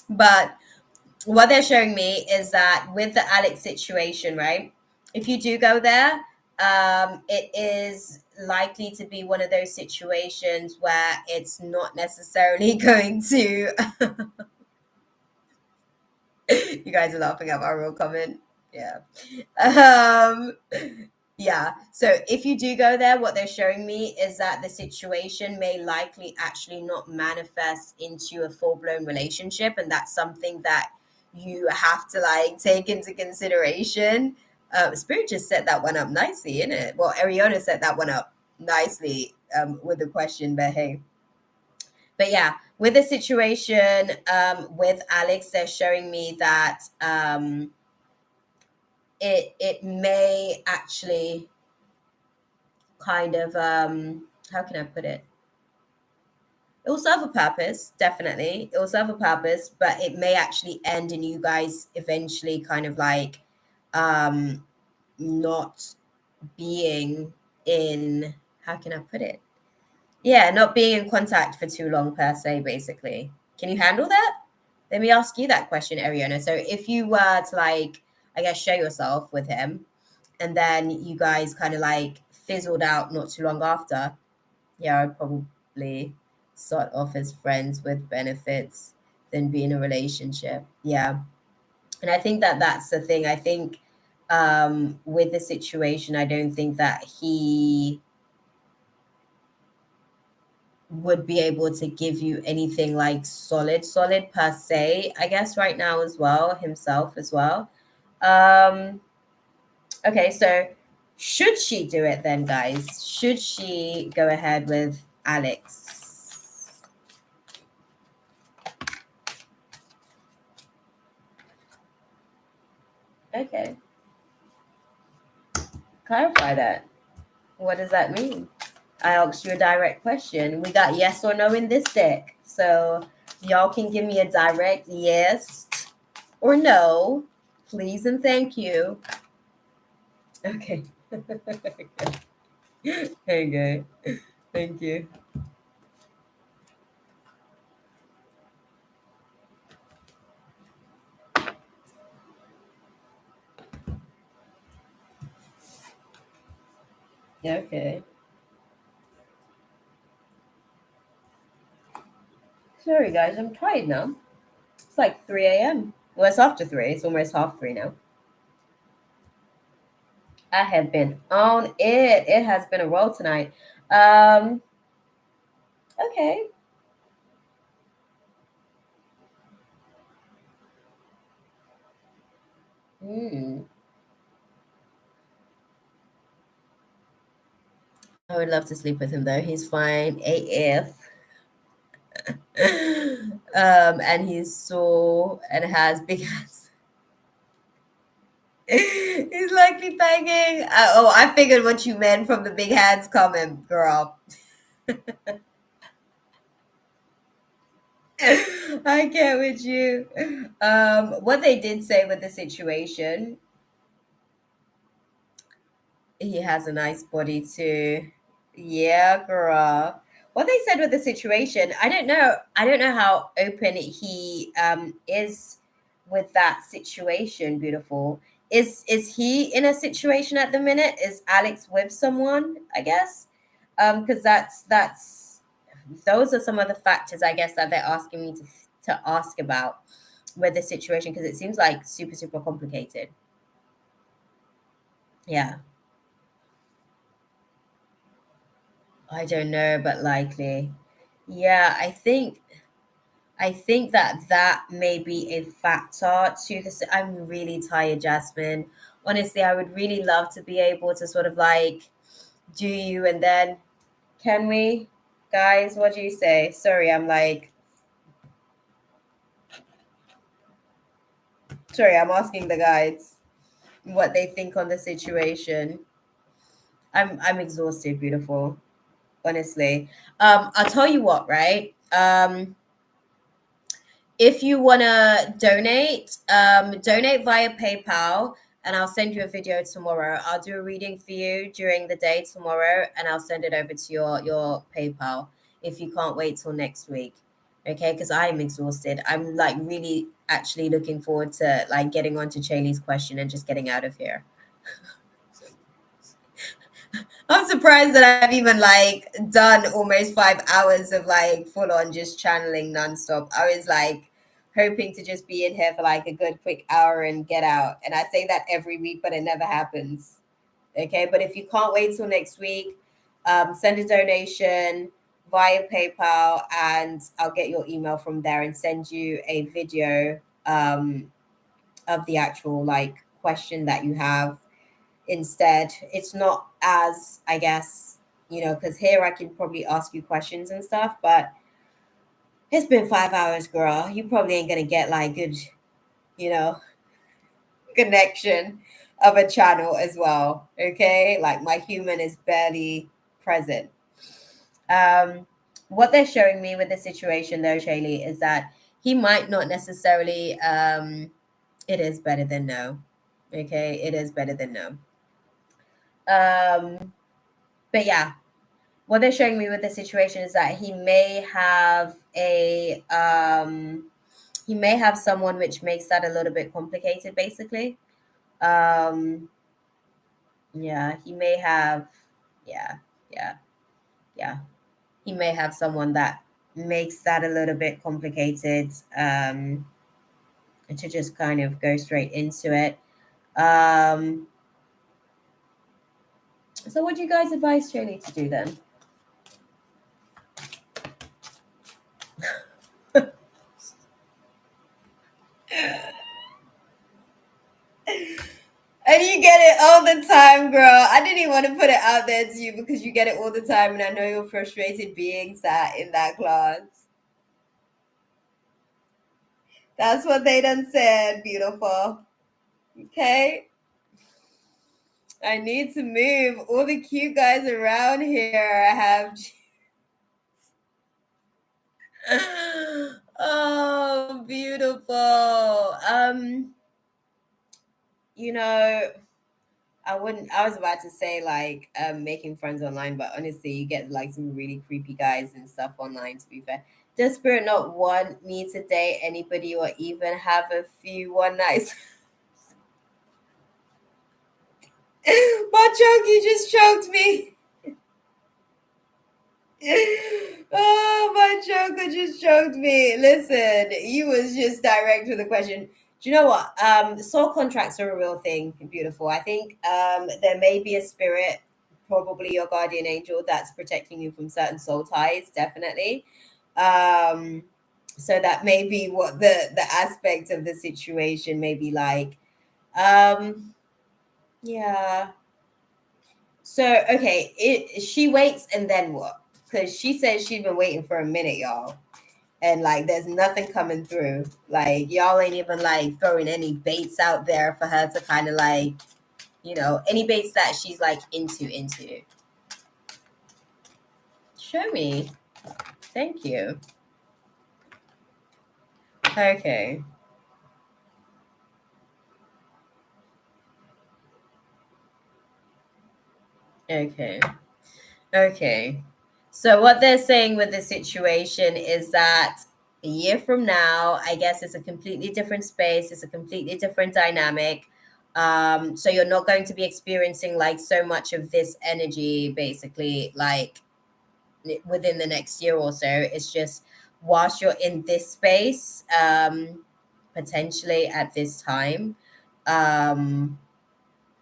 But what they're showing me is that with the Alex situation, right? If you do go there, it is likely to be one of those situations where it's not necessarily going to. You guys are laughing at my real comment. Yeah. Um, yeah. So if you do go there, what they're showing me is that the situation may likely actually not manifest into a full blown relationship. And that's something that you have to like take into consideration. Spirit just set that one up nicely, isn't it? Well, Ariana set that one up nicely with the question, but hey. But yeah, with the situation with Alex, they're showing me that it may actually kind of how can I put it? It will serve a purpose, definitely. It will serve a purpose, but it may actually end in you guys eventually kind of like not being in, how can I put it? Yeah, not being in contact for too long per se, basically. Can you handle that? Let me ask you that question, Ariana. So if you were to like, I guess, share yourself with him, and then you guys kind of like fizzled out not too long after, yeah, I'd probably start off as friends with benefits than be in a relationship. Yeah. And I think that that's the thing. I think with the situation, I don't think that he would be able to give you anything like solid per se, I guess, right now as well, himself as well. Um, okay, so should she do it then, guys? Should she go ahead with Alex? Okay, clarify that. What does that mean? I asked you a direct question. We got yes or no in this deck. So y'all can give me a direct yes or no, please and thank you. Okay. Okay. Thank you. Okay. Sorry, guys. I'm tired now. It's like 3 a.m. Well, it's after 3. It's almost half 3 now. I have been on it. It has been a roll tonight. Um, okay. Hmm. I would love to sleep with him though. He's fine. AF. And he's so and has big hands. He's likely banging. Oh, I figured what you meant from the big hands comment, girl. I get with you. What they did say with the situation, he has a nice body too. Yeah, girl. What they said with the situation, I don't know. I don't know how open he is with that situation. Beautiful. Is he in a situation at the minute? Is Alex with someone? I guess. Because that's those are some of the factors I guess that they're asking me to ask about with the situation because it seems like super complicated. Yeah. I don't know, but likely. Yeah, I think that may be a factor to this. I'm really tired, Jasmine. Honestly, I would really love to be able to sort of like do you and then can we? Guys, what do you say? Sorry, I'm like Sorry, I'm asking the guides what they think on the situation. I'm exhausted, beautiful. Honestly. I'll tell you what, right? If you wanna donate, donate via PayPal, and I'll send you a video tomorrow. I'll do a reading for you during the day tomorrow, and I'll send it over to your PayPal if you can't wait till next week. Okay, because I'm exhausted. I'm like really actually looking forward to like getting onto Chaley's question and just getting out of here. I'm surprised that I've even like done almost 5 hours of like full on just channeling nonstop. I was like hoping to just be in here for like a good quick hour and get out. And I say that every week, but it never happens. Okay. But if you can't wait till next week, send a donation via PayPal and I'll get your email from there and send you a video of the actual like question that you have instead. It's not as, I guess, because here I can probably ask you questions and stuff, but it's been 5 hours, girl. You probably ain't gonna get like good, you know, connection of a channel as well. Okay. Like my human is barely present. Um, what they're showing me with the situation though, Shaylee, is that he might not necessarily it is better than no. Okay, it is better than no. But yeah, what they're showing me with the situation is that he may have someone, which makes that a little bit complicated basically. um yeah, he may have, yeah, yeah, yeah, he may have someone that makes that a little bit complicated. To just kind of go straight into it. um so what do you guys advise Shirley to do then? And you get it all the time, girl. I didn't even want to put it out there to you because you get it all the time, and I know you're frustrated being sat in that class. That's what they done said, beautiful. Okay? I need to move. All the cute guys around here have. Oh, beautiful. You know, I was about to say like making friends online, but honestly you get like some really creepy guys and stuff online, to be fair. Does Spirit not want me to date anybody or even have a few one nights? My choke, you just choked me. Oh, my choker just choked me. Listen, you was just direct to the question. Do you know what? Soul contracts are a real thing. Beautiful. I think there may be a spirit, probably your guardian angel, that's protecting you from certain soul ties. Definitely. Um, so that may be what the aspect of the situation may be like. Yeah. So okay, she waits and then what? Because she says she's been waiting for a minute, y'all, and like there's nothing coming through. Like y'all ain't even like throwing any baits out there for her to kind of like, any baits that she's like into. Show me. Thank you. Okay. Okay. Okay. So what they're saying with the situation is that a year from now, I guess it's a completely different space, it's a completely different dynamic. So you're not going to be experiencing like so much of this energy basically like within the next year or so. It's just whilst you're in this space, potentially at this time, um,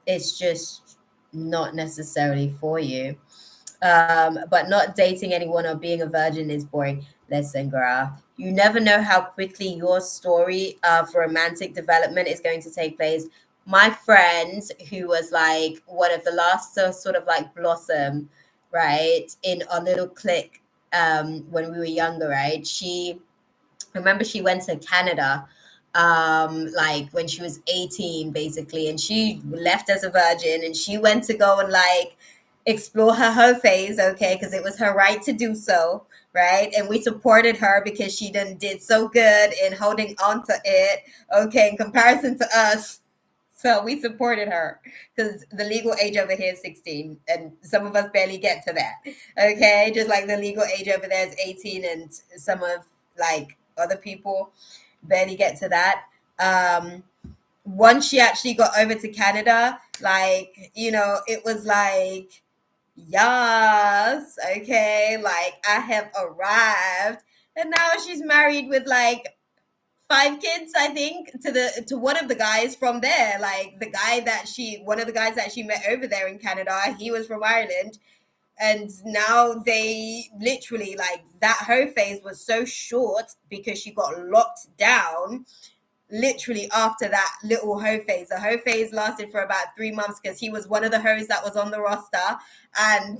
it's just not necessarily for you. But not dating anyone or being a virgin is boring. Listen, girl, you never know how quickly your story for romantic development is going to take place. My friend, who was like one of the last to sort of like blossom, right, in our little clique when we were younger, right? I remember she went to Canada like when she was 18 basically, and she left as a virgin, and she went to go and like explore her phase, okay, because it was her right to do so, right? And we supported her because she did so good in holding on to it, okay, in comparison to us. So we supported her because the legal age over here is 16, and some of us barely get to that. Okay, just like the legal age over there is 18, and some of like other people barely get to that. Once she actually got over to Canada, like, you know, it was like, yes, okay, like I have arrived. And now she's married with like 5 kids, I think, to one of the guys from there. Like one of the guys that she met over there in Canada, he was from Ireland. And now they literally, like, that her phase was so short because she got locked down literally after that little hoe phase. The hoe phase lasted for about 3 months because he was one of the hoes that was on the roster. And,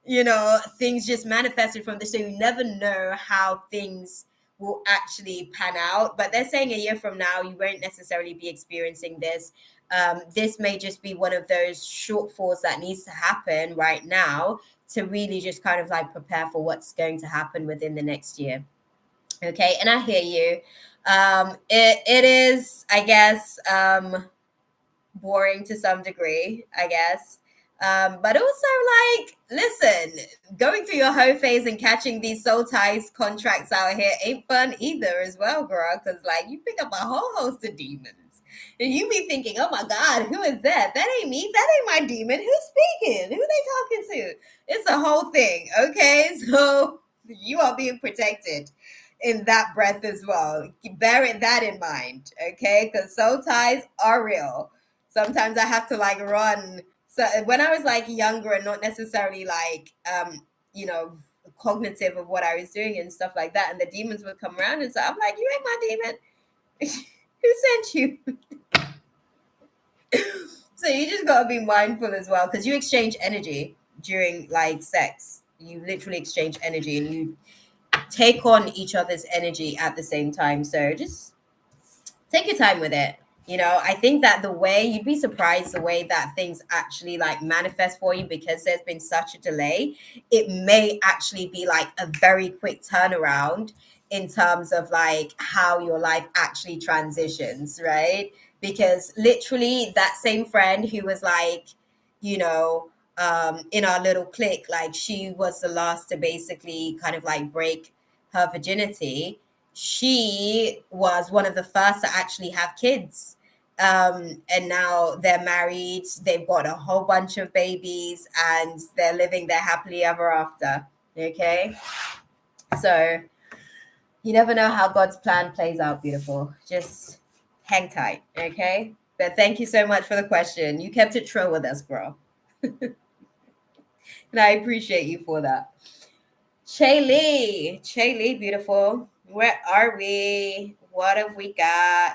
you know, things just manifested from this. So you never know how things will actually pan out. But they're saying a year from now, you won't necessarily be experiencing this. This may just be one of those shortfalls that needs to happen right now to really just kind of like prepare for what's going to happen within the next year. Okay, and I hear you. It is, I guess, boring to some degree, I guess. But also, like, listen, going through your hoe phase and catching these soul ties contracts out here ain't fun either, as well, girl. Because like you pick up a whole host of demons, and you be thinking, "Oh my God, who is that? That ain't me. That ain't my demon. Who's speaking? Who they talking to?" It's a whole thing. Okay, so you are being protected in that breath as well. Bear that in mind, okay? Because soul ties are real. Sometimes I have to like run. So when I was like younger and not necessarily like you know, cognitive of what I was doing and stuff like that, and the demons would come around, and so I'm like, you ain't my demon. Who sent you? So you just gotta be mindful as well, because you exchange energy during like sex. You literally exchange energy, and you take on each other's energy at the same time. So just take your time with it. You know, I think that the way you'd be surprised the way that things actually like manifest for you, because there's been such a delay. It may actually be like a very quick turnaround in terms of like how your life actually transitions, right? Because literally that same friend who was like, you know, in our little clique, like she was the last to basically kind of like break her virginity. She was one of the first to actually have kids. And now they're married, they've got a whole bunch of babies, and they're living their happily ever after. Okay. So you never know how God's plan plays out, beautiful. Just hang tight. Okay. But thank you so much for the question. You kept it true with us, girl. And I appreciate you for that. Lee, beautiful. Where are we? What have we got?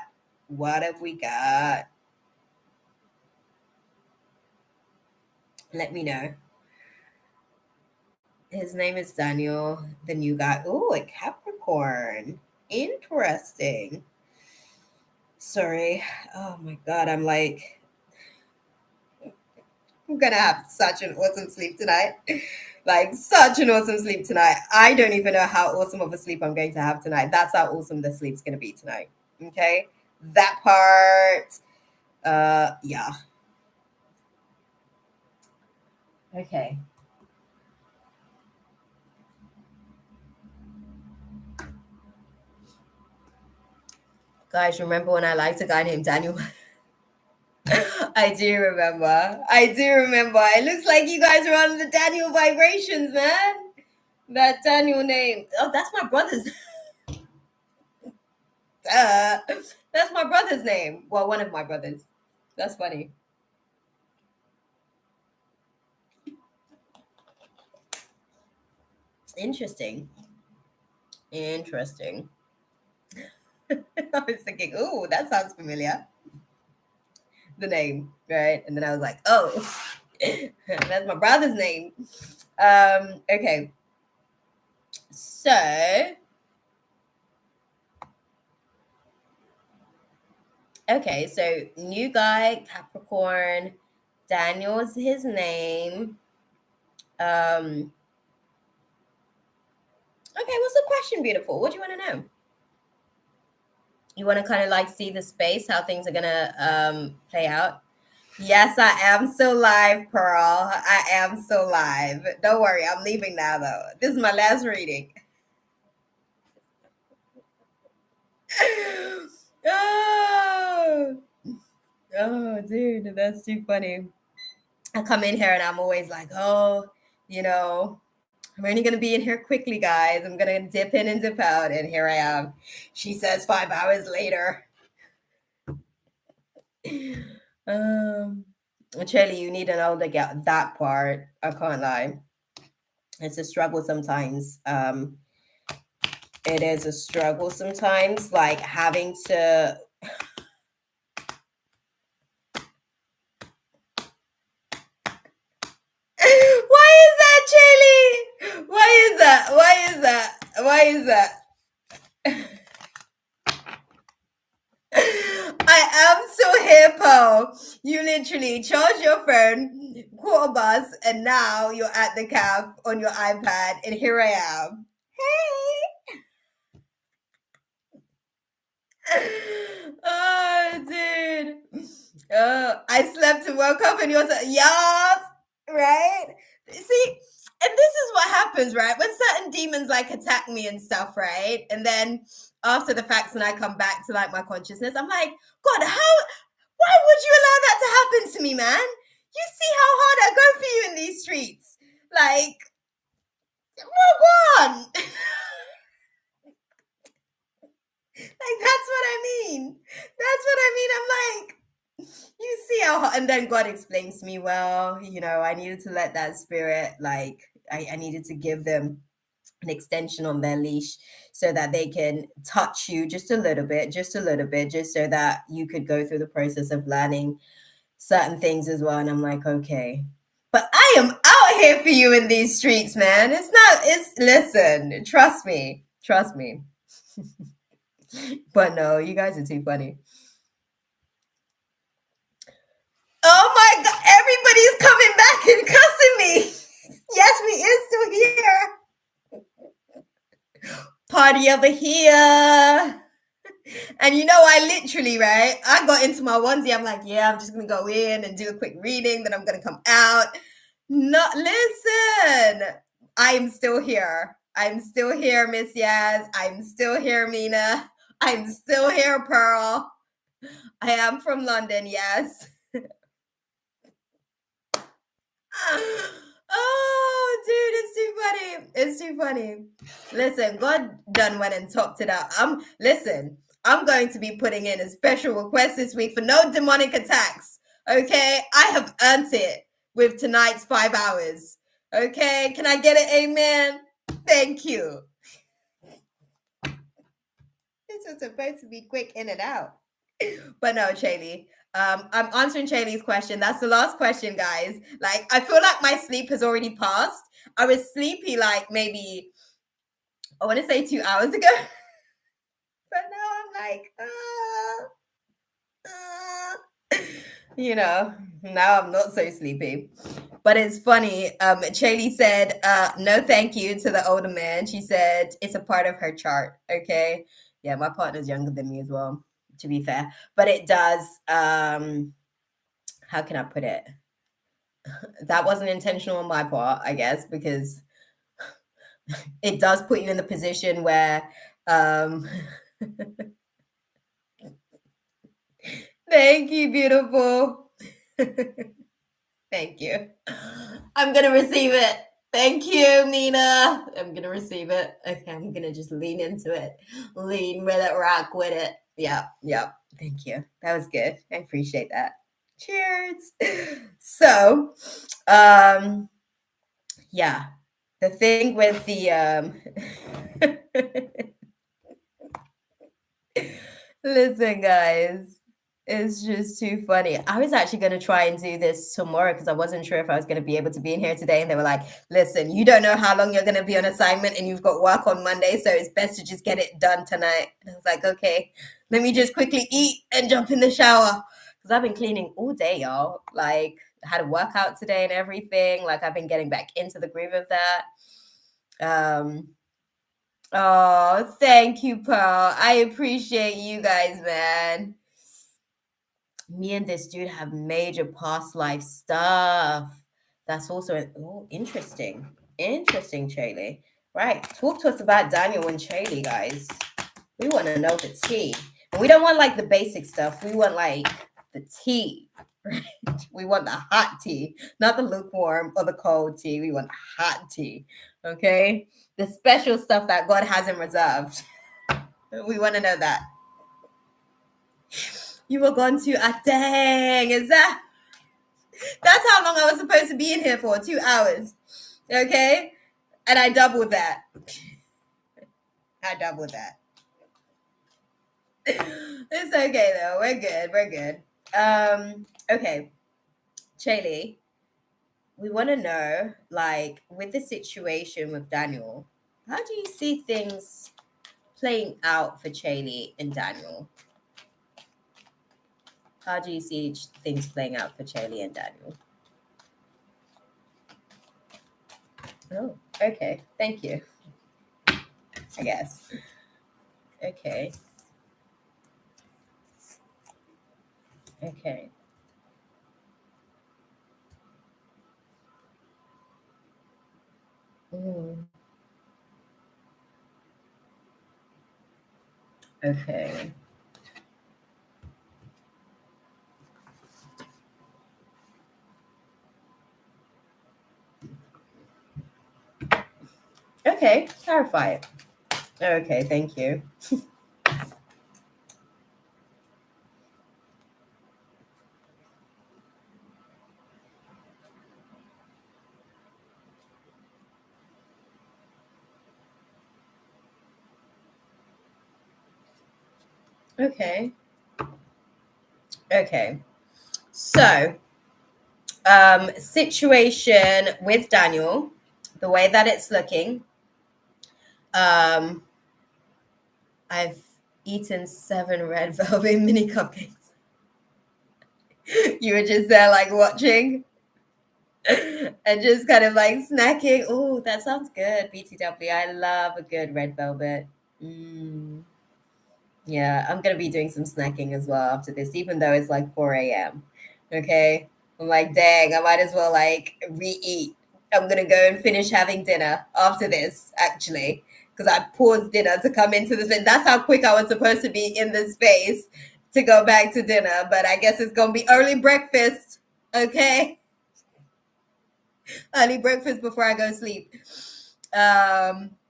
What have we got? Let me know. His name is Daniel, the new guy. Oh, a Capricorn. Interesting. Sorry. Oh my God. I'm gonna have such an awesome sleep tonight. Like such an awesome sleep tonight. I don't even know how awesome of a sleep I'm going to have tonight. That's how awesome the sleep's gonna be tonight. Okay. That part. Yeah. Okay. Guys, remember when I liked a guy named Daniel? I do remember. I do remember. It looks like you guys are on the Daniel vibrations, man. That Daniel name. Oh, that's my brother's. That's my brother's name. Well, one of my brothers. That's funny. Interesting. Interesting. I was thinking, oh, that sounds familiar. The name, right? And then I was like, oh, that's my brother's name. Okay. So Okay, so new guy, Capricorn. Daniel's his name. Okay, what's the question, beautiful? What do you want to know? You want to kind of like see the space, how things are gonna play out? Yes, I am still live, Pearl. I am still live. Don't worry, I'm leaving now though. This is my last reading. Oh, dude, that's too funny. I come in here and I'm always like, oh, I'm only going to be in here quickly, guys. I'm going to dip in and dip out. And here I am. She says 5 hours later. Chelly, you need to know to get that part. I can't lie. It's a struggle sometimes. It is a struggle sometimes, like having to. Why is that, Chelly? Why is that? Why is that? Why is that? I am so hippo. You literally charge your phone, quarter bus, and now you're at the cab on your iPad, and here I am. Hey. Oh, dude. I slept and woke up, and you was like, yes, right? See, and this is what happens, right? When certain demons like attack me and stuff, right? And then after the facts, when I come back to like my consciousness, I'm like, God, why would you allow that to happen to me, man? You see how hard I go for you in these streets. Like, walk on. Like, that's what I mean. That's what I mean. I'm like, you see how hard, and then God explains to me, well, I needed to let that spirit, like, I needed to give them an extension on their leash so that they can touch you just a little bit, just so that you could go through the process of learning certain things as well. And I'm like, okay, but I am out here for you in these streets, man. Listen, trust me. But no, you guys are too funny. Oh my God, everybody's coming back and cussing me. Yes, we is still here. Party over here. And I literally, right? I got into my onesie. I'm like, yeah, I'm just going to go in and do a quick reading. Then I'm going to come out. No, listen. I'm still here. I'm still here, Miss Yaz. I'm still here, Mina. I'm still here, Pearl. I am from London, yes. Oh, dude, it's too funny. Listen, God done went and topped it out. I'm going to be putting in a special request this week for no demonic attacks. Okay, I have earned it with tonight's 5 hours. Okay, can I get an amen? Thank you. This was supposed to be quick in and out. But no, Shaylee. I'm answering Shaylee's question. That's the last question, guys. Like, I feel like my sleep has already passed. I was sleepy like maybe, I want to say 2 hours ago. But now I'm like, now I'm not so sleepy. But it's funny. Shaylee said, no thank you to the older man. She said it's a part of her chart. Okay. Yeah, my partner's younger than me as well, to be fair. But it does, how can I put it? That wasn't intentional on my part, I guess, because it does put you in the position where thank you, beautiful. Thank you. I'm gonna receive it. Thank you, Mina. I'm gonna receive it. Okay, I'm gonna just lean into it. Lean with it, rock with it. Yep. Thank you. That was good. I appreciate that. Cheers. So, yeah. The thing with the listen, guys, it's just too funny. I was actually going to try and do this tomorrow because I wasn't sure if I was going to be able to be in here today. And they were like, listen, you don't know how long you're going to be on assignment and you've got work on Monday. So it's best to just get it done tonight. And I was like, okay, Let me just quickly eat and jump in the shower. Because I've been cleaning all day, y'all. Like, I had a workout today and everything. Like, I've been getting back into the groove of that. Oh, thank you, Pearl. I appreciate you guys, man. Me and this dude have major past life stuff. That's also interesting. Interesting, Chaley. Right. Talk to us about Daniel and Chaley, guys. We want to know the tea. And we don't want like the basic stuff. We want like the tea. Right? We want the hot tea, not the lukewarm or the cold tea. We want hot tea. Okay? The special stuff that God hasn't reserved. We want to know that. You were gone to dang. That's how long I was supposed to be in here for, 2 hours. Okay? And I doubled that. It's okay though. We're good. Okay. Chaley, we want to know, like, with the situation with Daniel, how do you see things playing out for Chaley and Daniel? How do you see things playing out for Chaley and Daniel? Oh, okay. Thank you. I guess. Okay. Mm. Okay. Okay, clarify it. Okay, thank you. Okay. So, situation with Daniel, the way that it's looking, I've eaten 7 red velvet mini cupcakes. You were just there like watching and just kind of like snacking. Oh, that sounds good. BTW. I love a good red velvet. Yeah, I'm gonna be doing some snacking as well after this, even though it's like 4 a.m. Okay. I'm like, dang, I might as well like re-eat. I'm gonna go and finish having dinner after this, actually. Because I paused dinner to come into this. And that's how quick I was supposed to be in this space to go back to dinner. But I guess it's gonna be early breakfast. Okay. Early breakfast before I go to sleep.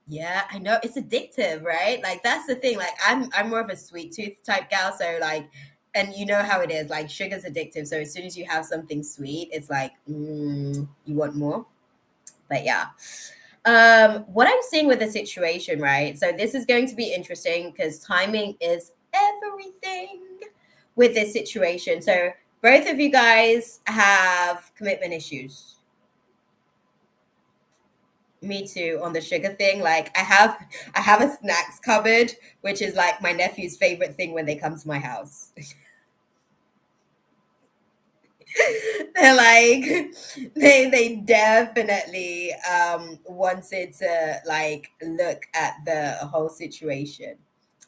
Yeah, I know it's addictive, right? Like that's the thing. Like I'm more of a sweet tooth type gal, so like, and you know how it is. Like sugar's addictive, so as soon as you have something sweet, it's like you want more. But yeah, what I'm seeing with the situation, right? So this is going to be interesting because timing is everything with this situation. So both of you guys have commitment issues. Me too, on the sugar thing. Like I have a snacks cupboard, which is like my nephew's favorite thing when they come to my house. They're like they definitely wanted to like look at the whole situation,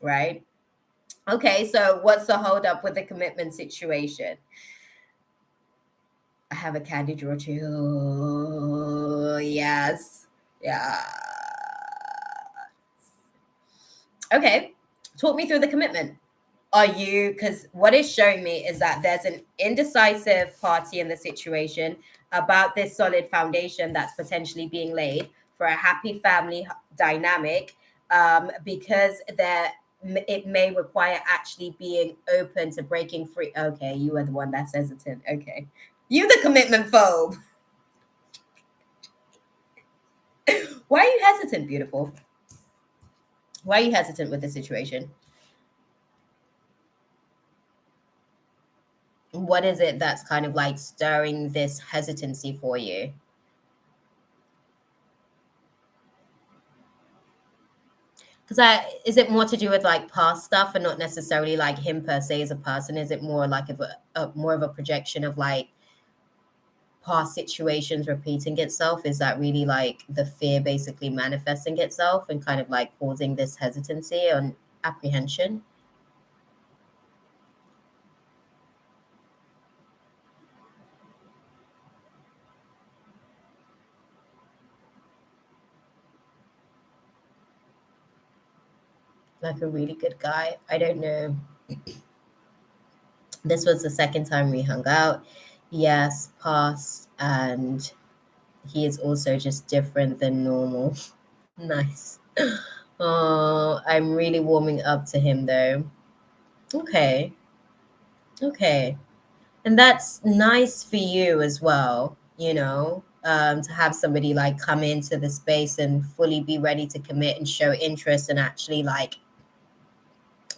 right? Okay, so what's the hold up with the commitment situation? I have a candy drawer too. Yes. Yeah. Okay, talk me through the commitment. Are you, because what it's showing me is that there's an indecisive party in the situation about this solid foundation that's potentially being laid for a happy family dynamic, because it may require actually being open to breaking free. Okay, you are the one that's hesitant. Okay, you the commitment phobe. Why are you hesitant, beautiful? Why are you hesitant with the situation? What is it that's kind of like stirring this hesitancy for you? Because I is it more to do with like past stuff and not necessarily like him per se as a person? Is it more like a more of a projection of like past situations repeating itself? Is that really like the fear basically manifesting itself and kind of like causing this hesitancy and apprehension? Like a really good guy. I don't know. This was the second time we hung out. Yes, past, and he is also just different than normal. Nice. Oh, I'm really warming up to him though. Okay. Okay. And that's nice for you as well, to have somebody like come into the space and fully be ready to commit and show interest and actually like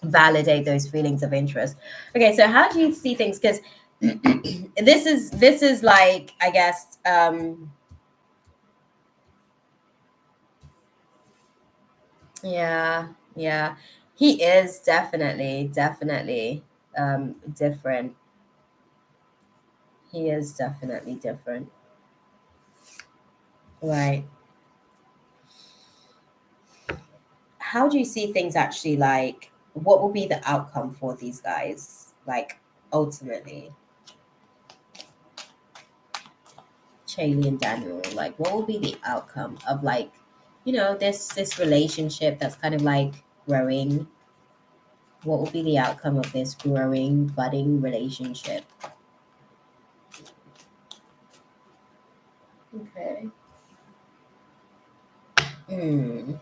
validate those feelings of interest. Okay, so how do you see things? Because this is like, I guess, yeah, yeah. He is definitely different. He is definitely different. Right. How do you see things actually like what will be the outcome for these guys? Like ultimately, Chaley and Daniel, like what will be the outcome of like, this relationship that's kind of like growing? What will be the outcome of this growing, budding relationship? Okay. Hmm.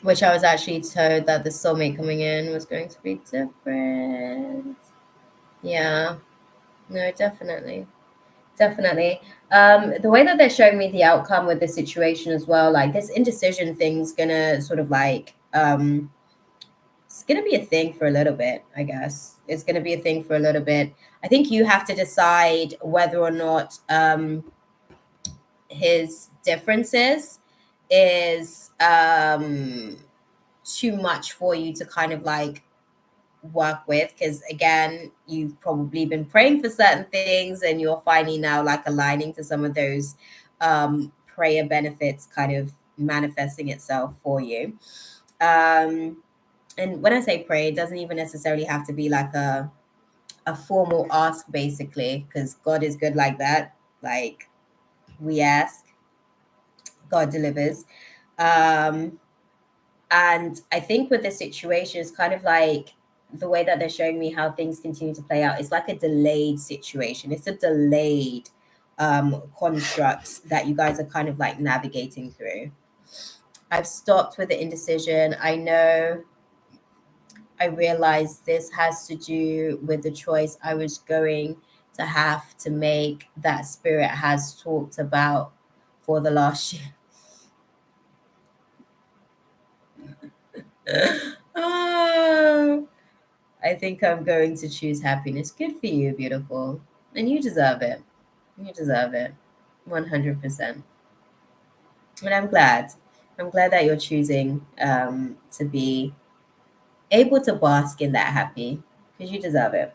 Which I was actually told that the soulmate coming in was going to be different. Yeah. No, definitely. Definitely. The way that they're showing me the outcome with the situation as well, like this indecision thing's gonna sort of like it's gonna be a thing for a little bit, I guess. It's gonna be a thing for a little bit. I think you have to decide whether or not his differences is too much for you to kind of like work with, because again you've probably been praying for certain things and you're finally now like aligning to some of those prayer benefits kind of manifesting itself for you. And when I say pray, it doesn't even necessarily have to be like a formal ask basically, because God is good like that. Like we ask, God delivers. um And I think with the situation, it's kind of like the way that they're showing me how things continue to play out. It's like a delayed situation. It's a delayed construct that you guys are kind of like navigating through. I've stopped with the indecision. I realized this has to do with the choice I was going to have to make that Spirit has talked about for the last year. Oh, I think I'm going to choose happiness. Good for you, beautiful. And you deserve it. You deserve it. 100%. And I'm glad. I'm glad that you're choosing to be able to bask in that happy, because you deserve it.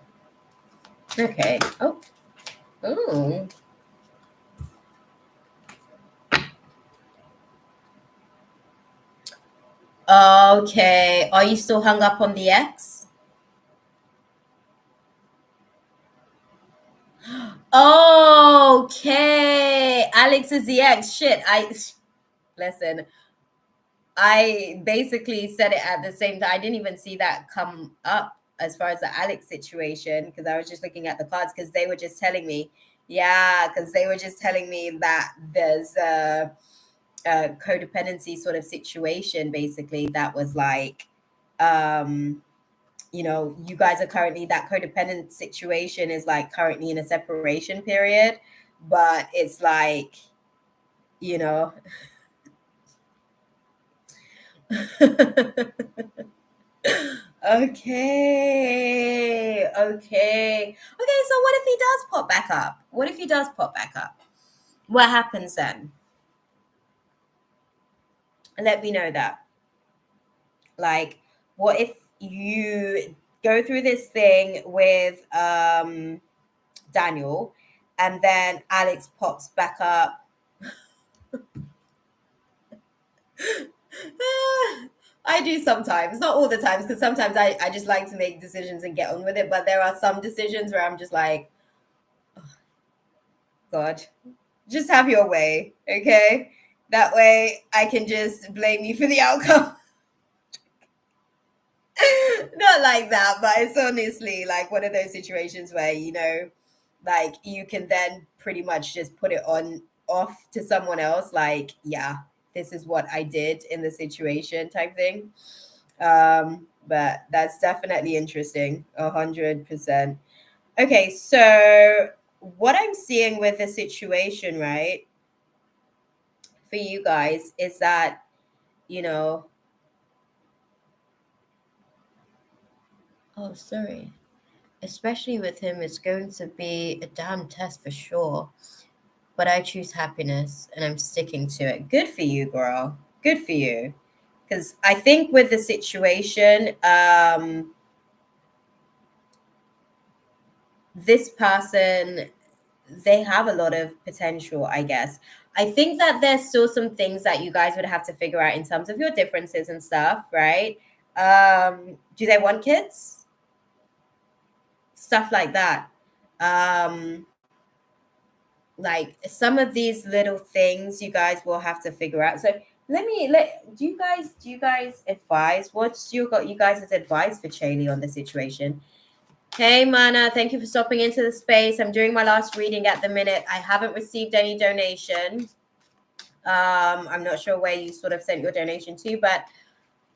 Okay. Oh. Oh. Okay. Are you still hung up on the ex? Okay. Alex is the ex. Shit. Listen. I basically said it at the same time. I didn't even see that come up as far as the Alex situation, because I was just looking at the cards, because they were just telling me, yeah, because they were just telling me that there's a codependency sort of situation basically that was like, um, you guys are currently, that codependent situation is like currently in a separation period, but it's like, you know, Okay. Okay. Okay, so what if he does pop back up? What if he does pop back up? What happens then? Let me know that. Like, what if you go through this thing with Daniel and then Alex pops back up? I do sometimes, not all the times, because sometimes I just like to make decisions and get on with it. But there are some decisions where I'm just like, God, just have your way, okay? That way I can just blame you for the outcome. Not like that, but it's honestly like one of those situations where, like you can then pretty much just put it on off to someone else, like, yeah, this is what I did in the situation type thing. But that's definitely interesting, 100%. Okay, so what I'm seeing with the situation, right, for you guys is that, you know, oh, sorry, especially with him, it's going to be a damn test for sure. But I choose happiness and I'm sticking to it. Good for you, girl. Good for you. Because I think with the situation, this person, they have a lot of potential, I guess. I think that there's still some things that you guys would have to figure out in terms of your differences and stuff, right? Do they want kids? Stuff like that. Um, like some of these little things you guys will have to figure out. So do you guys advise? What's you guys' advice for Chaley on the situation? Hey, Mana, thank you for stopping into the space. I'm doing my last reading at the minute. I haven't received any donation. I'm not sure where you sort of sent your donation to, but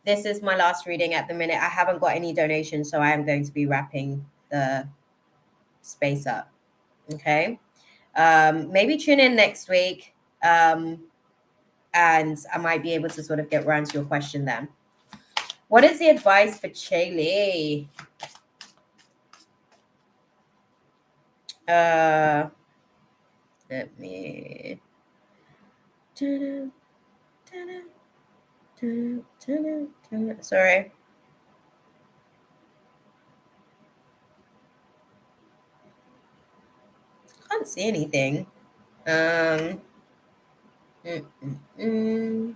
this is my last reading at the minute. I haven't got any donations, so I am going to be wrapping the space up. Okay. Maybe tune in next week, and I might be able to sort of get around to your question then. What is the advice for Chaley? Let me. Sorry. Can't see anything. Mm, mm, mm.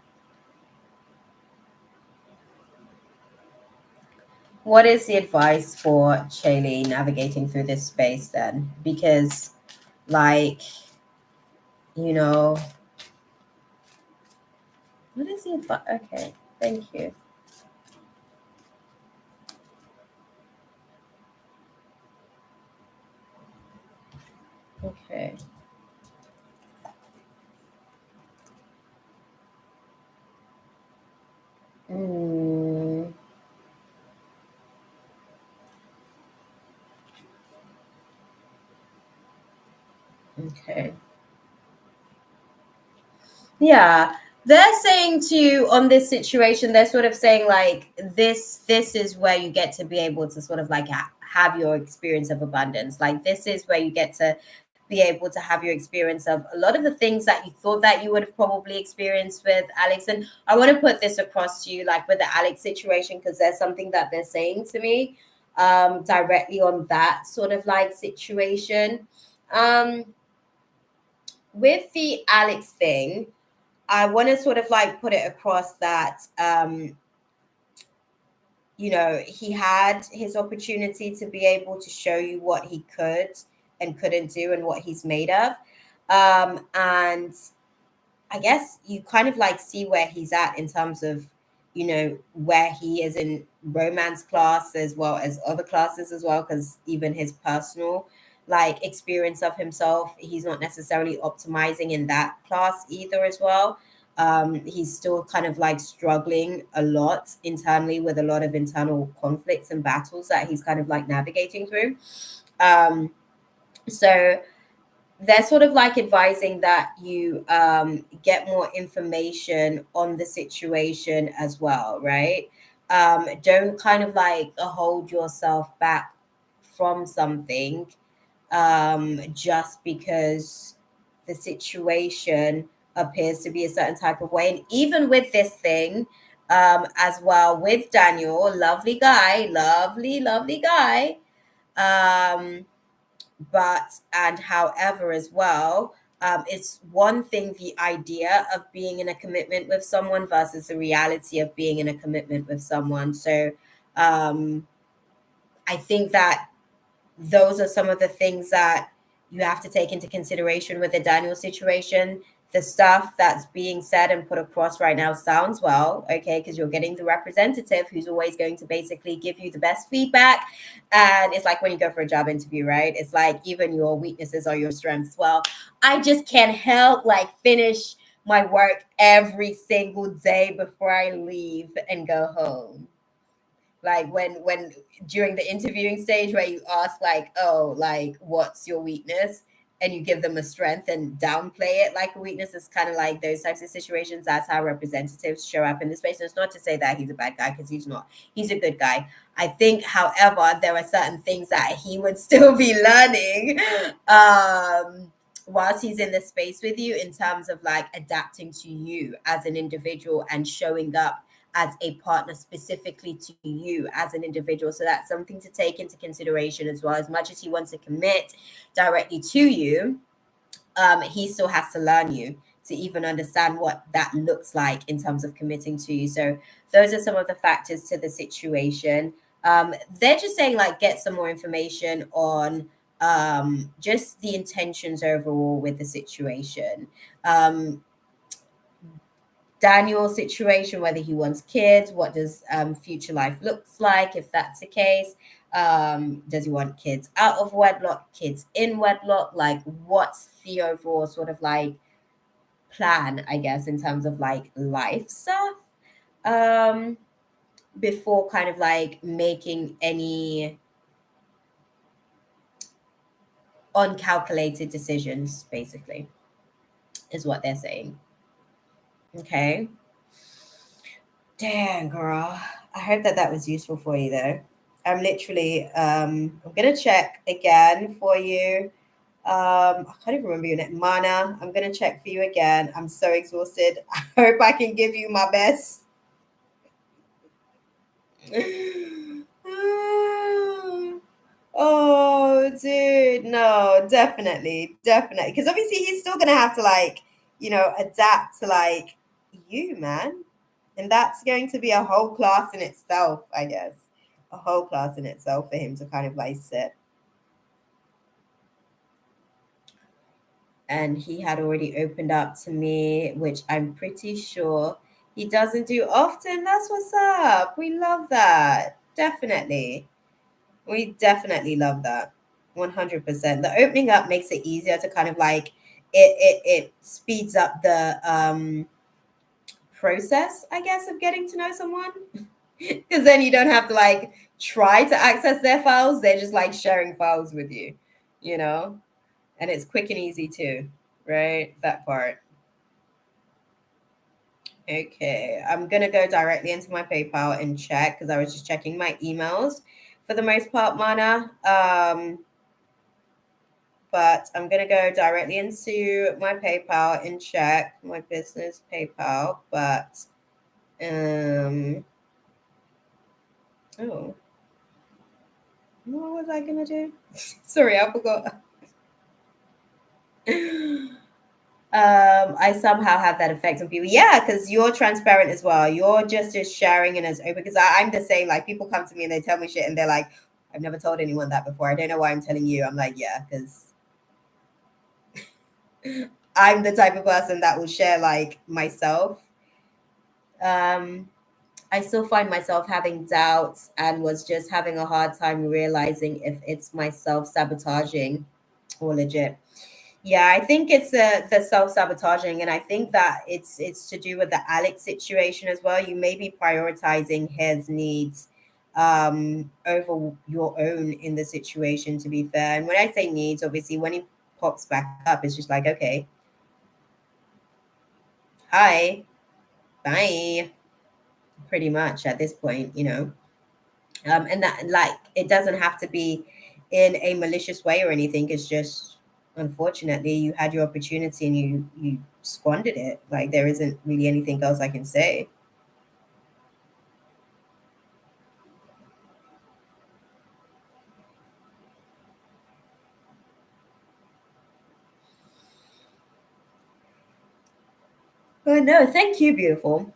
What is the advice for Chaley navigating through this space then? Because, like, you know, what is the advice? Okay, thank you. Okay. Mm, okay. Yeah, they're saying to you on this situation, they're sort of saying like this is where you get to be able to sort of like have your experience of abundance. Like this is where you get to be able to have your experience of a lot of the things that you thought that you would have probably experienced with Alex. And I want to put this across to you, like with the Alex situation, because there's something that they're saying to me directly on that sort of like situation. Um, with the Alex thing, I want to sort of like put it across that, he had his opportunity to be able to show you what he could and couldn't do and what he's made of. And I guess you kind of like see where he's at in terms of, where he is in romance class as well as other classes as well, because even his personal like experience of himself, he's not necessarily optimizing in that class either as well. He's still kind of like struggling a lot internally with a lot of internal conflicts and battles that he's kind of like navigating through. So they're sort of like advising that you get more information on the situation as well, right? Don't kind of like hold yourself back from something just because the situation appears to be a certain type of way. And even with this thing, as well, with Daniel, lovely guy, lovely guy. Um, and however, as well, it's one thing the idea of being in a commitment with someone versus the reality of being in a commitment with someone. So um, I think that those are some of the things that you have to take into consideration with the Daniel situation. The stuff that's being said and put across right now sounds well, okay, because you're getting the representative who's always going to basically give you the best feedback. And it's like when you go for a job interview, right? It's like even your weaknesses are your strengths. Well, I just can't help like finish my work every single day before I leave and go home. Like when during the interviewing stage where you ask like, oh, like what's your weakness, and you give them a strength and downplay it like a weakness. Is kind of like those types of situations. That's how representatives show up in this space. And it's not to say that he's a bad guy, because he's not. He's a good guy. I think, however, there are certain things that he would still be learning whilst he's in the space with you, in terms of like adapting to you as an individual and showing up as a partner specifically to you as an individual. So that's something to take into consideration as well. As much as he wants to commit directly to you, he still has to learn you to even understand what that looks like in terms of committing to you. So those are some of the factors to the situation. They're just saying like get some more information on just the intentions overall with the situation. Daniel's situation, whether he wants kids, what does future life looks like if that's the case. Does he want kids out of wedlock, kids in wedlock? Like, what's the overall sort of like plan, I guess, in terms of like life stuff, um, before kind of like making any uncalculated decisions, basically, is what they're saying. Okay. Damn, girl. I hope that that was useful for you, though. I'm literally, I'm gonna check again for you. I can't even remember your name, Mana. I'm gonna check for you again. I'm so exhausted. I hope I can give you my best. Oh, dude, no, definitely. Because obviously he's still gonna have to like, adapt to like you, man. And that's going to be a whole class in itself, I guess. A whole class in itself for him to kind of like sit. And he had already opened up to me, which I'm pretty sure he doesn't do often. That's what's up. We love that. Definitely. We definitely love that. 100%. The opening up makes it easier to kind of like it speeds up the process, I guess, of getting to know someone. Because then you don't have to like try to access their files. They're just like sharing files with you, you know? And it's quick and easy too, right? That part. Okay, I'm gonna go directly into my PayPal and check, because I was just checking my emails for the most part, Mana. But I'm gonna go directly into my PayPal and check my business PayPal. But oh, what was I gonna do? Sorry, I forgot. I somehow have that effect on people. Yeah, because you're transparent as well. You're just as sharing and as open. Because I'm the same. Like people come to me and they tell me shit, and they're like, "I've never told anyone that before. I don't know why I'm telling you." I'm like, "Yeah, because I'm the type of person that will share like myself." Um, I still find myself having doubts and was just having a hard time realizing if it's myself sabotaging or legit. Yeah, I think it's the self-sabotaging, and I think that it's to do with the Alex situation as well. You may be prioritizing his needs over your own in the situation, to be fair. And when I say needs, obviously when he pops back up, it's just like, okay, hi, bye. pretty much at this point, you know. And that, like, it doesn't have to be in a malicious way or anything. It's just, unfortunately, you had your opportunity and you squandered it. Like, there isn't really anything else I can say. Oh no, thank you, beautiful.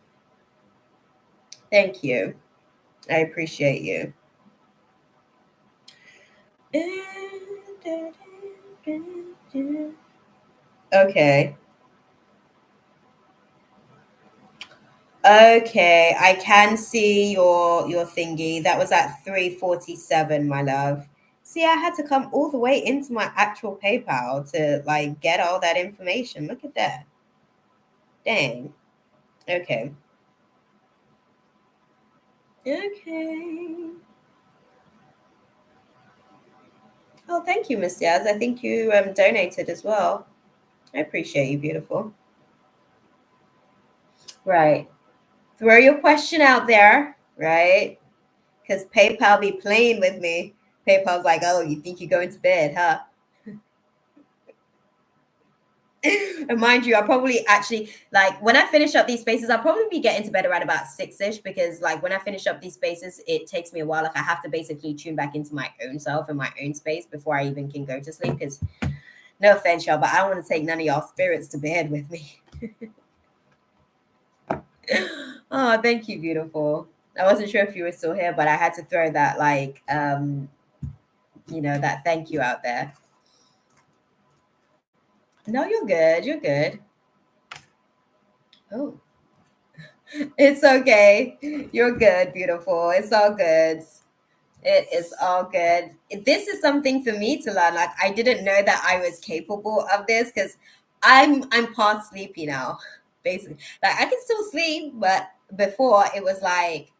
Thank you. I appreciate you. Okay. Okay, I can see your thingy. That was at 3:47, my love. See, I had to come all the way into my actual PayPal to like get all that information. Look at that. Dang. Okay. Okay. Oh, thank you, Miss Yaz. I think you donated as well. I appreciate you, beautiful. Right. Throw your question out there, right? Because PayPal be playing with me. PayPal's like, oh, you think you're going to bed, huh? And mind you, I'll probably actually, like, when I finish up these spaces, I'll probably be getting to bed around about 6-ish, because like when I finish up these spaces, it takes me a while. Like, I have to basically tune back into my own self and my own space before I even can go to sleep. Because no offense, y'all, but I don't want to take none of y'all spirits to bed with me. Oh, thank you, beautiful. I wasn't sure if you were still here, but I had to throw that, like, that thank you out there. No, you're good. You're good. Oh, it's okay. You're good, beautiful. It's all good. It is all good. This is something for me to learn. Like, I didn't know that I was capable of this, because I'm past sleepy now, basically. Like, I can still sleep, but before it was like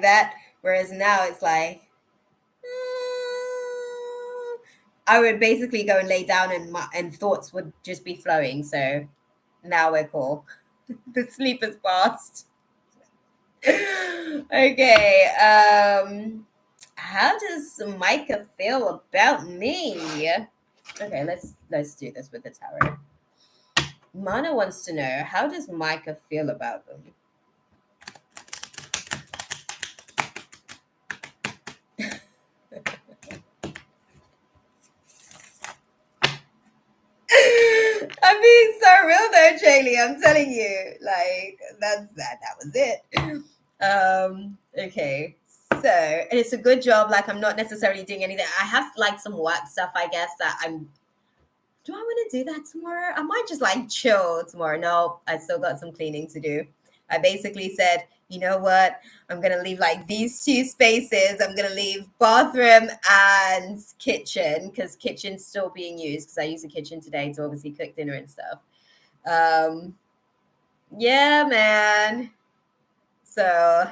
that. Whereas now it's like, I would basically go and lay down, and thoughts would just be flowing. So now we're cool. The sleep is past. Okay. How does Micah feel about me? Okay, let's do this with the tarot. Mana wants to know, how does Micah feel about them? I'm being so real though, Jaylee. I'm telling you, like, that was it. Okay. So, and it's a good job. Like, I'm not necessarily doing anything. I have like some work stuff, I guess, that I'm. Do I want to do that tomorrow? I might just like chill tomorrow. No, I still got some cleaning to do. I basically said, you know what? I'm gonna leave like these two spaces. I'm gonna leave bathroom and kitchen, because kitchen's still being used, because I used the kitchen today to obviously cook dinner and stuff. Yeah, man. So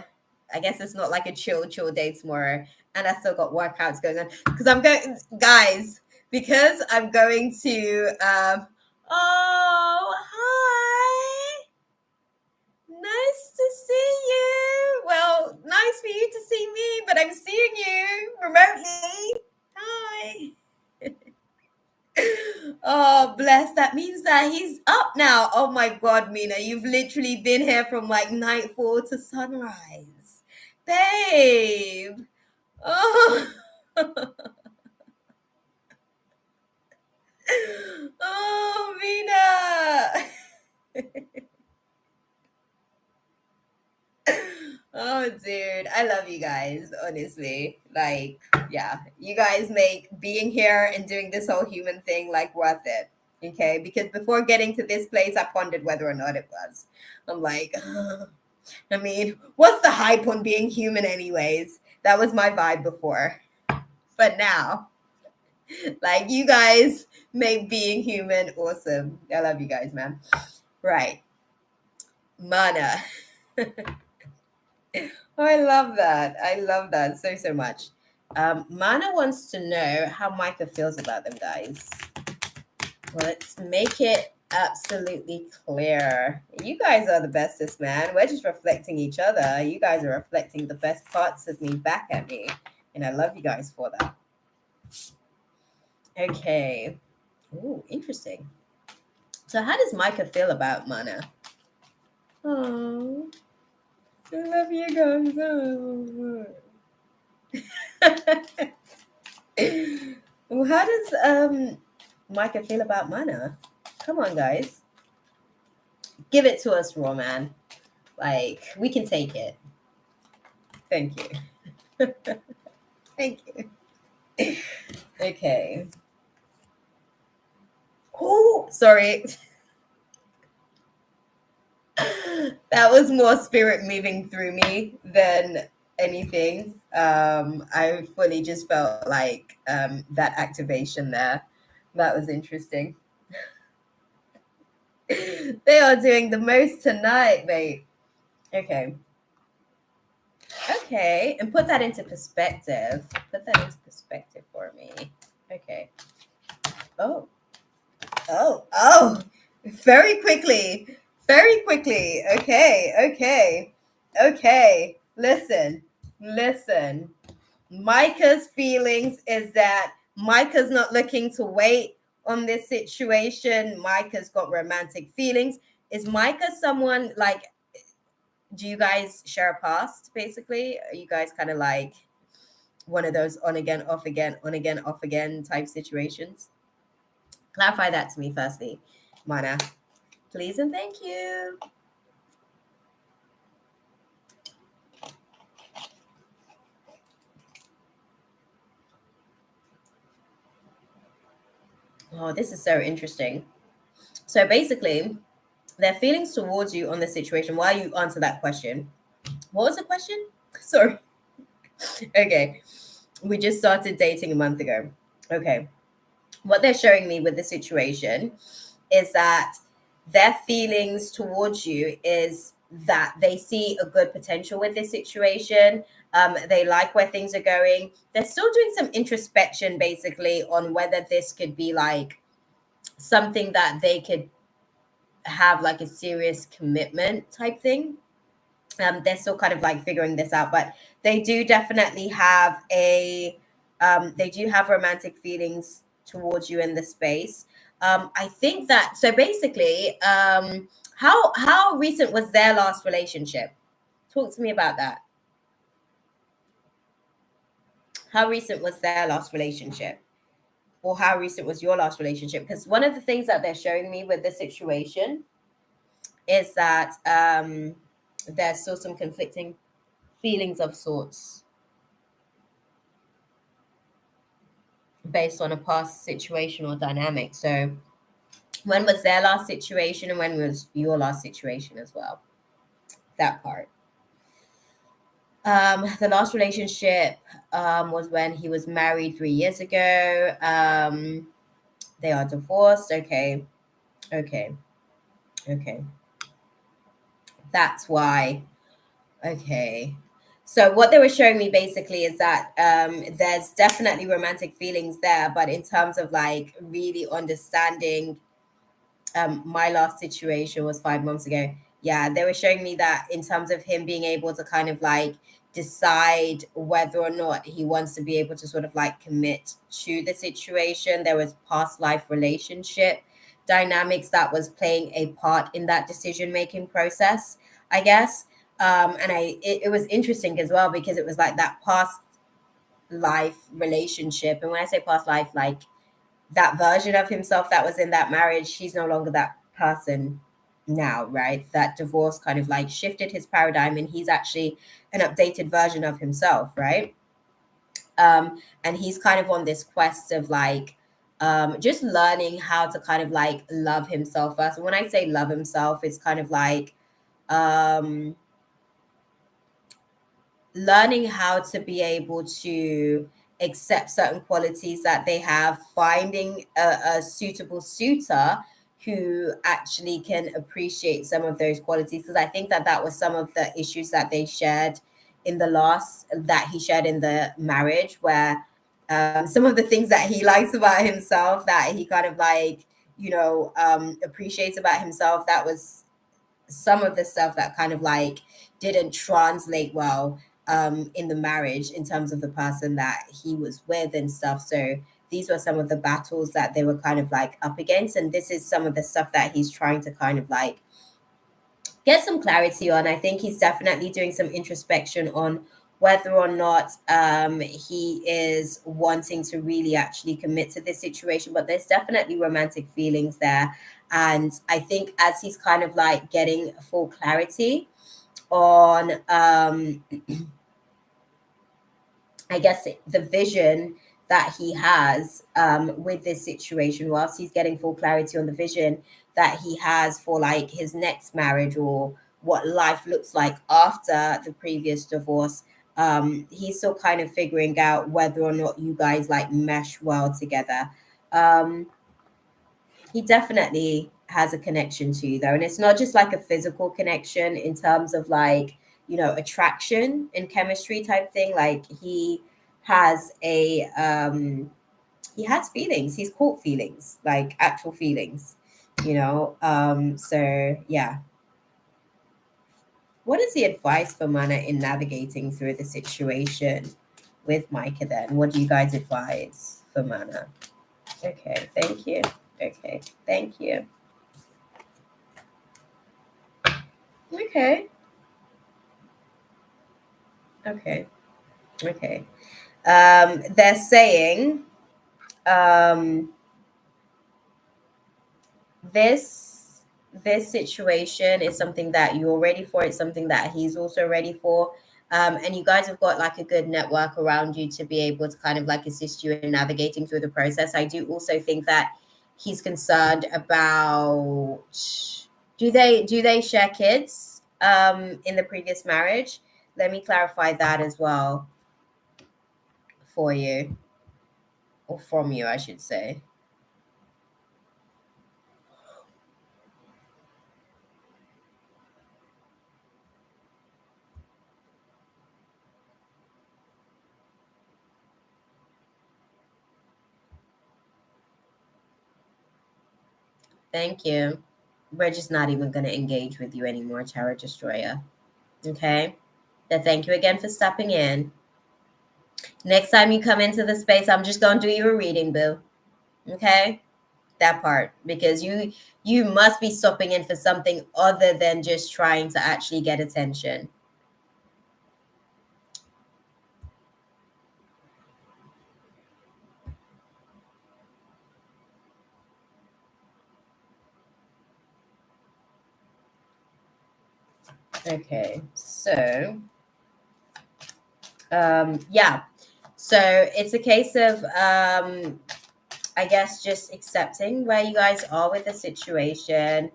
I guess it's not like a chill day tomorrow. And I still got workouts going on, because I'm going, guys, because I'm going to, oh, hi. Nice to see you. Well, nice for you to see me, but I'm seeing you remotely. Hi. Oh, bless. That means that he's up now. Oh my God, Mina, you've literally been here from like nightfall to sunrise. Babe. Oh. Oh, Mina. Oh, dude, I love you guys, honestly. Like, yeah, you guys make being here and doing this whole human thing like worth it. Okay, because before getting to this place, I pondered whether or not it was. I'm like, I mean, what's the hype on being human, anyways? That was my vibe before. But now, like, you guys make being human awesome. I love you guys, man. Right. Mana. Oh, I love that. I love that so much. Mana wants to know how Micah feels about them, guys. Well, let's make it Absolutely clear. You guys are the bestest, man. We're just reflecting each other. You guys are reflecting the best parts of me back at me. And I love you guys for that. Okay. Ooh, interesting. So how does Micah feel about Mana? Oh, I love you guys. Well, how does Micah feel about Mana? Come on, guys. Give it to us, raw man. Like, we can take it. Thank you. Thank you. Okay. Oh, sorry. That was more spirit moving through me than anything. I fully just felt like that activation there. That was interesting. They are doing the most tonight, mate. Okay. Okay. And put that into perspective. Put that into perspective for me. Okay. Oh. Oh. Very quickly. Very quickly. Okay. Listen. Micah's feelings is that Micah's not looking to wait on this situation. Micah's got romantic feelings. Is Micah someone like, do you guys share a past basically? Are you guys kind of like one of those on again, off again, on again, off again type situations? Clarify that to me firstly, Mana. Please and thank you. Oh, this is so interesting. So basically, their feelings towards you on the situation, while you answer that question, what was the question? Sorry. Okay. We just started dating a month ago. Okay. What they're showing me with the situation is that their feelings towards you is that they see a good potential with this situation. They like where things are going. They're still doing some introspection basically on whether this could be like something that they could have like a serious commitment type thing. They're still kind of like figuring this out, but they do definitely have they do have romantic feelings towards you in the space. I think that so basically, how recent was their last relationship? Talk to me about that. How recent was their last relationship? Or how recent was your last relationship? Because one of the things that they're showing me with the situation is that there's still some conflicting feelings of sorts based on a past situation or dynamic. So when was their last situation and when was your last situation as well? That part. The last relationship was when he was married 3 years ago. They are divorced. Okay. That's why. Okay. So what they were showing me basically is that there's definitely romantic feelings there, but in terms of like really understanding, my last situation was 5 months ago. Yeah, they were showing me that in terms of him being able to kind of like decide whether or not he wants to be able to sort of like commit to the situation. There was past life relationship dynamics that was playing a part in that decision making process, I guess. And it was interesting as well because it was like that past life relationship. And when I say past life, like that version of himself that was in that marriage, he's no longer that person now, right? That divorce kind of like shifted his paradigm and he's actually an updated version of himself, right? And he's kind of on this quest of like just learning how to kind of like love himself first. And when I say love himself, it's kind of like um learning how to be able to accept certain qualities that they have, finding a suitable suitor who actually can appreciate some of those qualities. Because I think that that was some of the issues that they shared in the last, that he shared in the marriage, where some of the things that he likes about himself that he kind of like appreciates about himself. That was some of the stuff that kind of like didn't translate well in the marriage in terms of the person that he was with and stuff. So these were some of the battles that they were kind of like up against, and this is some of the stuff that he's trying to kind of like get some clarity on. I think he's definitely doing some introspection on whether or not he is wanting to really actually commit to this situation. But there's definitely romantic feelings there. And I think as he's kind of like getting full clarity on, I guess, the vision that he has with this situation, whilst he's getting full clarity on the vision that he has for like his next marriage or what life looks like after the previous divorce, he's still kind of figuring out whether or not you guys like mesh well together. um he definitely has a connection to you though, and it's not just like a physical connection in terms of like, attraction and chemistry type thing. Like has a he has feelings. He's caught feelings, like actual feelings, so yeah. What is the advice for Mana in navigating through the situation with Micah then? What do you guys advise for Mana? Okay, thank you. Okay, thank you. Okay. Okay. Okay. They're saying this this situation is something that you're ready for. It's something that he's also ready for. And you guys have got like a good network around you to be able to kind of like assist you in navigating through the process. I do also think that he's concerned about, do they share kids in the previous marriage? Let me clarify that as well for you, or from you, I should say. Thank you. We're just not even going to engage with you anymore, Terror Destroyer. Okay? So thank you again for stopping in. Next time you come into the space, I'm just going to do you a reading, boo. Okay? That part. Because you must be stopping in for something other than just trying to actually get attention. Okay, so yeah. So it's a case of I guess just accepting where you guys are with the situation,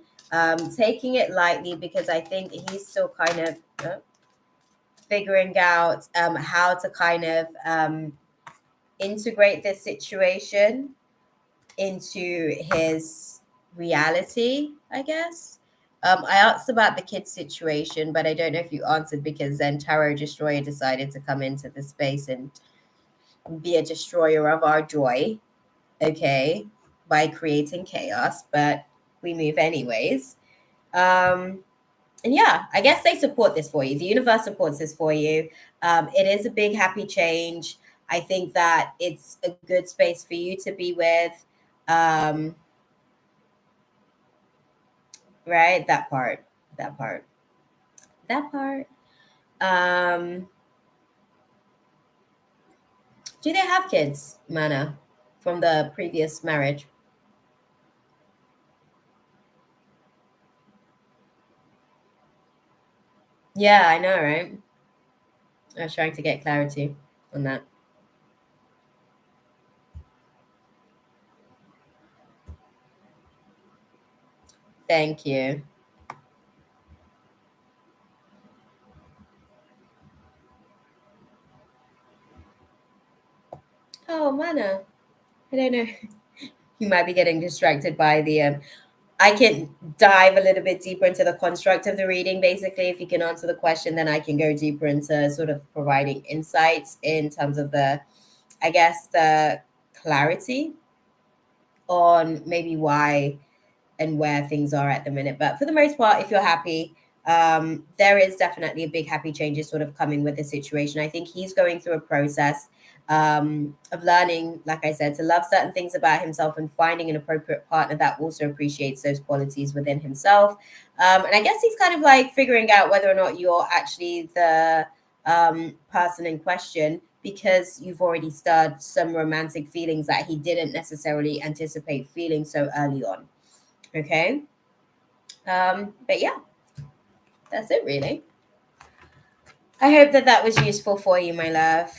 taking it lightly, because I think he's still kind of figuring out how to kind of integrate this situation into his reality, I guess. I asked about the kid situation, but I don't know if you answered, because then Tarot Destroyer decided to come into the space and be a destroyer of our joy, okay, by creating chaos, but we move anyways. And yeah, I guess they support this for you. The universe supports this for you. It is a big, happy change. I think that it's a good space for you to be with. Right? That part. That part. That part. Um, do they have kids, Mana, from the previous marriage? Yeah, I know, right? I was trying to get clarity on that. Thank you. Oh, Mana. I don't know. You might be getting distracted by the I can dive a little bit deeper into the construct of the reading. Basically, if you can answer the question, then I can go deeper into sort of providing insights in terms of the, I guess, the clarity on maybe why and where things are at the minute. But for the most part, if you're happy, there is definitely a big happy changes sort of coming with the situation. I think he's going through a process of learning, like I said, to love certain things about himself and finding an appropriate partner that also appreciates those qualities within himself. And I guess he's kind of like figuring out whether or not you're actually the person in question, because you've already stirred some romantic feelings that he didn't necessarily anticipate feeling so early on. Okay. But yeah, that's it really. I hope that that was useful for you, my love.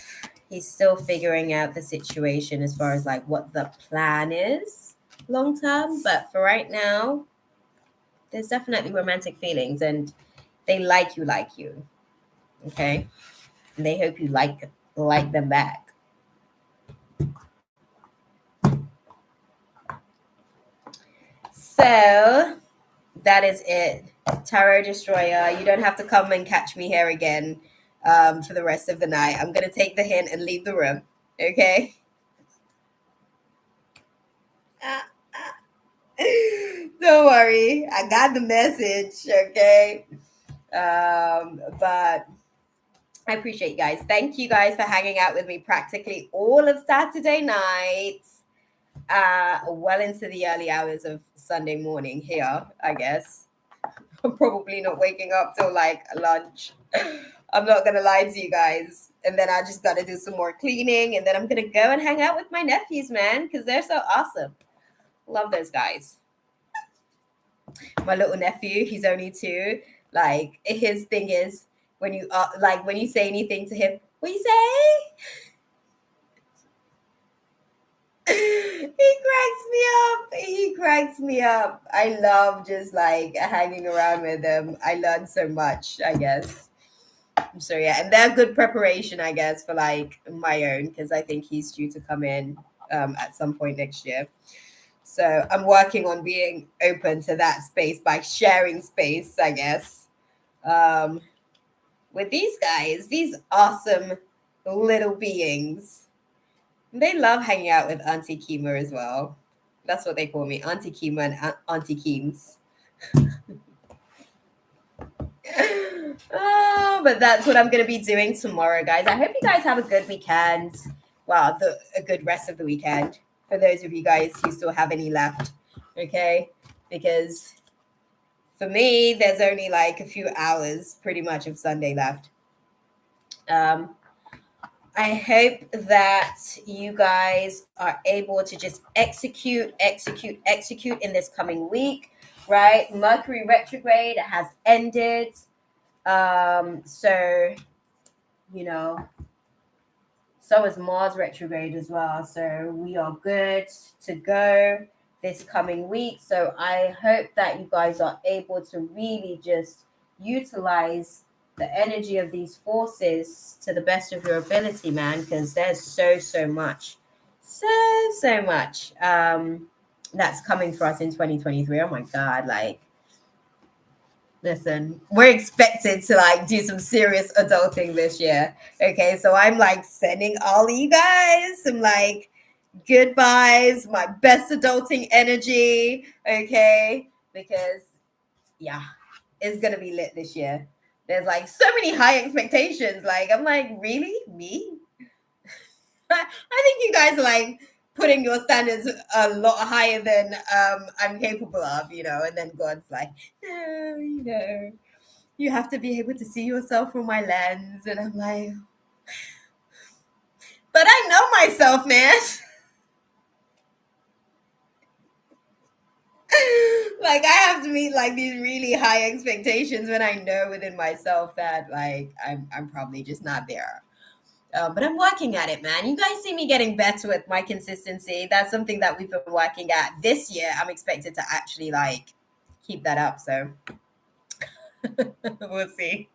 He's still figuring out the situation as far as like what the plan is long term, but for right now, there's definitely romantic feelings, and they like you. Okay. And they hope you like them back. So that is it. Tarot Destroyer, you don't have to come and catch me here again for the rest of the night. I'm going to take the hint and leave the room. Okay? Don't worry. I got the message. Okay? But I appreciate you guys. Thank you guys for hanging out with me practically all of Saturday night. Well into the early hours of Sunday morning here, I guess. I'm probably not waking up till like lunch. I'm not gonna lie to you guys. And then I just gotta do some more cleaning, and then I'm gonna go and hang out with my nephews, man, because they're so awesome. Love those guys. My little nephew, he's only 2. Like his thing is when you like when you say anything to him, what you say? He cracks me up. He cracks me up. I love just like hanging around with him. I learned so much, I guess. So yeah, and they're good preparation, I guess, for like my own, because I think he's due to come in at some point next year. So I'm working on being open to that space by sharing space, I guess, with these guys, these awesome little beings. They love hanging out with Auntie Kima as well. That's what they call me, Auntie Kima and Auntie Keems. Oh, but that's what I'm going to be doing tomorrow, guys. I hope you guys have a good weekend. Well, a good rest of the weekend for those of you guys who still have any left. Okay? Because for me, there's only like a few hours pretty much of Sunday left. I hope that you guys are able to just execute in this coming week, right? Mercury retrograde has ended. So, you know, so is Mars retrograde as well. So we are good to go this coming week. So I hope that you guys are able to really just utilize the energy of these forces to the best of your ability, man, because there's so much that's coming for us in 2023. Oh my God, like, listen, we're expected to like do some serious adulting this year. Okay, so I'm like sending all of you guys some like good vibes, my best adulting energy. Okay, because yeah, it's gonna be lit this year. There's like so many high expectations. Like I'm like, really? Me? I think you guys are like putting your standards a lot higher than I'm capable of, you know, and then God's like, no, you know, you have to be able to see yourself from my lens. And I'm like, but I know myself, man. Like I have to meet like these really high expectations when I know within myself that like I'm probably just not there. But I'm working at it, man. You guys see me getting better with my consistency. That's something that we've been working at this year. I'm expected to actually like keep that up. So we'll see.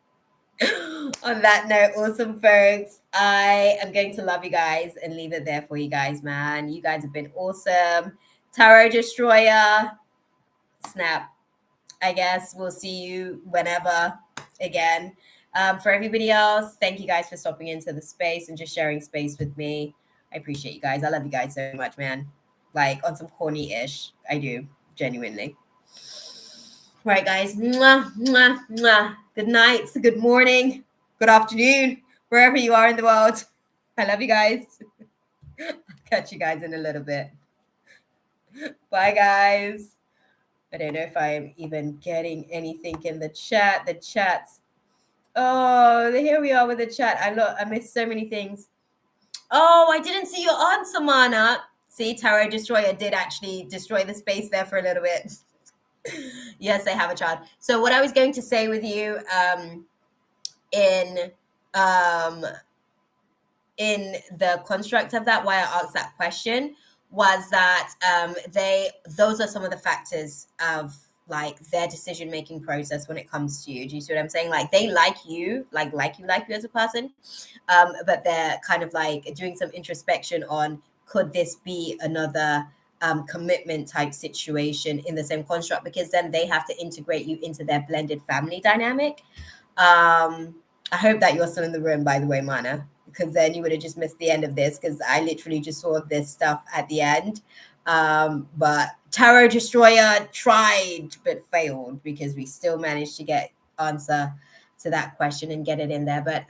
On that note, awesome folks. I am going to love you guys and leave it there for you guys, man. You guys have been awesome. Tarot Destroyer. Snap. I guess we'll see you whenever again. For everybody else, thank you guys for stopping into the space and just sharing space with me. I appreciate you guys. I love you guys so much, man. like on some corny-ish. I do, genuinely. Right, guys. Mwah, mwah, mwah. Good night, good morning, good afternoon, wherever you are in the world. I love you guys. I'll catch you guys in a little bit. Bye, guys. I don't know if I'm even getting anything in the chat. The chat's oh, here we are with the chat. I missed so many things. Oh, I didn't see your answer, Mana. See, Tarot Destroyer did actually destroy the space there for a little bit. Yes, they have a child. So what I was going to say with you in the construct of that, why I asked that question, was that those are some of the factors of like their decision making process when it comes to you. Do you see what I'm saying? Like they like you as a person, but they're kind of like doing some introspection on, could this be another commitment type situation in the same construct, because then they have to integrate you into their blended family dynamic. I hope that you're still in the room, by the way, Mana, because then you would have just missed the end of this, because I literally just saw this stuff at the end. But Tarot Destroyer tried but failed, because we still managed to get answer to that question and get it in there. But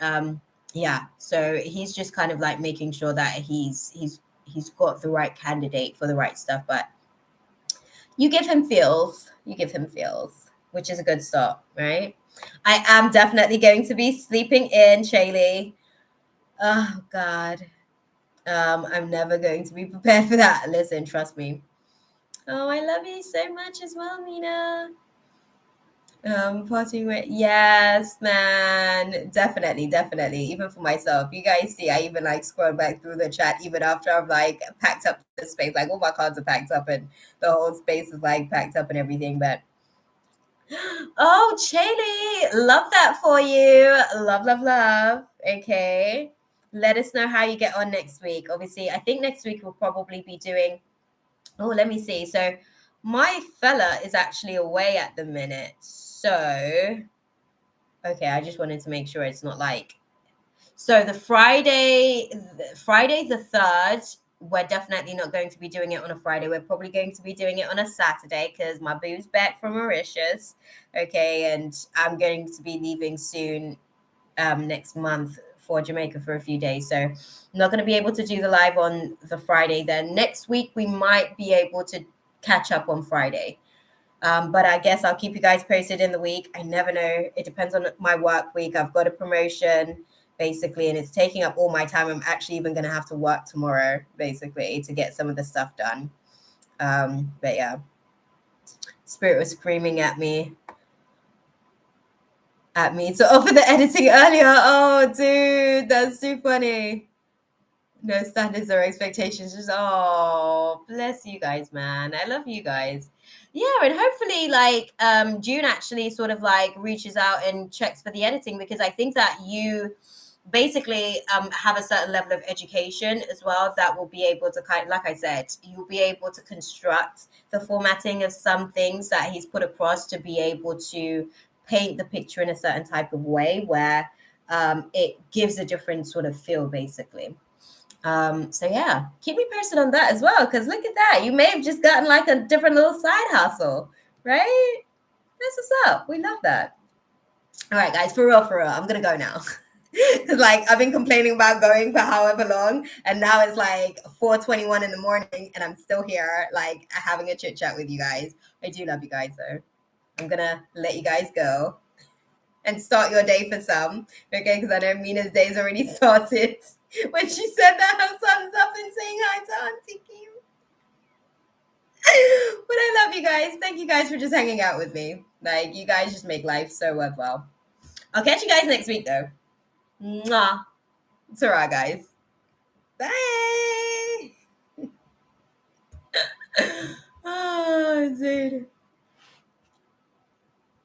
yeah, so he's just kind of like making sure that he's got the right candidate for the right stuff. But you give him feels, which is a good start, right? I am definitely going to be sleeping in, Shaylee. Oh God. I'm never going to be prepared for that. Listen, trust me. Oh, I love you so much as well, Mina. Parting with, yes, man, definitely. Even for myself, you guys see, I even like scroll back through the chat even after I've like packed up the space, like all my cards are packed up and the whole space is like packed up and everything. But oh, Chaley, love that for you. Love. Okay, let us know how you get on next week. Obviously, I think next week we'll probably be doing, oh, let me see. So my fella is actually away at the minute. So, okay, I just wanted to make sure it's not like, so the Friday the 3rd, we're definitely not going to be doing it on a Friday. We're probably going to be doing it on a Saturday, because my boo's back from Mauritius. Okay, and I'm going to be leaving soon, next month for Jamaica for a few days. So I'm not going to be able to do the live on the Friday. Then next week we might be able to catch up on Friday. But I guess I'll keep you guys posted in the week. I never know. It depends on my work week. I've got a promotion, basically, and it's taking up all my time. I'm actually even going to have to work tomorrow, basically, to get some of the stuff done. But yeah, Spirit was screaming at me to offer the editing earlier. Oh, dude, that's too funny. No standards or expectations. Just, oh, bless you guys, man. I love you guys. Yeah, and hopefully like June actually sort of like reaches out and checks for the editing, because I think that you basically have a certain level of education as well that will be able to kind of, like I said, you'll be able to construct the formatting of some things that he's put across to be able to paint the picture in a certain type of way where it gives a different sort of feel, basically. So yeah, keep me posted on that as well, because look at that. You may have just gotten like a different little side hustle, right? That's what's up. We love that. All right, guys, for real, I'm gonna go now. Because like I've been complaining about going for however long, and now it's like 4:21 in the morning, and I'm still here, like having a chit chat with you guys. I do love you guys, though. I'm gonna let you guys go and start your day for some, okay? Because I know Mina's day's already started when she said that her son's up and saying hi to Auntie Kim. But I love you guys. Thank you guys for just hanging out with me. Like, you guys just make life so worthwhile. I'll catch you guys next week, though. Mwah. Ta-ra, guys. Bye. Oh, dude.